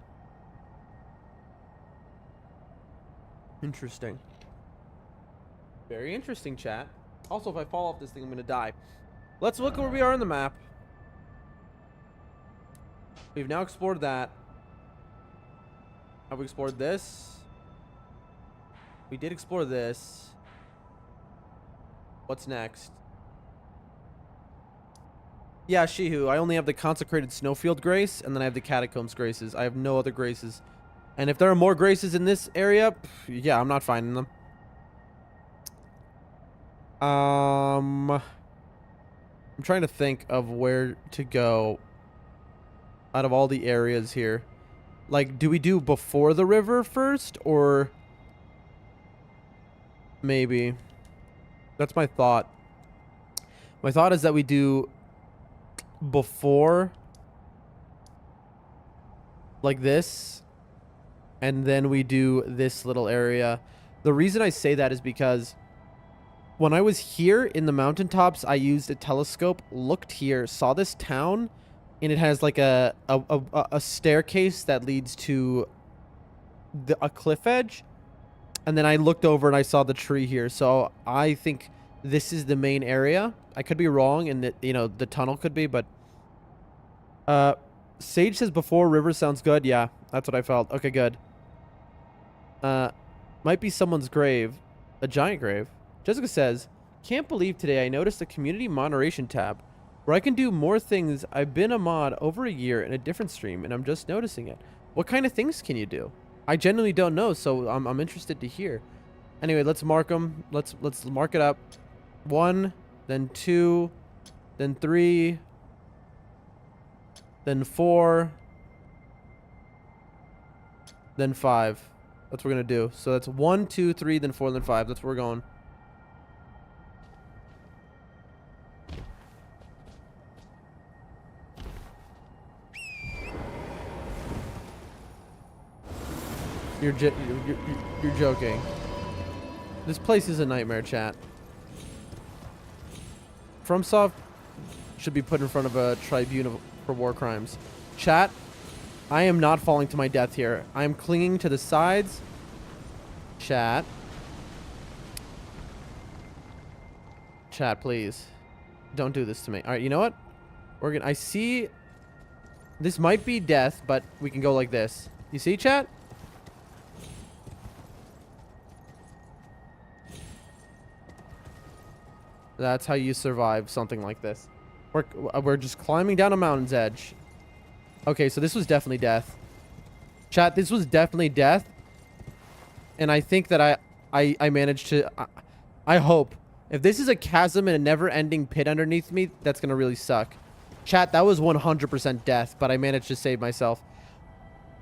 Interesting. Very interesting, chat. Also, if I fall off this thing, I'm gonna die. Let's look where we are on the map. We've now explored that. Have we explored this? We did explore this. What's next? Yeah, Shihu. I only have the Consecrated Snowfield Grace, and then I have the Catacombs Graces. I have no other graces. And if there are more graces in this area, yeah, I'm not finding them. I'm trying to think of where to go out of all the areas here. Like, do we do before the river first, or maybe? That's my thought. My thought is that we do before, like this, and then we do this little area. The reason I say that is because when I was here in the mountaintops, I used a telescope, looked here, saw this town, and it has like a staircase that leads to a cliff edge. And then I looked over and I saw the tree here. So I think this is the main area. I could be wrong, and you know, the tunnel could be, but Sage says before river sounds good. Yeah, that's what I felt. Okay, good. Might be someone's grave, a giant grave. Jessica says, can't believe today I noticed a community moderation tab where I can do more things. I've been a mod over a year in a different stream and I'm just noticing it. What kind of things can you do? I genuinely don't know, so I'm interested to hear. Anyway, let's mark them. Let's mark it up. 1, then 2, then 3, then 4, then 5. That's what we're gonna do. So that's 1, 2, 3, then 4, then 5. That's where we're going. You're joking. This place is a nightmare, chat. FromSoft should be put in front of a tribunal for war crimes. Chat, I am not falling to my death here. I am clinging to the sides. Chat. Chat, please. Don't do this to me. All right, you know what? We're gonna... I see... This might be death, but we can go like this. You see, chat? That's how you survive something like this. We're just climbing down a mountain's edge. Okay, so this was definitely death. Chat, this was definitely death. And I think that I managed to... I hope. If this is a chasm and a never-ending pit underneath me, that's going to really suck. Chat, that was 100% death, but I managed to save myself.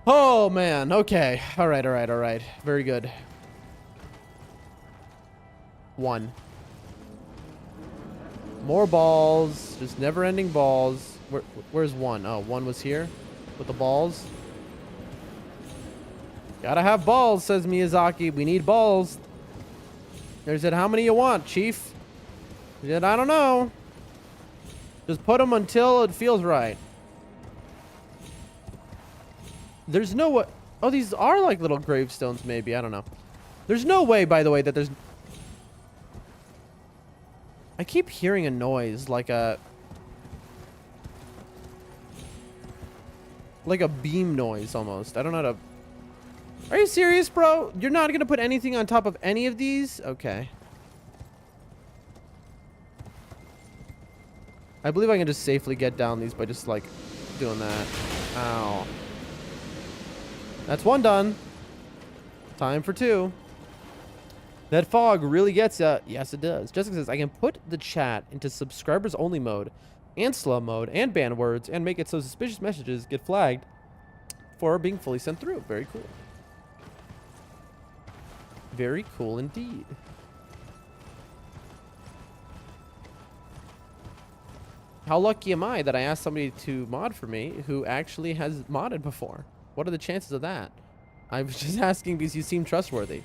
Oh, man. Okay. All right, all right, all right. Very good. 1. More balls. Just never-ending balls. Where's 1? Oh, 1 was here with the balls. Gotta have balls, says Miyazaki. We need balls. They said, how many you want, Chief? He said, I don't know. Just put them until it feels right. There's no way. Oh, these are like little gravestones, maybe. I don't know. There's no way, by the way, that there's... I keep hearing a noise like a... like a beam noise, almost. I don't know how to... Are you serious, bro? You're not going to put anything on top of any of these? Okay. I believe I can just safely get down these by just, like, doing that. Ow. That's 1 done. Time for 2. That fog really gets ya. Yes, it does. Jessica says, I can put the chat into subscribers only mode and slow mode and ban words and make it so suspicious messages get flagged for being fully sent through. Very cool. Very cool indeed. How lucky am I that I asked somebody to mod for me who actually has modded before? What are the chances of that? I was just asking because you seem trustworthy.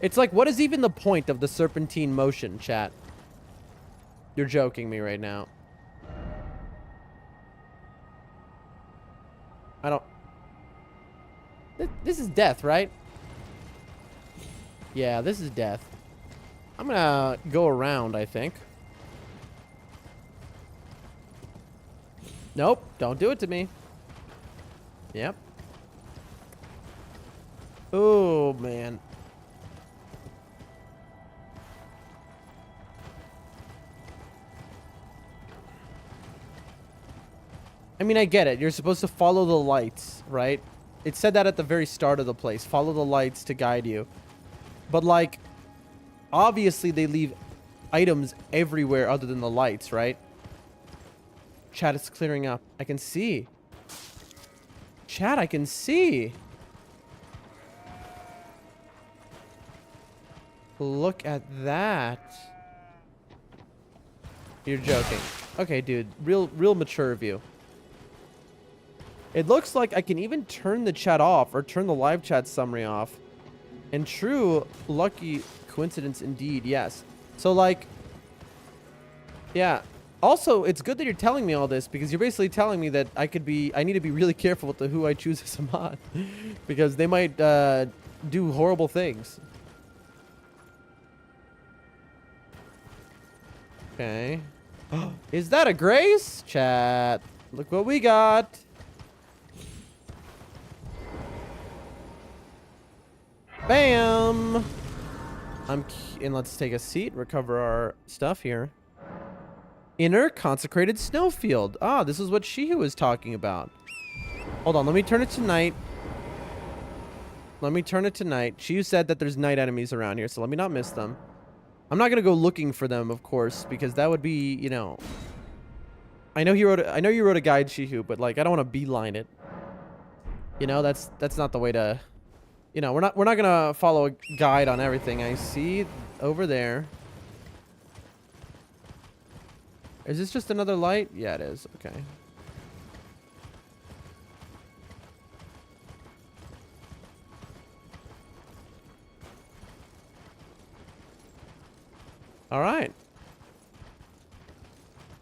It's like, what is even the point of the serpentine motion, chat? You're joking me right now. I don't... This is death, right? Yeah, this is death. I'm gonna go around, I think. Nope, don't do it to me. Yep. Oh, man. I mean, I get it. You're supposed to follow the lights, right? It said that at the very start of the place. Follow the lights to guide you. But, like, obviously they leave items everywhere other than the lights, right? Chat, it's clearing up. I can see. Chat, I can see. Look at that. You're joking. Okay, dude. Real mature view. It looks like I can even turn the chat off or turn the live chat summary off. And true lucky coincidence indeed, yes. So, like, yeah. Also, it's good that you're telling me all this because you're basically telling me that I need to be really careful with who I choose as a mod because they might do horrible things. Okay. Is that a grace? Chat. Look what we got. Bam! And let's take a seat, recover our stuff here. Inner consecrated snowfield. Ah, this is what Shihu was talking about. Hold on, let me turn it to night. Let me turn it to night. Shihu said that there's night enemies around here, so let me not miss them. I'm not gonna go looking for them, of course, because that would be, you know. I know you wrote a guide, Shihu, but like I don't want to beeline it. You know, that's not the way to. You know, we're not gonna follow a guide on everything. I see over there. Is this just another light? Yeah, it is. Okay. All right.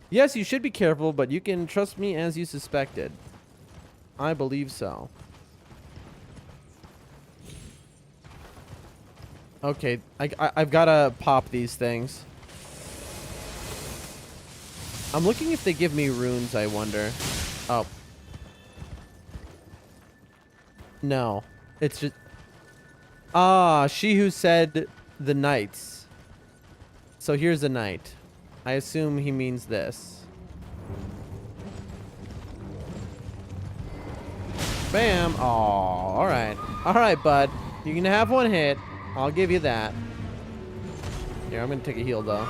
Yes, you should be careful, but you can trust me as you suspected. I believe so. Okay, I've got to pop these things. I'm looking if they give me runes, I wonder. Oh. No. It's just... Ah, she who said the knights. So here's a knight. I assume he means this. Bam. Oh, all right. All right, bud. You can have one hit. I'll give you that. Here, I'm going to take a heal, though.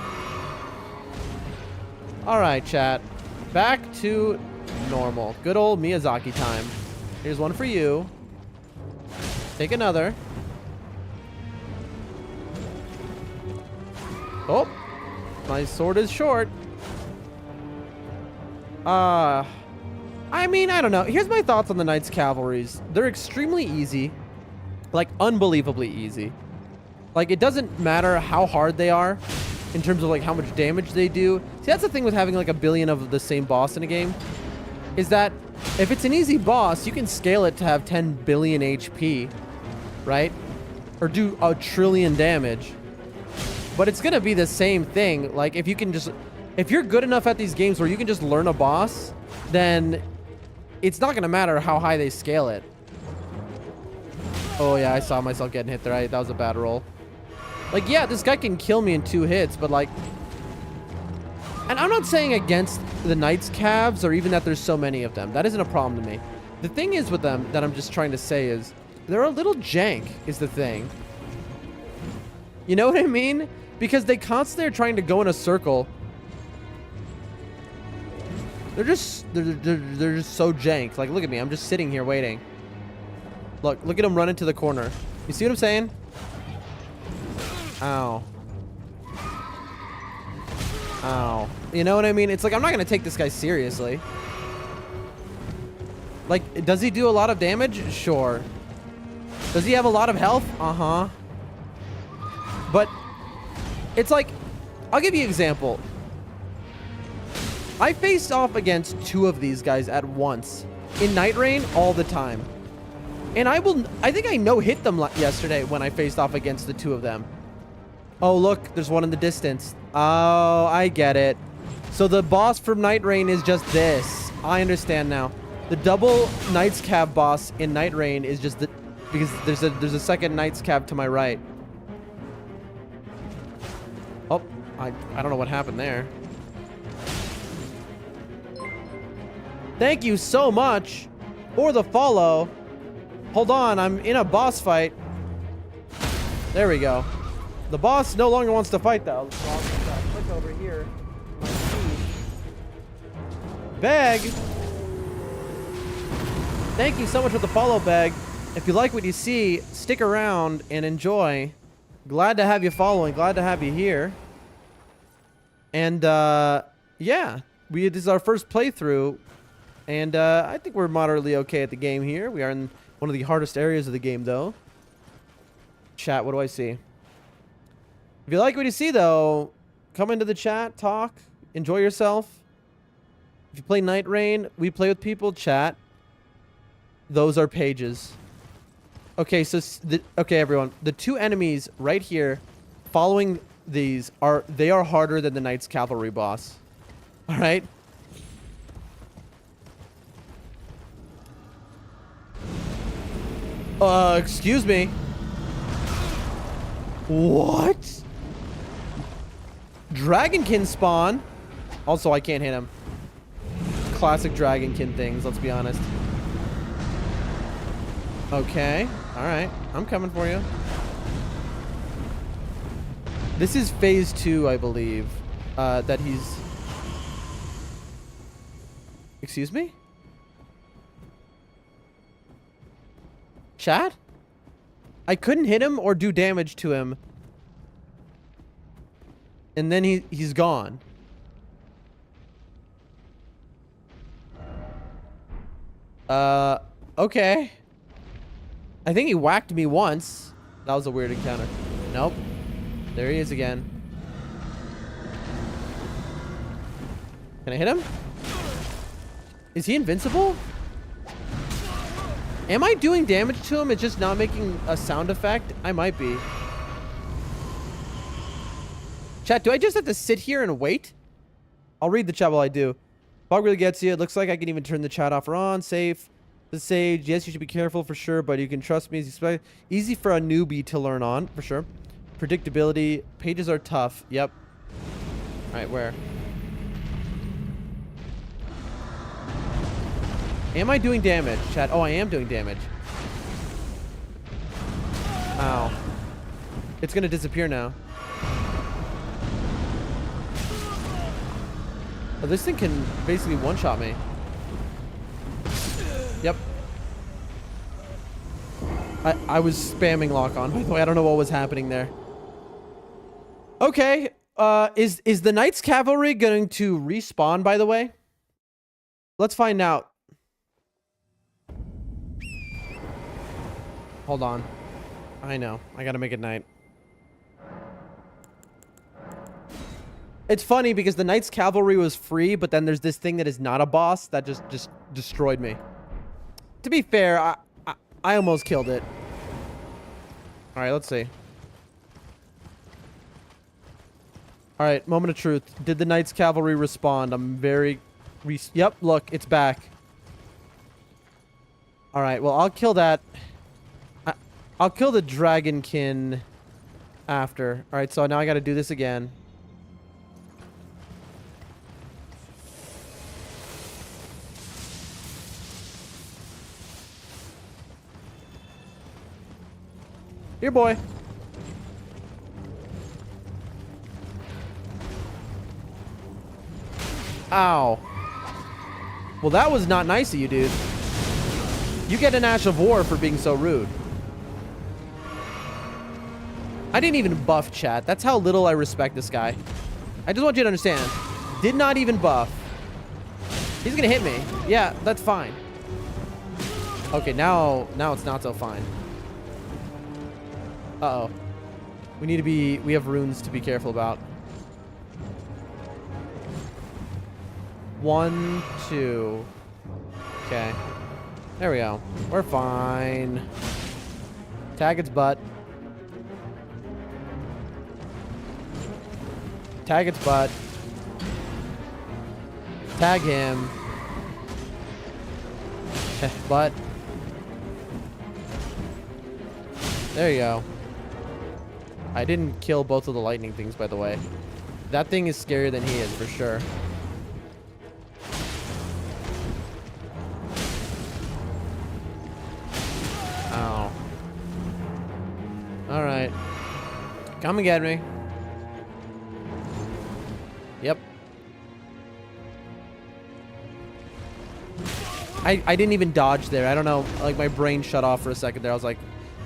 All right, chat. Back to normal. Good old Miyazaki time. Here's one for you. Take another. Oh. My sword is short. I mean, I don't know. Here's my thoughts on the Knights Cavalries. They're extremely easy. Like, unbelievably easy. Like, it doesn't matter how hard they are in terms of, like, how much damage they do. See, that's the thing with having, like, a billion of the same boss in a game. Is that if it's an easy boss, you can scale it to have 10 billion HP. Right? Or do a trillion damage. But it's gonna be the same thing. Like, if you can just... If you're good enough at these games where you can just learn a boss, then it's not gonna matter how high they scale it. Oh yeah, I saw myself getting hit there. That was a bad roll. Like, yeah, this guy can kill me in 2 hits, but like... And I'm not saying against the Knights Cavs or even that there's so many of them. That isn't a problem to me. The thing is with them that I'm just trying to say is they're a little jank is the thing. You know what I mean? Because they constantly are trying to go in a circle. They're just so jank. Like, look at me. I'm just sitting here waiting. Look at him run into the corner. You see what I'm saying? Ow. Ow. You know what I mean? It's like, I'm not going to take this guy seriously. Like, does he do a lot of damage? Sure. Does he have a lot of health? Uh-huh. But it's like, I'll give you an example. I faced off against 2 of these guys at once in Night Rain all the time. And I think I no-hit them yesterday when I faced off against the 2 of them. Oh, look, there's one in the distance. Oh, I get it. So the boss from Night Rain is just this. I understand now. The double Knights Cav boss in Night Rain is just because there's a second Knights Cav to my right. Oh, I don't know what happened there. Thank you so much for the follow. Hold on, I'm in a boss fight. There we go. The boss no longer wants to fight though. So I'll just click over here. Beg. Thank you so much for the follow, Beg. If you like what you see, stick around and enjoy. Glad to have you following. Glad to have you here. And yeah, this is our first playthrough. And I think we're moderately okay at the game here. We are in one of the hardest areas of the game, though. Chat, what do I see? If you like what you see, though, come into the chat, talk, enjoy yourself. If you play Night Rain, we play with people, chat. Those are pages. Okay, so okay, everyone. The 2 enemies right here, following these are harder than the Knights Cavalry boss. All right. Excuse me. What? Dragonkin spawn. Also, I can't hit him. Classic Dragonkin things, let's be honest. Okay. All right. I'm coming for you. This is phase 2, I believe. That he's... Excuse me? Chat? I couldn't hit him or do damage to him. And then he's gone. Okay. I think he whacked me once. That was a weird encounter. Nope. There he is again. Can I hit him? Is he invincible? Am I doing damage to him? It's just not making a sound effect? I might be. Chat, do I just have to sit here and wait? I'll read the chat while I do. Bug really gets you. It looks like I can even turn the chat off or on. Safe. The Sage. Yes, you should be careful for sure, but you can trust me. It's easy for a newbie to learn on, for sure. predictability. Pages are tough. Yep. All right, where? Am I doing damage, chat? Oh, I am doing damage. Ow. It's gonna disappear now. Oh, this thing can basically one-shot me. Yep. I was spamming lock on, by the way. I don't know what was happening there. Okay. Is the Knights Cavalry going to respawn, by the way? Let's find out. Hold on. I know. I gotta make it night. It's funny because the Knights Cavalry was free, but then there's this thing that is not a boss that just destroyed me. To be fair, I almost killed it. All right, let's see. All right, moment of truth. Did the Knights Cavalry respond? I'm very... Yep, look, it's back. All right, well, I'll kill that. I'll kill the Dragonkin after. All right, so now I got to do this again. Here, boy. Ow. Well, that was not nice of you, dude. You get an Ash of War for being so rude. I didn't even buff, chat. That's how little I respect this guy. I just want you to understand. Did not even buff. He's gonna hit me. Yeah, that's fine. Okay, now it's not so fine. Uh-oh. We have runes to be careful about. 1, 2. Okay. There we go. We're fine. Tag its butt. Tag its butt. Tag him. Butt. There you go. I didn't kill both of the lightning things, by the way. That thing is scarier than he is, for sure. Ow. Alright. Come and get me. Yep. I didn't even dodge there. I don't know. Like, my brain shut off for a second there. I was like...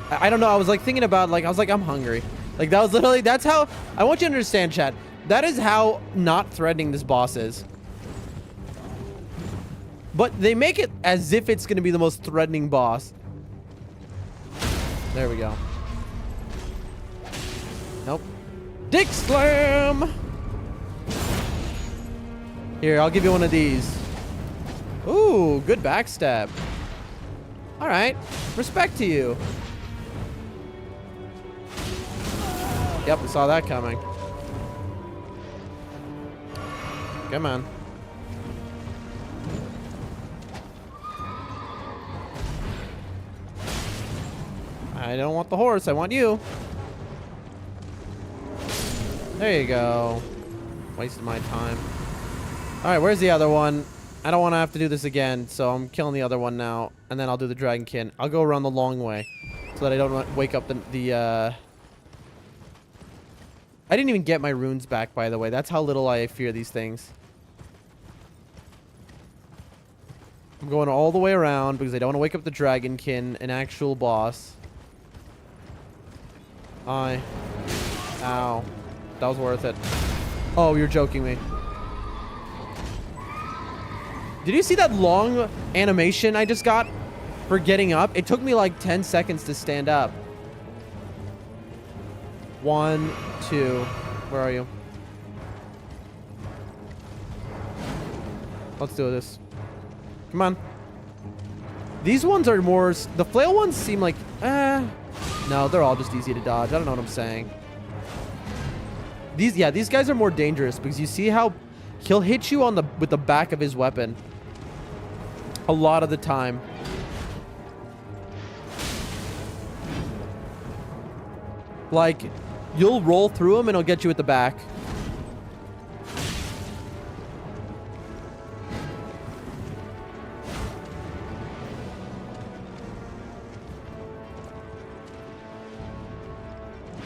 I don't know. I was, like, thinking about, like... I was like, I'm hungry. Like, that was literally... That's how... I want you to understand, chat. That is how not threatening this boss is. But they make it as if it's going to be the most threatening boss. There we go. Nope. Dick Slam! Here, I'll give you one of these. Ooh, good backstab. All right. Respect to you. Yep, I saw that coming. Come on. I don't want the horse. I want you. There you go. Wasted my time. All right, where's the other one? I don't want to have to do this again, so I'm killing the other one now, and then I'll do the Dragonkin. I'll go around the long way so that I don't wake up the I didn't even get my runes back, by the way. That's how little I fear these things. I'm going all the way around because I don't want to wake up the Dragonkin, an actual boss. Ow. That was worth it. Oh, you're joking me. Did you see that long animation I just got for getting up? It took me like 10 seconds to stand up. 1, 2. Where are you? Let's do this. Come on. These ones are more... The flail ones seem like... No, they're all just easy to dodge. I don't know what I'm saying. These guys are more dangerous because you see how he'll hit you on with the back of his weapon a lot of the time. Like, You'll roll through him and he'll get you at the back.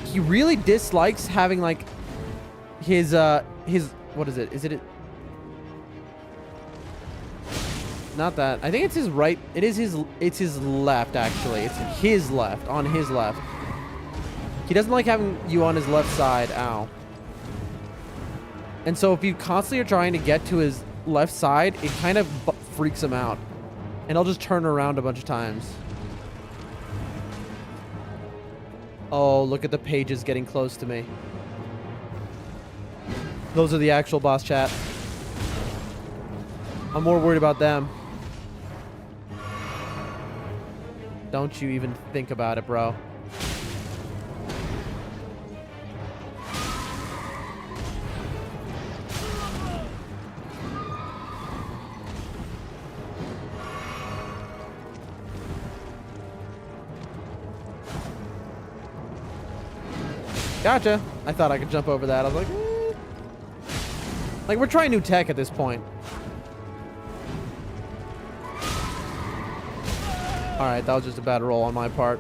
He really dislikes having like his what is it? Is it not that? I think it's his right. It's his left actually. It's his left, on his left. He doesn't like having you on his left side. Ow. And so if you constantly are trying to get to his left side, it kind of freaks him out. And he'll just turn around a bunch of times. Oh, look at the pages getting close to me. Those are the actual boss, chat. I'm more worried about them. Don't you even think about it, bro. Gotcha. I thought I could jump over that. I was like, eh. Like, we're trying new tech at this point. Alright, that was just a bad roll on my part.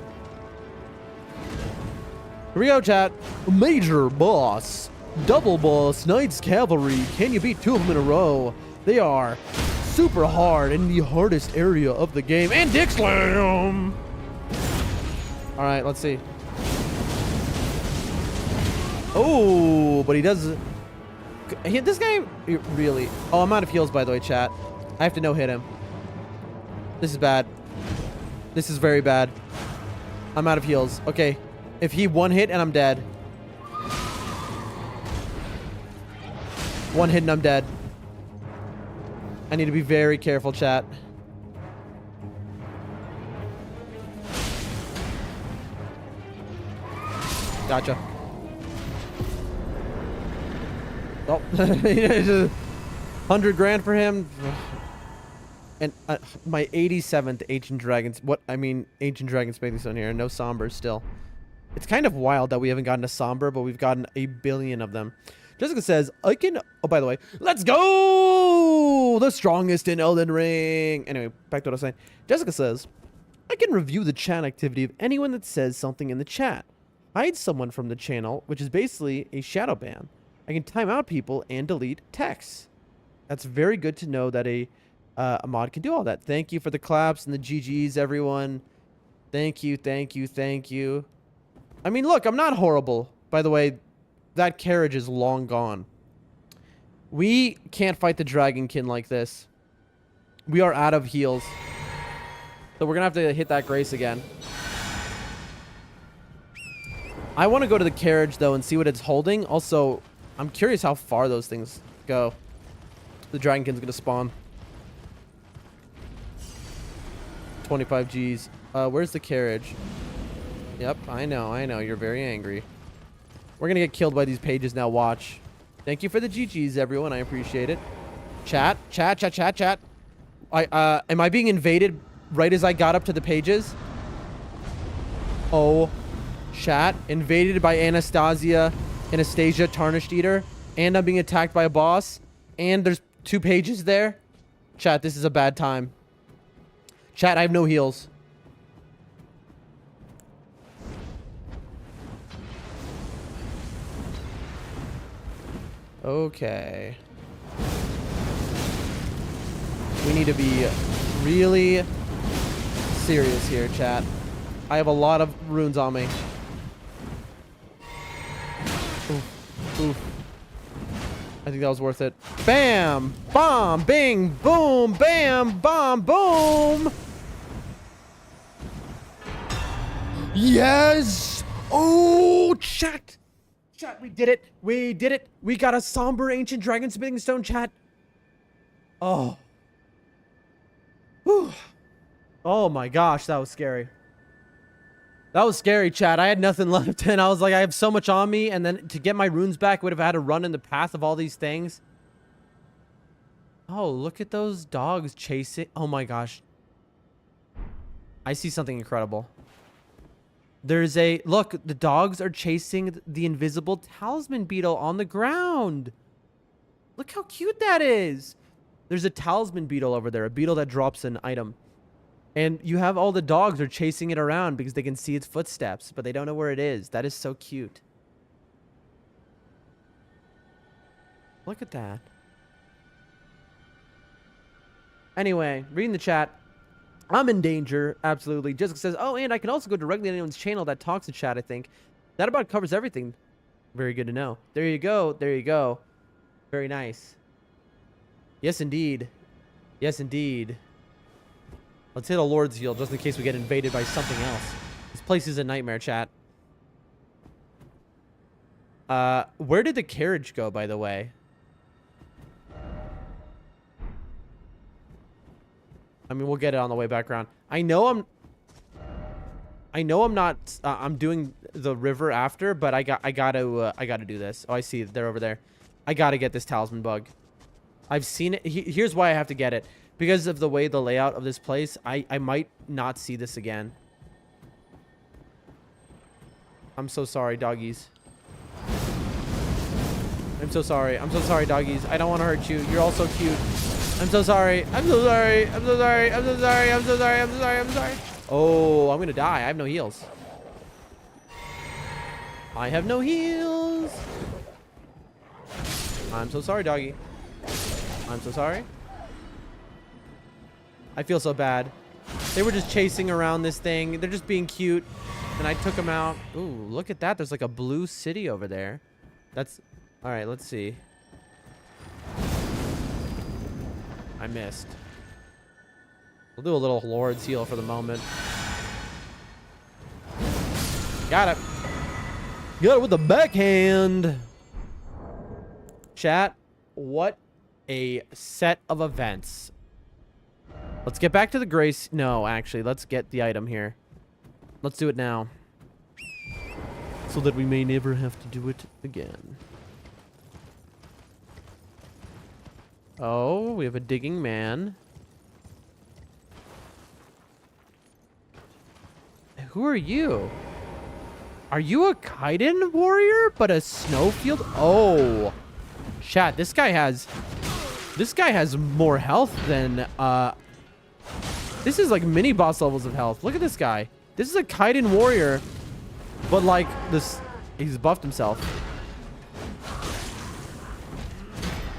Here we go, chat. Major boss. Double boss. Knights Cavalry. Can you beat 2 of them in a row? They are super hard in the hardest area of the game. And Dick Slam! Alright, let's see. Oh, but he does... This guy really... Oh, I'm out of heals, by the way, chat. I have to no-hit him. This is bad. This is very bad. I'm out of heals. Okay. If he one hit and I'm dead. One hit and I'm dead. I need to be very careful, chat. Gotcha. Oh, 100 grand for him. And my 87th Ancient Dragons. Ancient Dragon Smithing Stone here. No Sombers still. It's kind of wild that we haven't gotten a Somber, but we've gotten a billion of them. Jessica says, I can... Oh, by the way. Let's go! The strongest in Elden Ring. Anyway, back to what I was saying. Jessica says, I can review the chat activity of anyone that says something in the chat. Hide someone from the channel, which is basically a shadow ban. I can time out people and delete texts. That's very good to know that a mod can do all that. Thank you for the claps and the GGs, everyone. Thank you, thank you, thank you. I mean, look, I'm not horrible. By the way, that carriage is long gone. We can't fight the Dragonkin like this. We are out of heals. So we're going to have to hit that Grace again. I want to go to the carriage, though, and see what it's holding. Also, I'm curious how far those things go. The Dragonkin's going to spawn. 25 Gs. Where's the carriage? Yep, I know. You're very angry. We're going to get killed by these pages now. Watch. Thank you for the GGs, everyone. I appreciate it. Chat. Am I being invaded right as I got up to the pages? Oh, chat. Invaded by Anastasia, Tarnished Eater. And I'm being attacked by a boss. And there's 2 pages there. Chat, this is a bad time. Chat, I have no heals. Okay. We need to be really serious here, chat. I have a lot of runes on me. Oof. I think that was worth it. Bam! Bomb! Bing! Boom! Bam! Bomb! Boom! Yes! Oh, chat! Chat, we did it! We did it! We got a somber ancient dragon smithing stone, chat! Oh. Whew. Oh my gosh, that was scary. That was scary, chat. I had nothing left, and I was like, I have so much on me, and then to get my runes back, would have had to run in the path of all these things. Oh, look at those dogs chasing. Oh my gosh. I see something incredible. There's a look. The dogs are chasing the invisible talisman beetle on the ground. Look how cute that is. There's a talisman beetle over there, a beetle that drops an item. And you have all the dogs are chasing it around because they can see its footsteps, but they don't know where it is. That is so cute. Look at that. Anyway, reading the chat. I'm in danger. Absolutely. Jessica says, oh, and I can also go directly to anyone's channel that talks to chat, I think. That about covers everything. Very good to know. There you go. There you go. Very nice. Yes, indeed. Yes, indeed. Let's hit a Lord's Heal just in case we get invaded by something else. This place is a nightmare, chat. Where did the carriage go, by the way? I mean, we'll get it on the way back around. I know I'm not. I'm doing the river after, but I gotta do this. Oh, I see. They're over there. I gotta get this talisman bug. I've seen it. Here's why I have to get it. Because of the way the layout of this place, I might not see this again. I'm so sorry, doggies. I'm so sorry. I'm so sorry, doggies. I don't want to hurt you. You're all so cute. I'm so sorry. I'm so sorry. I'm so sorry. I'm so sorry. I'm so sorry. I'm so sorry. I'm sorry. Oh, I'm gonna die. I have no heals. I have no heals. I'm so sorry, doggy. I'm so sorry. I feel so bad. They were just chasing around this thing. They're just being cute. And I took them out. Ooh, look at that. There's like a blue city over there. That's... All right, let's see. I missed. We'll do a little Lord's Heal for the moment. Got it. Got it with the backhand. Chat, what a set of events. Let's get back to the grace. No, actually, let's get the item here. Let's do it now. So that we may never have to do it again. Oh, we have a digging man. Who are you? Are you a Kaiden warrior, but a snowfield? Oh, chat. This guy has more health than This is like mini boss levels of health. Look at this guy. This is a Kaiden warrior, but like this, he's buffed himself.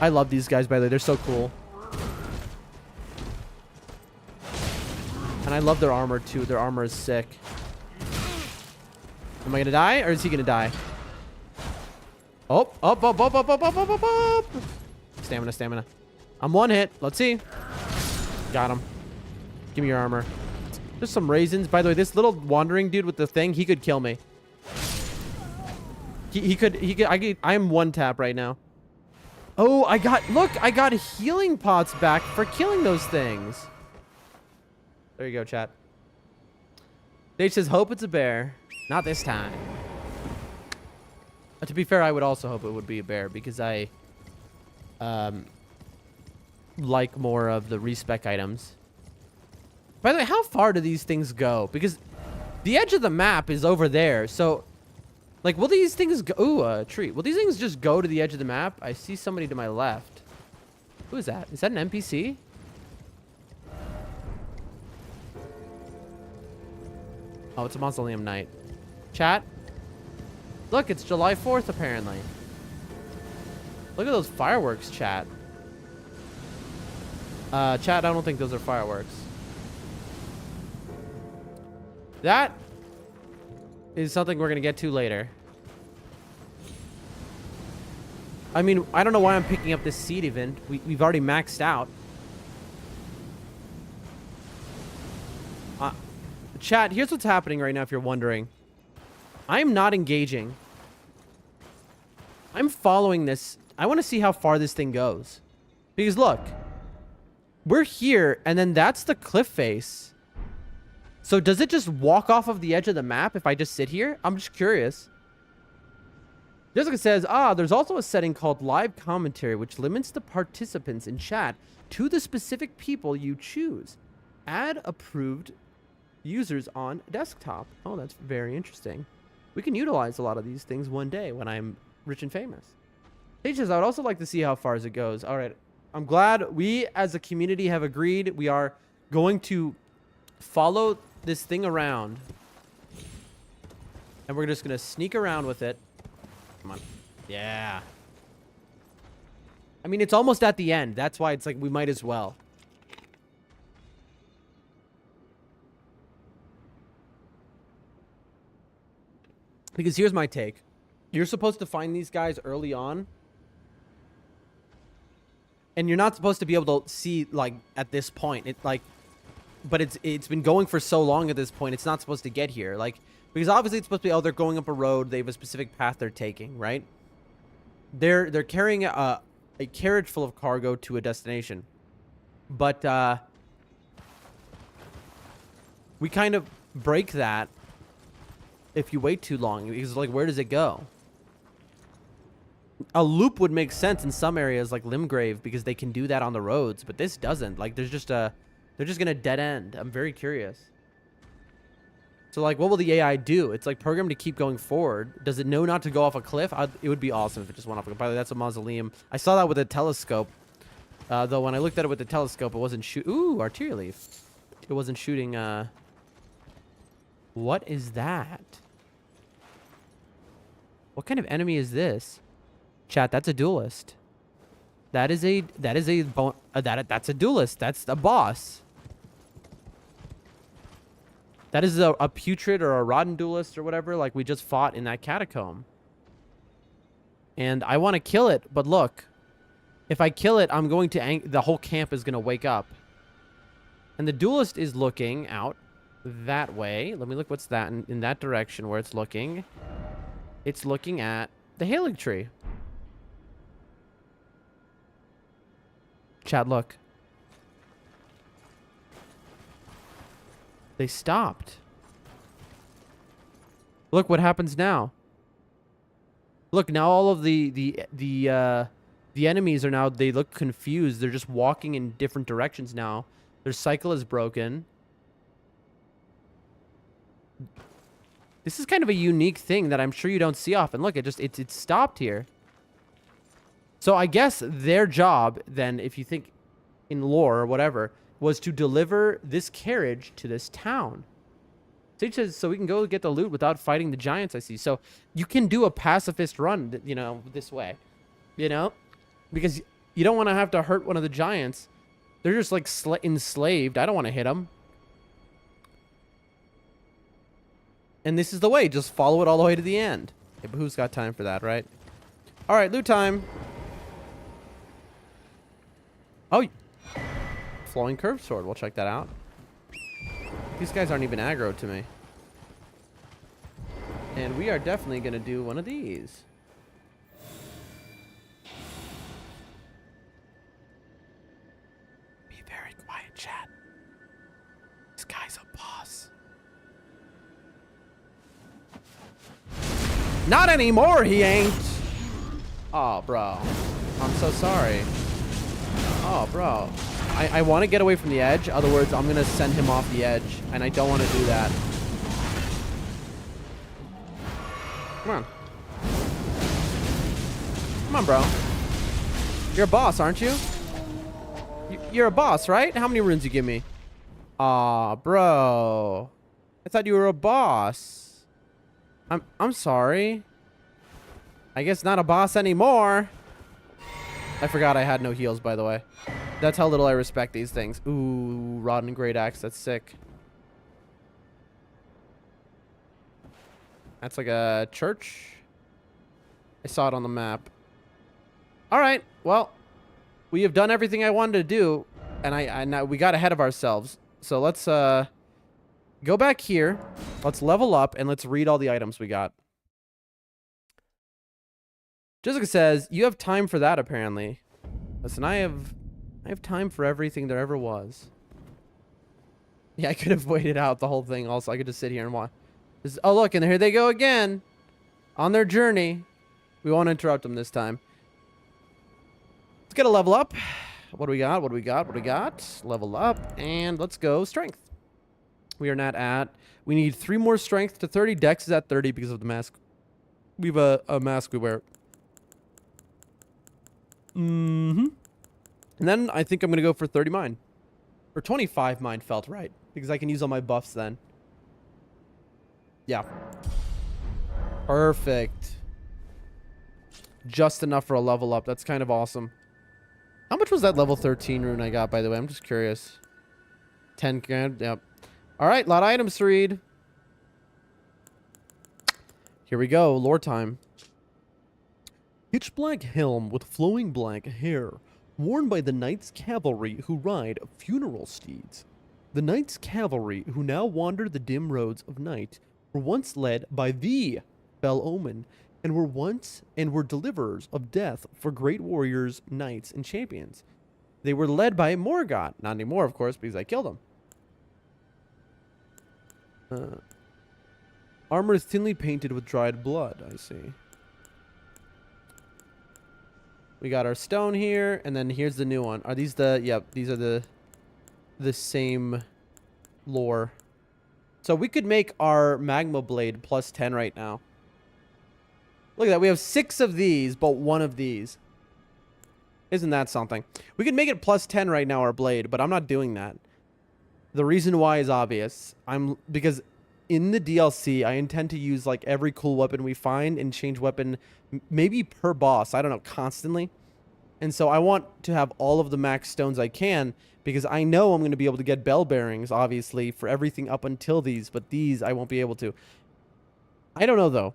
I love these guys, by the way. They're so cool. And I love their armor, too. Their armor is sick. Am I going to die, or is he going to die? Oh, up, up, up, up, up, up, up, up, up. Stamina, stamina. I'm one hit. Let's see. Got him. Give me your armor. There's some raisins. By the way, this little wandering dude with the thing, he could kill me. He could, I am one tap right now. Oh, I got healing pots back for killing those things. There you go, chat. Dave says, hope it's a bear. Not this time. To be fair, I would also hope it would be a bear because I like more of the respec items. By the way, how far do these things go? Because the edge of the map is over there, so... Like, will these things go... Ooh, a tree. Will these things just go to the edge of the map? I see somebody to my left. Who is that? Is that an NPC? Oh, it's a Mausoleum Knight. Chat? Look, it's July 4th, apparently. Look at those fireworks, chat. Chat, I don't think those are fireworks. That... is something we're gonna get to later. I mean, I don't know why I'm picking up this seed even. We've already maxed out. Chat, here's what's happening right now if you're wondering. I'm not engaging. I'm following this. I want to see how far this thing goes. Because look. We're here, and then that's the cliff face. So does it just walk off of the edge of the map if I just sit here? I'm just curious. Jessica says, there's also a setting called live commentary, which limits the participants in chat to the specific people you choose. Add approved users on desktop. Oh, that's very interesting. We can utilize a lot of these things one day when I'm rich and famous. He says, I would also like to see how far as it goes. All right. I'm glad we as a community have agreed. We are going to follow this thing around. And we're just going to sneak around with it. Come on. Yeah. I mean, it's almost at the end. That's why it's like we might as well. Because here's my take. You're supposed to find these guys early on. And you're not supposed to be able to see, like, at this point. But it's been going for so long at this point, it's not supposed to get here. Like, because obviously it's supposed to be, oh, they're going up a road. They have a specific path they're taking, right? They're carrying a carriage full of cargo to a destination. But, we kind of break that if you wait too long. Because, like, where does it go? A loop would make sense in some areas like Limgrave because they can do that on the roads, but this doesn't. Like, they're just gonna dead end. I'm very curious. So, like, what will the AI do? It's like programmed to keep going forward. Does it know not to go off a cliff? It would be awesome if it just went off a cliff. By the way, that's a mausoleum. I saw that with a telescope. Though when I looked at it with the telescope, it wasn't Ooh, arterial leaf. It wasn't shooting. What is that? What kind of enemy is this? Chat, that's a duelist. That's a duelist. That's a boss. That is a putrid or a rotten duelist or whatever, like we just fought in that catacomb. And I want to kill it, but look. If I kill it, I'm going to... the whole camp is going to wake up. And the duelist is looking out that way. Let me look what's that in that direction where it's looking. It's looking at the Halig tree. Chat, look. They stopped. Look what happens now. Look, now all of the enemies are now, they look confused. They're just walking in different directions now. Their cycle is broken. This is kind of a unique thing that I'm sure you don't see often. Look, it stopped here. So I guess their job, then, if you think in lore or whatever, was to deliver this carriage to this town. Sage says, so we can go get the loot without fighting the giants, I see. So you can do a pacifist run, you know, this way. You know? Because you don't want to have to hurt one of the giants. They're just, like, enslaved. I don't want to hit them. And this is the way. Just follow it all the way to the end. Yeah, but who's got time for that, right? All right, loot time. Oh, flowing curved sword. We'll check that out. These guys aren't even aggro to me. And we are definitely going to do one of these. Be very quiet, chat. This guy's a boss. Not anymore, he ain't. Oh, bro. I'm so sorry. Oh, bro. I want to get away from the edge. In other words, I'm going to send him off the edge. And I don't want to do that. Come on. Come on, bro. You're a boss, aren't you? You're a boss, right? How many runes you give me? Aw, bro. I thought you were a boss. I'm sorry. I guess not a boss anymore. I forgot I had no heals, by the way. That's how little I respect these things. Ooh, Rod and Great Axe. That's sick. That's like a church. I saw it on the map. All right. Well, we have done everything I wanted to do, and we got ahead of ourselves. So let's go back here. Let's level up, and let's read all the items we got. Jessica says, you have time for that, apparently. Listen, I have time for everything there ever was. Yeah, I could have waited out the whole thing. Also, I could just sit here and watch. Oh, look, and here they go again. On their journey. We won't interrupt them this time. Let's get a level up. What do we got? What do we got? What do we got? Level up. And let's go strength. We are not at. We need 3 more strength to 30. Dex is at 30 because of the mask. We have a mask we wear. Mm-hmm. And then I think I'm going to go for 30 mine. Or 25 mine felt right. Because I can use all my buffs then. Yeah. Perfect. Just enough for a level up. That's kind of awesome. How much was that level 13 rune I got, by the way? I'm just curious. 10 grand? Yep. All right, a lot of items to read. Here we go. Lore time. Pitch black helm with flowing black hair, worn by the Knights Cavalry who ride funeral steeds. The Knights Cavalry who now wander the dim roads of night were once led by the Fell Omen, and were deliverers of death for great warriors, knights, and champions. They were led by Morgoth. Not anymore, of course, because I killed him. Armor thinly painted with dried blood, I see. We got our stone here, and then here's the new one. Are these the... Yep, these are the same lore. So we could make our magma blade plus 10 right now. Look at that. We have 6 of these, but 1 of these. Isn't that something? We could make it plus 10 right now, our blade, but I'm not doing that. The reason why is obvious. Because in the DLC, I intend to use like every cool weapon we find and change weapon maybe per boss. I don't know, constantly. And so I want to have all of the max stones I can because I know I'm going to be able to get bell bearings, obviously, for everything up until these. But these, I won't be able to. I don't know, though.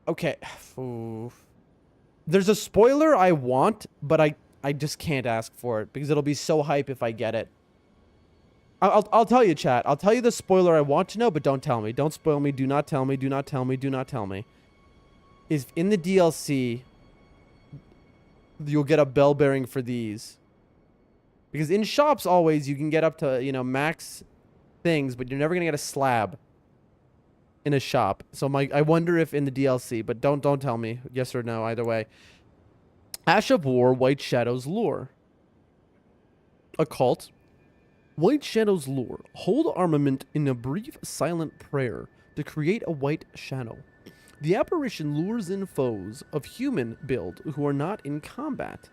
Okay. Ooh. There's a spoiler I want, but I just can't ask for it because it'll be so hype if I get it. I'll tell you, chat. I'll tell you the spoiler I want to know, but don't tell me. Don't spoil me. Do not tell me. Do not tell me. Do not tell me. Is in the DLC, you'll get a bell bearing for these. Because in shops, always, you can get up to, you know, max things, but you're never going to get a slab in a shop. So I wonder if in the DLC, but don't tell me. Yes or no, either way. Ash of War, White Shadow's lore. Occult. White Shadow's lore. Hold armament in a brief silent prayer to create a white shadow. The apparition lures in foes of human build who are not in combat,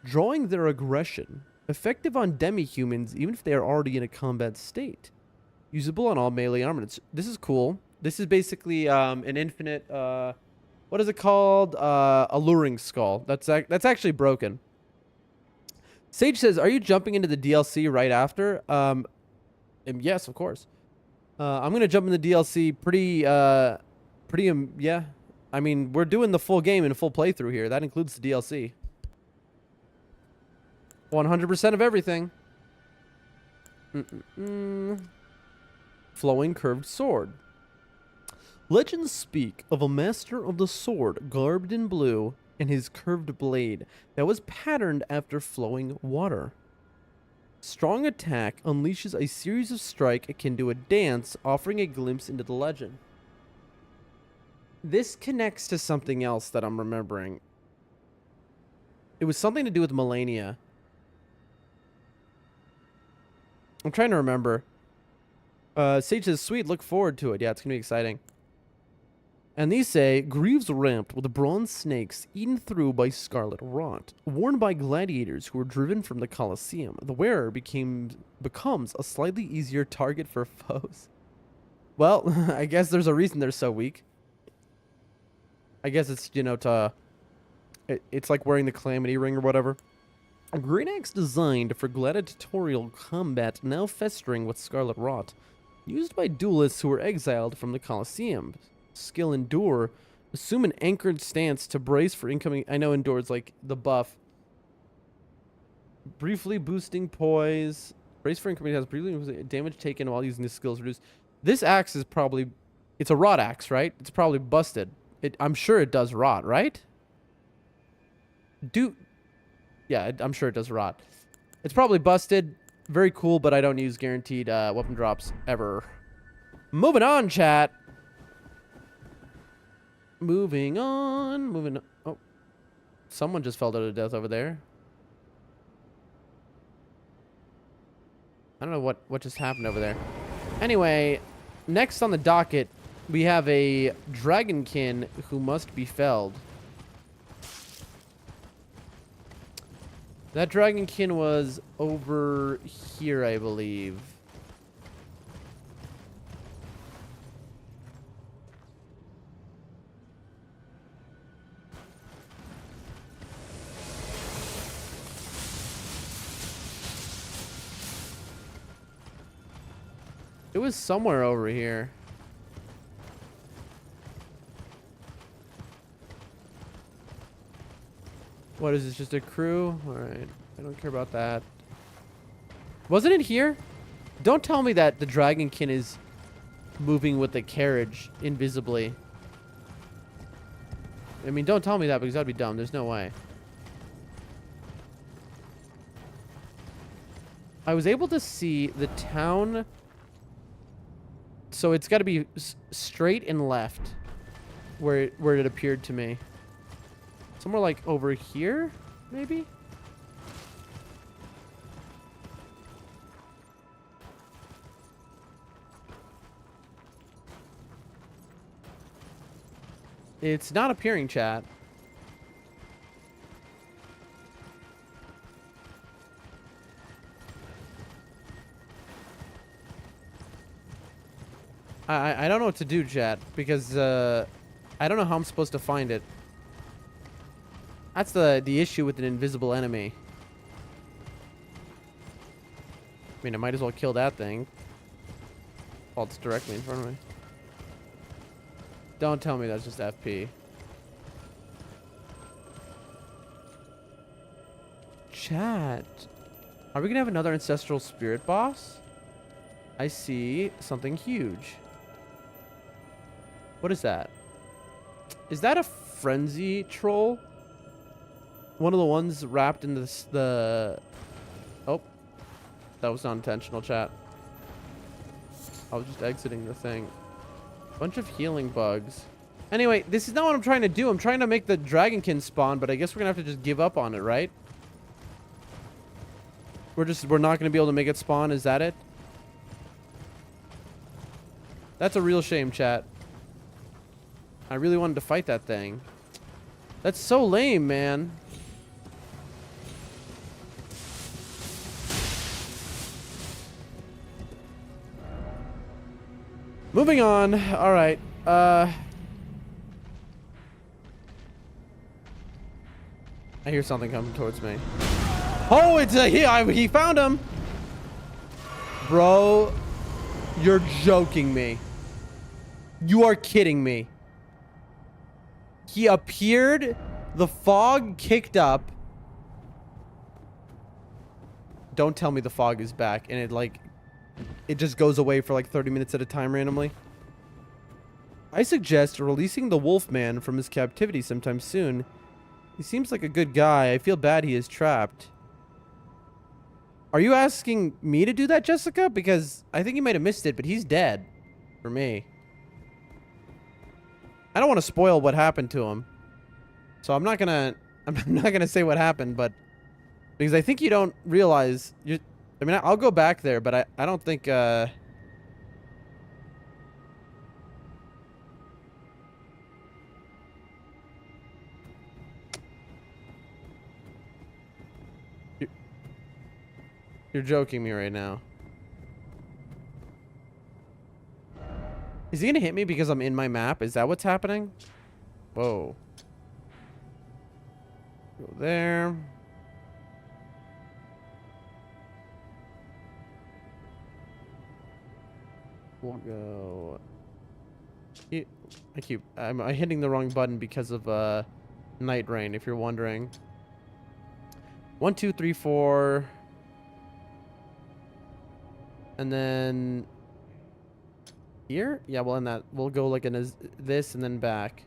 drawing their aggression, effective on demi-humans even if they are already in a combat state. Usable on all melee armaments. This is cool. This is basically an infinite, what is it called? Alluring skull. That's actually broken. Sage says, are you jumping into the DLC right after? Yes, of course. I'm going to jump in the DLC yeah. I mean, we're doing the full game in full playthrough here. That includes the DLC. 100% of everything. Flowing curved sword. Legends speak of a master of the sword garbed in blue and his curved blade that was patterned after flowing water. Strong attack unleashes a series of strike akin to a dance, offering a glimpse into the legend. This connects to something else that I'm remembering. It was something to do with Melania. I'm trying to remember. Sage says, sweet, look forward to it. Yeah, it's going to be exciting. And these say, greaves ramped with bronze snakes eaten through by scarlet rot, worn by gladiators who were driven from the Colosseum. The wearer becomes a slightly easier target for foes. Well, I guess there's a reason they're so weak. I guess it's, you know, it's like wearing the Calamity Ring or whatever. A great axe designed for gladiatorial combat, now festering with scarlet rot. Used by duelists who were exiled from the Colosseum. Skill endure. Assume an anchored stance to brace for incoming. I know endure is like the buff. Briefly boosting poise. Brace for incoming has briefly damage taken while using the skills reduced. This axe is probably, it's a rot axe, right? It's probably busted. I'm sure it does rot, right? Yeah, I'm sure it does rot. It's probably busted. Very cool, but I don't use guaranteed weapon drops ever. Moving on, chat. Moving on. Oh, someone just fell to death over there. I don't know what just happened over there. Anyway, next on the docket, we have a dragonkin who must be felled. That dragonkin was over here, I believe. It was somewhere over here. What is this, just a crew? Alright, I don't care about that. Wasn't it here? Don't tell me that the dragonkin is moving with the carriage invisibly. I mean, don't tell me that because that'd be dumb. There's no way. I was able to see the town. So it's got to be straight and left where it appeared to me. Somewhere like over here, maybe? It's not appearing, chat. I don't know what to do, chat, because I don't know how I'm supposed to find it. That's the issue with an invisible enemy. I mean, I might as well kill that thing while it's directly in front of me. Don't tell me that's just FP. Chat. Are we gonna have another ancestral spirit boss? I see something huge. What is that? Is that a frenzy troll? One of the ones wrapped in this, Oh. That was not intentional, chat. I was just exiting the thing. Bunch of healing bugs. Anyway, this is not what I'm trying to do. I'm trying to make the dragonkin spawn, but I guess we're gonna have to just give up on it, right? We're not gonna be able to make it spawn. Is that it? That's a real shame, chat. I really wanted to fight that thing. That's so lame, man. Moving on. All right. I hear something coming towards me. Oh, it's he found him. Bro, you're joking me. You are kidding me. He appeared, the fog kicked up. Don't tell me the fog is back and it just goes away for like 30 minutes at a time randomly. I suggest releasing the Wolfman from his captivity sometime soon. He seems like a good guy. I feel bad he is trapped. Are you asking me to do that, Jessica? Because I think you might have missed it, but he's dead for me. I don't want to spoil what happened to him. So I'm not gonna say what happened, but because I think you don't realize I mean, I'll go back there, but I don't think you're joking me right now. Is he gonna hit me because I'm in my map? Is that what's happening? Whoa. Go there. We'll go. I'm hitting the wrong button because of night rain, if you're wondering. 1, 2, 3, 4. And then here? Yeah, we'll end that. We'll go like in this and then back.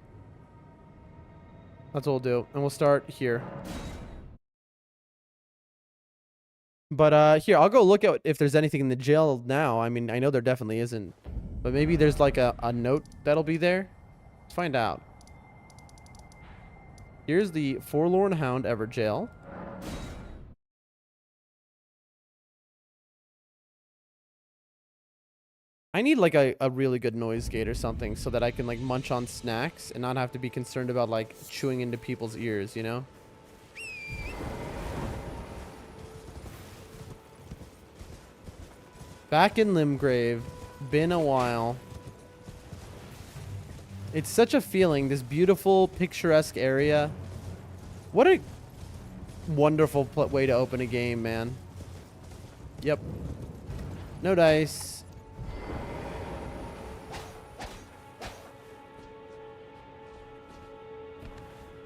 That's what we'll do. And we'll start here. But here, I'll go look at if there's anything in the jail now. I mean, I know there definitely isn't. But maybe there's like a note that'll be there. Let's find out. Here's the Forlorn Hound Ever Jail. I need like a really good noise gate or something so that I can like munch on snacks and not have to be concerned about like chewing into people's ears, you know? Back in Limgrave. Been a while. It's such a feeling, this beautiful, picturesque area. What a wonderful way to open a game, man. Yep. No dice.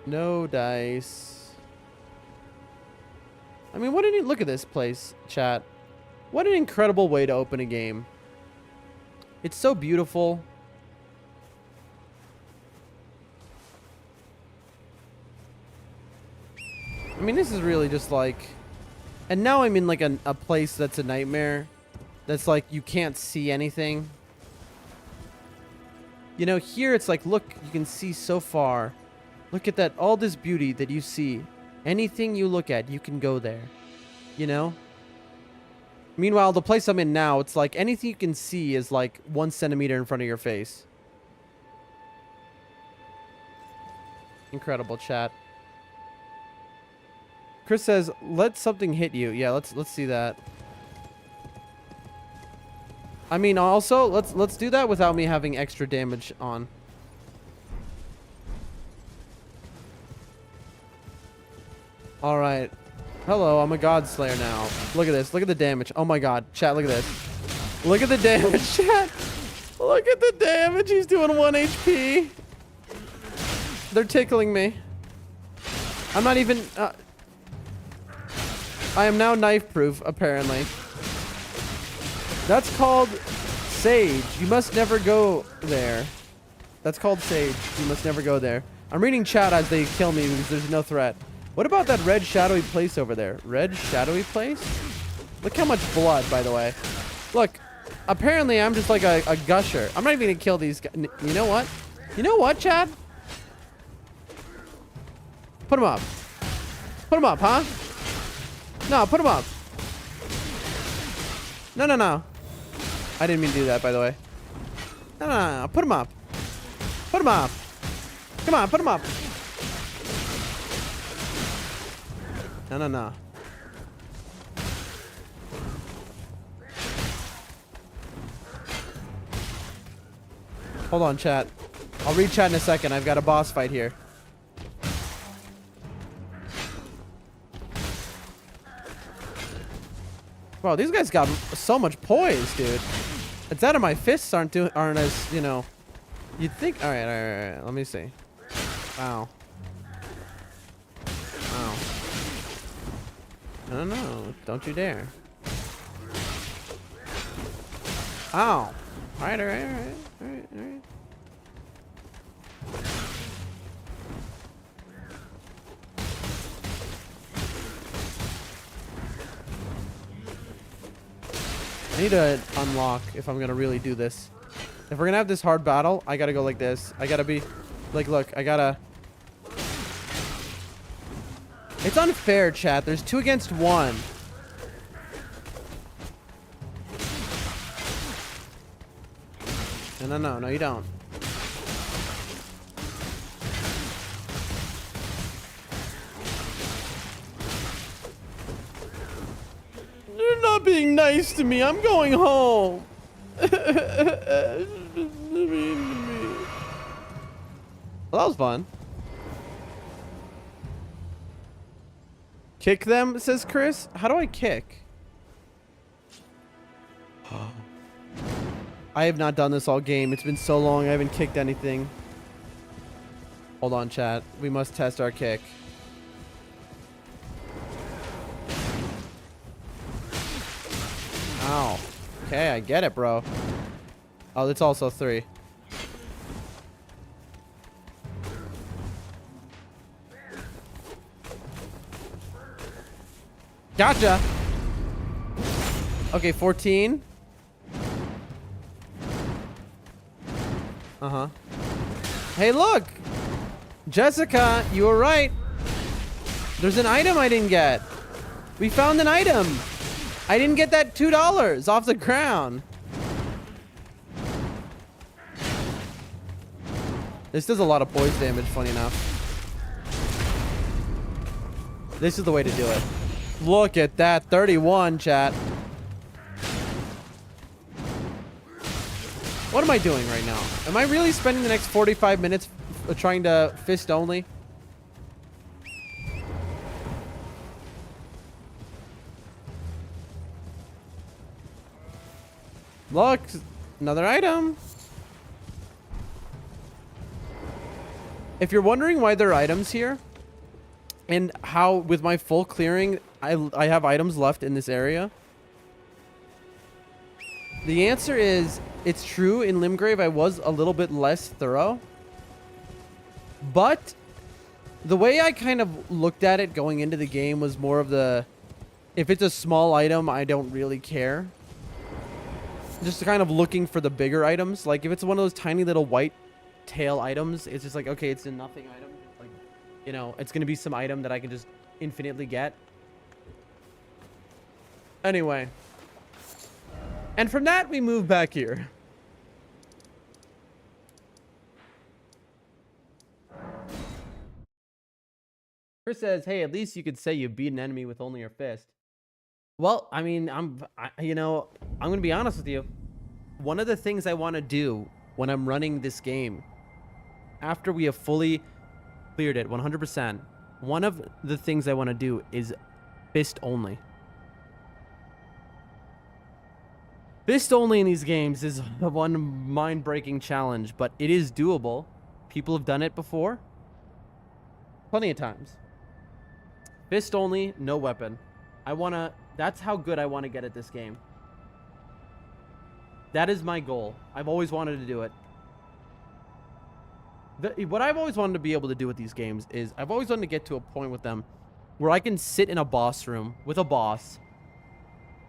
No dice. I mean, what look at this place, chat. What an incredible way to open a game. It's so beautiful. I mean, this is really just like... And now I'm in like a place that's a nightmare. That's like, you can't see anything. You know, here it's like, look, you can see so far. Look at that, all this beauty that you see. Anything you look at, you can go there. You know? Meanwhile, the place I'm in now, it's like anything you can see is like 1 centimeter in front of your face. Incredible, chat. Chris says, let something hit you. Yeah, let's see that. I mean, also, let's do that without me having extra damage on. All right. Hello, I'm a god slayer now. Look at this. Look at the damage. Oh my god. Chat, look at this. Look at the damage, chat. Look at the damage. He's doing 1 HP. They're tickling me. I'm not even... I am now knife proof, apparently. That's called Sage. You must never go there. That's called Sage. You must never go there. I'm reading chat as they kill me because there's no threat. What about that red shadowy place over there? Red shadowy place? Look how much blood, by the way. Look, apparently I'm just like a gusher. I'm not even gonna kill these guys. You know what? You know what, Chad? Put him up. Put him up, huh? No, put him up. No, no, no. I didn't mean to do that, by the way. No, no, no, no. Put him up. Put him up. Come on, put him up. No, no, no. Hold on, chat. I'll read chat in a second. I've got a boss fight here. Wow, these guys got so much poise, dude. It's out of my fists aren't as, you know, you'd think. All right, all right, all right. Let me see. Wow. Wow. No, no, no. Don't you dare. Ow. All right, all right, all right, all right, all right. I need to unlock if I'm gonna really do this. If we're gonna have this hard battle, I gotta go like this. I gotta be like, look, I gotta. It's unfair, chat. There's 2 against 1. No, no, no, no, you don't. You're not being nice to me. I'm going home. Well, that was fun. Kick them, says Chris. How do I kick? I have not done this all game. It's been so long. I haven't kicked anything. Hold on, chat. We must test our kick. Ow. Okay, I get it, bro. Oh, it's also 3. Gotcha. Okay, 14. Uh-huh. Hey, look! Jessica, you were right. There's an item I didn't get. We found an item. I didn't get that $2 off the ground. This does a lot of poise damage, funny enough. This is the way to do it. Look at that. 31, chat. What am I doing right now? Am I really spending the next 45 minutes trying to fist only? Look, another item. If you're wondering why there are items here and how with my full clearing I have items left in this area, the answer is it's true. In Limgrave I was a little bit less thorough, but the way I kind of looked at it going into the game was more of the, if it's a small item I don't really care, just kind of looking for the bigger items. Like if it's one of those tiny little white tail items, it's just like, okay, it's a nothing item. Like, you know, it's gonna be some item that I can just infinitely get. Anyway, and from that we move back here. Chris says, hey, at least you could say you beat an enemy with only your fist. Well, I mean, you know, I'm gonna be honest with you. One of the things I want to do when I'm running this game, after we have fully cleared it 100%, one of the things I want to do is fist only. Fist only in these games is one mind-breaking challenge, but it is doable. People have done it before. Plenty of times. Fist only, no weapon. That's how good I want to get at this game. That is my goal. I've always wanted to do it. What I've always wanted to be able to do with these games is I've always wanted to get to a point with them where I can sit in a boss room with a boss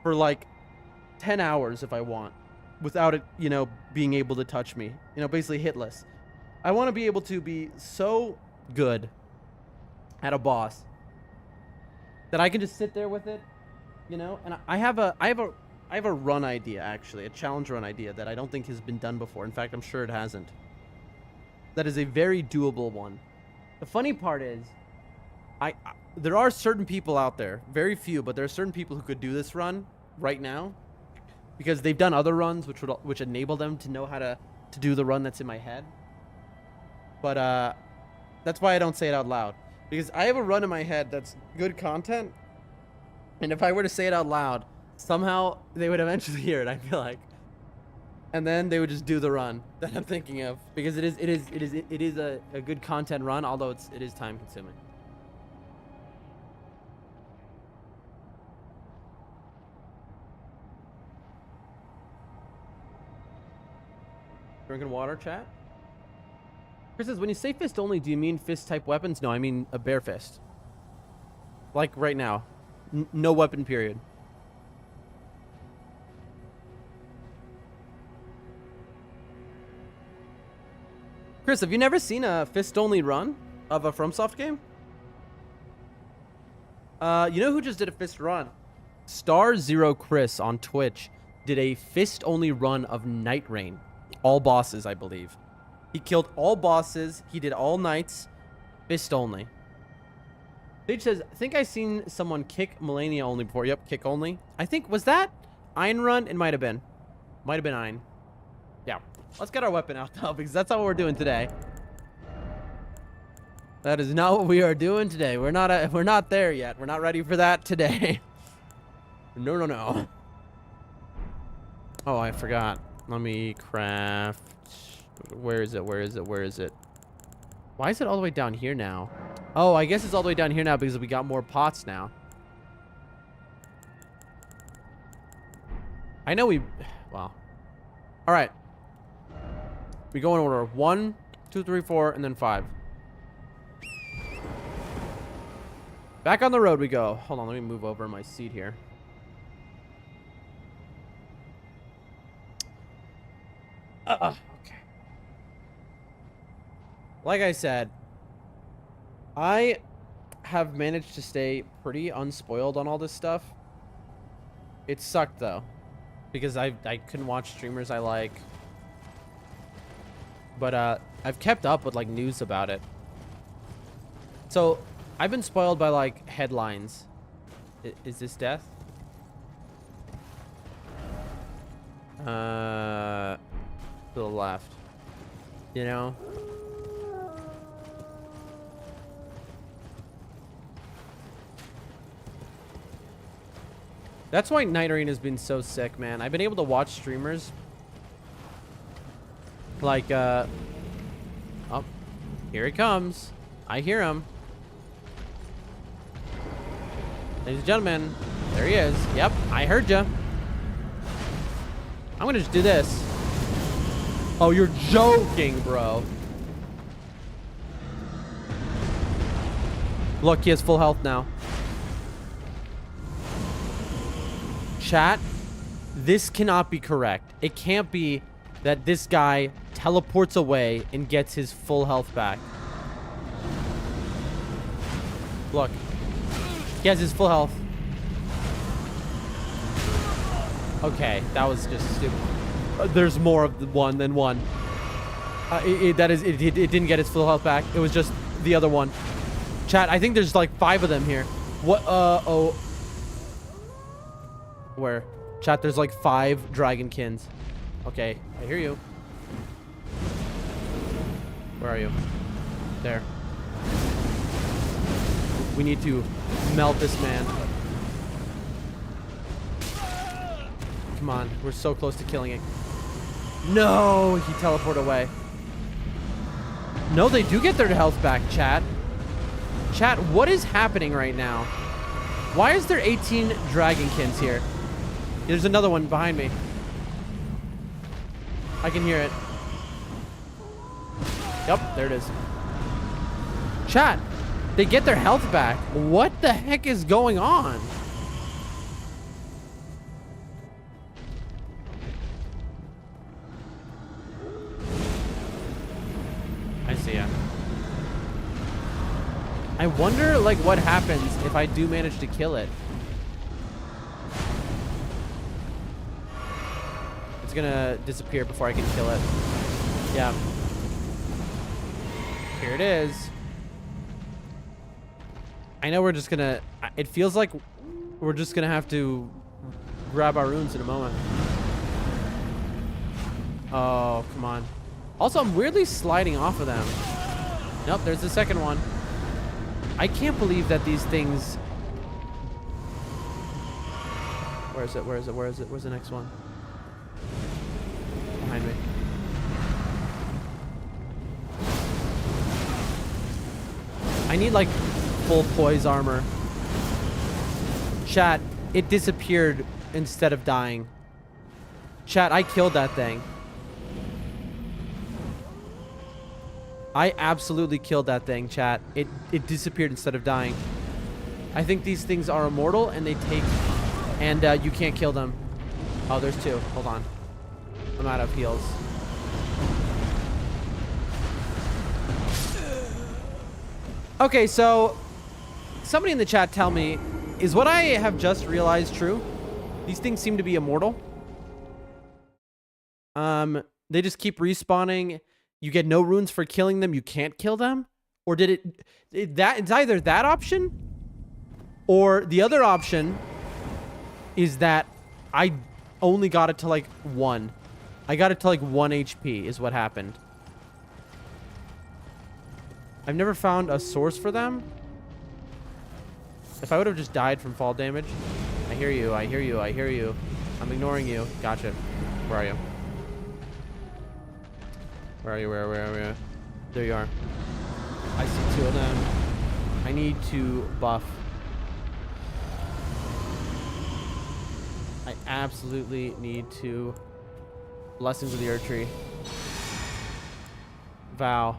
for like 10 hours if I want without it, you know, being able to touch me. You know, basically hitless. I want to be able to be so good at a boss that I can just sit there with it, you know. And I have a run idea, actually, a challenge run idea that I don't think has been done before. In fact, I'm sure it hasn't. That is a very doable one. The funny part is, there are certain people out there, very few, but there are certain people who could do this run right now because they've done other runs which enable them to know how to do the run that's in my head. But that's why I don't say it out loud, because I have a run in my head that's good content, and if I were to say it out loud, somehow they would eventually hear it, I feel like, and then they would just do the run that I'm thinking of, because it is a good content run, although it is time consuming. Drinking water, chat. Chris says, when you say fist only, do you mean fist type weapons? No, I mean a bare fist. Like right now. No weapon, period. Chris, have you never seen a fist only run of a FromSoft game? You know who just did a fist run? Star Zero Chris on Twitch did a fist only run of Night Rain. All bosses, I believe. He killed all bosses. He did all knights. Fist only. Sage says, I think I seen someone kick Melania only before. Yep, kick only. I think, was that Iron Run? It might have been. Might have been Iron. Yeah. Let's get our weapon out though, because that's not what we're doing today. That is not what we are doing today. We're not there yet. We're not ready for that today. No. Oh, I forgot. Let me craft. Where is it? Why is it all the way down here now? Oh, I guess it's all the way down here now because we got more pots now. I know we... Well. Alright. We go in order. 1, 2, 3, 4, and then 5. Back on the road we go. Hold on, let me move over my seat here. Okay. Like I said, I have managed to stay pretty unspoiled on all this stuff. It sucked though, because I couldn't watch streamers I like. But I've kept up with like news about it. So I've been spoiled by like headlines. Is this death? To the left. You know? That's why Night Arena's been so sick, man. I've been able to watch streamers like oh, here he comes. I hear him. Ladies and gentlemen, there he is. Yep, I heard you. I'm gonna just do this. Oh, you're joking, bro. Look, he has full health now. Chat, this cannot be correct. It can't be that this guy teleports away and gets his full health back. Look. He has his full health. Okay, that was just stupid. There's more of the one than one. It didn't get its full health back. It was just the other one. Chat, I think there's like 5 of them here. What? Oh. Where? Chat, there's like 5 dragonkins. Okay, I hear you. Where are you? There. We need to melt this man. Come on, we're so close to killing it. No, he teleported away. No, they do get their health back, chat. Chat, what is happening right now? Why is there 18 dragonkins here? There's another one behind me. I can hear it. Yep, there it is. Chat, they get their health back. What the heck is going on? I see ya. I wonder, like, what happens if I do manage to kill it. It's gonna disappear before I can kill it. Yeah. Here it is. I know we're just gonna... It feels like we're just gonna have to grab our runes in a moment. Oh, come on. Also, I'm weirdly sliding off of them. Nope, there's the second one. I can't believe that these things... Where is it? Where is it? Where is it? Where's the next one? Behind me. I need, like, full poise armor. Chat, it disappeared instead of dying. Chat, I killed that thing. I absolutely killed that thing, chat. It disappeared instead of dying. I think these things are immortal and they take... And you can't kill them. Oh, there's 2. Hold on. I'm out of heals. Okay, so... Somebody in the chat tell me, is what I have just realized true? These things seem to be immortal. They just keep respawning. You get no runes for killing them. You can't kill them? Or did it's either that option or the other option is that I only got it to like 1. I got it to like 1 HP is what happened. I've never found a source for them. If I would have just died from fall damage. I hear you. I hear you. I hear you. I'm ignoring you. Gotcha. Where are you? Where are you? Where are you? There you are. I see 2 of them. I need to buff. I absolutely need to... Blessings of the Earth Tree. Vow.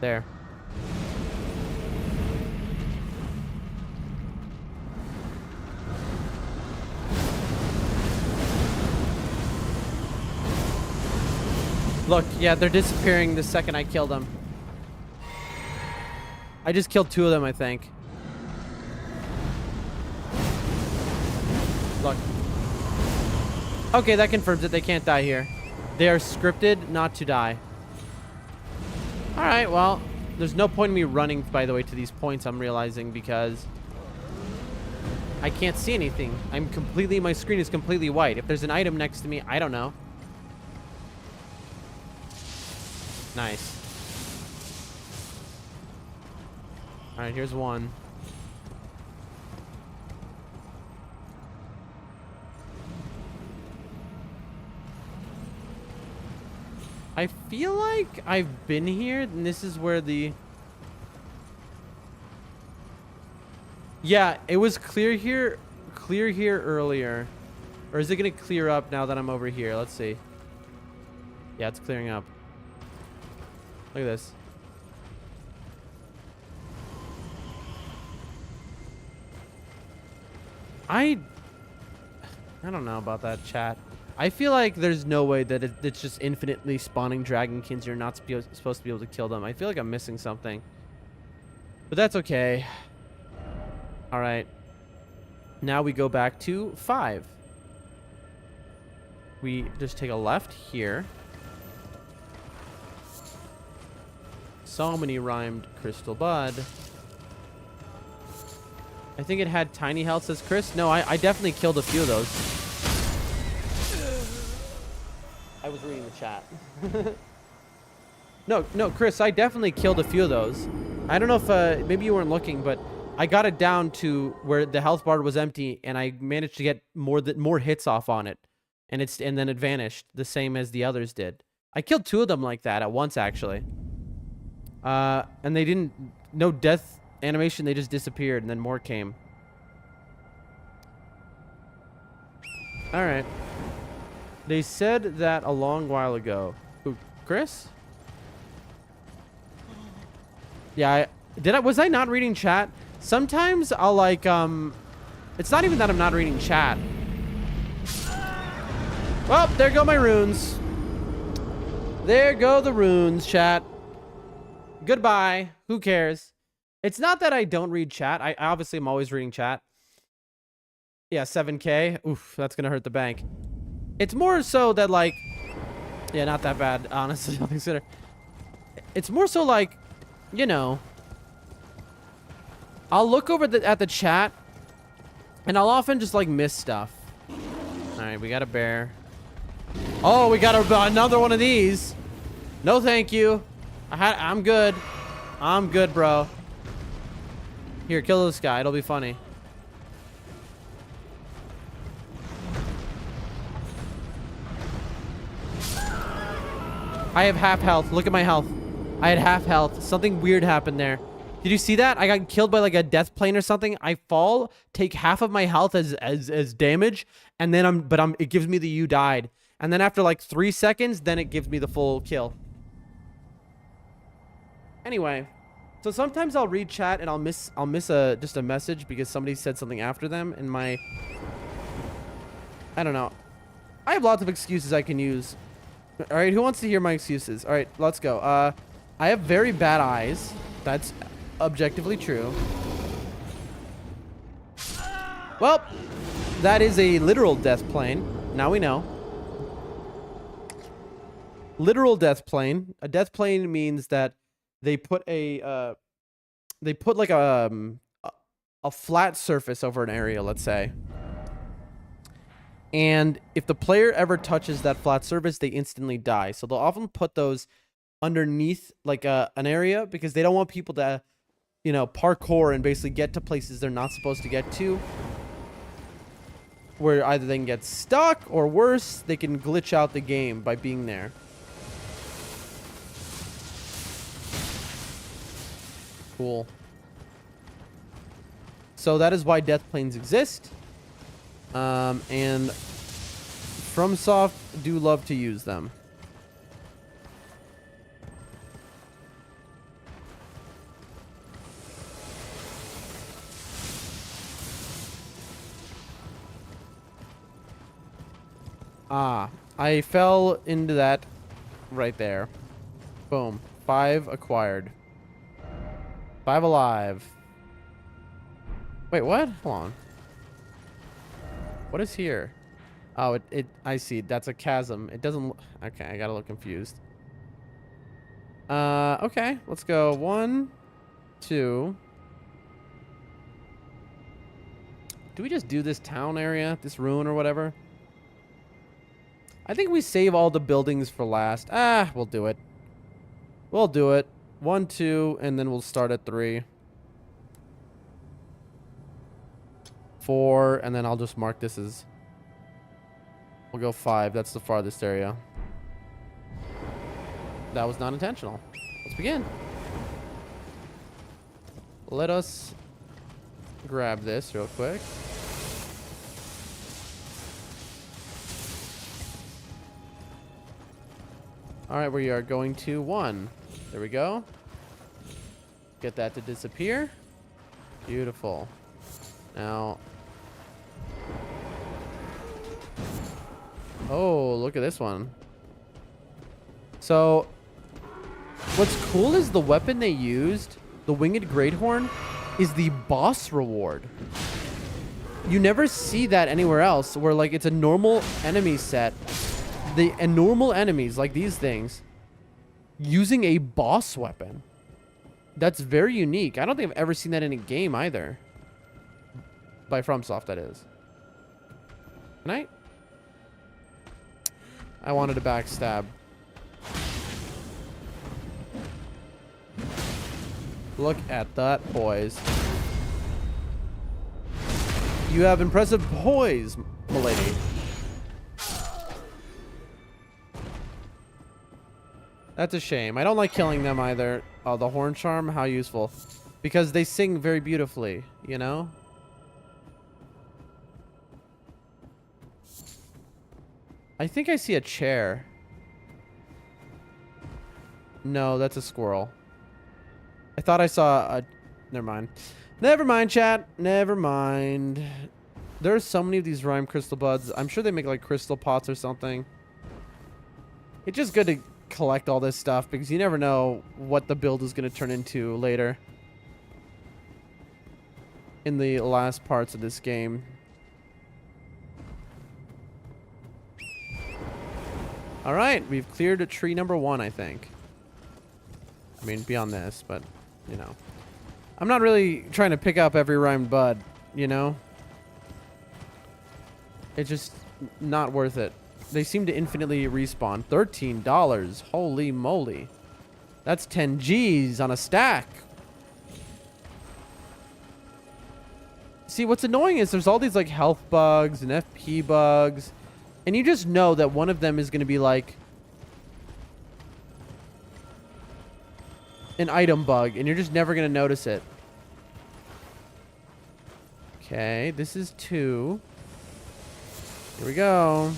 There. Look, yeah, they're disappearing the second I kill them. I just killed 2 of them, I think. Look. Okay, that confirms it. They can't die here. They are scripted not to die. Alright, well, there's no point in me running, by the way, to these points, I'm realizing, because I can't see anything. My screen is completely white. If there's an item next to me, I don't know. Nice. Alright, here's one. I feel like I've been here, and this is where the... Yeah, it was clear here earlier. Or is it going to clear up now that I'm over here? Let's see. Yeah, it's clearing up. Look at this. I don't know about that, chat. I feel like there's no way that it's just infinitely spawning dragonsons. You're not supposed to be able to kill them. I feel like I'm missing something. But that's okay. All right. Now we go back to 5. We just take a left here. So many rhymed crystal bud. I think it had tiny health, says Chris. No, I definitely killed a few of those. I was reading the chat. No, Chris, I definitely killed a few of those. I don't know if maybe you weren't looking, but I got it down to where the health bar was empty, and I managed to get more hits off on it, and then it vanished the same as the others did. I killed 2 of them like that at once, actually. And they didn't, no death animation. They just disappeared, and then more came. All right. They said that a long while ago. Who, Chris? Yeah, was I not reading chat? Sometimes I'll like, it's not even that I'm not reading chat. Well, there go my runes. There go the runes, chat. Goodbye. Who cares? It's not that I don't read chat. I obviously am always reading chat. Yeah, 7K. Oof, that's gonna hurt the bank. It's more so that, like, yeah, not that bad, honestly. I'll consider. It's more so like, you know, I'll look over at the chat, and I'll often just like miss stuff. All right, we got a bear. Oh, we got another one of these. No, thank you. I'm good. I'm good, bro. Here, kill this guy. It'll be funny. I have half health. Look at my health. I had half health. Something weird happened there. Did you see that? I got killed by like a death plane or something. I fall, take half of my health as damage, and then it gives me the you died. And then after like 3 seconds, then it gives me the full kill. Anyway, so sometimes I'll read chat and I'll miss just a message because somebody said something after them, and I don't know. I have lots of excuses I can use. All right, who wants to hear my excuses? All right, let's go. I have very bad eyes. That's objectively true. Well, that is a literal death plane. Now we know. Literal death plane. A death plane means that they put like a flat surface over an area, let's say. And if the player ever touches that flat surface, they instantly die. So they'll often put those underneath like an area because they don't want people to, you know, parkour and basically get to places they're not supposed to get to, where either they can get stuck or worse, they can glitch out the game by being there. Cool. So that is why death planes exist. And FromSoft do love to use them. Ah, I fell into that right there. Boom. 5 acquired. 5 alive. Wait, what? Hold on. What is here? Oh, I see. That's a chasm. It doesn't... Okay, I got a little confused. Okay. Let's go. 1, 2. Do we just do this town area? This ruin or whatever? I think we save all the buildings for last. Ah, we'll do it. We'll do it. 1, 2, and then we'll start at 3. 4, and then I'll just mark this as... We'll go 5. That's the farthest area. That was not intentional. Let's begin. Let us grab this real quick. All right, we are going to 1. There we go. Get that to disappear. Beautiful. Now... Oh, look at this one. So, what's cool is the weapon they used, the Winged Greathorn, is the boss reward. You never see that anywhere else, where like it's a normal enemy set. And normal enemies, like these things, using a boss weapon. That's very unique. I don't think I've ever seen that in a game either. By FromSoft, that is. Can I wanted to backstab. Look at that poise. You have impressive poise, milady. That's a shame. I don't like killing them either. Oh, the horn charm, how useful. Because they sing very beautifully, you know? I think I see a chair. No, that's a squirrel. I thought I saw a... Never mind. Never mind, chat. Never mind. There's so many of these rhyme crystal buds. I'm sure they make like crystal pots or something. It's just good to collect all this stuff because you never know what the build is going to turn into later. In the last parts of this game. All right, we've cleared tree number 1, I think. I mean, beyond this, but, you know. I'm not really trying to pick up every rhymed bud, you know? It's just not worth it. They seem to infinitely respawn. $13. Holy moly. That's 10 G's on a stack. See, what's annoying is there's all these, like, health bugs and FP bugs. And you just know that one of them is going to be like an item bug, and you're just never going to notice it. Okay, this is 2. Here we go.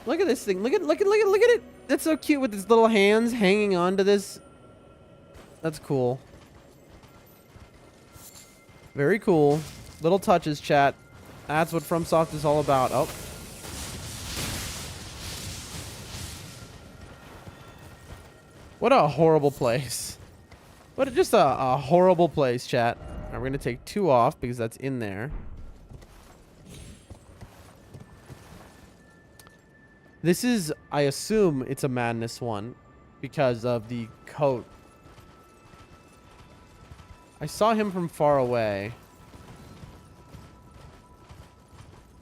Look at this thing. Look at it. That's so cute with its little hands hanging onto this. That's cool. Very cool. Little touches, chat. That's what FromSoft is all about. Oh. What a horrible place. What just a horrible place, chat. All right, we're going to take 2 off because that's in there. This is, I assume it's a madness one because of the coat. I saw him from far away.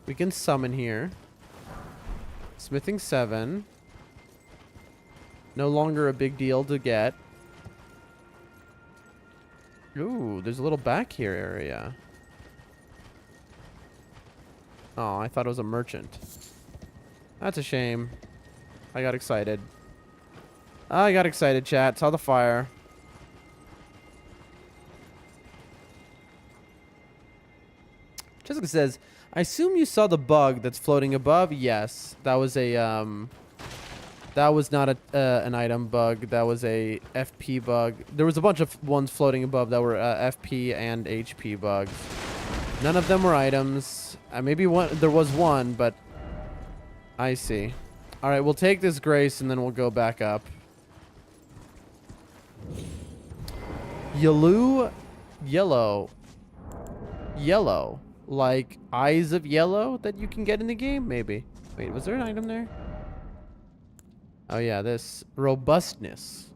We can summon here. Smithing 7. No longer a big deal to get. Ooh, there's a little back here area. Oh, I thought it was a merchant. That's a shame. I got excited. I got excited, chat. Saw the fire. Jessica says, I assume you saw the bug that's floating above? Yes. That was a, that was not an item bug. That was a FP bug. There was a bunch of ones floating above that were FP and HP bugs. None of them were items. Maybe one. There was one, but I see. All right, we'll take this grace and then we'll go back up. Yellow. Yellow. Like eyes of yellow that you can get in the game? Maybe. Wait, was there an item there? Oh yeah, this robustness.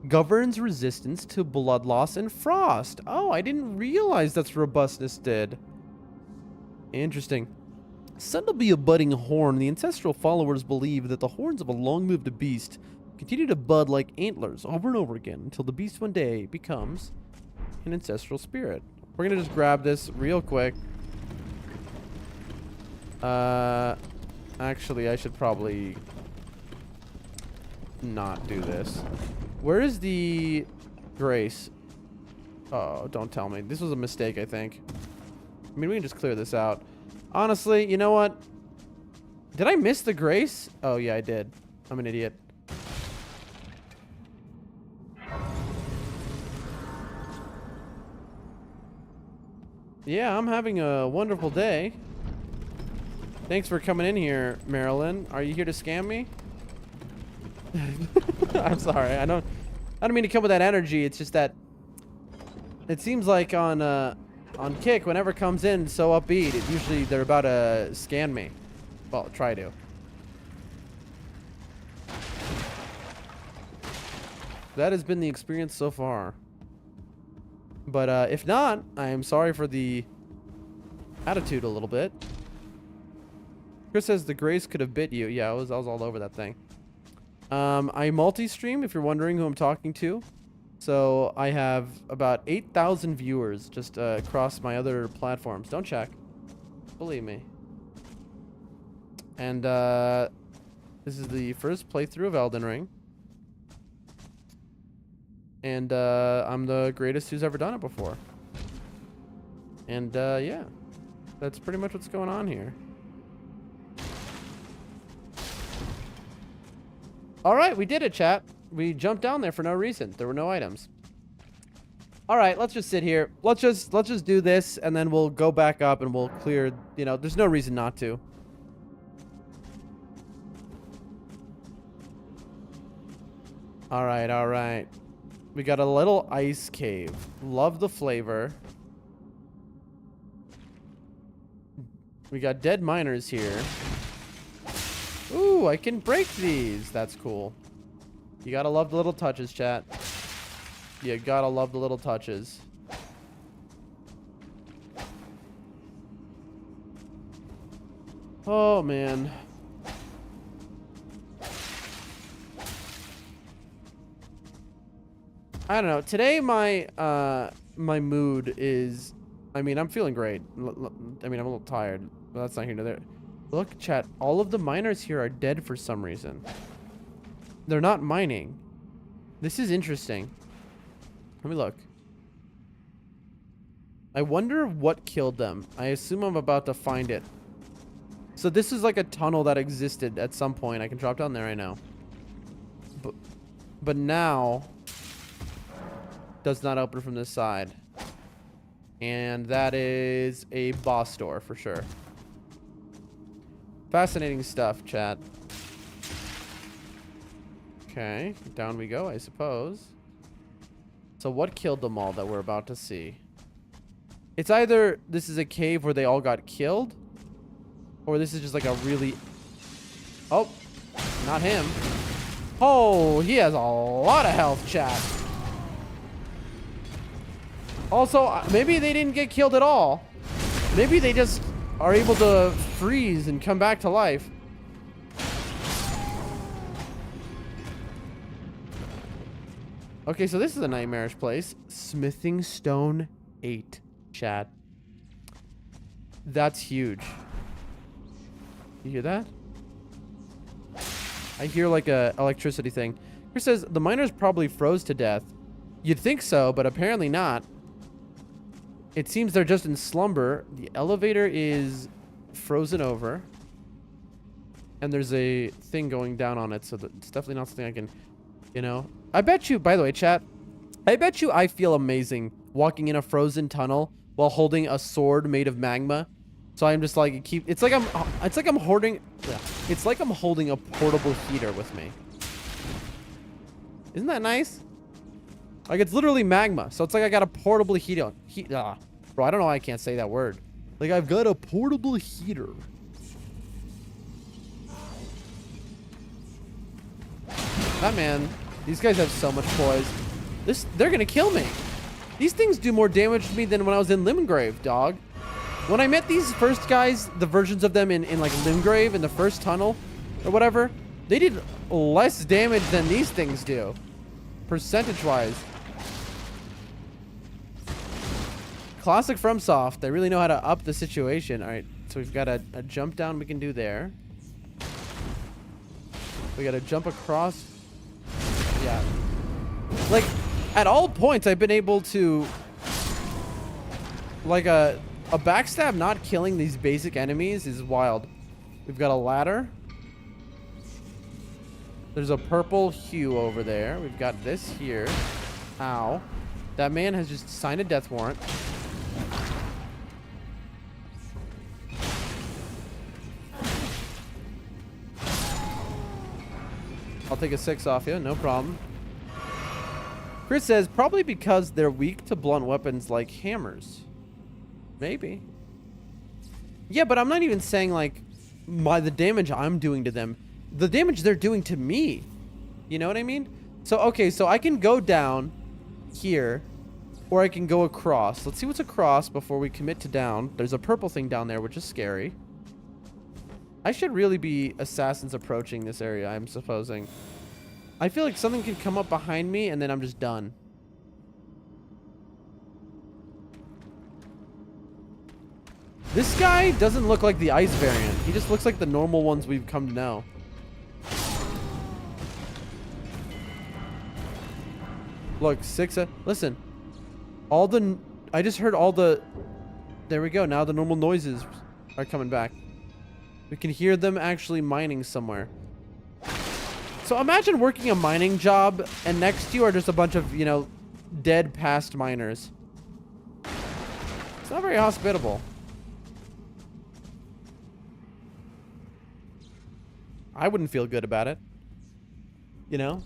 Governs resistance to blood loss and frost. Oh, I didn't realize that's robustness did. Interesting. Said to be a budding horn, the ancestral followers believe that the horns of a long-lived beast continue to bud like antlers over and over again until the beast one day becomes an ancestral spirit. We're gonna just grab this real quick. Actually, I should probably not do this. Where is the grace? Oh, don't tell me. This was a mistake, I think. I mean, we can just clear this out. Honestly, you know what? Did I miss the grace? Oh, yeah, I did. I'm an idiot. Yeah, I'm having a wonderful day. Thanks for coming in here, Marilyn. Are you here to scam me? I'm sorry. I don't mean to come with that energy. It's just that it seems like on Kick, whenever it comes in so upbeat, it usually they're about to scan me. Well, try to. That has been the experience so far. But if not, I am sorry for the attitude a little bit. Chris says the grace could have bit you. Yeah, I was all over that thing. I multi-stream, if you're wondering who I'm talking to. So I have about 8,000 viewers just across my other platforms. Don't check. Believe me. And this is the first playthrough of Elden Ring. And I'm the greatest who's ever done it before. And yeah, that's pretty much what's going on here. All right, we did it, chat. We jumped down there for no reason. There were no items. All right, let's just sit here. Let's just do this, and then we'll go back up and we'll clear. You know, there's no reason not to. All right, all right. We got a little ice cave. Love the flavor. We got dead miners here. Ooh, I can break these. That's cool. You gotta love the little touches, chat. You gotta love the little touches. Oh, man. I don't know. Today, my mood is... I mean, I'm feeling great. I mean, I'm a little tired. But that's not here nor there. Look, chat. All of the miners here are dead for some reason. They're not mining. This is interesting. Let me look. I wonder what killed them. I assume I'm about to find it. So this is like a tunnel that existed at some point. I can drop down there right now. But now... does not open from this side. And that is a boss door for sure. Fascinating stuff, chat. Okay, down we go, I suppose. So what killed them all that we're about to see? It's either this is a cave where they all got killed, or this is just like a really... Oh, not him. Oh, he has a lot of health, chat. Also, maybe they didn't get killed at all. Maybe they just are able to freeze and come back to life. Okay, so this is a nightmarish place. Smithing Stone 8, chat. That's huge. You hear that? I hear like a electricity thing. Here says the miners probably froze to death. You'd think so, but apparently not. It seems they're just in slumber. The elevator is frozen over. And there's a thing going down on it, so it's definitely not something I can, you know. I bet you, by the way, chat, I bet you I feel amazing walking in a frozen tunnel while holding a sword made of magma. So I'm just like, it's like I'm hoarding... Yeah. It's like I'm holding a portable heater with me. Isn't that nice? Like, it's literally magma. So it's like I got a portable heater. Bro, I don't know why I can't say that word. Like, I've got a portable heater. That man. These guys have so much poise. They're gonna kill me. These things do more damage to me than when I was in Limgrave, dog. When I met these first guys, the versions of them in like Limgrave in the first tunnel or whatever, they did less damage than these things do. Percentage-wise. Classic FromSoft. They really know how to up the situation. All right, so we've got a jump down we can do there. We got to jump across. Yeah. Like, at all points, I've been able to... Like, a backstab not killing these basic enemies is wild. We've got a ladder. There's a purple hue over there. We've got this here. Ow. That man has just signed a death warrant. I'll take a 6 off you, no problem. Chris says, probably because they're weak to blunt weapons like hammers. Maybe. Yeah, but I'm not even saying, like, the damage I'm doing to them. The damage they're doing to me. You know what I mean? So, okay, so I can go down here, or I can go across. Let's see what's across before we commit to down. There's a purple thing down there, which is scary. I should really be assassins approaching this area, I'm supposing. I feel like something could come up behind me, and then I'm just done. This guy doesn't look like the ice variant. He just looks like the normal ones we've come to know. Look, 6... listen. I just heard all the... There we go. Now the normal noises are coming back. We can hear them actually mining somewhere. So imagine working a mining job, and next to you are just a bunch of, you know, dead past miners. It's not very hospitable. I wouldn't feel good about it. You know?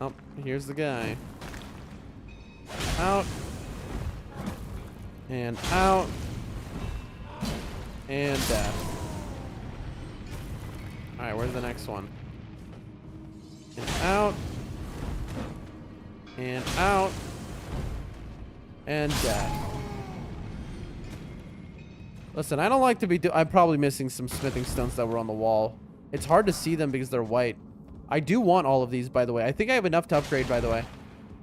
Oh, here's the guy. Out. And out. And death. Alright, where's the next one? And out. And out. And death. Listen, I don't like to be I'm probably missing some smithing stones that were on the wall. It's hard to see them because they're white. I do want all of these, by the way. I think I have enough to upgrade, by the way.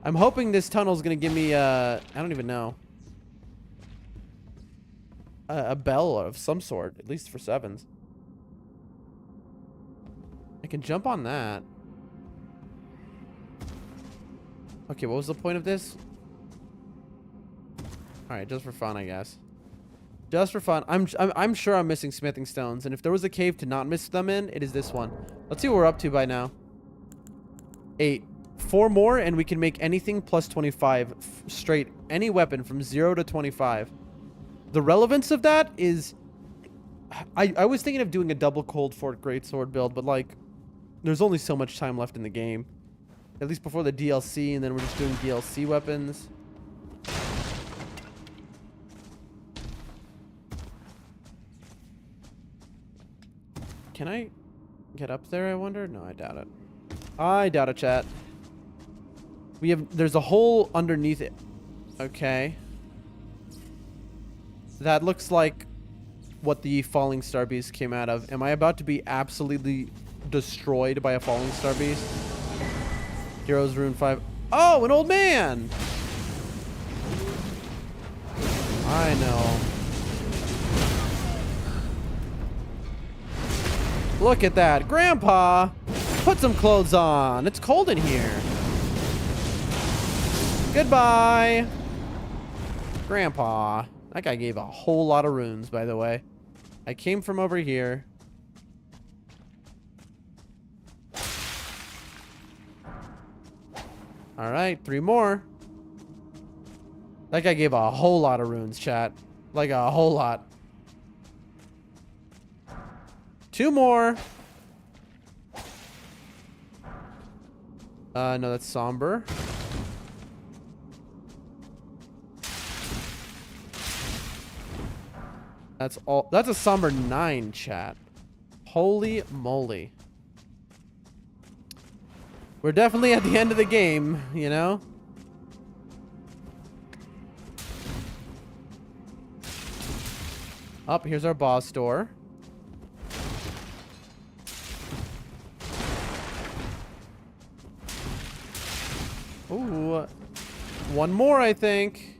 I'm hoping this tunnel is going to give me, I don't even know. A bell of some sort, at least for 7s. I can jump on that. Okay, what was the point of this? Alright, just for fun, I guess. Just for fun. I'm sure I'm missing smithing stones, and if there was a cave to not miss them in, it is this one. Let's see what we're up to by now. 8. 4 more, and we can make anything plus 25 straight. Any weapon from 0 to 25. The relevance of that is... I was thinking of doing a double Cold Fort Greatsword build, but, like, there's only so much time left in the game. At least before the DLC, and then we're just doing DLC weapons. Can I get up there, I wonder? No, I doubt it. I doubt it, chat. There's a hole underneath it. Okay. That looks like what the Falling Star Beast came out of. Am I about to be absolutely destroyed by a Falling Star Beast? Heroes Rune 5. Oh, an old man! I know. Look at that. Grandpa! Put some clothes on. It's cold in here. Goodbye. Grandpa. That guy gave a whole lot of runes, by the way. I came from over here. Alright, 3 more. That guy gave a whole lot of runes, chat. Like a whole lot. 2 more. No, that's somber. That's all. That's a somber 9, chat. Holy moly. We're definitely at the end of the game, you know? Up, here's our boss door. Ooh. 1 more, I think.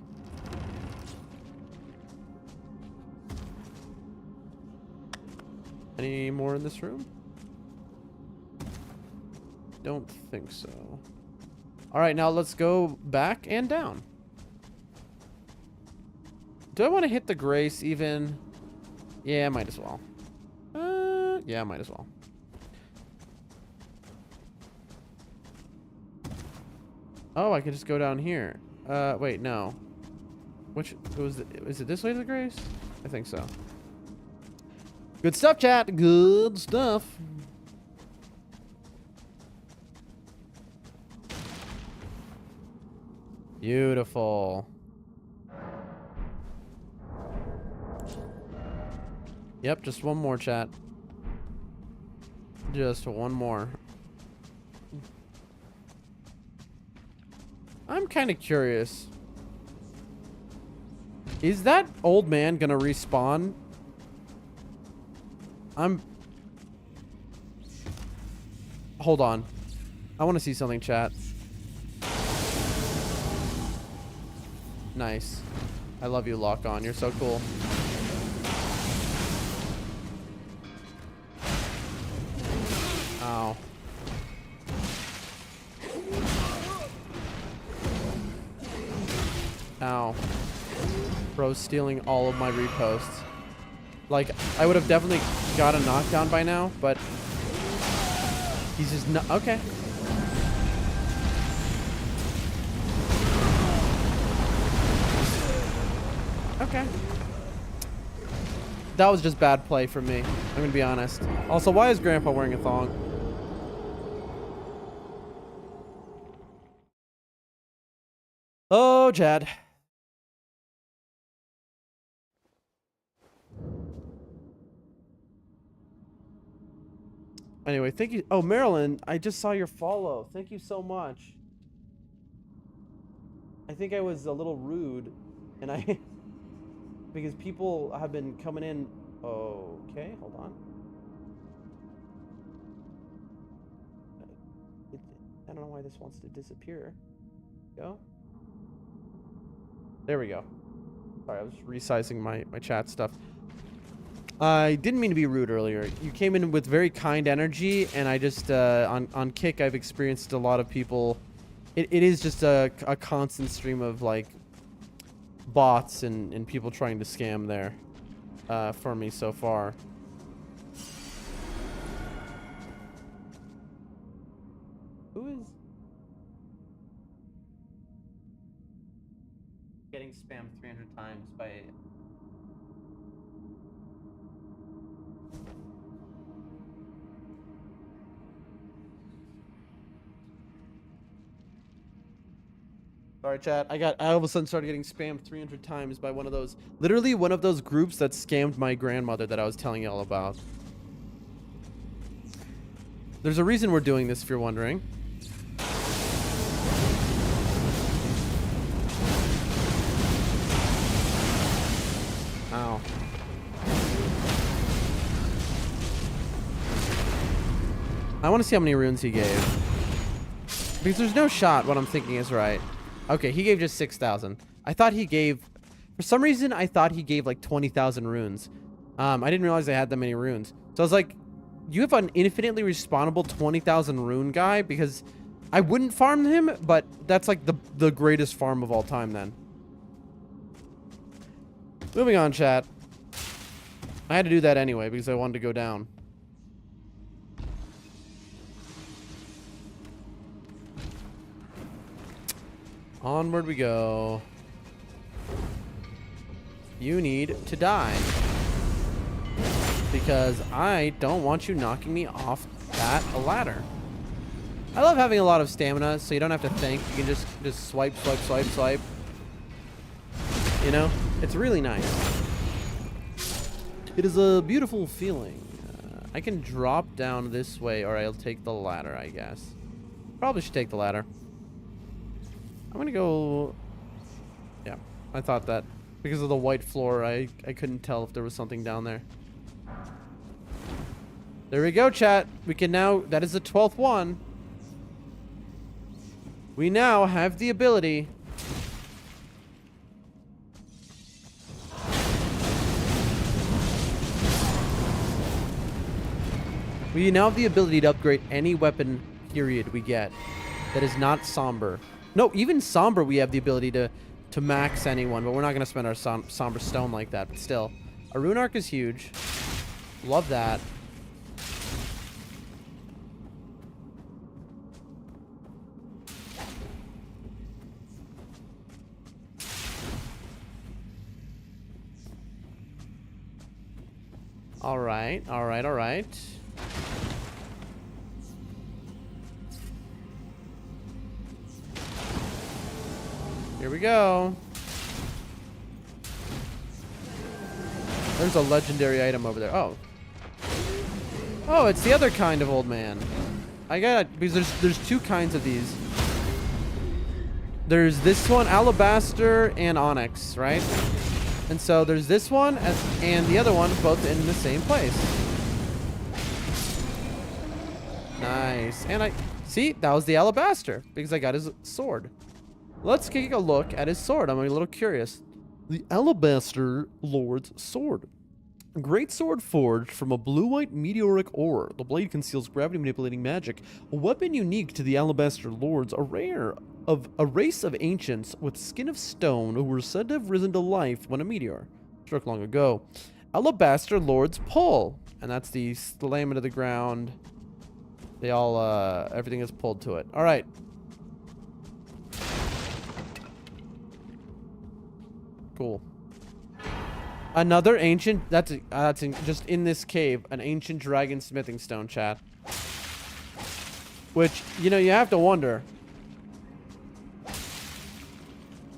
Any more in this room? Don't think so. All right, now let's go back and down. Do I want to hit the grace even? Yeah, might as well. Yeah, might as well. Oh, I can just go down here. Wait, no. Which was is it this way to the grace? I think so. Good stuff, chat. Good stuff. Beautiful. Yep, just 1 more, chat. Just 1 more. I'm kind of curious. Is that old man gonna respawn? Hold on. I want to see something, chat. Nice. I love you, Lock On. You're so cool. Ow. Ow. Bro's stealing all of my reposts. Like, I would have definitely got a knockdown by now, but he's just not. Okay. Okay. That was just bad play from me. I'm gonna be honest. Also, why is Grandpa wearing a thong? Oh, Chad. Anyway, thank you. Oh, Marilyn, I just saw your follow. Thank you so much. I think I was a little rude, and I because people have been coming in. Okay, hold on. I don't know why this wants to disappear. Go. There we go. Sorry, I was resizing my chat stuff. I didn't mean to be rude earlier. You came in with very kind energy, and I just, on Kick, I've experienced a lot of people. It is just a constant stream of, like, bots and people trying to scam there for me so far. Who is getting spammed 300 times by... Sorry, chat. I all of a sudden started getting spammed 300 times by one of those, literally one of those groups that scammed my grandmother that I was telling y'all about. There's a reason we're doing this, if you're wondering. Ow. I want to see how many runes he gave. Because there's no shot what I'm thinking is right. Okay, he gave just 6,000. I thought he gave... For some reason, I thought he gave like 20,000 runes. I didn't realize I had that many runes. So I was like, you have an infinitely respawnable 20,000 rune guy? Because I wouldn't farm him, but that's like the greatest farm of all time then. Moving on, chat. I had to do that anyway because I wanted to go down. Onward we go. You need to die. Because I don't want you knocking me off that ladder. I love having a lot of stamina, so you don't have to think. You can just swipe, swipe, swipe, swipe. You know? It's really nice. It is a beautiful feeling. I can drop down this way, or I'll take the ladder, I guess. Probably should take the ladder. I'm gonna go... Yeah, I thought that. Because of the white floor, I couldn't tell if there was something down there. There we go, chat. We can now... That is the 12th one. We now have the ability... We now have the ability to upgrade any weapon, period, we get. That is not somber. No, even somber we have the ability to max anyone, but we're not going to spend our somber stone like that. But still, a rune arc is huge. Love that. All right, all right, all right. Here we go. There's a legendary item over there. Oh. Oh, it's the other kind of old man. I got, because there's two kinds of these. There's this one, alabaster and onyx, right? And so there's this one and the other one, both in the same place. Nice. And I see, that was the alabaster because I got his sword. Let's take a look at his sword. I'm a little curious. The Alabaster Lord's Sword. A great sword forged from a blue-white meteoric ore. The blade conceals gravity-manipulating magic. A weapon unique to the Alabaster Lords, a race of ancients with skin of stone who were said to have risen to life when a meteor struck long ago. Alabaster Lord's Pull. And that's the slam into the ground. They all, everything is pulled to it. All right. Cool. Another ancient, that's just in this cave, an ancient dragon smithing stone, chat. Which, you know, you have to wonder.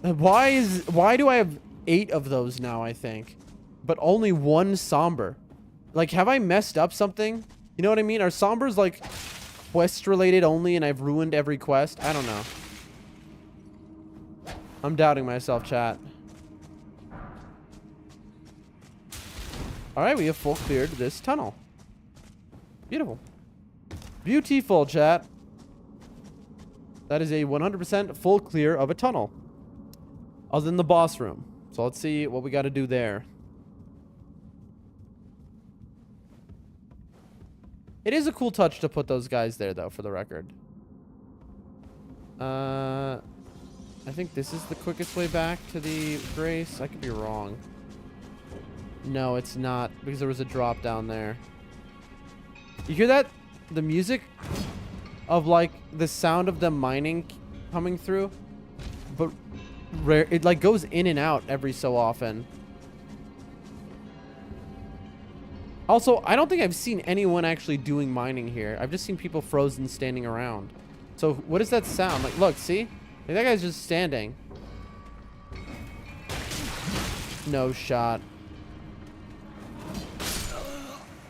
Why do I have 8 of those now, I think? But only 1 somber. Like, have I messed up something? You know what I mean? Are sombers like quest related only and I've ruined every quest? I don't know. I'm doubting myself, chat. Alright, we have full cleared this tunnel. Beautiful. Beautiful, chat. That is a 100% full clear of a tunnel. Other than the boss room. So let's see what we got to do there. It is a cool touch to put those guys there, though, for the record. I think this is the quickest way back to the Grace. I could be wrong. No, it's not, because there was a drop down there. You hear that? The music of, like, the sound of them mining coming through? But rare, it, like, goes in and out every so often. Also, I don't think I've seen anyone actually doing mining here. I've just seen people frozen standing around. So, what does that sound? Like, look, see? Like, that guy's just standing. No shot.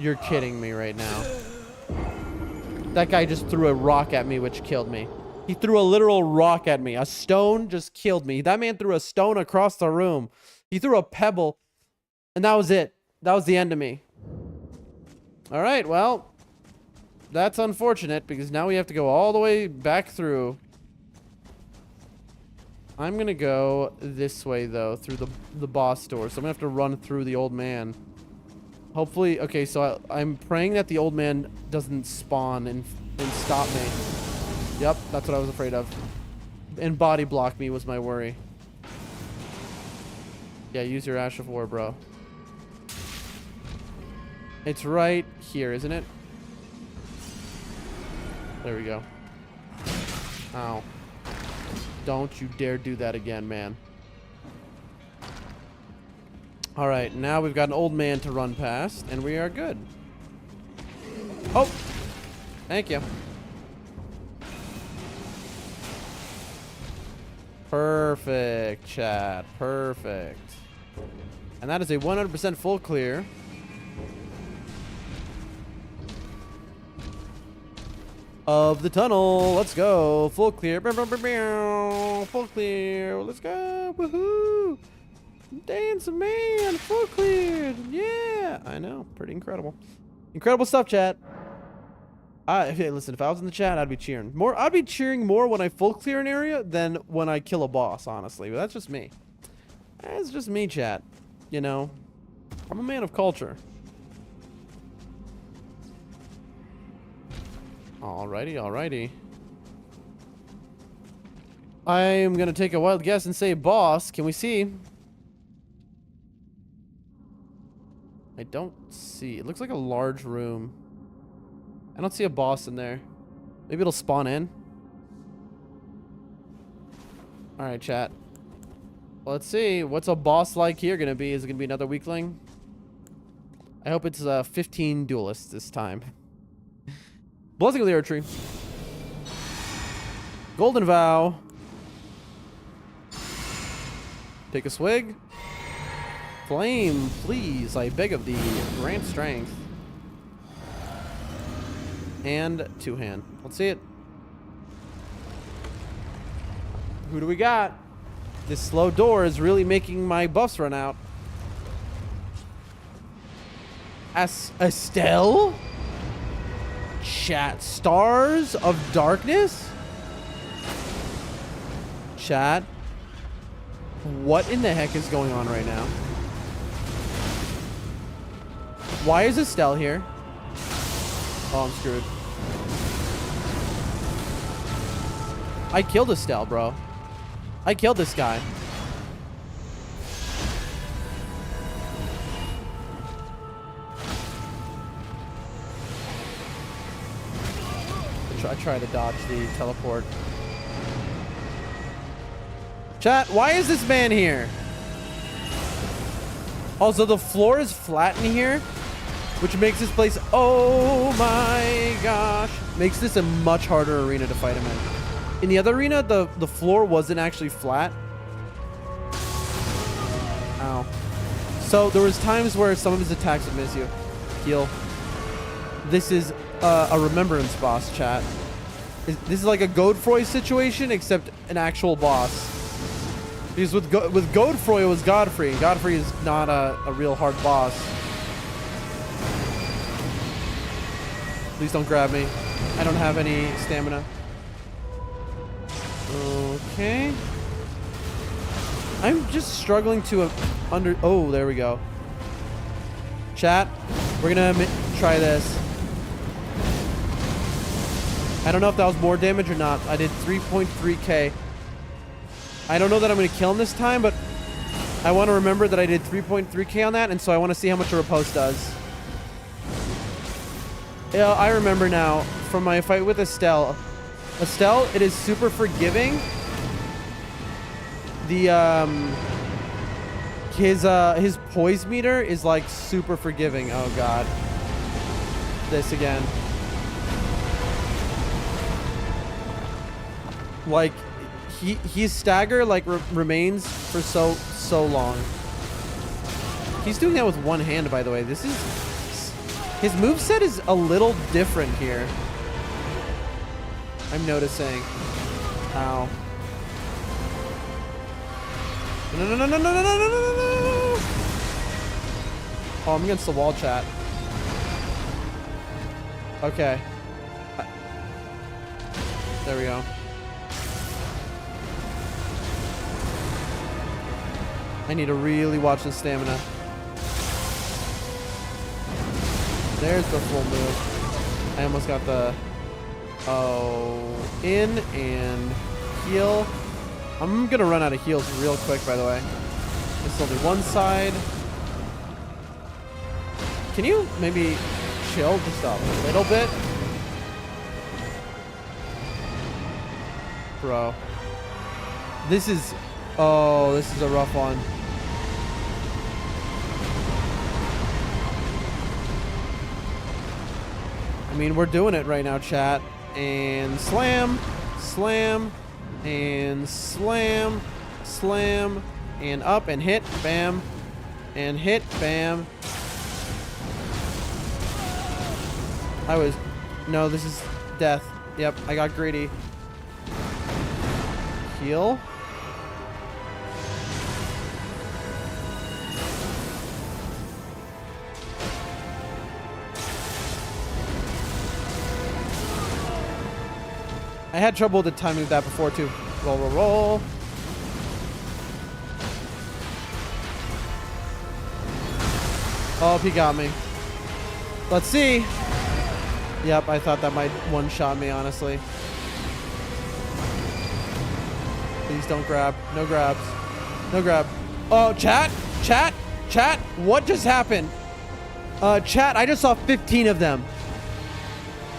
You're kidding me right now. That guy just threw a rock at me, which killed me. He threw a literal rock at me. A stone just killed me. That man threw a stone across the room. He threw a pebble. And that was it. That was the end of me. All right, well. That's unfortunate because now we have to go all the way back through. I'm going to go this way, though, through the boss door. So I'm going to have to run through the old man. Hopefully, okay, so I'm praying that the old man doesn't spawn and stop me. Yep, that's what I was afraid of. And body block me was my worry. Yeah, use your Ash of War, bro. It's right here, isn't it? There we go. Ow. Don't you dare do that again, man. All right, now we've got an old man to run past, and we are good. Oh, thank you. Perfect, chat. Perfect. And that is a 100% full clear. Of the tunnel. Let's go. Full clear. Full clear. Let's go. Woohoo. Dancing man. Full cleared. Yeah. I know. Pretty incredible. Incredible stuff, chat. Hey, listen, if I was in the chat, I'd be cheering. I'd be cheering more when I full clear an area than when I kill a boss, honestly. But that's just me. That's just me, chat. You know, I'm a man of culture. Alrighty, alrighty. I am gonna take a wild guess and say boss. Can we see? I don't see. It looks like a large room. I don't see a boss in there. Maybe it'll spawn in. Alright, chat. Let's see. What's a boss like here gonna be? Is it gonna be another weakling? I hope it's 15 duelists this time. Blessing of the Earth Tree. Golden Vow. Take a swig. Flame, please, I beg of thee. Grant strength. And two-hand. Let's see it. Who do we got? This slow door is really making my buffs run out. Estelle? Chat. Stars of Darkness? Chat. What in the heck is going on right now? Why is Estelle here? Oh, I'm screwed. I killed Estelle, bro. I killed this guy. I try to dodge the teleport. Chat, why is this man here? Also, the floor is flat in here, which makes this place, oh my gosh, makes this a much harder arena to fight him in. In the other arena, the floor wasn't actually flat. Ow. So there was times where some of his attacks would miss you. Heal. This is a remembrance boss, chat. This is like a Godfroy situation, except an actual boss. Because with Godfroy, it was Godfrey. Godfrey is not a real hard boss. Please don't grab me. I don't have any stamina. Okay. I'm just struggling to oh, there we go. Chat, we're gonna try this. I don't know if that was more damage or not. I did 3.3k. I don't know that I'm going to kill him this time, but I want to remember that I did 3.3k on that, and so I want to see how much a riposte does. Yeah, I remember now from my fight with Estelle. Estelle, it is super forgiving. His poise meter is like super forgiving. Oh god. This again. Like his stagger like remains for so long. He's doing that with one hand, by the way. This is his moveset is a little different here. I'm noticing. Ow. No. Oh, I'm against the wall, chat. Okay. There we go. I need to really watch the stamina. There's the full move. I almost got the... Oh... In and heal. I'm gonna run out of heals real quick, by the way. This is only one side. Can you maybe chill just a little bit? Bro. This is... Oh, this is a rough one. I mean, we're doing it right now, chat. And slam, slam, and slam, slam, and up and hit, bam, and hit, bam. No, this is death. Yep, I got greedy. Heal. I had trouble with the timing of that before too. Roll, roll, roll. Oh, he got me. Let's see. Yep, I thought that might one-shot me, honestly. Please don't grab. No grabs. No grab. Oh, chat? Chat? Chat? What just happened? Chat, I just saw 15 of them.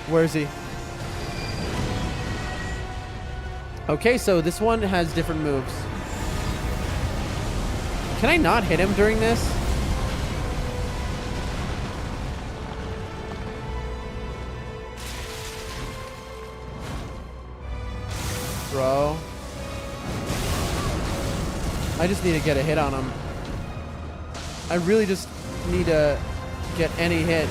Where is he? Okay, so this one has different moves. Can I not hit him during this? Bro. I just need to get a hit on him. I really just need to get any hit.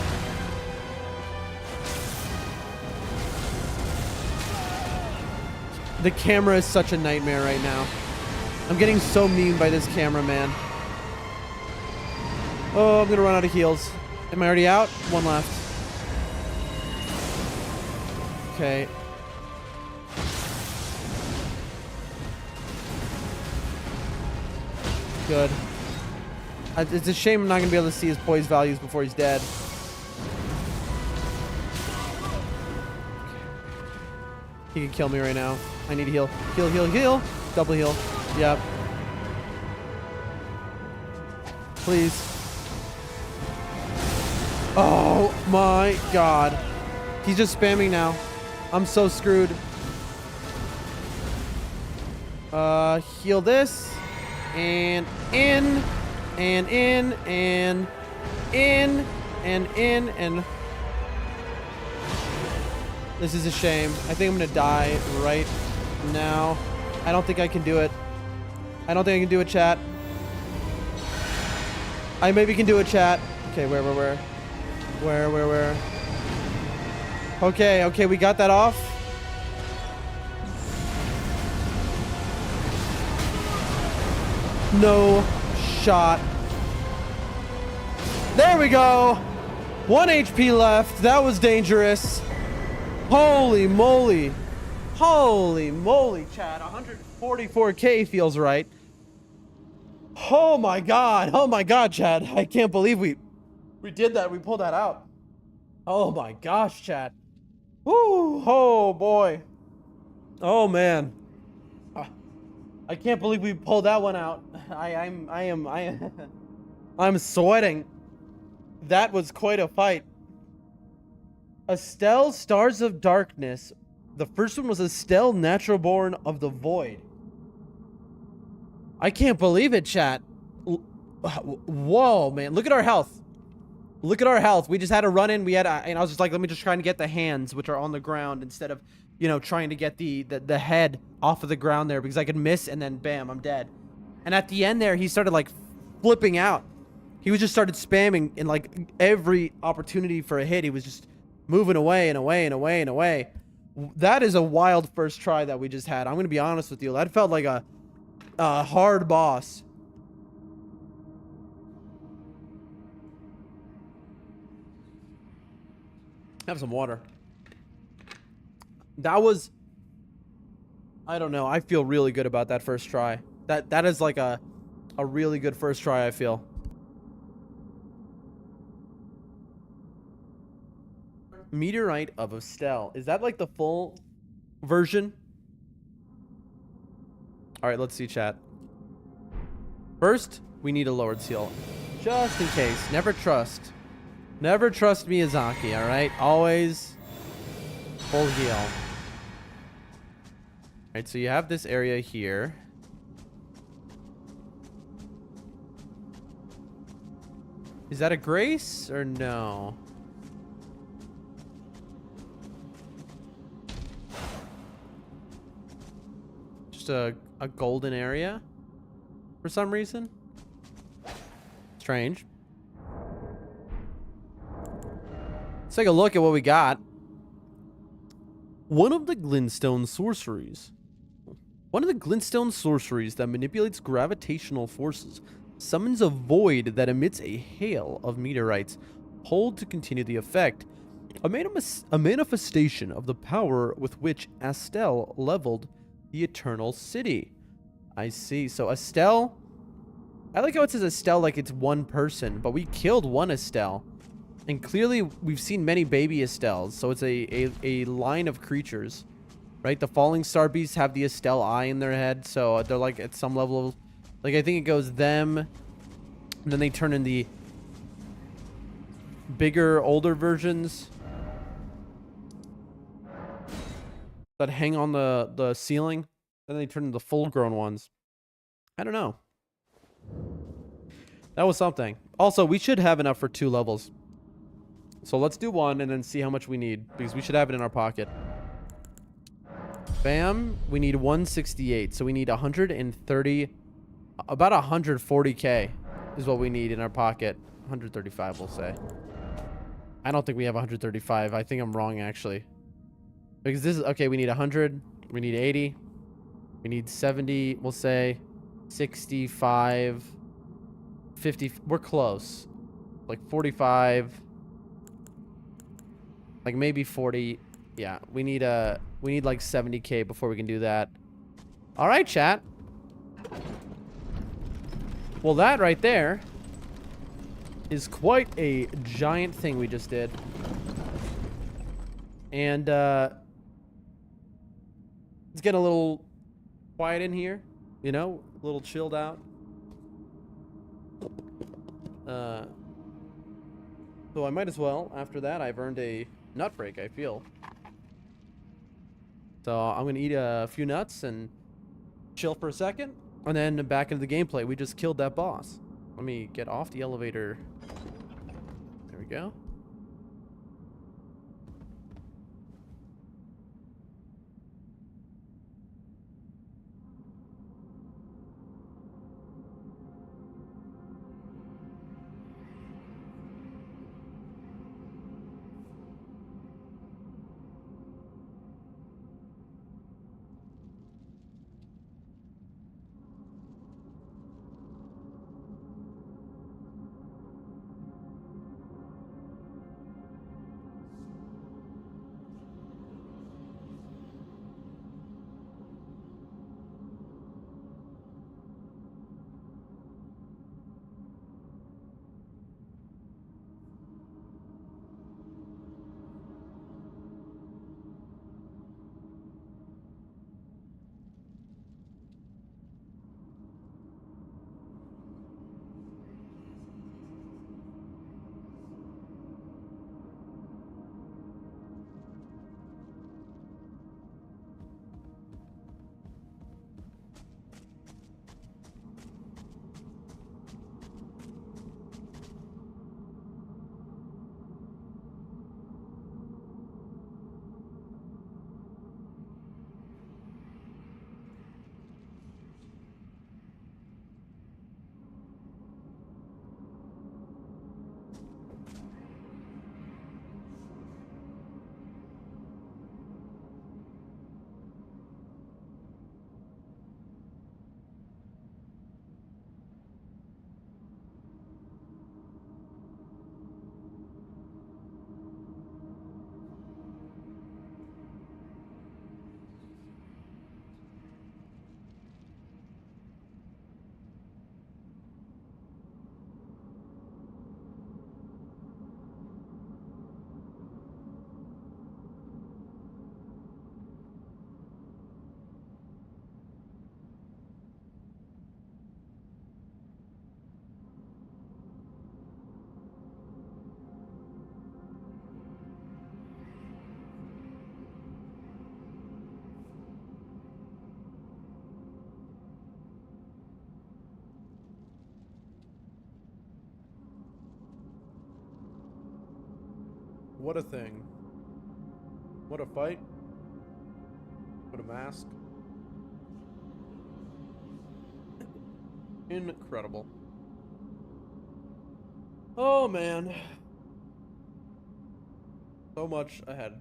The camera is such a nightmare right now. I'm getting so mean by this camera, man. Oh, I'm gonna run out of heals. Am I already out? One left. Okay. Good. It's a shame I'm not gonna be able to see his poise values before he's dead. He can kill me right now. I need to heal. Heal, heal, heal. Double heal. Yep. Please. Oh my god. He's just spamming now. I'm so screwed. Heal this. And in. And in. And in. And in. And... This is a shame. I think I'm gonna die right now. I don't think I can do it. I don't think I can do it, chat. I maybe can do it, chat. Okay, where? Where? Okay, okay, we got that off. No shot. There we go. 1 HP left. That was dangerous. Holy moly. Holy moly, chat. 144k feels right. Oh my god. Oh my god, chat. I can't believe we did that. We pulled that out. Oh my gosh, chat. Woo. Oh boy. Oh man. I can't believe we pulled that one out. I'm sweating. That was quite a fight. Estelle, Stars of Darkness. The first one was Estelle, Natural Born of the Void. I can't believe it, chat. Whoa, man. Look at our health. Look at our health. We just had a run in. And I was just like, let me just try and get the hands, which are on the ground, instead of, you know, trying to get the head off of the ground there, because I could miss and then bam, I'm dead. And at the end there, he started like flipping out. He was just started spamming in like every opportunity for a hit. He was just moving away and away and away and away. That is a wild first try that we just had. I'm going to be honest with you. That felt like a hard boss. Have some water. That was... I don't know. I feel really good about that first try. That is like a really good first try, I feel. Meteorite of Estelle. Is that like the full version? All right, let's see, chat. First, we need a lowered seal. Just in case. Never trust. Never trust Miyazaki, all right? Always full heal. All right, so you have this area here. Is that a grace or no? just a golden area for some reason. Strange. Let's take a look at what we got. One of the glintstone sorceries. One of the glintstone sorceries that manipulates gravitational forces summons a void that emits a hail of meteorites. Hold to continue the effect. A manifestation of the power with which Astel leveled the Eternal City. I see. So Astel, I like how it says Astel like it's one person, but we killed one Astel. And clearly we've seen many baby Astels, so it's a line of creatures. Right? The falling star beasts have the Astel eye in their head, so they're like at some level, like I think it goes them, and then they turn in the bigger, older versions that hang on the ceiling, and then they turn into the full-grown ones. I don't know. That was something. Also, we should have enough for 2 levels. So let's do 1 and then see how much we need, because we should have it in our pocket. Bam. We need 168. So we need 130. About 140k is what we need in our pocket. 135, we'll say. I don't think we have 135. I think I'm wrong, actually. Because this is... Okay, we need 100. We need 80. We need 70. We'll say 65. 50. We're close. Like 45. Like maybe 40. Yeah, we need like 70k before we can do that. All right, chat. Well, that right there is quite a giant thing we just did. And it's getting a little quiet in here, you know, a little chilled out. So I might as well, after that, I've earned a nut break, I feel. So I'm going to eat a few nuts and chill for a second. And then back into the gameplay. We just killed that boss. Let me get off the elevator. There we go. What a thing. What a fight. What a mask. Incredible. Oh man. So much ahead.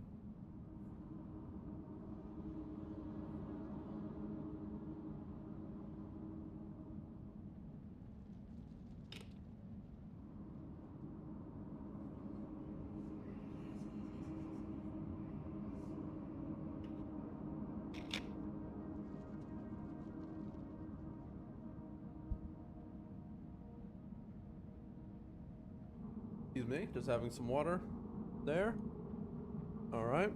Excuse me, just having some water there. All right.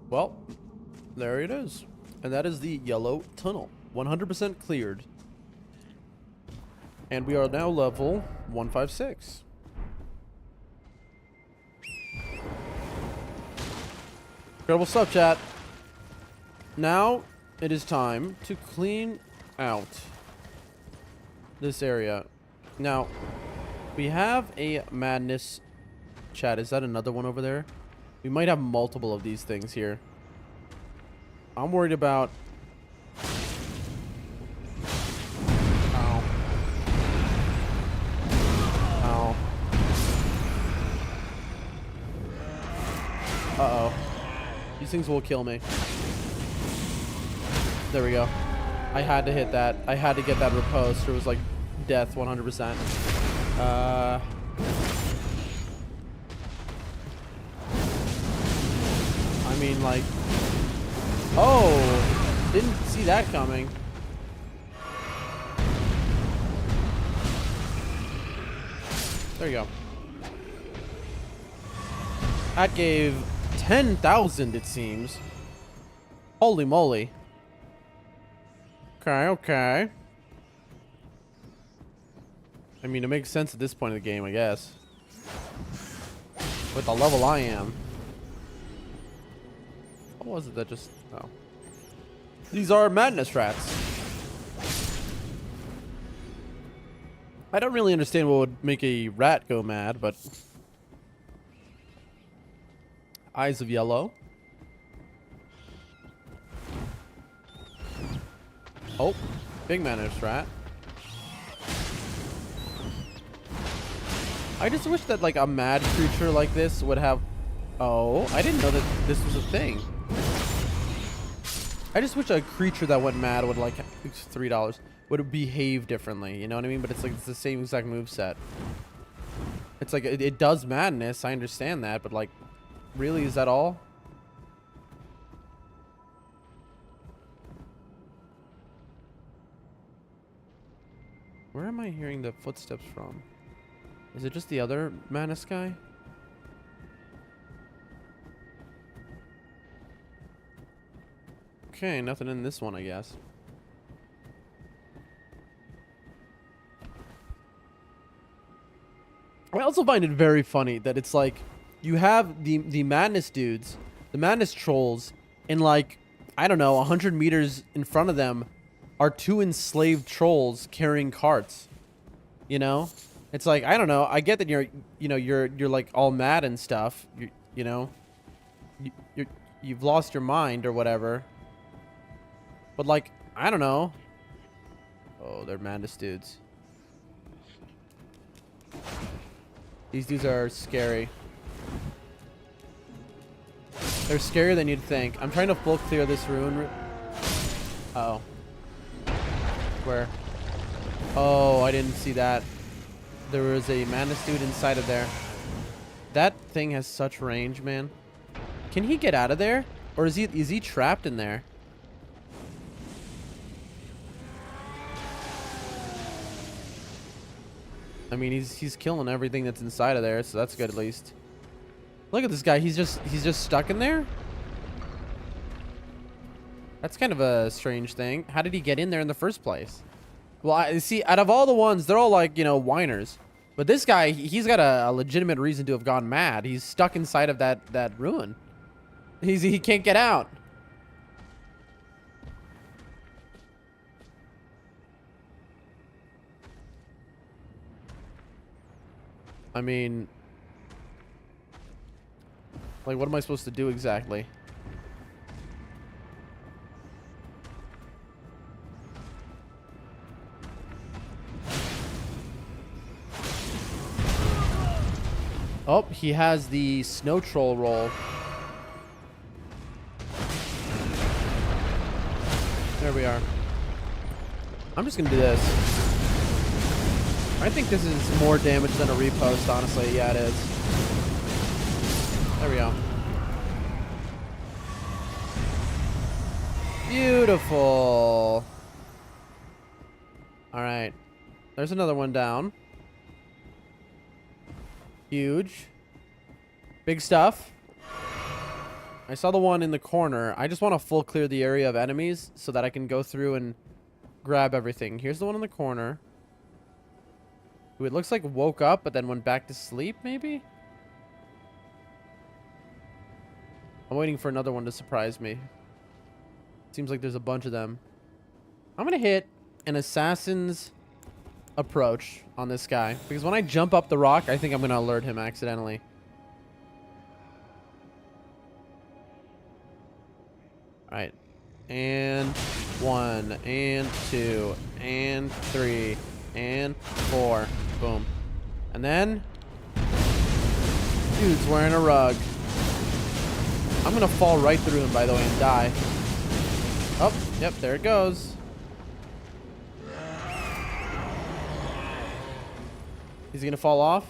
Well, there it is. And that is the yellow tunnel. 100% cleared. And we are now level 156. Incredible stuff, chat. Now it is time to clean out this area. Now, we have a madness. Chat, is that another one over there? We might have multiple of these things here. I'm worried about... Ow. Ow. Uh-oh. These things will kill me. There we go. I had to hit that. I had to get that riposte. It was like death 100%. I mean, like... Oh! Didn't see that coming. There you go. That gave 10,000, it seems. Holy moly. Okay, okay. I mean, it makes sense at this point of the game, I guess. With the level I am. What was it that just... Oh. These are madness rats. I don't really understand what would make a rat go mad, but... Eyes of yellow. Oh, big madness rat. I just wish that like a mad creature like this would have... Oh, I didn't know that this was a thing. I just wish a creature that went mad would like $3 would behave differently, you know what I mean? But it's like it's the same exact move set. It's like it does madness, I understand that, but like really, is that all? Where am I hearing the footsteps from? Is it just the other madness guy? Okay, nothing in this one, I guess. I also find it very funny that it's like you have the madness dudes, the madness trolls, and like I don't know, 100 meters in front of them are two enslaved trolls carrying carts. You know, it's like I don't know. I get that you're like all mad and stuff. You've lost your mind or whatever. But like I don't know. Oh, they're madness dudes. These dudes are scary. They're scarier than you'd think. I'm trying to full clear this ruin. Uh-oh. Where? Oh, I didn't see that. There was a madness dude inside of there. That thing has such range, man. Can he get out of there? Or is he trapped in there? I mean, he's killing everything that's inside of there, so that's good at least. Look at this guy. He's just stuck in there. That's kind of a strange thing. How did he get in there in the first place? Well, I see. Out of all the ones, they're all like whiners, but this guy, he's got a legitimate reason to have gone mad. He's stuck inside of that ruin. He can't get out. I mean, like, what am I supposed to do exactly? Oh, he has the snow troll roll. There we are. I'm just gonna do this. I think this is more damage than a repost, honestly. Yeah, it is. There we go. Beautiful. All right. There's another one down. Huge. Big stuff. I saw the one in the corner. I just want to full clear the area of enemies so that I can go through and grab everything. Here's the one in the corner. Who it looks like woke up but then went back to sleep, maybe? I'm waiting for another one to surprise me. Seems like there's a bunch of them. I'm going to hit an assassin's approach on this guy. Because when I jump up the rock, I think I'm going to alert him accidentally. Alright. And 1, and 2, and 3, and 4. Boom. And then... dude's wearing a rug. I'm going to fall right through him, by the way, and die. Oh, yep, there it goes. He's going to fall off.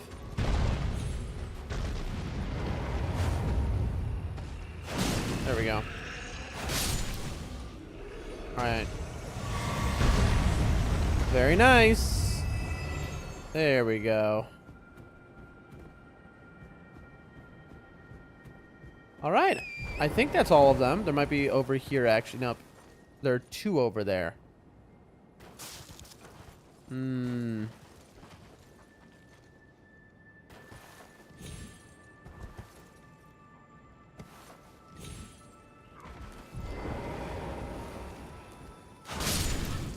There we go. Alright. Very nice. There we go. Alright. I think that's all of them. There might be over here, actually. Nope. There are 2 over there. Hmm.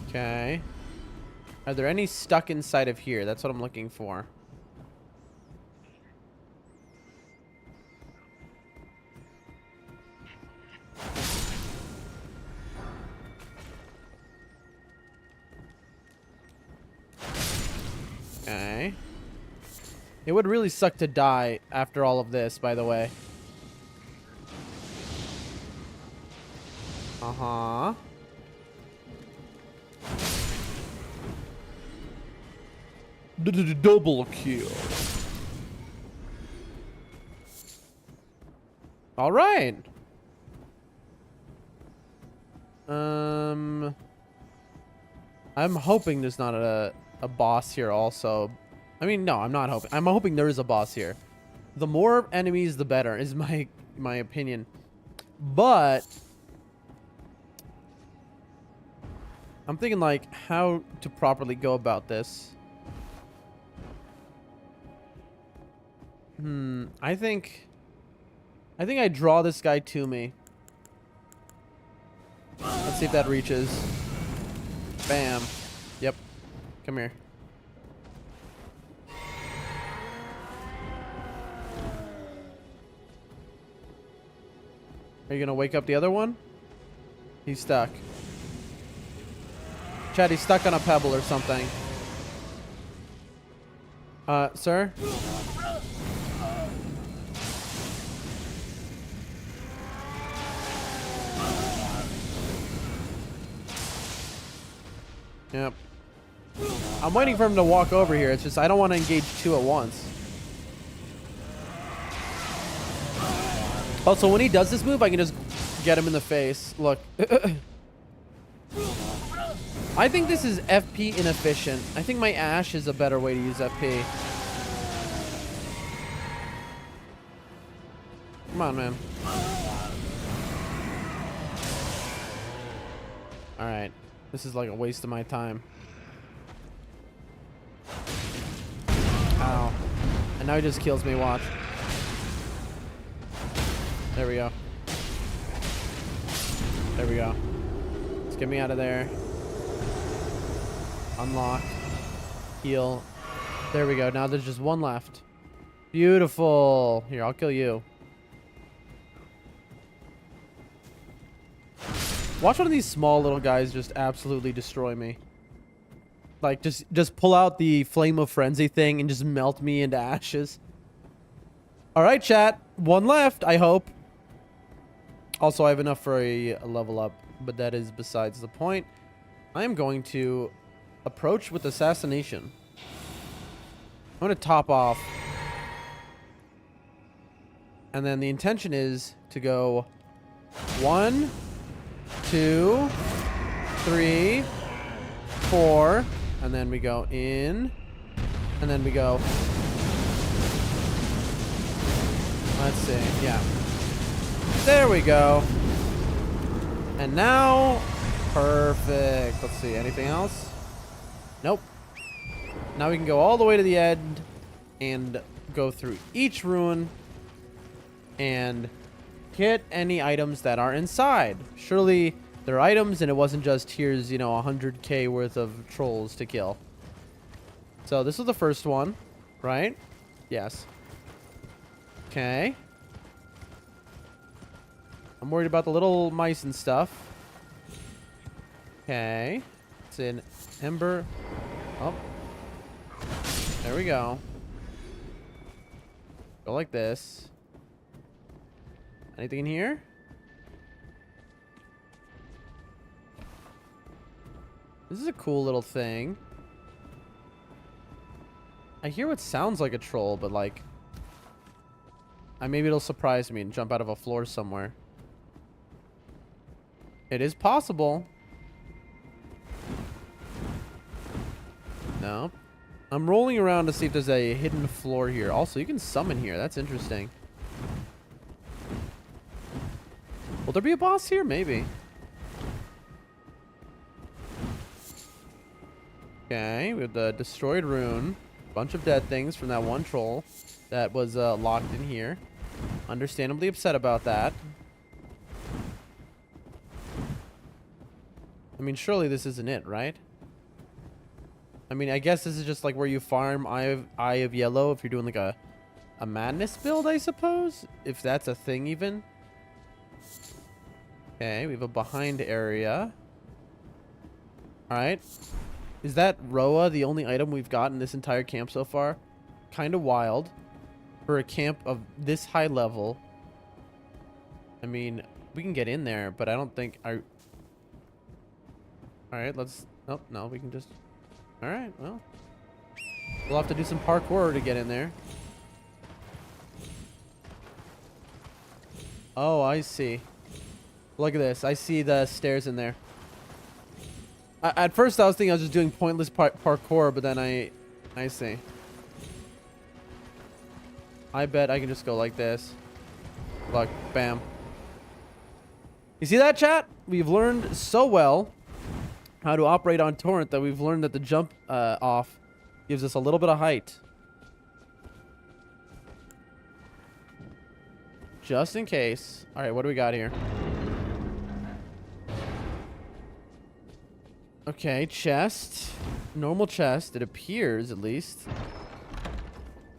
Okay. Are there any stuck inside of here? That's what I'm looking for. Okay. It would really suck to die after all of this, by the way. Uh-huh. Double kill. All right. I'm hoping there's not a boss here also. I mean, no, I'm not hoping. I'm hoping there is a boss here. The more enemies, the better, is my opinion. But I'm thinking like how to properly go about this. I think I draw this guy to me. Let's see if that reaches. Bam. Yep. Come here. Are you gonna wake up the other one? He's stuck. Chad, he's stuck on a pebble or something. Sir? Yep. I'm waiting for him to walk over here. It's just I don't want to engage 2 at once. Also, when he does this move, I can just get him in the face. Look. I think this is FP inefficient. I think my Ash is a better way to use FP. Come on, man. Alright. This is like a waste of my time. Ow. And now he just kills me, watch. There we go. There we go. Let's get me out of there. Unlock. Heal. There we go. Now there's just 1 left. Beautiful. Here, I'll kill you. Watch one of these small little guys just absolutely destroy me. Like, just pull out the Flame of Frenzy thing and just melt me into ashes. All right, chat. One left, I hope. Also, I have enough for a level up, but that is besides the point. I am going to approach with assassination. I'm going to top off. And then the intention is to go 1, 2, 3, 4, and then we go in, and then we go. Let's see, yeah. There we go. And now, perfect. Let's see, anything else? Nope. Now we can go all the way to the end and go through each ruin and get any items that are inside. Surely there are items and it wasn't just here's, you know, 100k worth of trolls to kill. So this was the first one, right? Yes. Okay. I'm worried about the little mice and stuff. Okay. It's an ember. Oh. There we go. Go like this. Anything in here? This is a cool little thing. I hear what sounds like a troll, but like... maybe it'll surprise me and jump out of a floor somewhere. It is possible. No. I'm rolling around to see if there's a hidden floor here. Also, you can summon here. That's interesting. Will there be a boss here? Maybe. Okay, we have the destroyed rune. Bunch of dead things from that one troll that was locked in here. Understandably upset about that. I mean, surely this isn't it, right? I mean, I guess this is just like where you farm Eye of Yellow if you're doing like a madness build, I suppose? If that's a thing even. Okay, we have a behind area. Alright. Is that Roa the only item we've got in this entire camp so far? Kind of wild. For a camp of this high level. I mean, we can get in there, but I don't think I... Alright, let's... Oh, no, we can just... Alright, well. We'll have to do some parkour to get in there. Oh, I see. Look at this. I see the stairs in there. At first, I was thinking I was just doing pointless parkour, but then I see. I bet I can just go like this. Look, bam. You see that, chat? We've learned so well how to operate on torrent that we've learned that the jump off gives us a little bit of height. Just in case. All right, what do we got here? Okay, chest. Normal chest, it appears at least.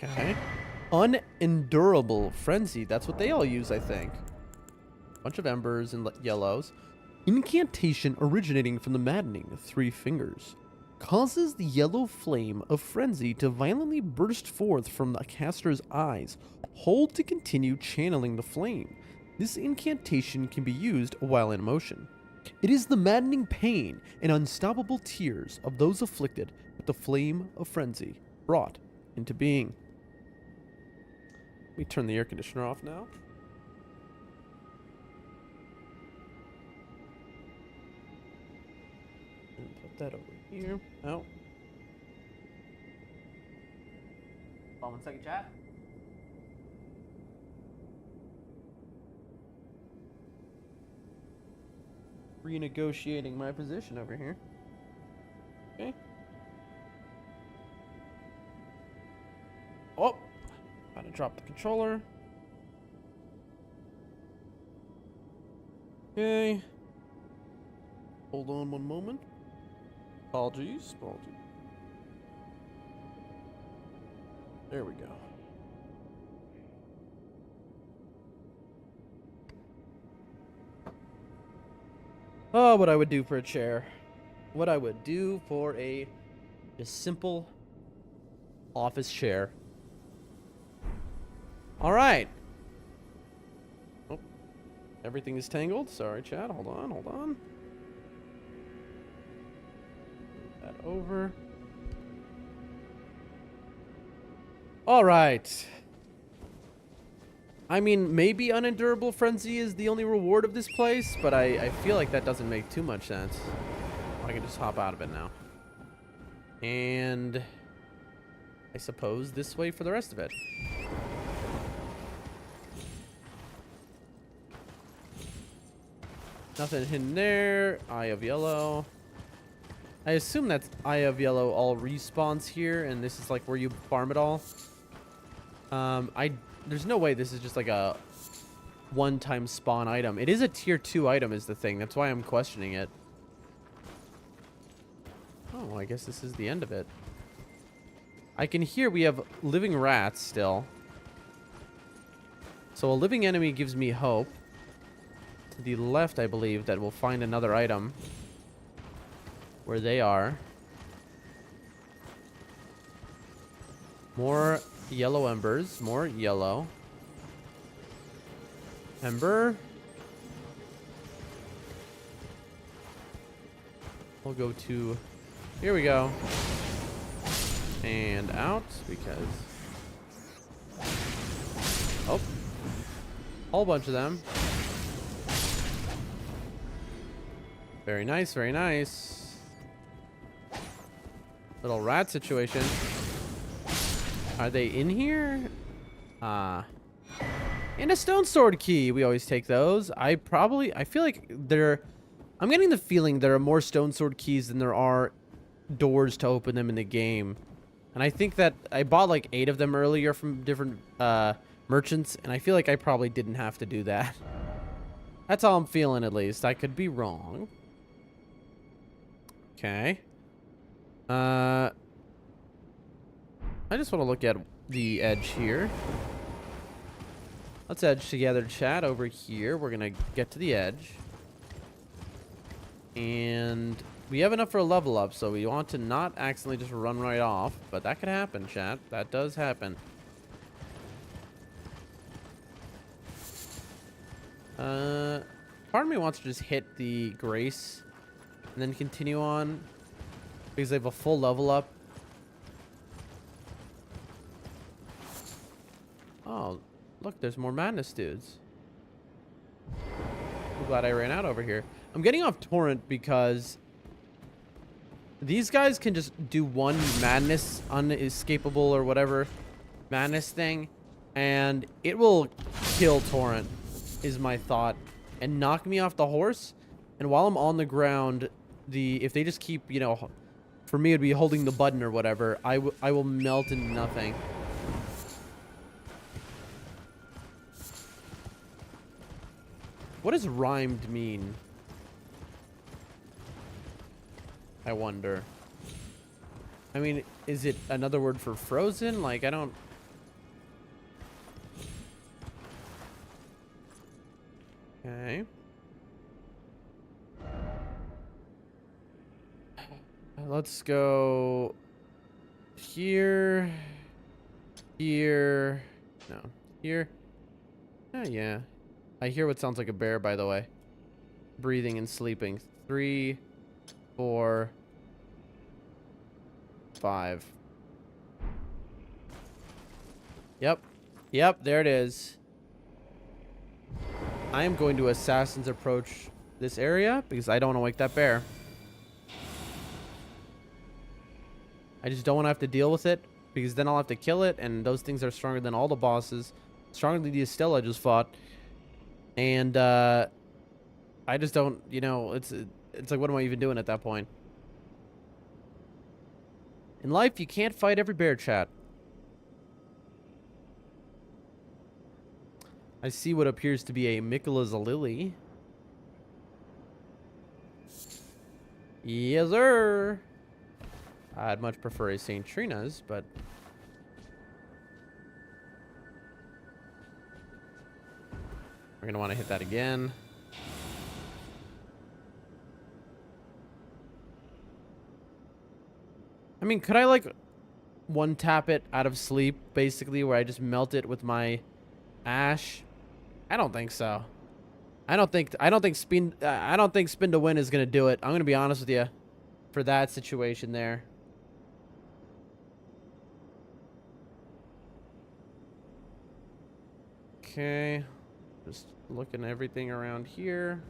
Okay. Unendurable frenzy. That's what they all use, I think. Bunch of embers and yellows. Incantation originating from the maddening 3 fingers. Causes the yellow flame of frenzy to violently burst forth from the caster's eyes. Hold to continue channeling the flame. This incantation can be used while in motion. It is the maddening pain and unstoppable tears of those afflicted with the flame of frenzy brought into being. Let me turn the air conditioner off now. And put that over here. Oh. Hold on 1 second, chat. Renegotiating my position over here. Okay. Oh, about to drop the controller. Okay. Hold on 1 moment. Apologies. There we go. Oh, what I would do for a chair. What I would do for a just simple office chair. All right. Oh, everything is tangled. Sorry, chat. Hold on, hold on. Move that over. All right. I mean, maybe unendurable frenzy is the only reward of this place, but I feel like that doesn't make too much sense. I can just hop out of it now. And I suppose this way for the rest of it. Nothing hidden there. Eye of Yellow. I assume that's Eye of Yellow all respawns here, and this is like where you farm it all. There's no way this is just like a one-time spawn item. It is a tier 2 item is the thing. That's why I'm questioning it. Oh, I guess this is the end of it. I can hear we have living rats still. So a living enemy gives me hope. To the left, I believe, that we'll find another item. Where they are. More yellow embers. More yellow. Ember. We'll go to... Here we go. And out, because... Oh. Whole bunch of them. Very nice, very nice. Little rat situation. Are they in here? And a stone sword key. We always take those. I feel like I'm getting the feeling there are more stone sword keys than there are doors to open them in the game. And I think that I bought like 8 of them earlier from different merchants, and I feel like I probably didn't have to do that. That's how I'm feeling, at least. I could be wrong. Okay. I just want to look at the edge here. Let's edge together, chat. Over here, we're gonna get to the edge. And we have enough for a level up, so we want to not accidentally just run right off. But that could happen, chat. That does happen. Part of me wants to just hit the Grace and then continue on because they have a full level up. Oh, look, there's more madness dudes. I'm glad I ran out over here. I'm getting off torrent because these guys can just do one madness, unescapable or whatever madness thing, and it will kill torrent, is my thought, and knock me off the horse. And while I'm on the ground, if they just keep, you know, for me it'd be holding the button or whatever, I will melt into nothing. What does rhymed mean? I wonder. I mean, is it another word for frozen? Like, I don't... Okay. Let's go here. Here. No. Here. Oh, yeah. I hear what sounds like a bear, by the way. Breathing and sleeping. 3, 4, 5. Yep. Yep, there it is. I am going to Assassin's approach this area because I don't want to wake that bear. I just don't want to have to deal with it because then I'll have to kill it, and those things are stronger than all the bosses. Stronger than the Estelle I just fought. And I just don't, you know, it's like, what am I even doing at that point? In life, you can't fight every bear, chat. I see what appears to be a Mikola's lily. Yes, sir. I'd much prefer a St. Trina's, but... we're going to want to hit that again. I mean, could I, like, one-tap it out of sleep, basically, where I just melt it with my Ash? I don't think so. I don't think spin to win is gonna do it. I'm gonna be honest with you, for that situation there. Okay, just looking at everything around here.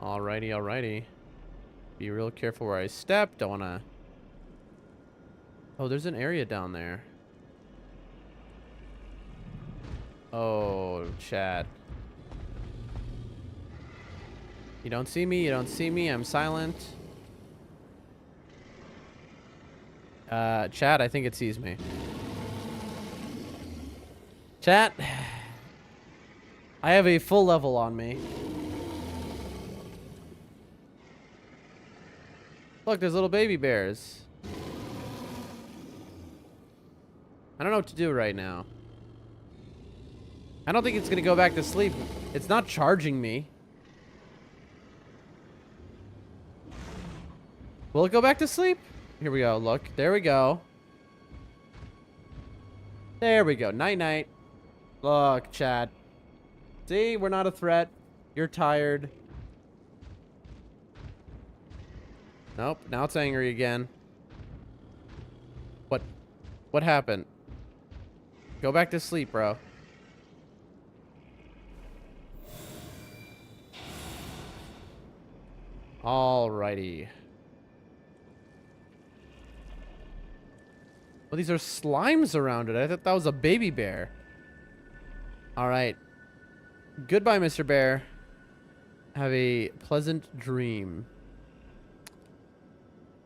Alrighty, alrighty. Be real careful where I step. Don't wanna... Oh, there's an area down there. Oh, chat. You don't see me, you don't see me, I'm silent. Chat, I think it sees me. Chat, I have a full level on me. Look, there's little baby bears. I don't know what to do right now. I don't think it's gonna go back to sleep. It's not charging me. Will it go back to sleep? Here we go. Look, there we go. There we go. Night night. Look, chat. See, we're not a threat. You're tired. Nope, now it's angry again. What happened? Go back to sleep, bro. Alrighty. Well, these are slimes around it. I thought that was a baby bear. Alright. Goodbye, Mr. Bear. Have a pleasant dream.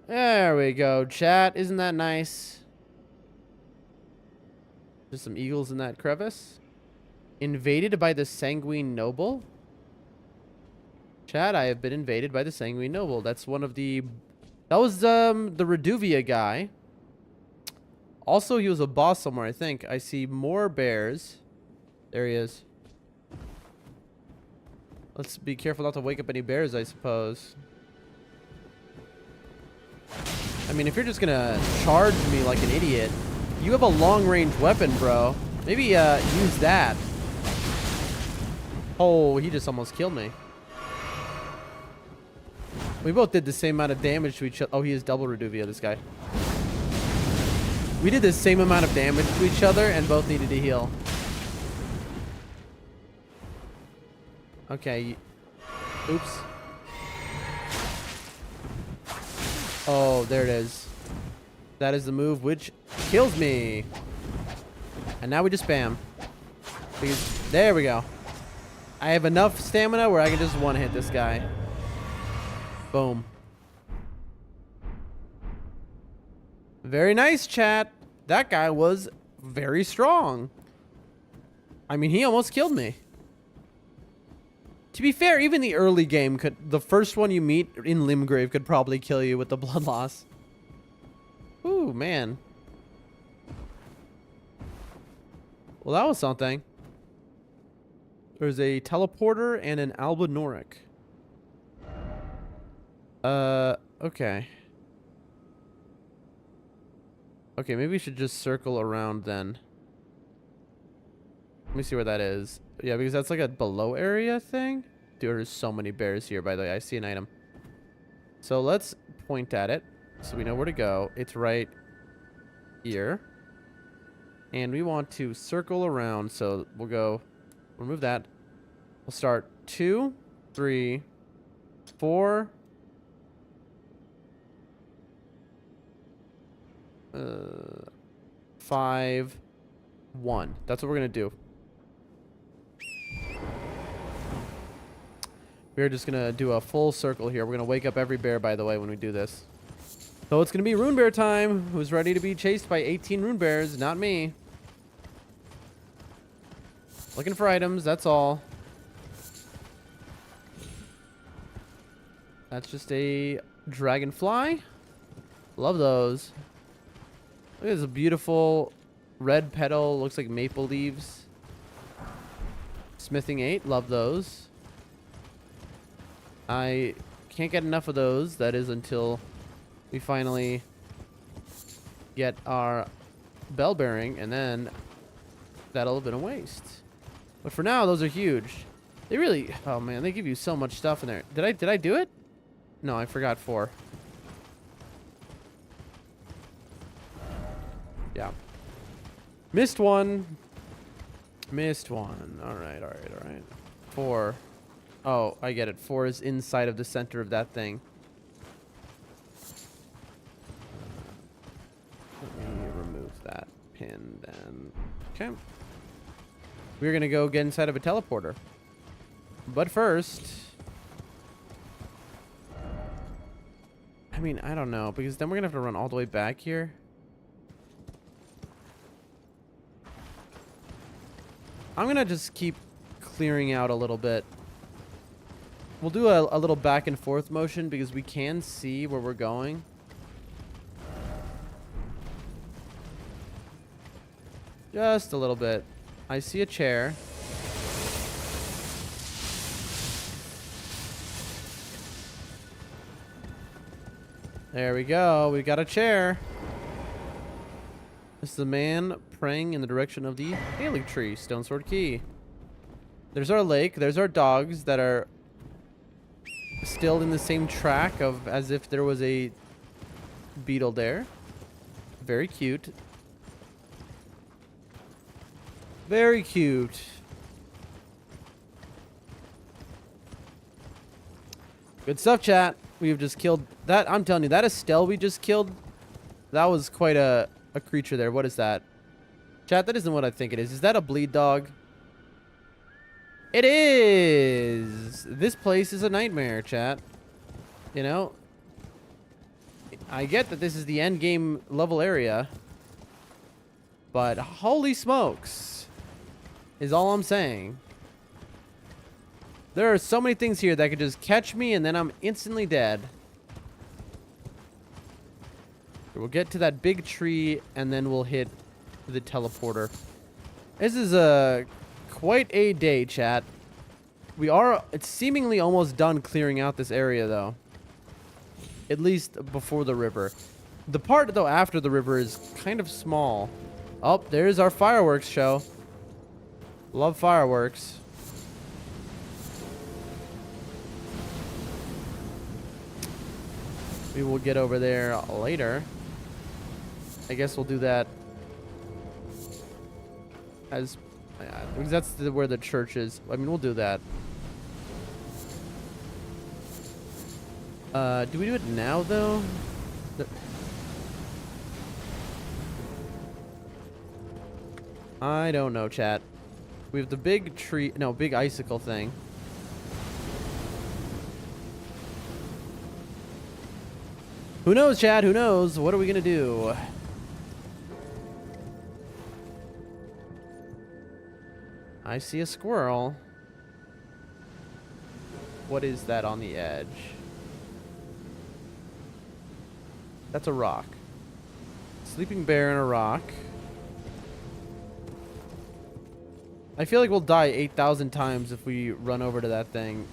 There we go, chat. Isn't that nice? There's some eagles in that crevice. Invaded by the Sanguine Noble? Chat, I have been invaded by the Sanguine Noble. That's one of the... That was, the Reduvia guy. Also, he was a boss somewhere, I think. I see more bears. There he is. Let's be careful not to wake up any bears, I suppose. I mean, if you're just gonna charge me like an idiot, you have a long-range weapon, bro. Maybe, use that. Oh, he just almost killed me. We both did the same amount of damage to each other. Oh, he is double Reduvia, this guy. We did the same amount of damage to each other and both needed to heal. Okay. Oops. Oh, there it is. That is the move which kills me. And now we just spam. Because, there we go. I have enough stamina where I can just one-hit this guy. Boom. Very nice, chat. That guy was very strong. I mean, he almost killed me. To be fair, even the early game could... The first one you meet in Limgrave could probably kill you with the blood loss. Ooh, man. Well, that was something. There's a teleporter and an albinoric. Okay. Okay, maybe we should just circle around then. Let me see where that is. Yeah, because that's like a below area thing. Dude, there's so many bears here, by the way. I see an item. So let's point at it so we know where to go. It's right here. And we want to circle around. So we'll go, remove that. We'll start 2, 3, 4. 5, 1. That's what we're gonna do. We're just gonna do a full circle here. We're gonna wake up every bear, by the way, when we do this. So it's gonna be Rune Bear time. Who's ready to be chased by 18 Rune Bears? Not me. Looking for items, that's all. That's just a dragonfly. Love those. Look at this beautiful red petal. Looks like maple leaves. Smithing 8. Love those. I Can't get enough of those. That is until we finally get our bell bearing, and then that'll have been a waste. But for now, those are huge. They really, oh man, they give you so much stuff in there. Did I do it? No, I forgot 4. Yeah. Missed one. Missed one. All right. 4. Oh, I get it. 4 is inside of the center of that thing. Let me remove that pin then. Okay. We're going to go get inside of a teleporter. But first, I mean, I don't know, because then we're going to have to run all the way back here. I'm going to just keep clearing out a little bit. We'll do a little back and forth motion because we can see where we're going. Just a little bit. I see a chair. There we go. We got a chair. This is a man praying in the direction of the Haley tree. Stone Sword Key. There's our lake. There's our dogs that are still in the same track of as if there was a beetle there. Very cute. Very cute. Good stuff, chat. We've just killed that. I'm telling you, that Estelle we just killed, that was quite a creature there. What is that? Chat, that isn't what I think it is. Is that a bleed dog? It is. This place is a nightmare, chat. You know, I get that this is the end game level area, but holy smokes is all I'm saying. There are so many things here that could just catch me and then I'm instantly dead. We'll get to that big tree and then we'll hit the teleporter. This is quite a day, chat. It's seemingly almost done clearing out this area though. At least before the river. The part though after the river is kind of small. Oh, there's our fireworks show. Love fireworks. We will get over there later. I guess we'll do that as because that's where the church is. I mean, we'll do that. Do we do it now though? I don't know, chat. We have the big tree, no, big icicle thing. Who knows, chat? Who knows? What are we gonna do? I see a squirrel. What is that on the edge? That's a rock. Sleeping bear and a rock. I feel like we'll die 8,000 times if we run over to that thing.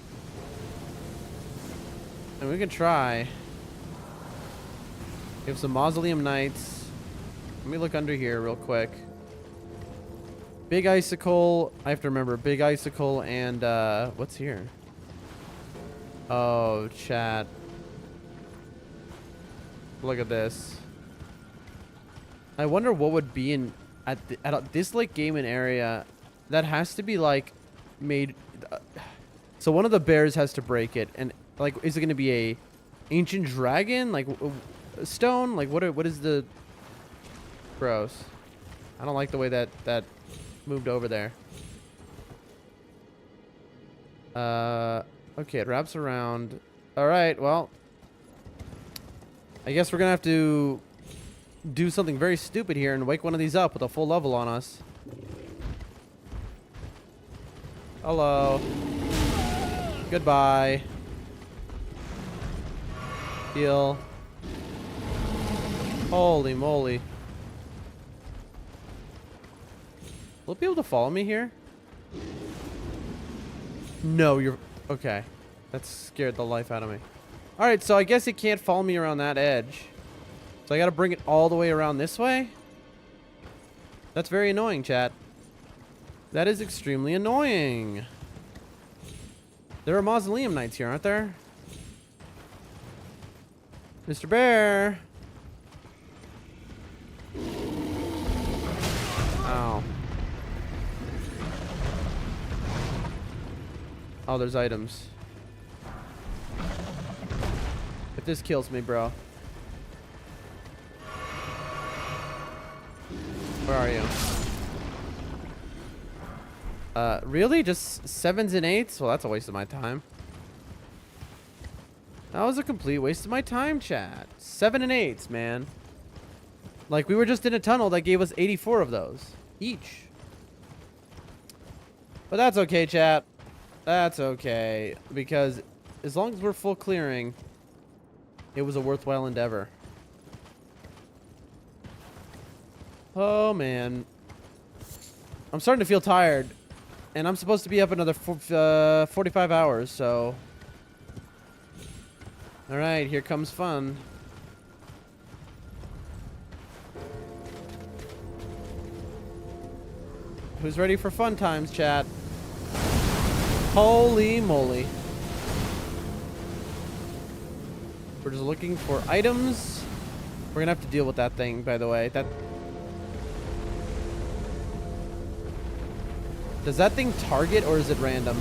And we can try. We have some Mausoleum Knights. Let me look under here real quick. Big icicle. I have to remember. Big icicle and what's here? Oh, chat. Look at this. I wonder what would be in at this like gaming area. That has to be like made. So one of the bears has to break it, and like, is it going to be a ancient dragon, like stone? Like what is the? Gross. I don't like the way that moved over there. Okay, it wraps around. All right, well, I guess we're gonna have to do something very stupid here and wake one of these up with a full level on us. Hello. Goodbye. Heal. Holy moly. Will it be able to follow me here? No, you're... Okay. That scared the life out of me. All right, so I guess it can't follow me around that edge. So I got to bring it all the way around this way? That's very annoying, chat. That is extremely annoying. There are mausoleum knights here, aren't there? Mr. Bear. Ow. Oh, there's items. If this kills me, bro. Where are you? Really? Just 7s and 8s? Well, that's a waste of my time. That was a complete waste of my time, chat. 7 and 8s, man. Like, we were just in a tunnel that gave us 84 of those each. But that's okay, chat. That's okay. Because as long as we're full clearing, it was a worthwhile endeavor. Oh, man. I'm starting to feel tired. And I'm supposed to be up another 45 hours, so... Alright, here comes fun. Who's ready for fun times, chat? Holy moly. We're just looking for items. We're gonna have to deal with that thing, by the way. Does that thing target or is it random?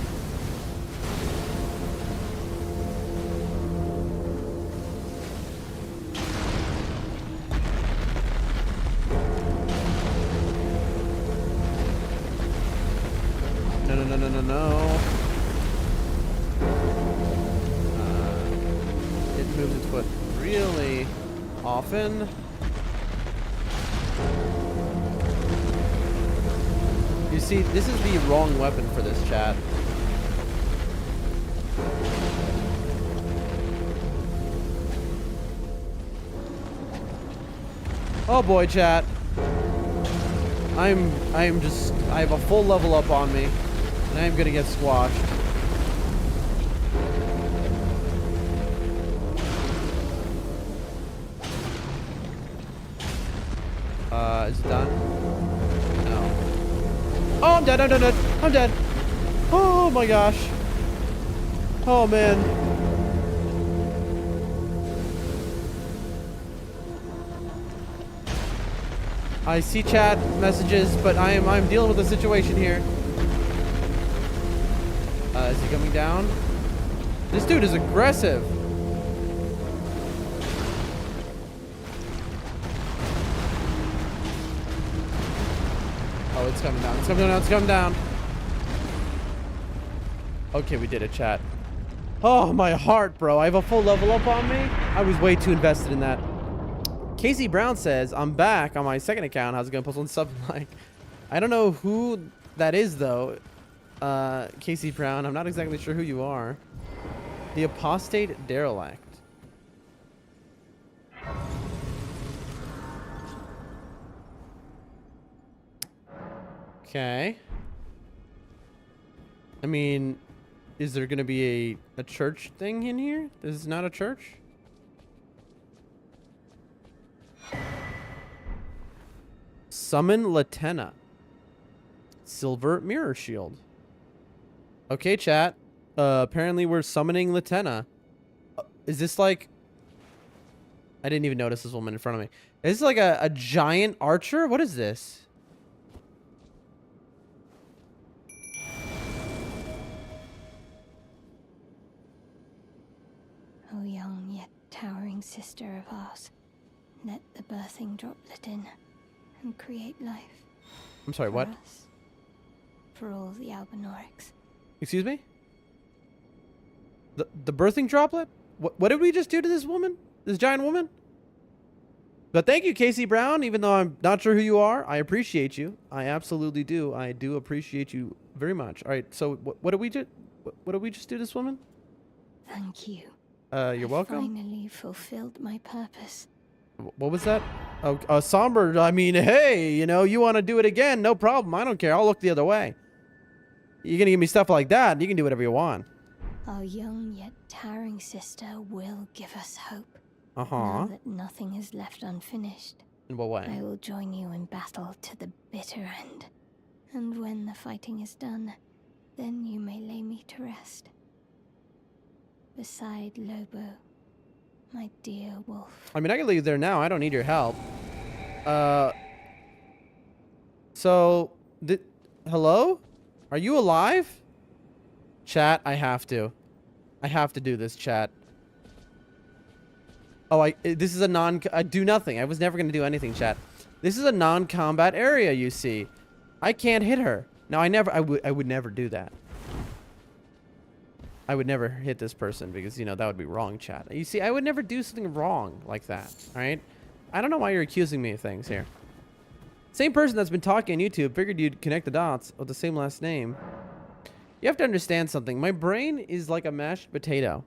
No. It moves its foot really often. You see, this is the wrong weapon for this, chat. Oh boy, chat. I have a full level up on me, and I am gonna get squashed. Is it done? No. Oh, I'm dead, I'm dead, I'm dead. Oh my gosh. Oh man. I see chat messages, but I'm dealing with a situation here. Is he coming down? This dude is aggressive. Oh, it's coming down. It's coming down. It's coming down. Okay, we did it, chat. Oh, my heart, bro. I have a full level up on me. I was way too invested in that. Casey Brown says, I'm back on my second account. How's it going? Post on something like... I don't know who that is, though. Casey Brown. I'm not exactly sure who you are. The apostate derelict. Okay. I mean, is there going to be a church thing in here? This is not a church? Summon Latena. Silver mirror shield. Okay, chat. Apparently we're summoning Latena. Is this like... I didn't even notice this woman in front of me. Is this like a giant archer? What is this?
O young yet towering sister of ours, let the birthing droplet in and create life.
I'm sorry, what?
Us, for all the Albinorics.
Excuse me? The birthing droplet? What did we just do to this woman? This giant woman? But thank you, Casey Brown. Even though I'm not sure who you are, I appreciate you. I absolutely do. I do appreciate you very much. All right, so what did we do? What did we just do to this woman?
Thank you.
You're welcome.
Finally fulfilled my purpose.
What was that? Oh, Somber. I mean, hey, you know, you want to do it again? No problem. I don't care. I'll look the other way. You're gonna give me stuff like that, you can do whatever you want.
Our young yet towering sister will give us hope.
Uh-huh.
Now that nothing is left unfinished,
In what way?
I will join you in battle to the bitter end. And when the fighting is done, then you may lay me to rest. Beside Lobo, my dear wolf.
I mean, I can leave there now. I don't need your help. So, hello? Are you alive? Chat, I have to. I have to do this, chat. Oh, this is a I do nothing. I was never going to do anything, chat. This is a non-combat area, you see. I can't hit her. Now, I would never do that. I would never hit this person because, you know, that would be wrong, chat. You see, I would never do something wrong like that, all right? I don't know why you're accusing me of things here. Same person that's been talking on YouTube. Figured you'd connect the dots with the same last name. You have to understand something. My brain is like a mashed potato.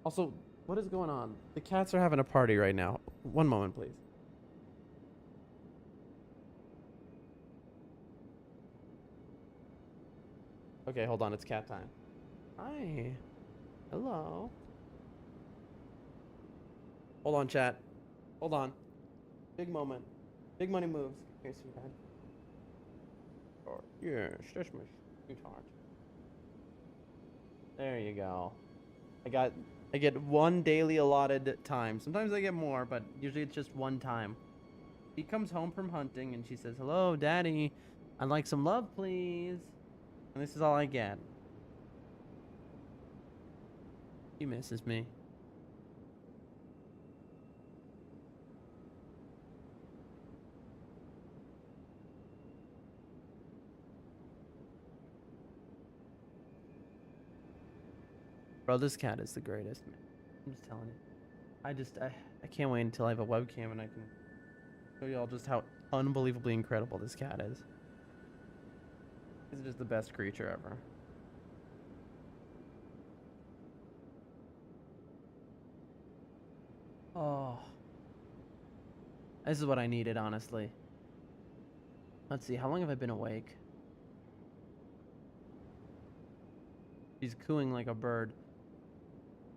Also, what is going on? The cats are having a party right now. One moment, please. Okay, hold on. It's cat time. Hi. Hello. Hold on, chat. Hold on. Big moment. Big money moves. Okay, sweetheart. Oh, yes, that's my sweetheart. There you go. I get one daily allotted time. Sometimes I get more, but usually it's just one time. She comes home from hunting and she says, "Hello, Daddy. I'd like some love, please." And this is all I get. She misses me. Bro, this cat is the greatest, man. I'm just telling you. I can't wait until I have a webcam and I can show you all just how unbelievably incredible this cat is. This is just the best creature ever. Oh. This is what I needed, honestly. Let's see, how long have I been awake? She's cooing like a bird.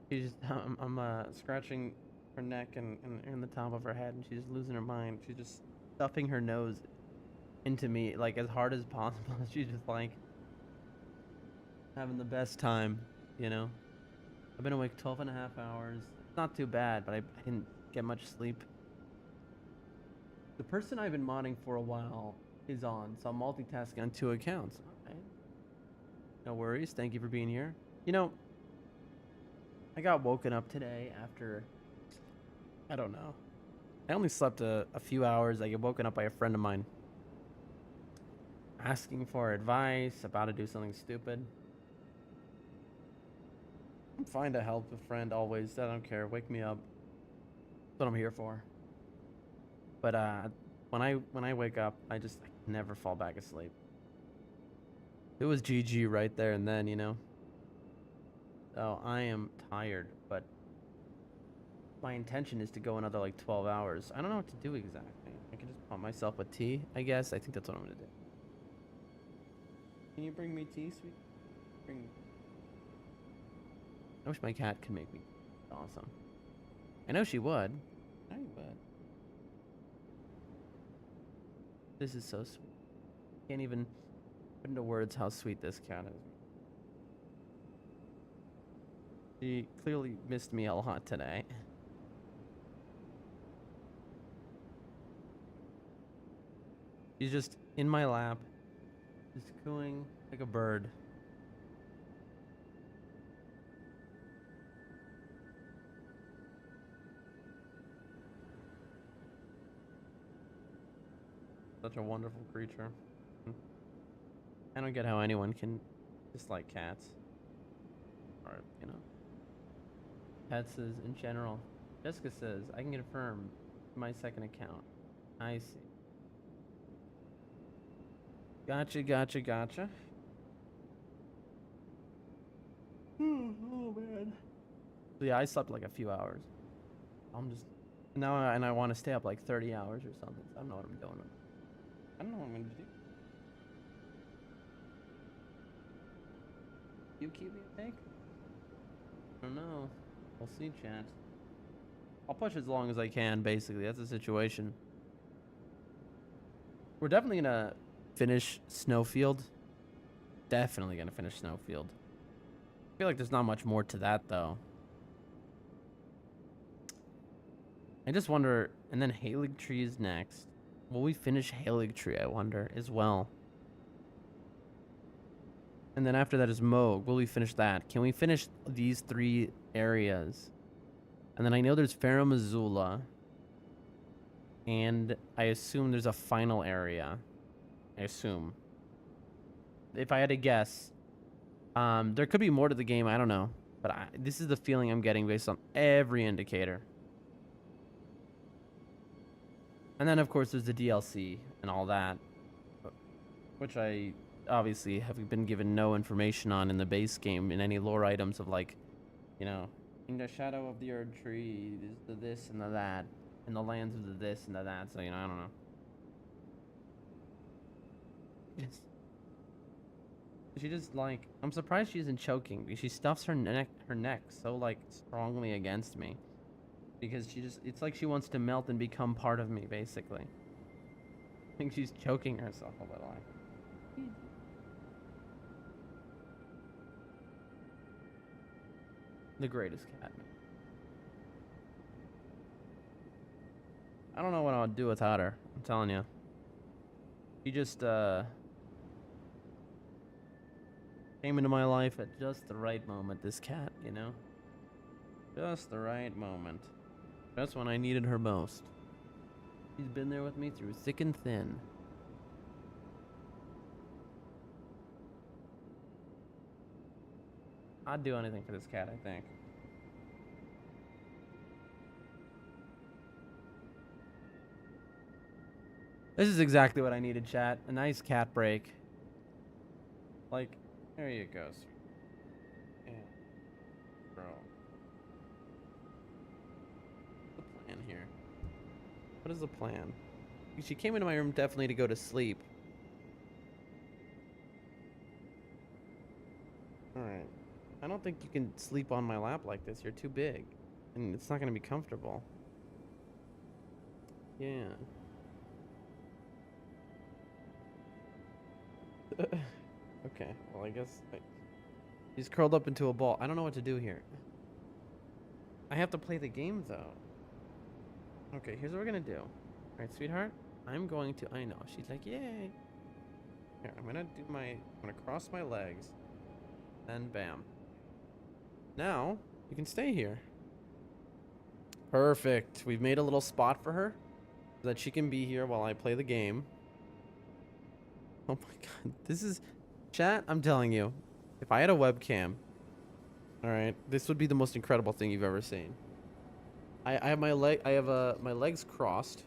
She's I'm scratching her neck and the top of her head, and she's just losing her mind. She's just stuffing her nose into me like as hard as possible. She's just like having the best time, you know. I've been awake 12 and a half hours. It's not too bad, but I didn't get much sleep. The person I've been modding for a while is on, so I'm multitasking on 2 accounts. Okay. No worries. Thank you for being here. You know, I got woken up today after, I don't know. I only slept a few hours. I get woken up by a friend of mine asking for advice about to do something stupid. I'm fine to help a friend always. I don't care. Wake me up. That's what I'm here for. But when I wake up, I never fall back asleep. It was GG right there and then, you know. So I am tired, but my intention is to go another like 12 hours. I don't know what to do exactly. I can just pump myself with tea, I guess. I think that's what I'm gonna do. Can you bring me tea, sweet? Bring me. I wish my cat could make me awesome. I know she would. I know you would. This is so sweet. Can't even put into words how sweet this cat is. She clearly missed me a lot today. She's just in my lap, just cooing like a bird. Such a wonderful creature. I don't get how anyone can dislike cats. Or, you know. Pets is in general. Jessica says, I can confirm my second account. I see. Gotcha. Oh, man. So yeah, I slept like a few hours. I'm just... Now I want to stay up like 30 hours or something. So I don't know what I'm doing. I don't know what I'm going to do. You keep me awake? I don't know. We'll see, chat. I'll push as long as I can, basically. That's the situation. We're definitely gonna finish Snowfield. Definitely gonna finish Snowfield. I feel like there's not much more to that, though. I just wonder, and then Halig Tree is next. Will we finish Halig Tree, I wonder, as well? And then after that is Moog. Will we finish that? Can we finish these 3 areas? And then I know there's Farum Azula. And I assume there's a final area. I assume. If I had to guess. There could be more to the game, I don't know. But this is the feeling I'm getting based on every indicator. And then, of course, there's the DLC and all that. Which I obviously have been given no information on in the base game in any lore items of, like, you know, in the shadow of the Erd Tree, there's the this and the that. In the lands of the this and the that. So, you know, I don't know. Yes. She just, like, I'm surprised she isn't choking because she stuffs her neck so, like, strongly against me. Because she just, it's like she wants to melt and become part of me, basically. I think she's choking herself a little. The greatest cat. I don't know what I'll do without her. I'm telling you. She just, came into my life at just the right moment, this cat, you know? Just the right moment. Just when I needed her most. She's been there with me through thick and thin. I'd do anything for this cat, I think. This is exactly what I needed, chat. A nice cat break. Like, there you go. Yeah. Bro. What's the plan here? What is the plan? She came into my room definitely to go to sleep. Alright. I don't think you can sleep on my lap like this. You're too big. And it's not going to be comfortable. Yeah. Okay, well, I guess he's curled up into a ball. I don't know what to do here. I have to play the game, though. Okay, here's what we're gonna do. All right, sweetheart, I'm going to, I know, she's like, yay. Here, I'm gonna cross my legs, and bam. Now, you can stay here. Perfect. We've made a little spot for her so that she can be here while I play the game. Oh my god, this is... Chat, I'm telling you, if I had a webcam, alright, this would be the most incredible thing you've ever seen. I have my legs crossed.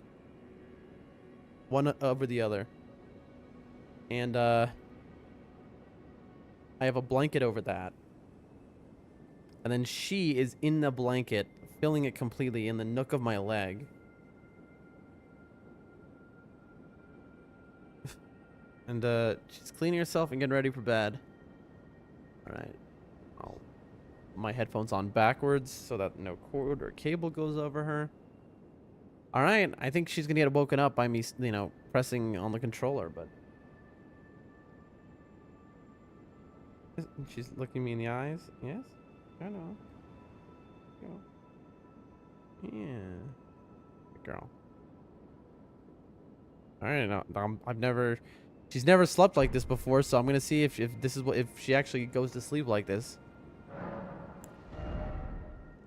One over the other. And, I have a blanket over that. And then she is in the blanket, filling it completely in the nook of my leg. And, she's cleaning herself and getting ready for bed. Alright. My headphones on backwards so that no cord or cable goes over her. Alright, I think she's gonna get woken up by me, you know, pressing on the controller, but... She's looking me in the eyes. Yes? I know. Yeah. Good girl. Alright, no, I've never... She's never slept like this before, so I'm gonna see if this is what, if she actually goes to sleep like this.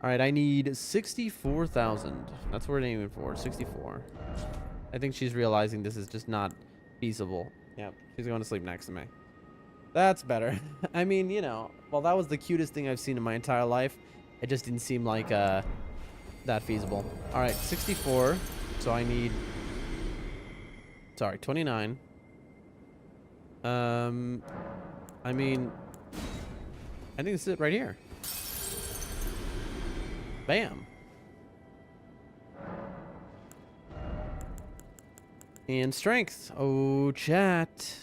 Alright, I need 64,000. That's what we're aiming for, 64. I think she's realizing this is just not feasible. Yep, she's going to sleep next to me. That's better. I mean, you know, well, that was the cutest thing I've seen in my entire life. It just didn't seem like that feasible. Alright, 64. So I need... Sorry, 29. I mean, I think this is it right here. Bam. And strength. Oh, chat.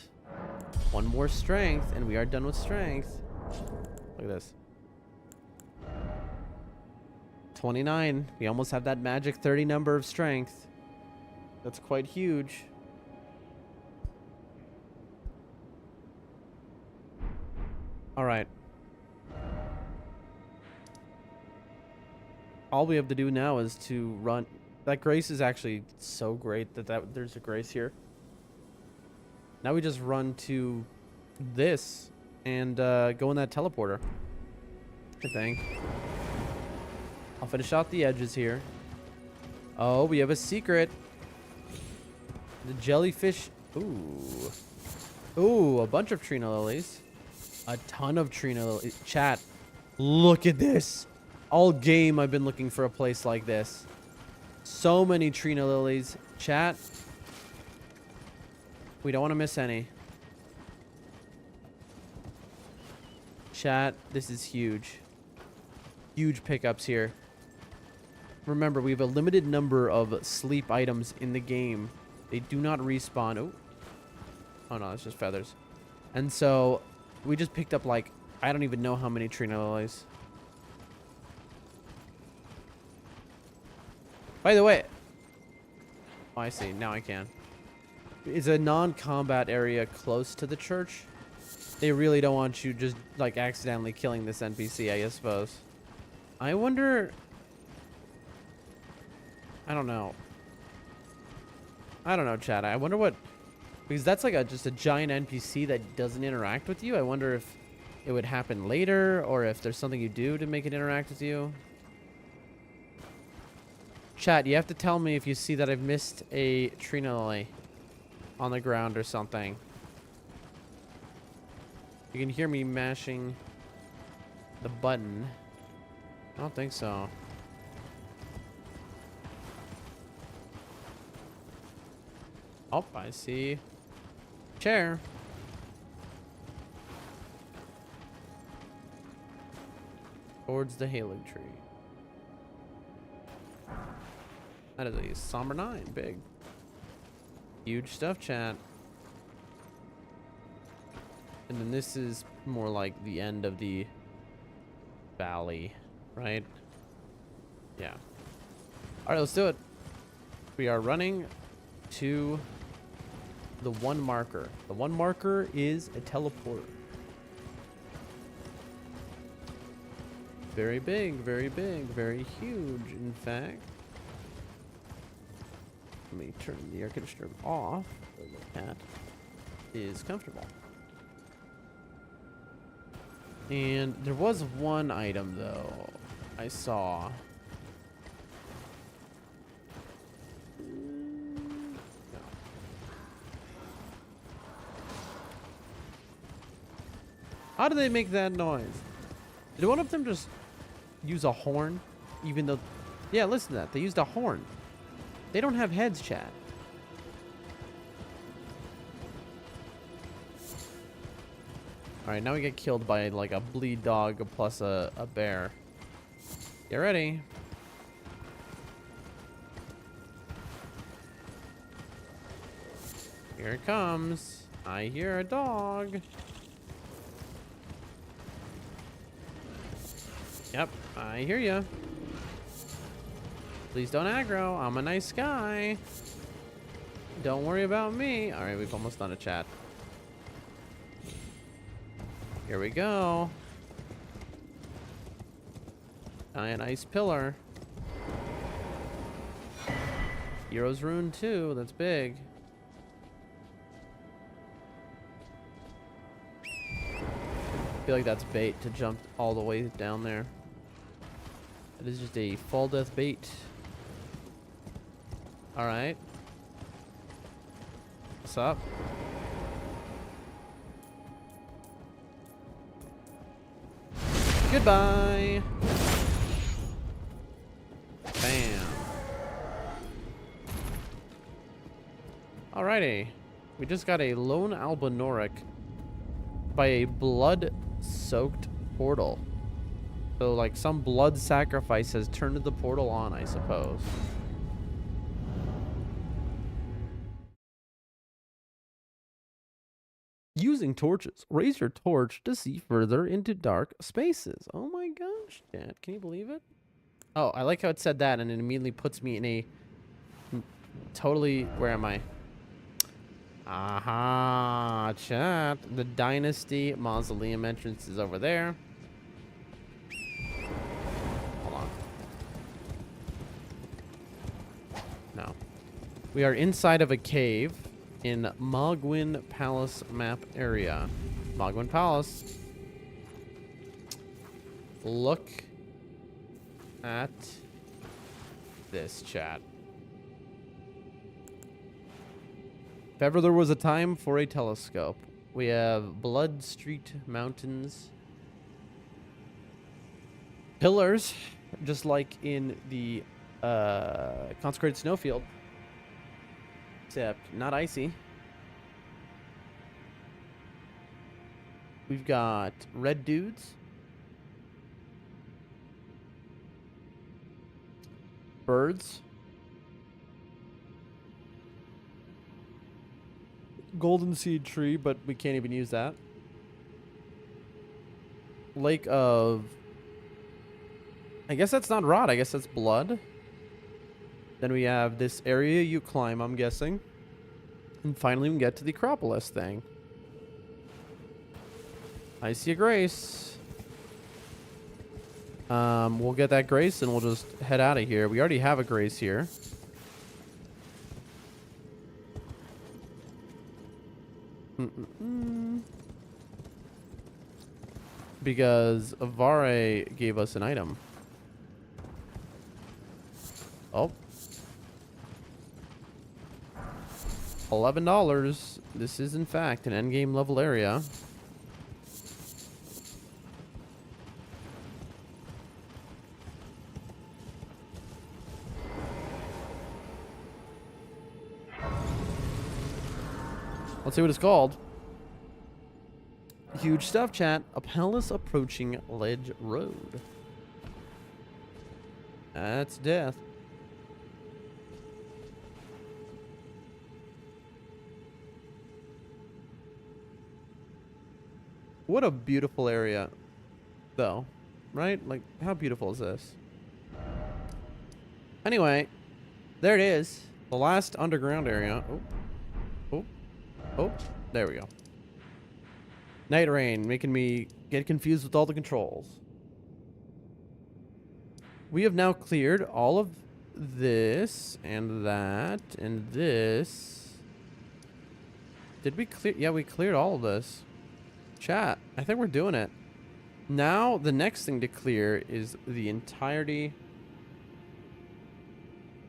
One more strength, and we are done with strength. Look at this. 29. We almost have that magic 30 number of strength. That's quite huge. All right. All we have to do now is to run. That grace is actually so great that there's a grace here. Now we just run to this and go in that teleporter. I think. I'll finish out the edges here. Oh, we have a secret. The jellyfish. Ooh. Ooh, a bunch of Trina lilies. A ton of Trina lilies. Chat, look at this. All game I've been looking for a place like this. So many Trina lilies. Chat. We don't want to miss any. Chat, this is huge. Huge pickups here. Remember, we have a limited number of sleep items in the game. They do not respawn. Oh. Oh no, it's just feathers. And so we just picked up like, I don't even know how many Trina lilies. By the way, oh, I see. Now I can. It's a non-combat area close to the church. They really don't want you just like accidentally killing this NPC, I suppose. I wonder. I don't know. I don't know, chat. I wonder what, because that's like just a giant NPC that doesn't interact with you. I wonder if it would happen later or if there's something you do to make it interact with you. Chat, you have to tell me if you see that I've missed a Trina lily on the ground or something. You can hear me mashing the button. I don't think so. Oh, I see. Chair. Towards the halo tree. That is a somber 9. Big. Huge stuff, chat. And then this is more like the end of the valley, right? Yeah. All right, let's do it. We are running to the one marker. The one marker is a teleporter. Very big, very big, very huge, in fact. Let me turn the air conditioner off so the cat is comfortable. And there was one item, though, I saw. How do they make that noise? Did one of them just use a horn? Even though... Yeah, listen to that. They used a horn. They don't have heads, chat. Alright, now we get killed by like a bleed dog plus a bear. Get ready. Here it comes. I hear a dog. Yep, I hear you. Please don't aggro. I'm a nice guy. Don't worry about me. All right, we've almost done a chat. Here we go. Giant ice pillar. Hero's Rune 2. That's big. I feel like that's bait to jump all the way down there. It is just a fall death bait. All right. What's up? Goodbye. Bam. Alrighty. We just got a lone albinoric by a blood-soaked portal. So, like, some blood sacrifice has turned the portal on, I suppose. Using torches. Raise your torch to see further into dark spaces. Oh my gosh, Dad. Can you believe it? Oh, I like how it said that and it immediately puts me in a totally... Where am I? Aha, chat. The Dynasty Mausoleum entrance is over there. Hold on. No. We are inside of a cave in Mogwin Palace map area. Mogwin Palace. Look at this, chat. If ever there was a time for a telescope, we have Blood Street Mountains. Pillars, just like in the consecrated snowfield. Except not icy. We've got red dudes. Birds. Golden seed tree, but we can't even use that. Lake of... I guess that's not rot. I guess that's blood. Then we have this area you climb, I'm guessing. And finally we can get to the Acropolis thing. I see a grace. We'll get that grace and we'll just head out of here. We already have a grace here. Because Avare gave us an item. Oh. $11. This is in fact an endgame level area. Let's see what it's called. Huge stuff, chat. A palace approaching ledge road. That's death. What a beautiful area, though. Right? Like, how beautiful is this? Anyway, there it is. The last underground area. Oh. Oh. Oh. There we go. Night rain, making me get confused with all the controls. We have now cleared all of this and that and this. Did we clear? Yeah, we cleared all of this. Chat, I think we're doing it. Now, the next thing to clear is the entirety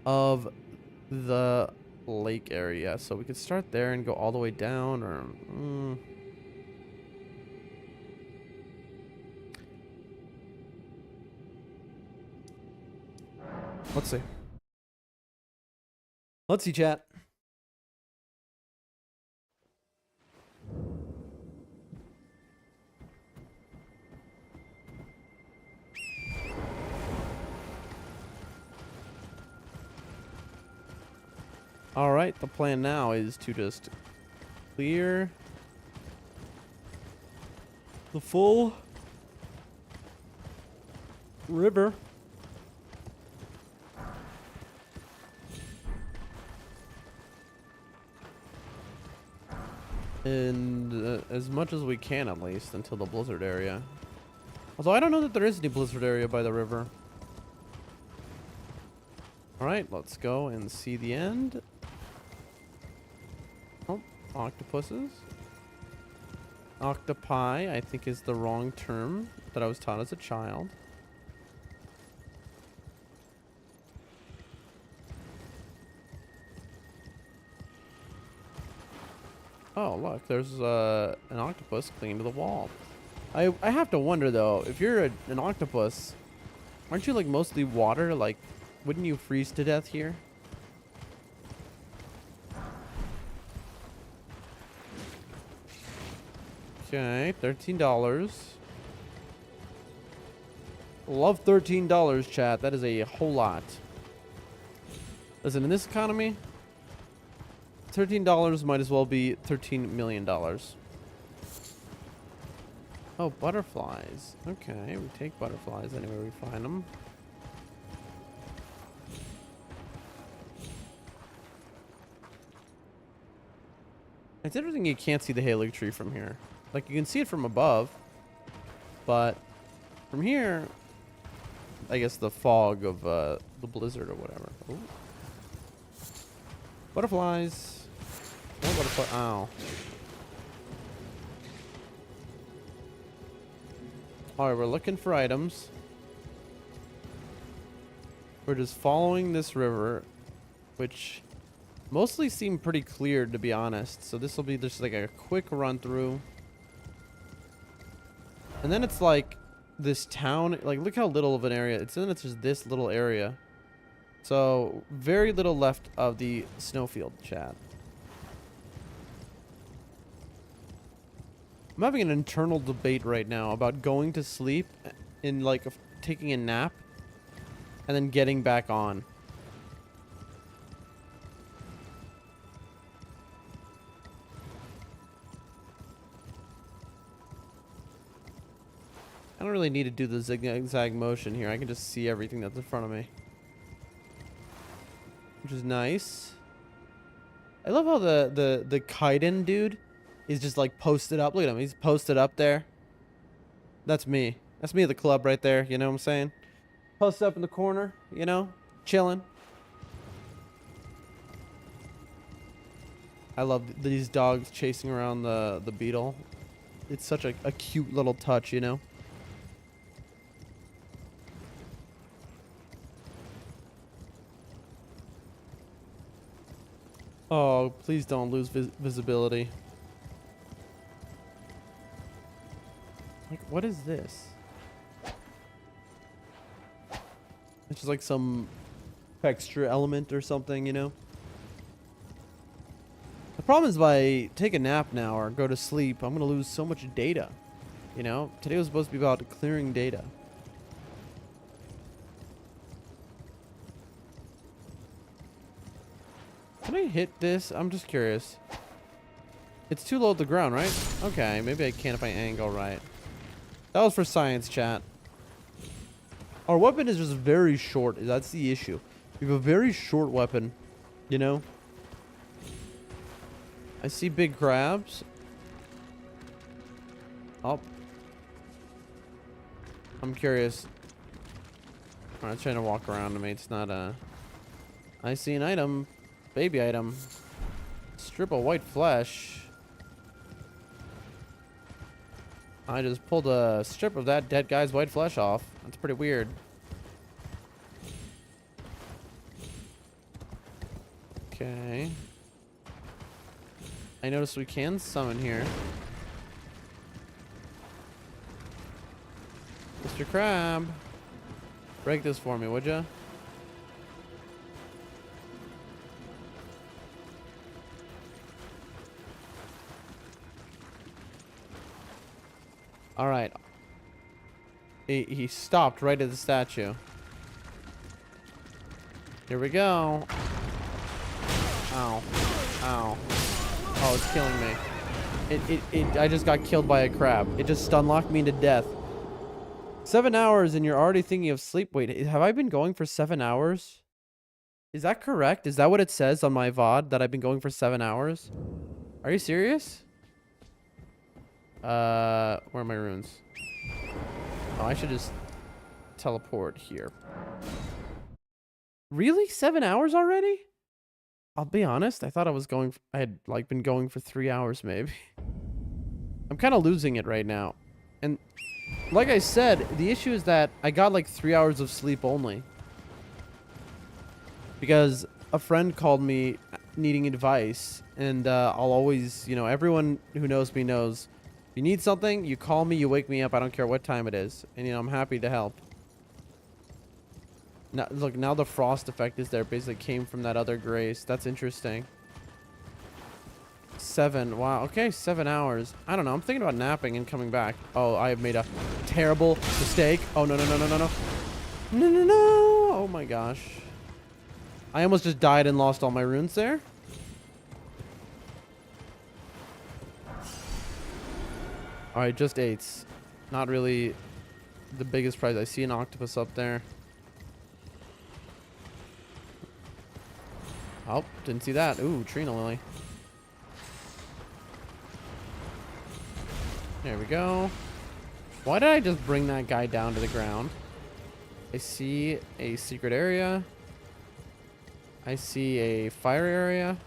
of the lake area. So we could start there and go all the way down, or... Let's see. Let's see, chat. All right, the plan now is to just clear the full river. And as much as we can, at least, until the blizzard area. Although I don't know that there is any blizzard area by the river. Alright, let's go and see the end. Oh, octopuses. Octopi, I think, is the wrong term that I was taught as a child. Oh, look, there's an octopus clinging to the wall. I have to wonder, though, if you're an octopus, aren't you, like, mostly water? Like, wouldn't you freeze to death here? Okay, $13. Love $13, chat. That is a whole lot. Listen, in this economy, $13 might as well be $13 million. Oh, butterflies. Okay, we take butterflies anywhere we find them. It's interesting you can't see the Halig tree from here. Like, you can see it from above, but from here, I guess the fog of the blizzard or whatever. Ooh. Butterflies. More butterfly. Ow. Alright, we're looking for items. We're just following this river, which mostly seem pretty clear, to be honest. So this will be just like a quick run through. And then it's like this town, like look how little of an area. It's just this little area. So very little left of the snowfield, chat. I'm having an internal debate right now about going to sleep in like taking a nap and then getting back on. I don't really need to do the zigzag motion here. I can just see everything that's in front of me, which is nice. I love how the Kaiden dude is just like posted up. Look at him. He's posted up there. That's me. That's me at the club right there. You know what I'm saying? Posted up in the corner, you know, chilling. I love these dogs chasing around the beetle. It's such a cute little touch, you know? Oh, please don't lose visibility. Like, what is this? It's just like some texture element or something, you know? The problem is if I take a nap now or go to sleep, I'm going to lose so much data. You know? Today was supposed to be about clearing data. Can I hit this? I'm just curious. It's too low to the ground, right? Okay, maybe I can if I angle right. That was for science, chat. Our weapon is just very short. That's the issue. We have a very short weapon, you know? I see big crabs. Oh. I'm curious. I'm trying to walk around to me. It's not a... I see an item. Baby item. Strip of white flesh. I just pulled a strip of that dead guy's white flesh off. That's pretty weird. Okay. I noticed we can summon here. Mr. Crab. Break this for me, would ya? All right. He stopped right at the statue. Here we go. Ow. Ow. Oh, it's killing me. I just got killed by a crab. It just stun locked me to death. 7 hours and you're already thinking of sleep. Wait, have I been going for 7 hours? Is that correct? Is that what it says on my VOD, that I've been going for 7 hours? Are you serious? Where are my runes? Oh, I should just teleport here. Really? 7 hours already? I'll be honest. I thought I had like been going for 3 hours maybe. I'm kind of losing it right now. And like I said, the issue is that I got like 3 hours of sleep only. Because a friend called me needing advice. And I'll always, you know, everyone who knows me knows, if you need something, you call me, you wake me up. I don't care what time it is. And, you know, I'm happy to help. Now, look, now the frost effect is there. Basically came from that other grace. That's interesting. 7. Wow. Okay, 7 hours. I don't know. I'm thinking about napping and coming back. Oh, I have made a terrible mistake. Oh, no, no, no, no, no, no. No, no, no. Oh, my gosh. I almost just died and lost all my runes there. All right, just 8s. Not really the biggest prize. I see an octopus up there. Oh, didn't see that. Ooh, Trina Lily. There we go. Why did I just bring that guy down to the ground? I see a secret area. I see a fire area.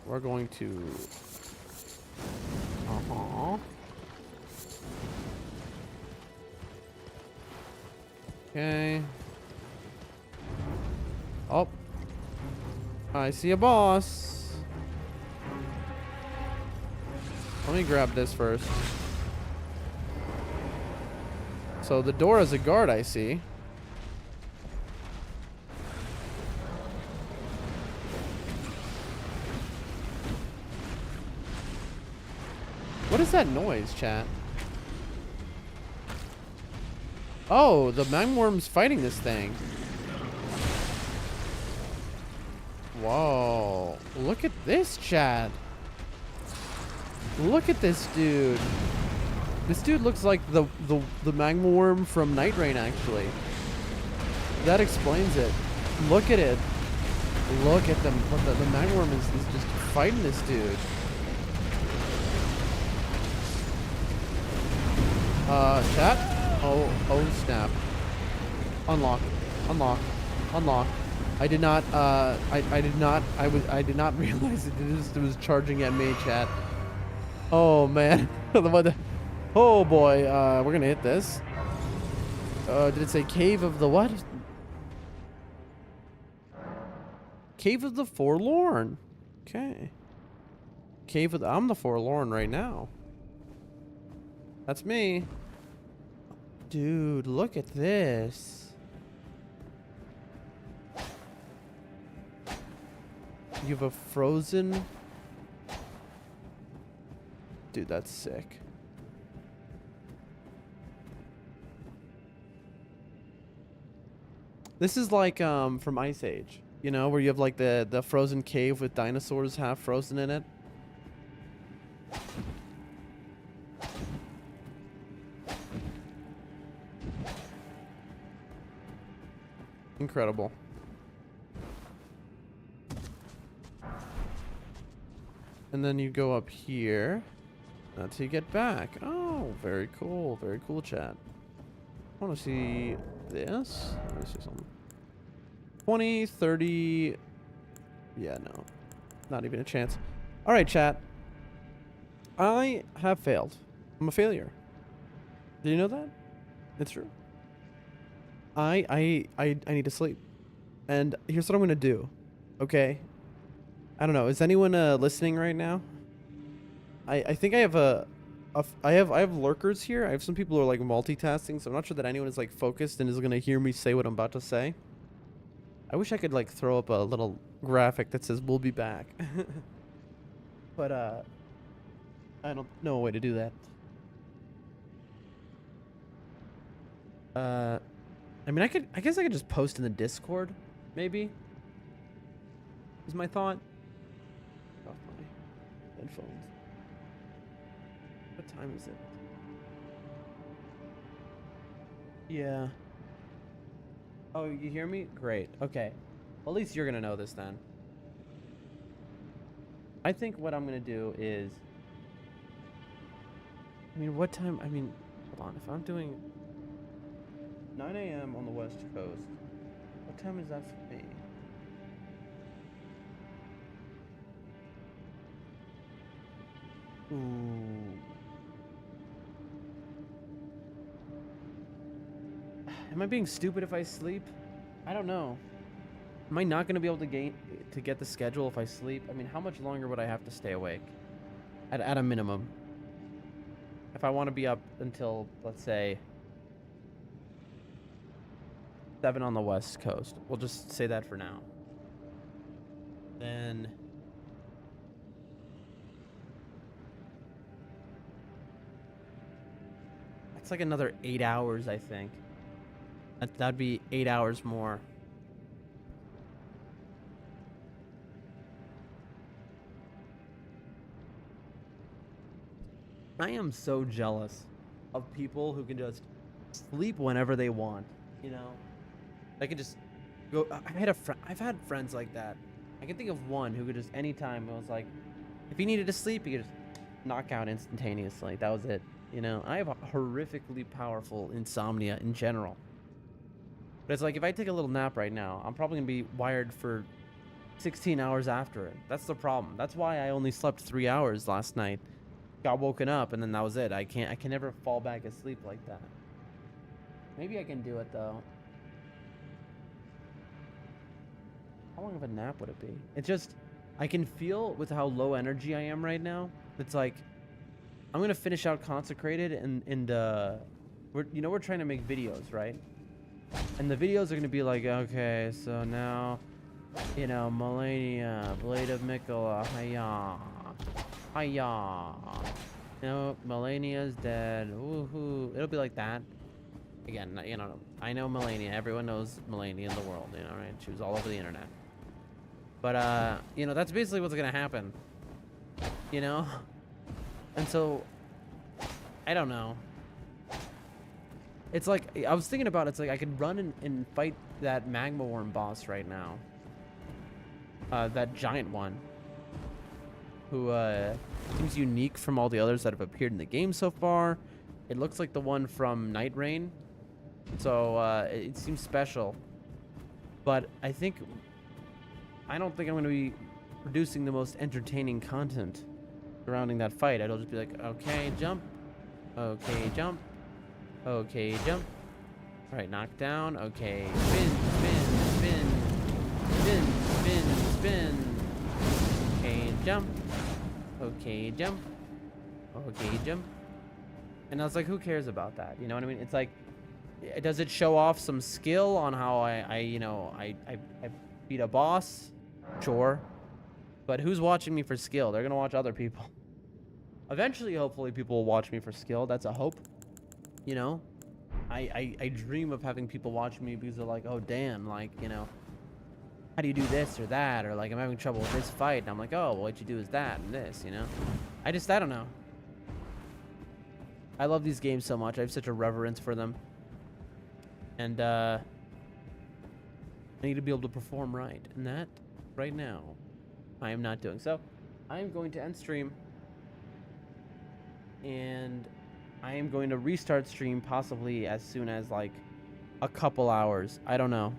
We're going to... Okay. Oh. I see a boss. Let me grab this first. So the door is a guard, I see. What is that noise, chat? Oh, the magworm's fighting this thing. Whoa. Look at this, chat. Look at this dude. This dude looks like the magworm from Night Rain, actually. That explains it. Look at it. Look at them. The magworm is just fighting this dude. Chat? Oh snap. Unlock. Unlock. Unlock. I did not realize it was charging at me, chat. Oh man. Oh boy, we're gonna hit this. Did it say Cave of the what? Cave of the Forlorn. Okay. Cave of the... I'm the Forlorn right now. That's me. Dude, look at this. You have a frozen... Dude, that's sick. This is like from Ice Age, you know, where you have like the frozen cave with dinosaurs half frozen in it. Incredible. And then you go up here. That's how you get back. Oh, very cool. Very cool, chat. I want to see this. Let me see something. 20, 30. Yeah, no. Not even a chance. All right, chat. I have failed. I'm a failure. Did you know that? It's true. I need to sleep. And here's what I'm going to do. Okay? I don't know. Is anyone listening right now? I think I have I have lurkers here. I have some people who are like multitasking, so I'm not sure that anyone is like focused and is gonna hear me say what I'm about to say. I wish I could like throw up a little graphic that says "We'll be back," but I don't know a way to do that. I mean, I guess I could just post in the Discord, maybe. Is my thought. Off my headphones. What time is it? Yeah. Oh, you hear me? Great. Okay. Well, at least you're gonna know this then. I think what I'm gonna do is... I mean, what time... I mean, hold on. If I'm doing 9 a.m. on the West Coast, what time is that for me? Ooh. Am I being stupid if I sleep? I don't know. Am I not going to be able to get the schedule if I sleep? I mean, how much longer would I have to stay awake? At a minimum. If I want to be up until, let's say, 7 on the West Coast. We'll just say that for now. Then... It's like another 8 hours, I think. That'd be 8 hours more. I am so jealous of people who can just sleep whenever they want. You know, I could just go. I've had friends like that. I can think of one who could just anytime. It was like, if he needed to sleep, he could just knock out instantaneously. That was it. You know, I have a horrifically powerful insomnia in general. But it's like if I take a little nap right now, I'm probably gonna be wired for 16 hours after it. That's the problem. That's why I only slept 3 hours last night. Got woken up and then that was it. I can never fall back asleep like that. Maybe I can do it though. How long of a nap would it be? It's just, I can feel with how low energy I am right now. It's like, I'm gonna finish out Consecrated and we're trying to make videos, right? And the videos are gonna be like, okay, so now, you know, Melania, Blade of Mikola, hiya, hiya. You know, Melania's dead. Woohoo! It'll be like that. Again, you know, I know Melania. Everyone knows Melania in the world. You know, right? She was all over the internet. But you know, that's basically what's gonna happen. You know, and so I don't know. It's like I was thinking about. It's like I could run and fight that magma worm boss right now. That giant one. Who seems unique from all the others that have appeared in the game so far. It looks like the one from Night Rain. So it seems special. But I don't think I'm going to be producing the most entertaining content surrounding that fight. It'll just be like, okay, jump. Okay, jump. Okay, jump. All right, knock down. Okay, spin, spin, spin. Spin, spin, spin. Okay, jump. Okay, jump. Okay, jump. And I was like, who cares about that? You know what I mean? It's like, does it show off some skill on how I beat a boss? Sure. But who's watching me for skill? They're gonna watch other people. Eventually, hopefully, people will watch me for skill. That's a hope. You know? I dream of having people watch me because they're like, oh, damn, like, you know, how do you do this or that? Or like, I'm having trouble with this fight. And I'm like, oh, well, what you do is that and this, you know? I don't know. I love these games so much. I have such a reverence for them. And I need to be able to perform right. And that, right now, I am not doing. So, I am going to end stream. And I am going to restart stream possibly as soon as, like, a couple hours. I don't know.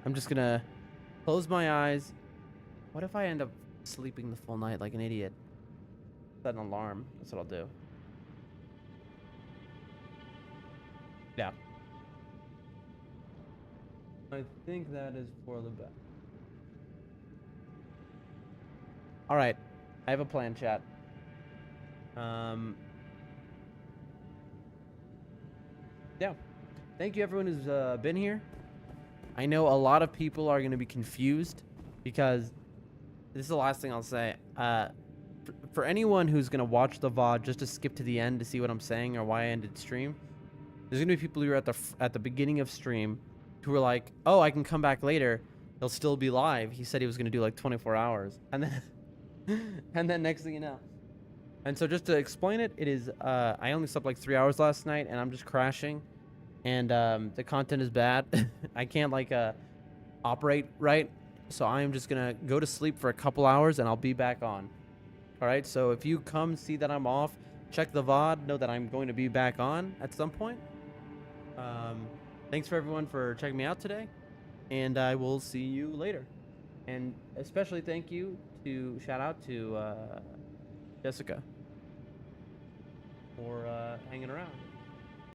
I'm just gonna close my eyes. What if I end up sleeping the full night like an idiot? Set an alarm. That's what I'll do. Yeah. I think that is for the best. All right. I have a plan, chat. Yeah. Thank you, everyone who's been here. I know a lot of people are going to be confused because this is the last thing I'll say. For anyone who's going to watch the VOD just to skip to the end to see what I'm saying or why I ended stream, there's going to be people who are at the beginning of stream who are like, oh, I can come back later. He'll still be live. He said he was going to do like 24 hours. And then, and then next thing you know. And so just to explain it, it is, I only slept like 3 hours last night and I'm just crashing. And the content is bad. I can't like operate right, so I am just gonna go to sleep for a couple hours and I'll be back on. All right, so if you come see that I'm off, check the VOD, know that I'm going to be back on at some point. Thanks for everyone for checking me out today, and I will see you later. And especially thank you to shout out to Jessica for hanging around.